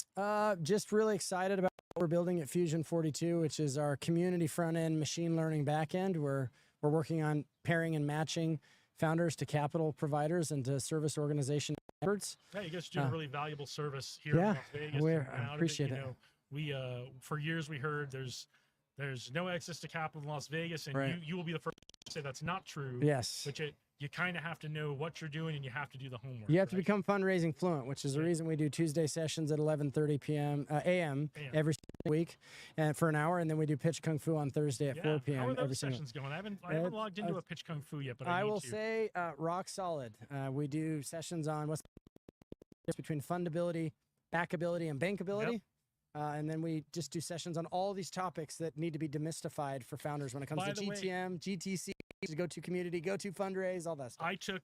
[SPEAKER 2] Just really excited about what we're building at Fusion 42, which is our community front end, machine learning back end. We're working on pairing and matching founders to capital providers and to service organization efforts.
[SPEAKER 1] Yeah, you guys are doing a really valuable service here in
[SPEAKER 2] yeah,
[SPEAKER 1] Las Vegas.
[SPEAKER 2] we
[SPEAKER 1] and out of
[SPEAKER 2] appreciate it.
[SPEAKER 1] You know, we for years we heard there's no access to capital in Las Vegas, and
[SPEAKER 2] Right.
[SPEAKER 1] you will be the first to say that's not true.
[SPEAKER 2] Yes.
[SPEAKER 1] But you kind of have to know what you're doing, and you have to do the homework.
[SPEAKER 2] You have to become fundraising fluent, which is the reason we do Tuesday sessions at 11:30 p.m. a.m. every week, and for an hour, and then we do Pitch Kung Fu on Thursday at 4 p.m.
[SPEAKER 1] How are
[SPEAKER 2] every
[SPEAKER 1] those
[SPEAKER 2] single.
[SPEAKER 1] sessions going? I haven't logged into a Pitch Kung Fu yet, but I need
[SPEAKER 2] will
[SPEAKER 1] to.
[SPEAKER 2] say rock solid. We do sessions on what's the difference between fundability, backability, and bankability.
[SPEAKER 1] Yep.
[SPEAKER 2] And then we just do sessions on all these topics that need to be demystified for founders when it comes
[SPEAKER 1] By
[SPEAKER 2] to
[SPEAKER 1] the way-
[SPEAKER 2] GTM, GTC, go to community, go to fundraise, all that stuff.
[SPEAKER 1] I took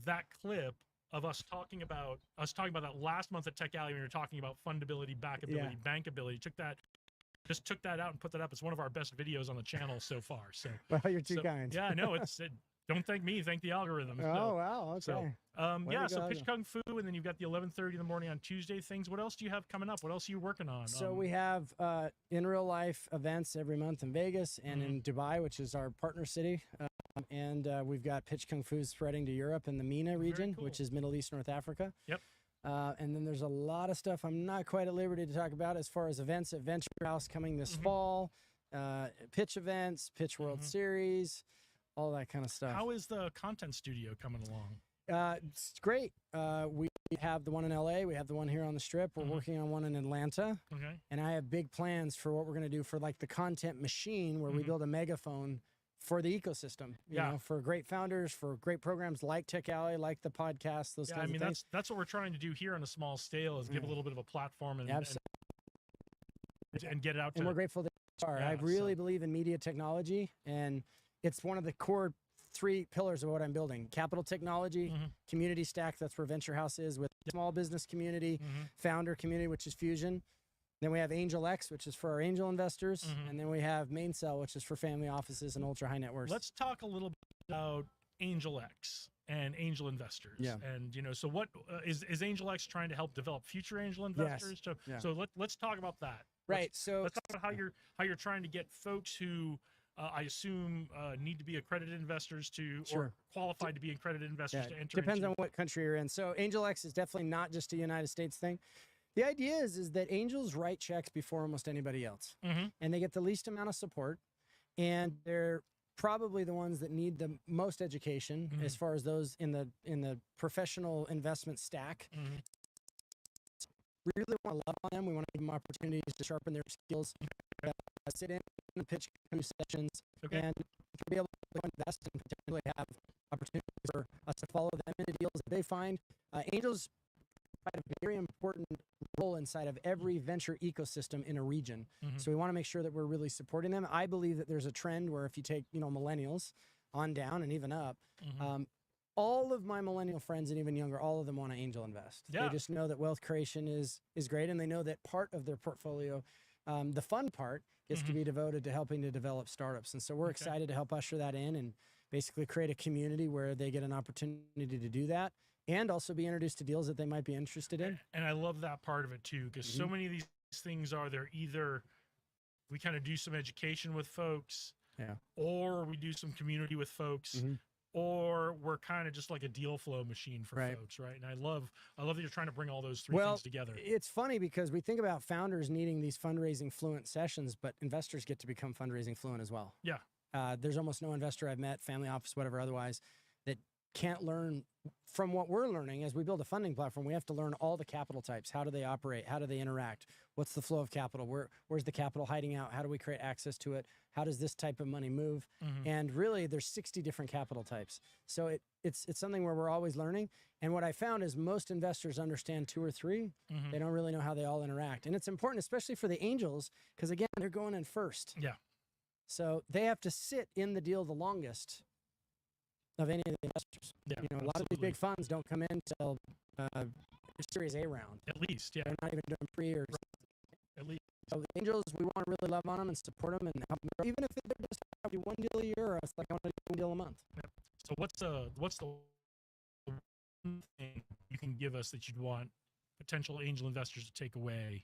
[SPEAKER 1] that clip of us talking about that last month at Tech Alley when we were talking about fundability, backability, bankability. Took that out and put that up. It's one of our best videos on the channel so far. So
[SPEAKER 2] Well, you're too kind.
[SPEAKER 1] Yeah, no, don't thank me, thank the algorithm.
[SPEAKER 2] Oh, wow, okay.
[SPEAKER 1] So,
[SPEAKER 2] Way
[SPEAKER 1] yeah,
[SPEAKER 2] to
[SPEAKER 1] so
[SPEAKER 2] go,
[SPEAKER 1] Pitch
[SPEAKER 2] yeah.
[SPEAKER 1] Kung Fu, and then you've got the 11:30 in the morning on Tuesday things. What else do you have coming up? What else are you working on?
[SPEAKER 2] So we have in real life events every month in Vegas and in Dubai, which is our partner city. And we've got Pitch Kung Fu spreading to Europe and the MENA region, which is Middle East, North Africa.
[SPEAKER 1] Yep.
[SPEAKER 2] And then there's a lot of stuff I'm not quite at liberty to talk about as far as events at Venture House coming this fall, pitch events, Pitch World Series, all that kind of stuff.
[SPEAKER 1] How is the content studio coming along?
[SPEAKER 2] It's great. We have the one in LA. We have the one here on the Strip. We're working on one in Atlanta.
[SPEAKER 1] Okay.
[SPEAKER 2] And I have big plans for what we're going to do for like the content machine, where we build a megaphone for the ecosystem. You know, for great founders, for great programs like Tech Alley, like the podcast, those
[SPEAKER 1] Yeah,
[SPEAKER 2] kinds
[SPEAKER 1] I mean
[SPEAKER 2] of things.
[SPEAKER 1] that's what we're trying to do here on a small scale is give a little bit of a platform and get it out.
[SPEAKER 2] And
[SPEAKER 1] to,
[SPEAKER 2] we're grateful that you are.
[SPEAKER 1] Yeah,
[SPEAKER 2] I really believe in media technology, and it's one of the core 3 pillars of what I'm building: capital technology, community stack. That's where Venture House is, with small business community, founder community, which is Fusion. Then we have Angel X, which is for our angel investors, and then we have Maincell, which is for family offices and ultra high net worths.
[SPEAKER 1] Let's talk a little bit about Angel X and angel investors.
[SPEAKER 2] Yeah.
[SPEAKER 1] And so what is Angel X trying to help develop future angel investors? So
[SPEAKER 2] Yeah.
[SPEAKER 1] let's talk about that.
[SPEAKER 2] Right.
[SPEAKER 1] Let's talk about how you're trying to get folks who I assume need to be accredited investors or qualified to be accredited investors to enter.
[SPEAKER 2] Depends
[SPEAKER 1] into.
[SPEAKER 2] on what country you're in. So Angel X is definitely not just a United States thing. The idea is that angels write checks before almost anybody else, and they get the least amount of support, and they're probably the ones that need the most education as far as those in the professional investment stack. We really want to love on them. We want to give them opportunities to sharpen their skills, sit in the pitch sessions, and to be able to invest and potentially have opportunities for us to follow them into deals that they find. Angels provide a very important role inside of every venture ecosystem in a region.
[SPEAKER 1] Mhm.
[SPEAKER 2] So we want to make sure that we're really supporting them. I believe that there's a trend where if you take, millennials on down and even up,
[SPEAKER 1] Mhm.
[SPEAKER 2] all of my millennial friends and even younger, all of them want to angel invest.
[SPEAKER 1] Yeah.
[SPEAKER 2] They just know that wealth creation is great, and they know that part of their portfolio, the fun part, gets to
[SPEAKER 1] Mhm.
[SPEAKER 2] be devoted to helping to develop startups. And so we're
[SPEAKER 1] Okay.
[SPEAKER 2] excited to help usher that in and basically create a community where they get an opportunity to do that and also be introduced to deals that they might be interested in.
[SPEAKER 1] And I love that part of it too, because so
[SPEAKER 2] Mhm.
[SPEAKER 1] many of these things are they're either we kind of do some education with folks,
[SPEAKER 2] Yeah.
[SPEAKER 1] or we do some community with folks,
[SPEAKER 2] Mhm.
[SPEAKER 1] or we're kind of just like a deal flow machine for
[SPEAKER 2] Right.
[SPEAKER 1] folks, right? And I love that you're trying to bring all those three
[SPEAKER 2] Well,
[SPEAKER 1] things together.
[SPEAKER 2] it's funny because we think about founders needing these fundraising fluent sessions, but investors get to become fundraising fluent as well.
[SPEAKER 1] Yeah.
[SPEAKER 2] There's almost no investor I've met, family office, whatever, otherwise, that can't learn from what we're learning. As we build a funding platform, we have to learn all the capital types. How do they operate? How do they interact? What's the flow of capital? Where's the capital hiding out? How do we create access to it? How does this type of money move?
[SPEAKER 1] Mhm.
[SPEAKER 2] And really, there's 60 different capital types. So it's something where we're always learning. And what I found is most investors understand 2 or 3.
[SPEAKER 1] Mhm.
[SPEAKER 2] They don't really know how they all interact. And it's important, especially for the angels, because again, they're going in first.
[SPEAKER 1] Yeah.
[SPEAKER 2] So they have to sit in the deal the longest of any of the investors.
[SPEAKER 1] Yeah,
[SPEAKER 2] A lot of these big funds don't come in till Series A round.
[SPEAKER 1] At least, yeah.
[SPEAKER 2] They're not even doing pre or
[SPEAKER 1] At least.
[SPEAKER 2] So the angels, we want to really love on them and support them and help them grow. Even if they're just do one deal a year, or it's like I want to do one deal a month.
[SPEAKER 1] So what's the one thing you can give us that you'd want potential angel investors to take away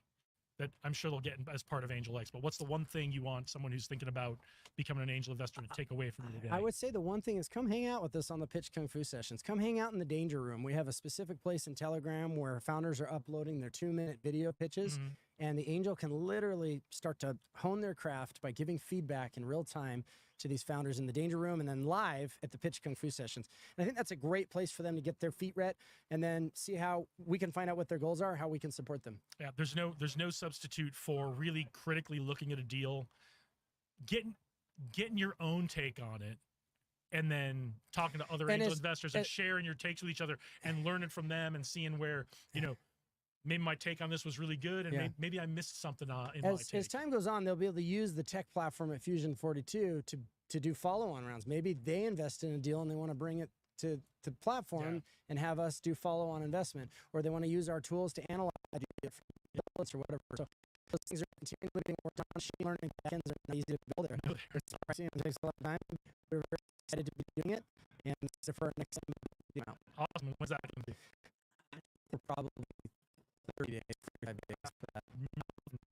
[SPEAKER 1] that I'm sure they'll get as part of Angel X, but what's the one thing you want someone who's thinking about becoming an angel investor to take away from you today?
[SPEAKER 2] I would say the one thing is come hang out with us on the Pitch Kung Fu sessions. Come hang out in the Danger Room. We have a specific place in Telegram where founders are uploading their 2-minute video pitches,
[SPEAKER 1] Mhm.
[SPEAKER 2] and the angel can literally start to hone their craft by giving feedback in real time to these founders in the Danger Room and then live at the Pitch Kung Fu sessions. And I think that's a great place for them to get their feet wet and then see how we can find out what their goals are, how we can support them.
[SPEAKER 1] Yeah, there's no substitute for really critically looking at a deal, getting your own take on it, and then talking to other
[SPEAKER 2] And
[SPEAKER 1] angel
[SPEAKER 2] as-
[SPEAKER 1] investors and sharing your takes with each other and learning from them and seeing where, maybe my take on this was really good and
[SPEAKER 2] Yeah.
[SPEAKER 1] maybe I missed something in my
[SPEAKER 2] As
[SPEAKER 1] take.
[SPEAKER 2] time goes on, they'll be able to use the tech platform at Fusion 42 to do follow-on rounds. Maybe they invest in a deal and they want to bring it to the platform and have us do follow-on investment, or they want to use our tools to analyze it from bullets or whatever. So those things are continually being worked on. Machine learning backends are not easy to build. It's pricey and it takes a lot of time. We're very excited to be doing it, and so for our next time,
[SPEAKER 1] Awesome. When's that going to be?
[SPEAKER 2] we're probably 30 days, 45 days for that.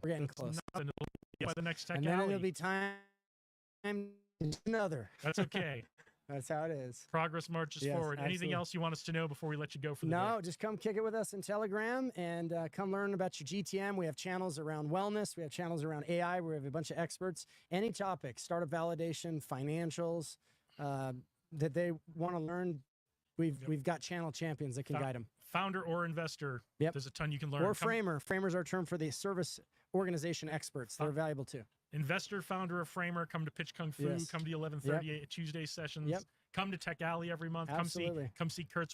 [SPEAKER 2] We're getting close.
[SPEAKER 1] Nothing. It'll be by the next Tech
[SPEAKER 2] And then
[SPEAKER 1] Alley.
[SPEAKER 2] it'll be time another.
[SPEAKER 1] That's okay.
[SPEAKER 2] That's how it is.
[SPEAKER 1] Progress marches
[SPEAKER 2] Yes,
[SPEAKER 1] forward. Anything
[SPEAKER 2] absolutely.
[SPEAKER 1] else you want us to know before we let you go for the day?
[SPEAKER 2] No, just come kick it with us in Telegram and come learn about your GTM. We have channels around wellness. We have channels around AI. We have a bunch of experts. Any topic, startup validation, financials that they want to learn. We've got channel champions that can guide them.
[SPEAKER 1] Founder or investor.
[SPEAKER 2] Yep.
[SPEAKER 1] There's a ton you can learn.
[SPEAKER 2] Or
[SPEAKER 1] Come-
[SPEAKER 2] framer. Framer's our term for the service organization experts. They're valuable too.
[SPEAKER 1] Investor, founder, or framer, come to Pitch Kung Fu,
[SPEAKER 2] Yes.
[SPEAKER 1] come to the 11:30 Tuesday sessions.
[SPEAKER 2] Yep.
[SPEAKER 1] Come to Tech Alley every month.
[SPEAKER 2] Absolutely.
[SPEAKER 1] Come see Kurt's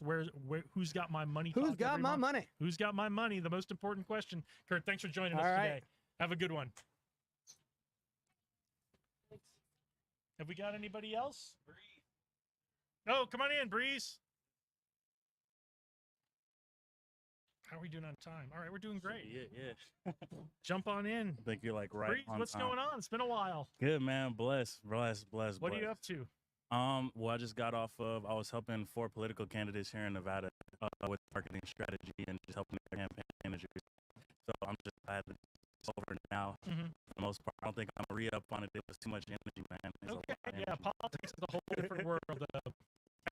[SPEAKER 1] who's got my money.
[SPEAKER 2] Who's
[SPEAKER 1] talk
[SPEAKER 2] got
[SPEAKER 1] every
[SPEAKER 2] my
[SPEAKER 1] month.
[SPEAKER 2] money?
[SPEAKER 1] Who's got my money? The most important question. Kurt, thanks for joining us
[SPEAKER 2] All right.
[SPEAKER 1] today. Have a good one. Have we got anybody else? Oh, come on in, Breeze. How are we doing on time? All right, we're doing great.
[SPEAKER 6] Yeah.
[SPEAKER 1] Jump on in.
[SPEAKER 6] I think you're like right
[SPEAKER 1] Breeze,
[SPEAKER 6] on
[SPEAKER 1] what's
[SPEAKER 6] time.
[SPEAKER 1] going on? It's been a while.
[SPEAKER 6] Good, man. Bless.
[SPEAKER 1] What are you up to?
[SPEAKER 6] Well, I just got off of. I was helping 4 political candidates here in Nevada with marketing strategy and just helping their campaign managers. So I'm just glad that it's over now.
[SPEAKER 1] Mhm.
[SPEAKER 6] For the most part, I don't think I'm gonna re-up on it. It was too much energy, man. It's a lot
[SPEAKER 1] Okay,
[SPEAKER 6] of
[SPEAKER 1] yeah,
[SPEAKER 6] energy.
[SPEAKER 1] politics is a whole different world.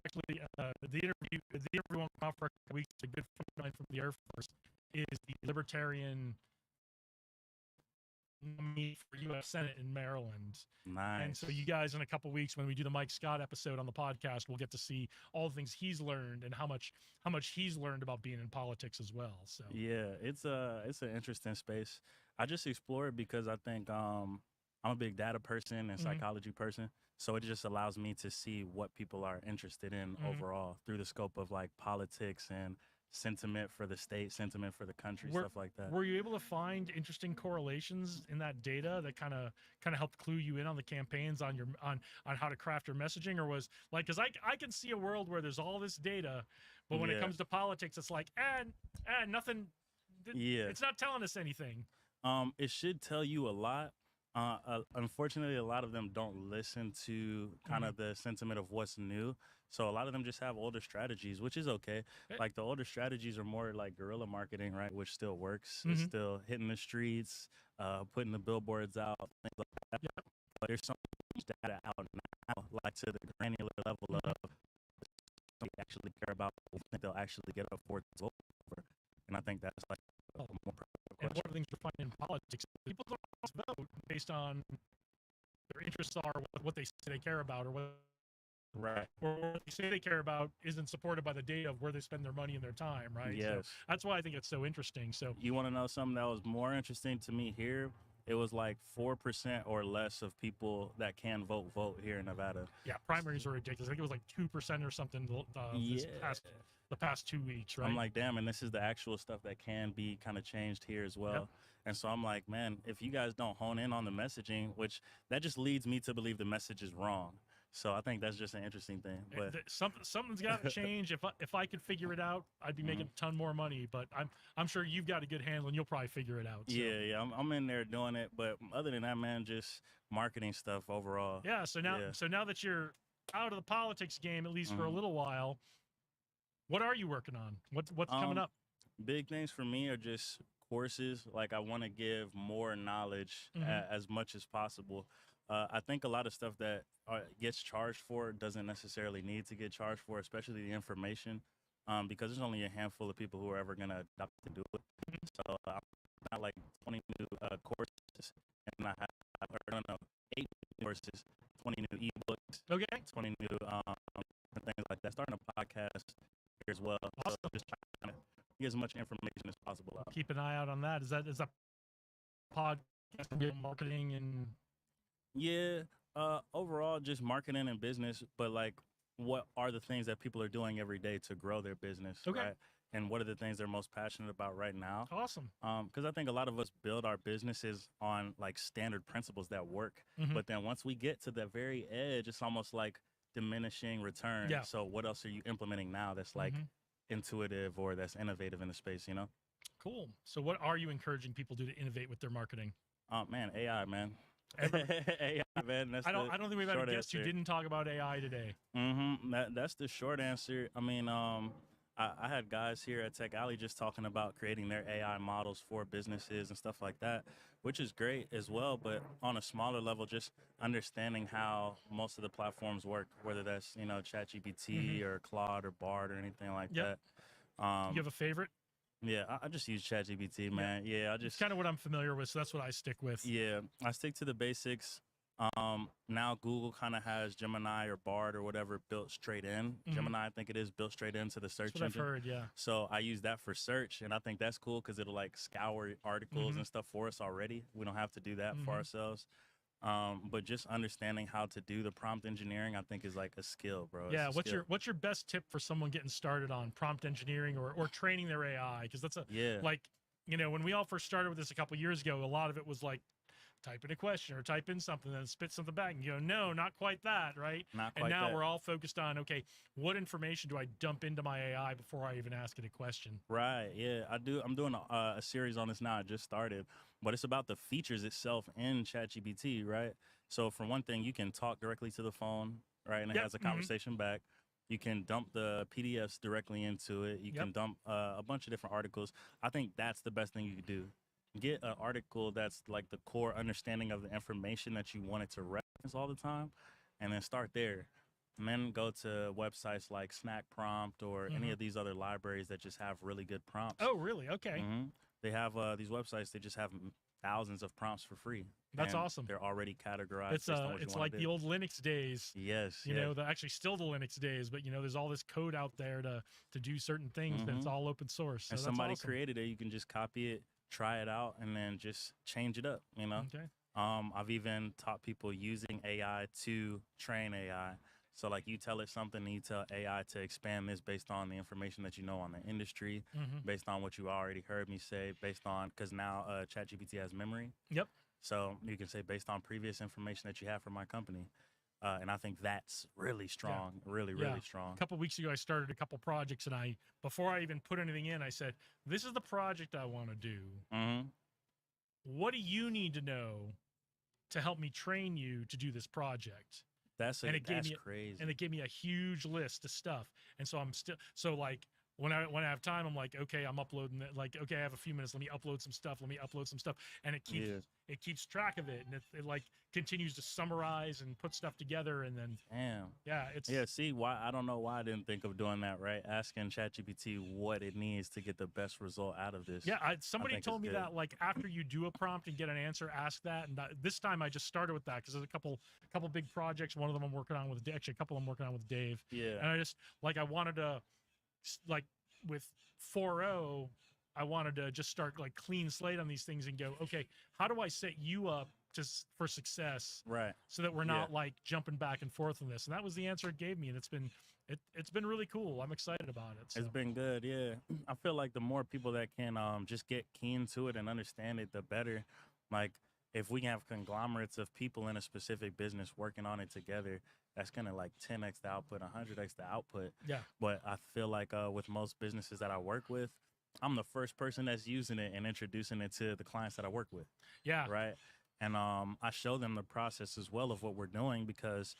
[SPEAKER 1] Actually, the interview won't come out for a couple weeks. A good friend of mine from the Air Force is the Libertarian nominee for U.S. Senate in Maryland.
[SPEAKER 6] Nice.
[SPEAKER 1] And so you guys, in a couple weeks, when we do the Mike Scott episode on the podcast, we'll get to see all the things he's learned and how much he's learned about being in politics as well. So
[SPEAKER 6] Yeah, it's an interesting space. I just explore it because I think I'm a big data person and
[SPEAKER 1] Mhm.
[SPEAKER 6] psychology person, so it just allows me to see what people are interested in
[SPEAKER 1] Mhm.
[SPEAKER 6] overall through the scope of like politics and sentiment for the state, sentiment for the country, stuff like that.
[SPEAKER 1] Were you able to find interesting correlations in that data that kind of helped clue you in on the campaigns on your on how to craft your messaging, or was like, because I can see a world where there's all this data, but when it comes to politics, it's like nothing.
[SPEAKER 6] Yeah,
[SPEAKER 1] it's not telling us anything.
[SPEAKER 6] It should tell you a lot. Unfortunately, a lot of them don't listen to kind of the sentiment of what's new. So a lot of them just have older strategies, which is okay. Like the older strategies are more like guerrilla marketing, right? Which still works. It's still hitting the streets, putting the billboards out, things like that. But there's so much data out now, like to the granular level of they actually care about, think they'll actually get up for it to vote for. And I think that's like a more
[SPEAKER 1] And one of the things you're finding in politics, people don't vote based on their interests are what they say they care about, or what or what they say they care about isn't supported by the data of where they spend their money and their time, right?
[SPEAKER 6] Yes.
[SPEAKER 1] So that's why I think it's so interesting. So
[SPEAKER 6] you want to know something that was more interesting to me here? It was like 4% or less of people that can vote here in Nevada.
[SPEAKER 1] yeah, primaries are ridiculous. I think it was like 2% or something the past 2 weeks, right?
[SPEAKER 6] I'm like, damn, and this is the actual stuff that can be kind of changed here as well. And so I'm like, man, if you guys don't hone in on the messaging, which that just leads me to believe the message is wrong. So I think that's just an interesting thing. But
[SPEAKER 1] Something's got to change. If I could figure it out, I'd be making a ton more money. But I'm sure you've got a good handle, and you'll probably figure it out. So.
[SPEAKER 6] Yeah, I'm in there doing it. But other than that, man, just marketing stuff overall.
[SPEAKER 1] Yeah. So now that you're out of the politics game, at least for a little while, what are you working on? What's coming up?
[SPEAKER 6] Big things for me are just courses. Like I want to give more knowledge as much as possible. I think a lot of stuff that gets charged for doesn't necessarily need to get charged for, especially the information, because there's only a handful of people who are ever going to adopt and do it. So I'm not like 20 new courses, and I have 8 new courses, 20 new ebooks, 20 new things like that. Starting a podcast here as well.
[SPEAKER 1] Awesome.
[SPEAKER 6] So just trying to get as much information as possible out.
[SPEAKER 1] Keep an eye out on that. Is that podcast marketing and
[SPEAKER 6] Yeah, overall, just marketing and business, but like, what are the things that people are doing every day to grow their business, right? And what are the things they're most passionate about right now?
[SPEAKER 1] Awesome.
[SPEAKER 6] Because I think a lot of us build our businesses on like standard principles that work, but then once we get to the very edge, it's almost like diminishing return.
[SPEAKER 1] Yeah.
[SPEAKER 6] So what else are you implementing now that's like intuitive or that's innovative in the space, you know?
[SPEAKER 1] Cool. So what are you encouraging people to do to innovate with their marketing?
[SPEAKER 6] Man, AI, man. AI, man. That's
[SPEAKER 1] I don't think we've had a guest who
[SPEAKER 6] answer.
[SPEAKER 1] didn't talk about AI today.
[SPEAKER 6] That's the short answer. I mean, I had guys here at Tech Alley just talking about creating their AI models for businesses and stuff like that, which is great as well. But on a smaller level, just understanding how most of the platforms work, whether that's ChatGPT or Claude or Bard or anything like that.
[SPEAKER 1] You have a favorite?
[SPEAKER 6] Yeah, I just use ChatGPT, man. Yeah,
[SPEAKER 1] it's kind of what I'm familiar with, so that's what I stick with.
[SPEAKER 6] Yeah, I stick to the basics. Now Google kind of has Gemini or Bard or whatever built straight in. Gemini, I think it is built straight into the search
[SPEAKER 1] That's what
[SPEAKER 6] engine.
[SPEAKER 1] I've heard, yeah.
[SPEAKER 6] So I use that for search, and I think that's cool because it'll like scour articles and stuff for us already. We don't have to do that for ourselves. But just understanding how to do the prompt engineering, I think, is like a skill, bro.
[SPEAKER 1] Yeah. What's your best tip for someone getting started on prompt engineering or training their AI? Because that's like, when we all first started with this a couple years ago, a lot of it was like type in a question or type in something and spit something back and you go, no, not quite that, right?
[SPEAKER 6] Not quite
[SPEAKER 1] and now
[SPEAKER 6] that.
[SPEAKER 1] we're all focused on, okay, what information do I dump into my AI before I even ask it a question?
[SPEAKER 6] Right. Yeah, I do. I'm doing a series on this now. I just started, but it's about the features itself in ChatGPT, right? So for one thing, you can talk directly to the phone, right, and it has a conversation back. You can dump the PDFs directly into it. You can dump a bunch of different articles. I think that's the best thing you could do. Get an article that's like the core understanding of the information that you want it to reference all the time, and then start there. And then go to websites like Snack Prompt or any of these other libraries that just have really good prompts.
[SPEAKER 1] Oh, really? Okay.
[SPEAKER 6] They have these websites. They just have thousands of prompts for free.
[SPEAKER 1] That's
[SPEAKER 6] and
[SPEAKER 1] awesome.
[SPEAKER 6] They're already categorized.
[SPEAKER 1] It's like the old Linux days.
[SPEAKER 6] Yes.
[SPEAKER 1] You know, actually still the Linux days, but there's all this code out there to do certain things that's all open source. So
[SPEAKER 6] and
[SPEAKER 1] that's
[SPEAKER 6] somebody
[SPEAKER 1] awesome.
[SPEAKER 6] created it. You can just copy it, try it out, and then just change it up.
[SPEAKER 1] Okay.
[SPEAKER 6] I've even taught people using AI to train AI. So like you tell it something, and you tell AI to expand this based on the information that you know on the industry, based on what you already heard me say, based on, because now ChatGPT has memory.
[SPEAKER 1] Yep.
[SPEAKER 6] So you can say based on previous information that you have from my company. And I think that's really strong, really strong.
[SPEAKER 1] A couple weeks ago, I started a couple projects, and before I even put anything in, I said, "This is the project I want to do. What do you need to know to help me train you to do this project?"
[SPEAKER 6] That's
[SPEAKER 1] crazy.
[SPEAKER 6] Crazy.
[SPEAKER 1] And it gave me a huge list of stuff, and so I'm still like. When I have time, I'm like, okay, I'm uploading that. Like, okay, I have a few minutes. Let me upload some stuff. And it keeps track of it, and it like continues to summarize and put stuff together, and then
[SPEAKER 6] See why I don't know why I didn't think of doing that. Right, asking ChatGPT what it needs to get the best result out of this.
[SPEAKER 1] Yeah, somebody told me that like after you do a prompt and get an answer, ask that. And this time I just started with that because there's a couple big projects. One of them I'm working on with actually a couple I'm working on with Dave.
[SPEAKER 6] Yeah,
[SPEAKER 1] and I just I wanted to. Like with 4.0, I wanted to just start like clean slate on these things and go, okay, how do I set you up for success,
[SPEAKER 6] right?
[SPEAKER 1] So that we're not like jumping back and forth on this. And that was the answer it gave me, and it's been really cool. I'm excited about it. So.
[SPEAKER 6] It's been good, yeah. I feel like the more people that can just get keen to it and understand it, the better. Like if we can have conglomerates of people in a specific business working on it together, that's gonna like 10x the output, 100x the output.
[SPEAKER 1] Yeah.
[SPEAKER 6] But I feel like with most businesses that I work with, I'm the first person that's using it and introducing it to the clients that I work with.
[SPEAKER 1] Yeah.
[SPEAKER 6] Right. And I show them the process as well of what we're doing, because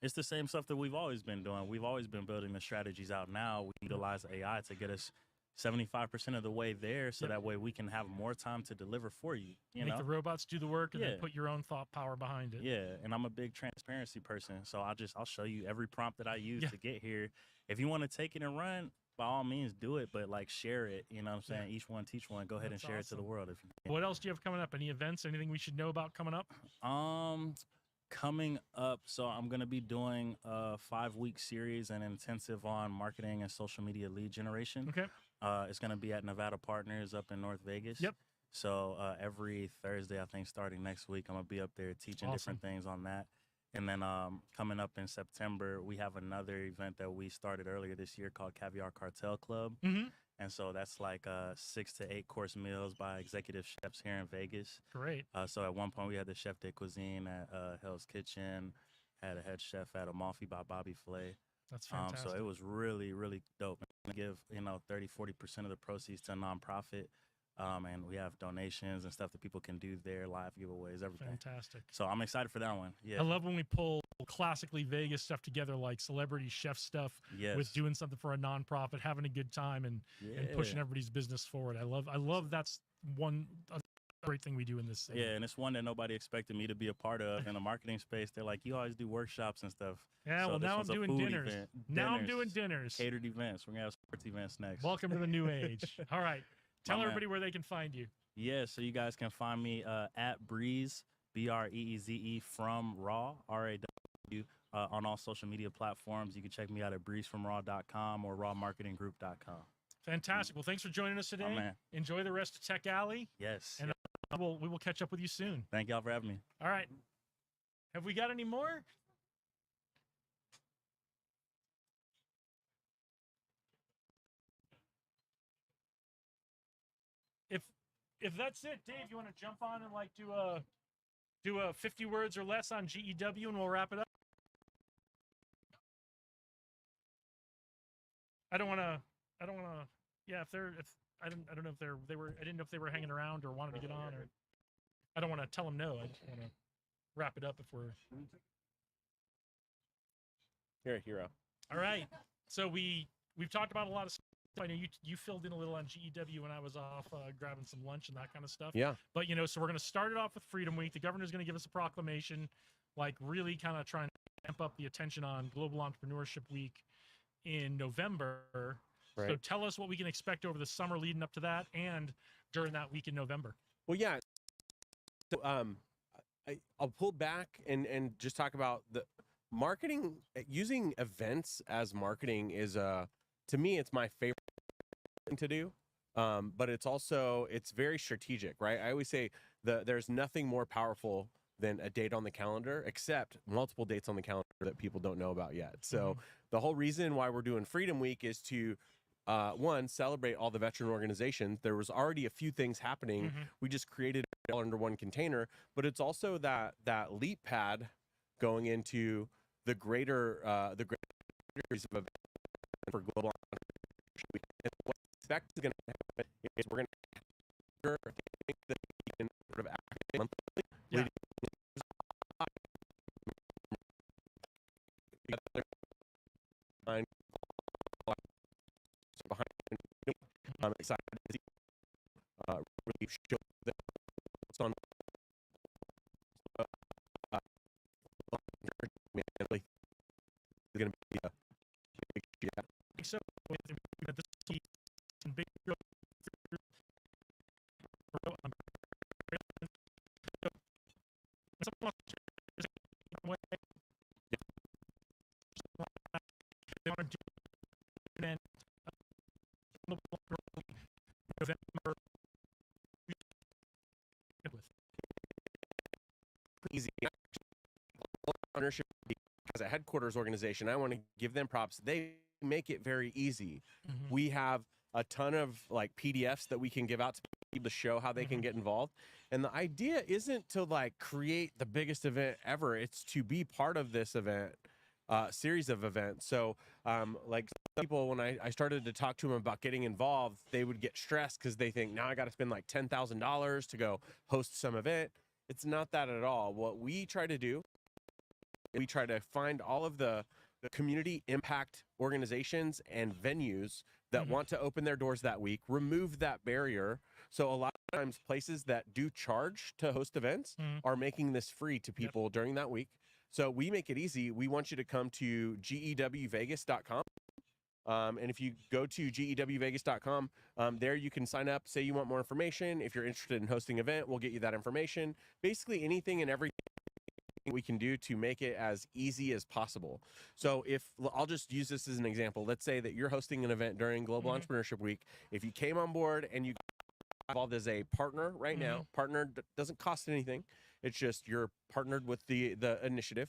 [SPEAKER 6] it's the same stuff that we've always been doing. We've always been building the strategies out now. We utilize AI to get us 75% of the way there, so that way we can have more time to deliver for you.
[SPEAKER 1] Make the robots do the work and then put your own thought power behind it.
[SPEAKER 6] Yeah, and I'm a big transparency person, so I'll show you every prompt that I use to get here. If you want to take it and run, by all means do it, but like share it. You know what I'm saying? Each one teach one. Go ahead and share it to the world if you can.
[SPEAKER 1] What else do you have coming up? Any events? Anything we should know about coming up?
[SPEAKER 6] Coming up, so I'm gonna be doing a 5-week series and intensive on marketing and social media lead generation.
[SPEAKER 1] Okay.
[SPEAKER 6] It's gonna be at Nevada Partners up in North Vegas.
[SPEAKER 1] Yep.
[SPEAKER 6] So every Thursday, I think starting next week, I'm gonna be up there teaching different things on that. And then coming up in September, we have another event that we started earlier this year called Caviar Cartel Club. And so that's like 6 to 8 course meals by executive chefs here in Vegas.
[SPEAKER 1] Great.
[SPEAKER 6] So at one point we had the chef de cuisine at Hell's Kitchen, had a head chef at Amalfi by Bobby Flay.
[SPEAKER 1] That's fantastic.
[SPEAKER 6] So it was really, really dope. We give 30-40% of the proceeds to a nonprofit. And we have donations and stuff that people can do there, live giveaways, everything.
[SPEAKER 1] Fantastic.
[SPEAKER 6] So I'm excited for that one. Yeah.
[SPEAKER 1] I love when we pull classically Vegas stuff together, like celebrity chef stuff with doing something for a nonprofit, having a good time and pushing everybody's business forward. I love that's one great thing we do in this city.
[SPEAKER 6] Yeah, and it's one that nobody expected me to be a part of in the marketing space. They're like, you always do workshops and stuff.
[SPEAKER 1] Yeah,
[SPEAKER 6] so
[SPEAKER 1] well, now I'm doing dinners. Now I'm doing
[SPEAKER 6] dinners. Catered events. We're going to have sports events next.
[SPEAKER 1] Welcome to the new age. All right. Tell everybody where they can find you.
[SPEAKER 6] Yeah, so you guys can find me at Breeze, BREEZE from Raw, RAW, on all social media platforms. You can check me out at breezefromraw.com or rawmarketinggroup.com.
[SPEAKER 1] Fantastic. Well, thanks for joining us today.
[SPEAKER 6] Man.
[SPEAKER 1] Enjoy the rest of Tech Alley.
[SPEAKER 6] Yes.
[SPEAKER 1] And we will catch up with you soon.
[SPEAKER 6] Thank y'all for having me.
[SPEAKER 1] All right. Have we got any more? If that's it, Dave, you want to jump on and like do a 50 words or less on GEW and we'll wrap it up? I don't want to. Yeah, I don't know if I didn't know if they were hanging around or wanted to get on, or I don't want to tell them no. I just want to wrap it up if we're.
[SPEAKER 3] You're a hero.
[SPEAKER 1] All right. So we've talked about a lot of stuff. I know you filled in a little on GEW when I was off grabbing some lunch and that kind of stuff.
[SPEAKER 3] Yeah.
[SPEAKER 1] But so we're going to start it off with Freedom Week. The governor's going to give us a proclamation, like really kind of trying to amp up the attention on Global Entrepreneurship Week in November.
[SPEAKER 3] Right.
[SPEAKER 1] So tell us what we can expect over the summer leading up to that and during that week in November.
[SPEAKER 3] Well, yeah. So I'll pull back and just talk about the marketing. Using events as marketing is to me, it's my favorite thing to do. But it's very strategic, right? I always say there's nothing more powerful than a date on the calendar, except multiple dates on the calendar that people don't know about yet. So the whole reason why we're doing Freedom Week is to one, celebrate all the veteran organizations. There was already a few things happening. We just created it all under one container, but it's also that leap pad going into the greater series of events for global entrepreneurship week. And what I expect is going to happen is we're going to think that we can sort of activate monthly. Leading I'm excited to see really show that it's on really going to be a big shit.
[SPEAKER 1] So this big they want to do an November
[SPEAKER 3] easy ownership as a headquarters organization. I want to give them props. They make it very easy. We have a ton of like PDFs that we can give out to people to show how they can get involved. And the idea isn't to like create the biggest event ever. It's to be part of this event series of events. So like people, when I started to talk to them about getting involved, they would get stressed because they think now I got to spend like $10,000 to go host some event. It's not that at all. What we try to do, we try to find all of the community impact organizations and venues that want to open their doors that week, remove that barrier. So a lot of times places that do charge to host events are making this free to people during that week. So we make it easy. We want you to come to gewvegas.com. And if you go to gewvegas.com, there you can sign up, say you want more information. If you're interested in hosting an event, we'll get you that information. Basically anything and everything we can do to make it as easy as possible. So if I'll just use this as an example, let's say that you're hosting an event during Global Entrepreneurship Week. If you came on board and you got involved as a partner right now, partner doesn't cost anything. It's just you're partnered with the initiative.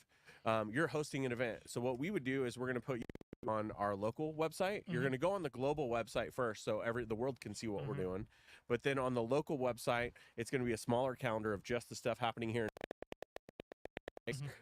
[SPEAKER 3] You're hosting an event. So what we would do is we're going to put you on our local website. You're going to go on the global website first so the world can see what we're doing. But then on the local website, it's going to be a smaller calendar of just the stuff happening here.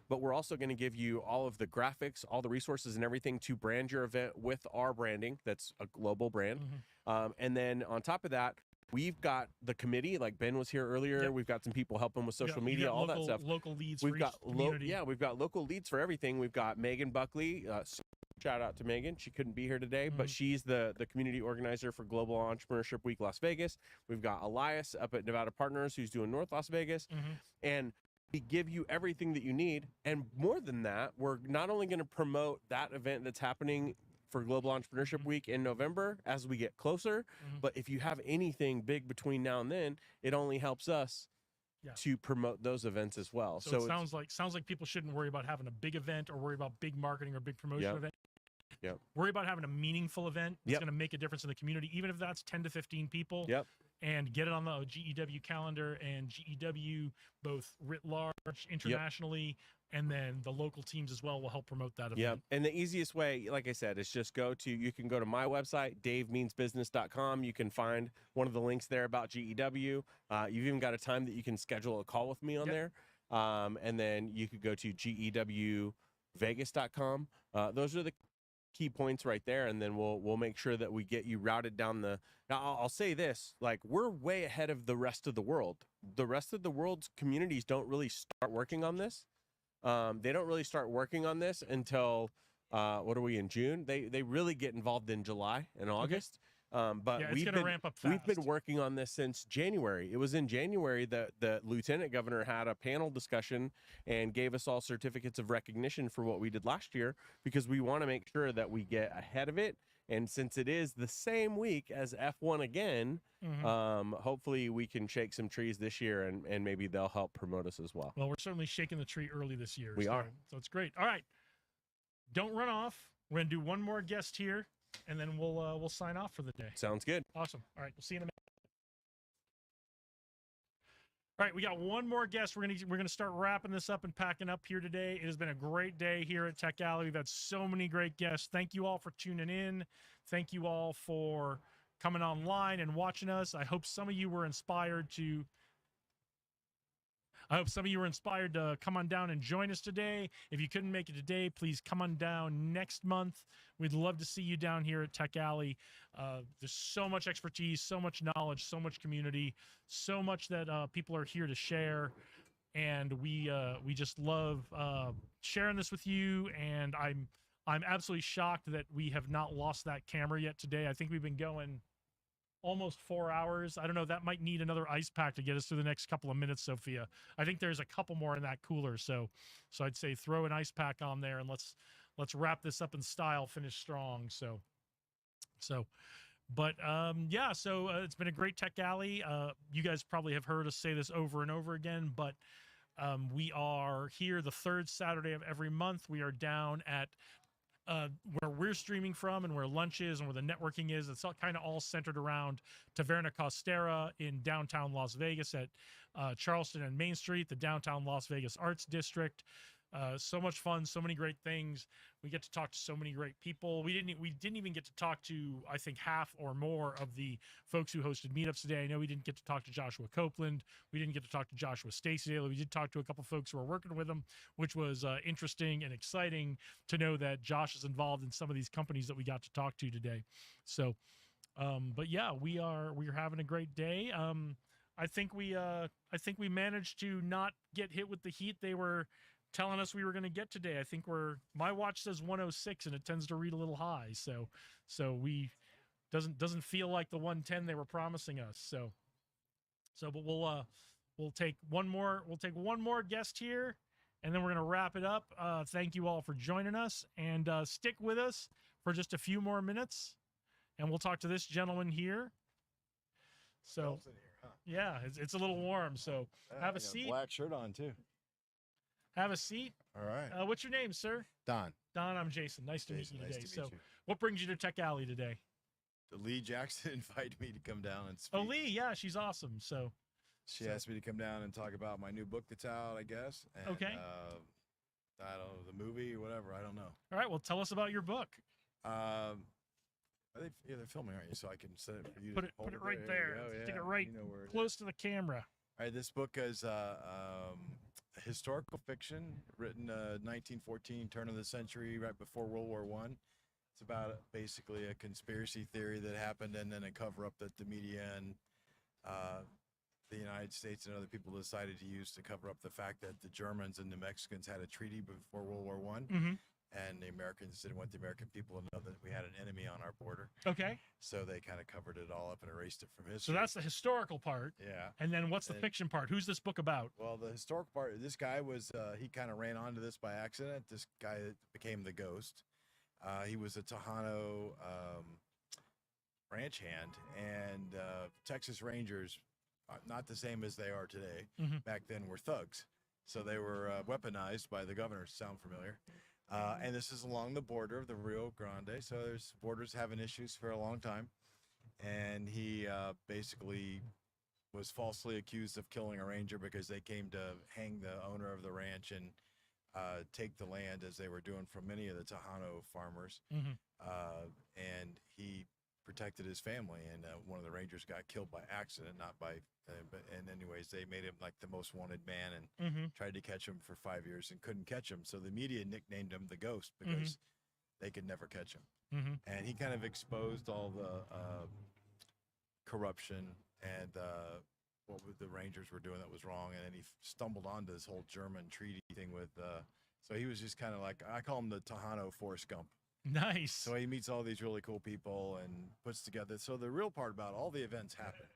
[SPEAKER 3] But we're also going to give you all of the graphics, all the resources and everything to brand your event with our branding. That's a global brand. And then on top of that, we've got the committee, like Ben was here earlier. We've got some people helping with social media, all that stuff.
[SPEAKER 1] Local leads.
[SPEAKER 3] We've
[SPEAKER 1] for
[SPEAKER 3] got
[SPEAKER 1] each community.
[SPEAKER 3] we've got local leads for everything. We've got Megan Buckley. Shout out to Megan. She couldn't be here today, but she's the community organizer for Global Entrepreneurship Week Las Vegas. We've got Elias up at Nevada Partners, who's doing North Las Vegas, and we give you everything that you need. And more than that, we're not only going to promote that event that's happening for Global Entrepreneurship Week in November as we get closer, but if you have anything big between now and then, it only helps us to promote those events as well.
[SPEAKER 1] So it sounds like people shouldn't worry about having a big event or worry about big marketing or big promotion event. Worry about having a meaningful event that's going to make a difference in the community, even if that's 10 to 15 people. And get it on the GEW calendar and GEW both writ large internationally, and then the local teams as well will help promote that event.
[SPEAKER 3] And the easiest way, like I said, is just you can go to my website, davemeansbusiness.com. You can find one of the links there about GEW. You've even got a time that you can schedule a call with me on there. And then you could go to gewvegas.com. Those are the key points right there, and then we'll make sure that we get you routed down the. Now I'll say this, like, we're way ahead of the rest of the world. The rest of the world's communities don't really start working on this. They don't really start working on this until what are we in June? They really get involved in July and August. But
[SPEAKER 1] it's going to ramp up fast.
[SPEAKER 3] We've been working on this since January. It was in January that the lieutenant governor had a panel discussion and gave us all certificates of recognition for what we did last year, because we want to make sure that we get ahead of it. And since it is the same week as F1 again, hopefully we can shake some trees this year, and maybe they'll help promote us as well.
[SPEAKER 1] Well, we're certainly shaking the tree early this year.
[SPEAKER 3] We are.
[SPEAKER 1] So it's great. All right. Don't run off. We're going to do one more guest here, and then we'll sign off for the day.
[SPEAKER 3] Sounds good.
[SPEAKER 1] Awesome. All right. We'll see you in a minute. All right, we got one more guest. We're gonna start wrapping this up and packing up here today. It has been a great day here at Tech Alley. We've had so many great guests. Thank you all for tuning in. Thank you all for coming online and watching us. I hope some of you were inspired to come on down and join us today. If you couldn't make it today, please come on down next month. We'd love to see you down here at Tech Alley. There's so much expertise, so much knowledge, so much community, so much that people are here to share. And we just love sharing this with you. And I'm absolutely shocked that we have not lost that camera yet today. I think we've been going almost 4 hours. I don't know. That might need another ice pack to get us through the next couple of minutes, Sophia. I think there's a couple more in that cooler. So I'd say throw an ice pack on there and let's wrap this up in style, finish strong. Yeah. So it's been a great Tech Alley. You guys probably have heard us say this over and over again, but we are here the third Saturday of every month. We are down at where we're streaming from and where lunch is and where the networking is. It's kind of all centered around Taverna Costera in downtown Las Vegas at Charleston and Main Street, the downtown Las Vegas Arts District. So much fun, so many great things. We get to talk to so many great people. We didn't even get to talk to, I think, half or more of the folks who hosted meetups today. I know we didn't get to talk to Joshua Copeland. We didn't get to talk to Joshua Stacy. We did talk to a couple folks who are working with him, which was interesting and exciting to know that Josh is involved in some of these companies that we got to talk to today. So, but yeah, we're having a great day. I think we managed to not get hit with the heat they were telling us we were going to get today. I think my watch says 106 and it tends to read a little high. So we doesn't feel like the 110 they were promising us. But we'll take one more guest here and then we're going to wrap it up. Thank you all for joining us and stick with us for just a few more minutes and we'll talk to this gentleman here. So yeah, it's a little warm. So have a seat.
[SPEAKER 7] Black shirt on too.
[SPEAKER 1] Have a seat.
[SPEAKER 7] All right.
[SPEAKER 1] What's your name, sir?
[SPEAKER 7] Don.
[SPEAKER 1] Don, I'm Jason. Nice to meet you today.
[SPEAKER 7] Nice to meet you.
[SPEAKER 1] What brings you to Tech Alley today?
[SPEAKER 7] Lee Jackson invited me to come down and speak.
[SPEAKER 1] Oh, Lee, yeah, she's awesome.
[SPEAKER 7] She asked me to come down and talk about my new book that's out, I guess. And,
[SPEAKER 1] okay.
[SPEAKER 7] I don't know, the movie or whatever. I don't know.
[SPEAKER 1] All right. Well, tell us about your book.
[SPEAKER 7] They're filming, aren't you? So I can set it for you.
[SPEAKER 1] Put it right there. Stick it right close to the camera.
[SPEAKER 7] All right. This book is historical fiction written 1914, turn of the century, right before World War I. It's about basically a conspiracy theory that happened and then a cover-up that the media and the United States and other people decided to use to cover up the fact that the Germans and the Mexicans had a treaty before World War I.
[SPEAKER 1] Mm-hmm.
[SPEAKER 7] And the Americans didn't want the American people to know that we had an enemy on our border.
[SPEAKER 1] Okay.
[SPEAKER 7] So they kind of covered it all up and erased it from history.
[SPEAKER 1] So that's the historical part.
[SPEAKER 7] Yeah.
[SPEAKER 1] And then what's the fiction part? Who's this book about?
[SPEAKER 7] Well, the historical part, this guy was, he kind of ran onto this by accident. This guy became the ghost. He was a Tejano ranch hand, and Texas Rangers, not the same as they are today, back then were thugs. So they were weaponized by the governor. Sound familiar? And this is along the border of the Rio Grande. So there's borders having issues for a long time. And he basically was falsely accused of killing a ranger because they came to hang the owner of the ranch and take the land, as they were doing from many of the Tejano farmers. And he protected his family, and one of the rangers got killed by accident, not by and anyways, they made him like the most wanted man and tried to catch him for 5 years and couldn't catch him. So the media nicknamed him the Ghost because they could never catch him. And he kind of exposed all the corruption and what the Rangers were doing that was wrong. And then he stumbled onto this whole German treaty thing with, so he was just kind of like, I call him the Tejano Forrest Gump.
[SPEAKER 1] Nice.
[SPEAKER 7] So he meets all these really cool people and puts together. So the real part about all the events happened.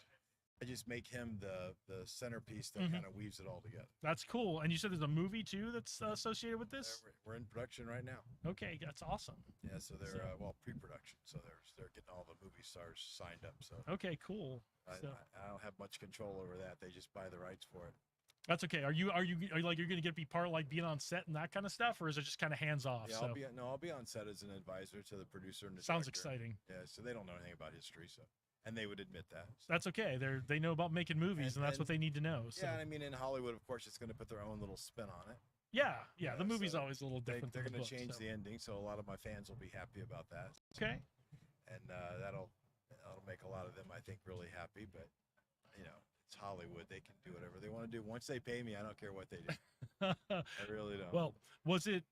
[SPEAKER 7] I just make him the centerpiece that kind of weaves it all together.
[SPEAKER 1] That's cool. And you said there's a movie too that's associated with this?
[SPEAKER 7] We're in production right now.
[SPEAKER 1] Okay, that's awesome.
[SPEAKER 7] Yeah, so they're pre-production. So they're getting all the movie stars signed up. So
[SPEAKER 1] okay, cool.
[SPEAKER 7] I don't have much control over that. They just buy the rights for it.
[SPEAKER 1] That's okay. Are you like you're gonna be part of like being on set and that kind of stuff, or is it just kind of hands off?
[SPEAKER 7] Yeah, I'll be on set as an advisor to the producer and the
[SPEAKER 1] sounds
[SPEAKER 7] director.
[SPEAKER 1] exciting.
[SPEAKER 7] Yeah, so they don't know anything about history, so and they would admit that.
[SPEAKER 1] That's okay. They know about making movies, and that's what they need to know. So.
[SPEAKER 7] Yeah, and I mean, in Hollywood, of course, it's going to put their own little spin on it.
[SPEAKER 1] Yeah. The movie's always a little
[SPEAKER 7] They're
[SPEAKER 1] different.
[SPEAKER 7] going to change the ending, so a lot of my fans will be happy about that.
[SPEAKER 1] Okay.
[SPEAKER 7] And that'll make a lot of them, I think, really happy. But it's Hollywood; they can do whatever they want to do. Once they pay me, I don't care what they do. I really don't.
[SPEAKER 1] Well, was it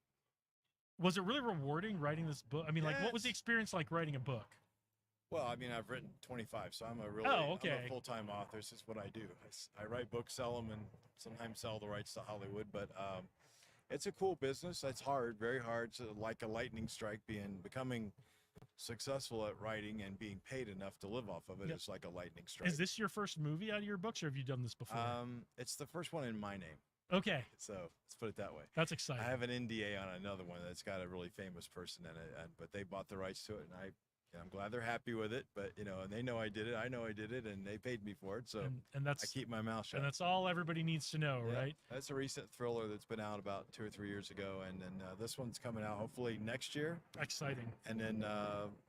[SPEAKER 1] really rewarding writing this book? I mean, like, what was the experience like writing a book?
[SPEAKER 7] Well, I mean, I've written 25, so I'm I'm a full-time author. This is what I do. I write books, sell them, and sometimes sell the rights to Hollywood. But it's a cool business. It's hard, very hard. It's like a lightning strike. Becoming successful at writing and being paid enough to live off of it is like a lightning strike.
[SPEAKER 1] Is this your first movie out of your books, or have you done this before?
[SPEAKER 7] It's the first one in my name.
[SPEAKER 1] Okay.
[SPEAKER 7] So let's put it that way.
[SPEAKER 1] That's exciting.
[SPEAKER 7] I have an NDA on another one that's got a really famous person in it, but they bought the rights to it, and I'm glad they're happy with it. But and they know I did it. I know I did it, and they paid me for it. So
[SPEAKER 1] and that's
[SPEAKER 7] I keep my mouth shut.
[SPEAKER 1] And that's all everybody needs to know, right?
[SPEAKER 7] That's a recent thriller that's been out about 2 or 3 years ago, and then this one's coming out hopefully next year.
[SPEAKER 1] Exciting.
[SPEAKER 7] And then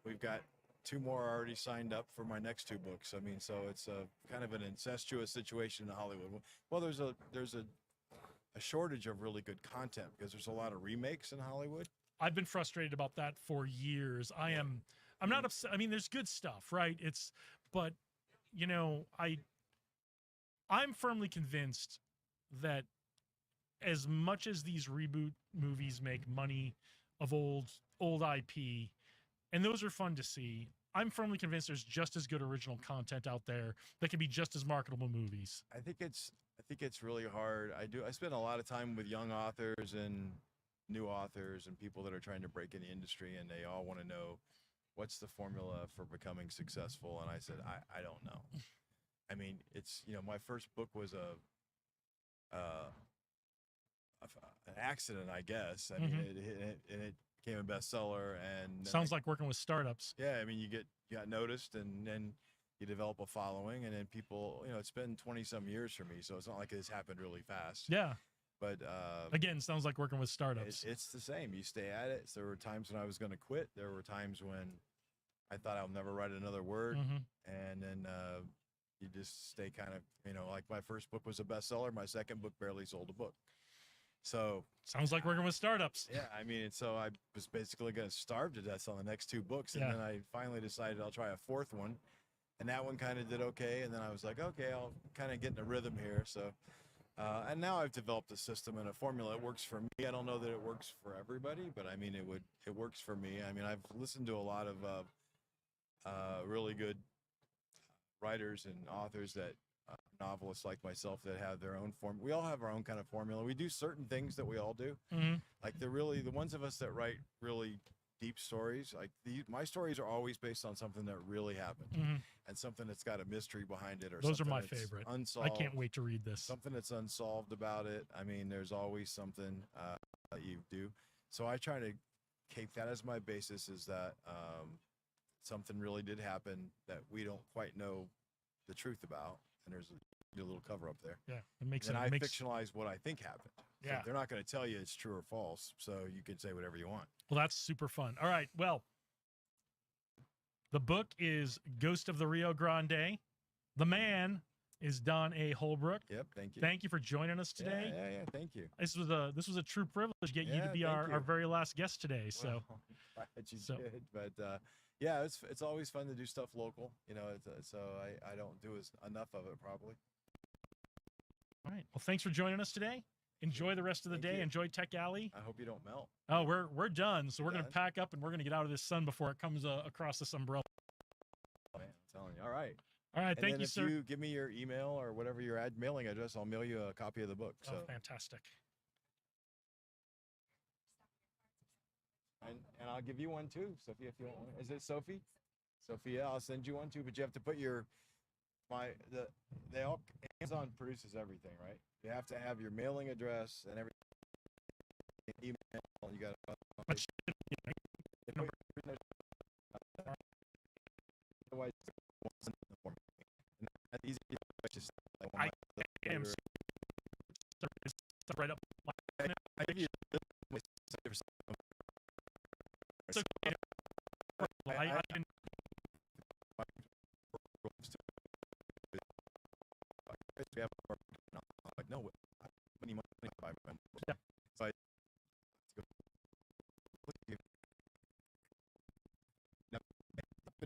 [SPEAKER 7] we've got 2 more already signed up for my next 2 books. I mean, so it's a kind of an incestuous situation in Hollywood. Well, there's a shortage of really good content because there's a lot of remakes in Hollywood.
[SPEAKER 1] I've been frustrated about that for years. I'm not upset. I mean, there's good stuff, right? But I'm firmly convinced that as much as these reboot movies make money of old IP, and those are fun to see, I'm firmly convinced there's just as good original content out there that can be just as marketable movies.
[SPEAKER 7] I think it's really hard. I spend a lot of time with young authors and new authors and people that are trying to break in the industry, and they all want to know what's the formula for becoming successful. And I said, I don't know. I mean, it's my first book was an accident, I guess. I mean, it became a bestseller, and
[SPEAKER 1] sounds like working with startups.
[SPEAKER 7] Yeah, I mean, you got noticed, and then you develop a following, and then people, it's been 20 some years for me, so it's not like it's happened really fast.
[SPEAKER 1] Yeah.
[SPEAKER 7] But
[SPEAKER 1] again, sounds like working with startups.
[SPEAKER 7] It's the same. You stay at it. So there were times when I was going to quit. There were times when I thought I'll never write another word, and then you just stay kind of, like my first book was a bestseller. My second book barely sold a book. So
[SPEAKER 1] sounds like working with startups.
[SPEAKER 7] Yeah, I mean, so I was basically going to starve to death on the next 2 books, and then I finally decided I'll try a 4th one, and that one kind of did okay. And then I was like, okay, I'll kind of get in a rhythm here. So, and now I've developed a system and a formula. It works for me. I don't know that it works for everybody, but I mean, it works for me. I mean, I've listened to a lot of really good writers and authors that. Novelists like myself that have their own form. We all have our own kind of formula. We do certain things that we all do. Like the ones of us that write really deep stories, like my stories are always based on something that really happened and something that's got a mystery behind it, or
[SPEAKER 1] those are
[SPEAKER 7] something
[SPEAKER 1] my
[SPEAKER 7] that's
[SPEAKER 1] favorite.
[SPEAKER 7] Unsolved.
[SPEAKER 1] I can't wait to read this.
[SPEAKER 7] Something that's unsolved about it. I mean, there's always something that you do. So I try to keep that as my basis, is that something really did happen that we don't quite know the truth about, and there's a little cover up there.
[SPEAKER 1] Yeah, it makes
[SPEAKER 7] and
[SPEAKER 1] it.
[SPEAKER 7] I
[SPEAKER 1] Makes,
[SPEAKER 7] fictionalize what I think happened. So
[SPEAKER 1] yeah,
[SPEAKER 7] they're not going to tell you it's true or false, so you can say whatever you want.
[SPEAKER 1] Well, that's super fun. All right, well, the book is Ghost of the Rio Grande. The man is Don A. Holbrook.
[SPEAKER 7] Yep, thank you.
[SPEAKER 1] Thank you for joining us today.
[SPEAKER 7] Yeah, thank you.
[SPEAKER 1] This was a true privilege to get you to be our very last guest today. So,
[SPEAKER 7] did, but yeah, it's always fun to do stuff local. So I don't do enough of it probably.
[SPEAKER 1] All right. Well, thanks for joining us today. Enjoy the rest of the day. Enjoy Tech Alley.
[SPEAKER 7] I hope you don't melt.
[SPEAKER 1] Oh, we're done. So we're gonna pack up and we're gonna get out of this sun before it comes across this umbrella.
[SPEAKER 7] Oh, man, I'm telling you. All right.
[SPEAKER 1] All right. Thank you,
[SPEAKER 7] if
[SPEAKER 1] sir.
[SPEAKER 7] You give me your email or whatever your mailing address, I'll mail you a copy of the book. So.
[SPEAKER 1] Oh, fantastic.
[SPEAKER 7] And I'll give you one too, Sophie, if you want one. Is it Sophie? Sophia, I'll send you one too, but you have to put Amazon produces everything, right? You have to have your mailing address and everything. Email, you got to. Otherwise, that's easy. Just
[SPEAKER 1] I am right up.
[SPEAKER 7] I give you.
[SPEAKER 1] It's okay. I can
[SPEAKER 7] we have more. Like, no, money,
[SPEAKER 1] Yeah.
[SPEAKER 7] So I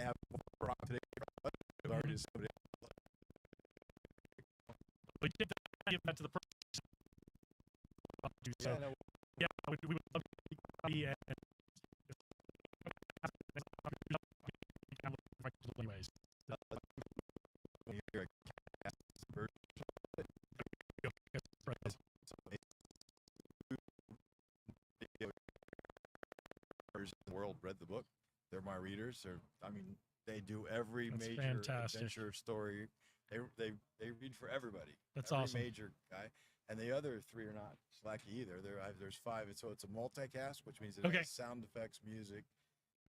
[SPEAKER 7] have rock today. Already somebody.
[SPEAKER 1] We did give that to the person. So,
[SPEAKER 7] Yeah, no.
[SPEAKER 1] yeah, we would love to be anyways.
[SPEAKER 7] The world read the book. They're my readers. I mean, they do every
[SPEAKER 1] That's
[SPEAKER 7] major
[SPEAKER 1] fantastic.
[SPEAKER 7] adventure story. They read for everybody.
[SPEAKER 1] That's
[SPEAKER 7] every
[SPEAKER 1] awesome.
[SPEAKER 7] Major guy, and the other three are not slacky either. There's 5, and so it's a multicast, which means it
[SPEAKER 1] Okay.
[SPEAKER 7] has sound effects, music,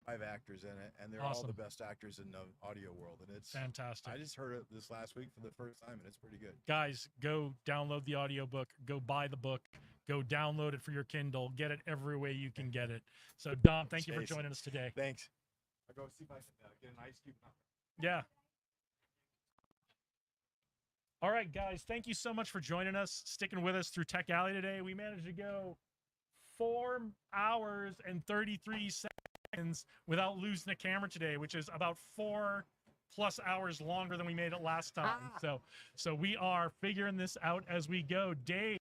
[SPEAKER 7] 5 actors in it, and they're all
[SPEAKER 1] Awesome.
[SPEAKER 7] the best actors in the audio world. And it's
[SPEAKER 1] Fantastic.
[SPEAKER 7] I just heard it this last week for the first time, and it's pretty good.
[SPEAKER 1] Guys, go download the audiobook, go buy the book, go download it for your Kindle, get it every way you can get it. So Dom, thank you for
[SPEAKER 7] Jason,
[SPEAKER 1] joining us today.
[SPEAKER 7] Thanks. I'll go see if I can get an ice cube.
[SPEAKER 1] Yeah. All right, guys, thank you so much for joining us, sticking with us through Tech Alley today. We managed to go 4 hours and 33 seconds without losing the camera today, which is about 4+ hours longer than we made it last time. So we are figuring this out as we go. Dave,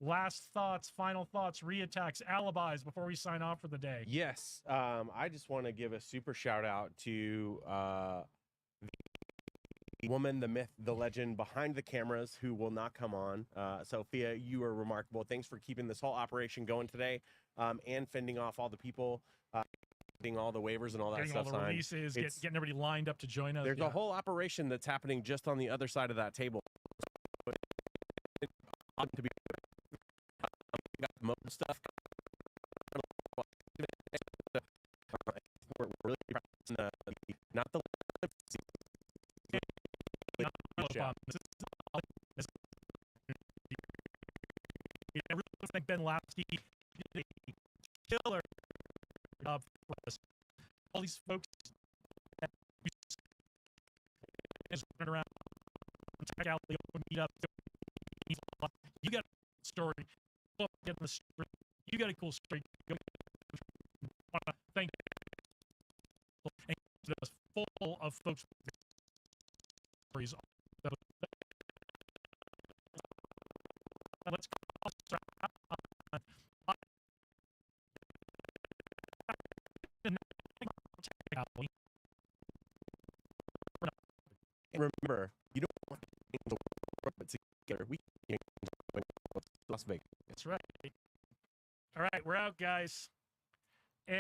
[SPEAKER 1] last thoughts, final thoughts, reattacks, alibis before we sign off for the day.
[SPEAKER 3] Yes, I just want to give a super shout out to the woman, the myth, the legend behind the cameras who will not come on. Sophia, you are remarkable. Thanks for keeping this whole operation going today, and fending off all the people, getting all the waivers and all that
[SPEAKER 1] Getting
[SPEAKER 3] stuff
[SPEAKER 1] all the
[SPEAKER 3] signed.
[SPEAKER 1] releases,
[SPEAKER 3] It's-
[SPEAKER 1] getting everybody lined up to join us.
[SPEAKER 3] There's
[SPEAKER 1] Yeah.
[SPEAKER 3] a whole operation that's happening just on the other side of that table. To be we got the mode stuff. We're really practicing not the
[SPEAKER 1] I really think Ben Lasky did a killer job for us. All these folks that is running around, check out the open meetup. You got a story. Go get the story. You got a cool story. Go. Thank you. And it was full of folks with stories. So, let's
[SPEAKER 3] And remember, you don't want to change the world, but together we can change Las Vegas.
[SPEAKER 1] That's right. All right, we're out, guys. And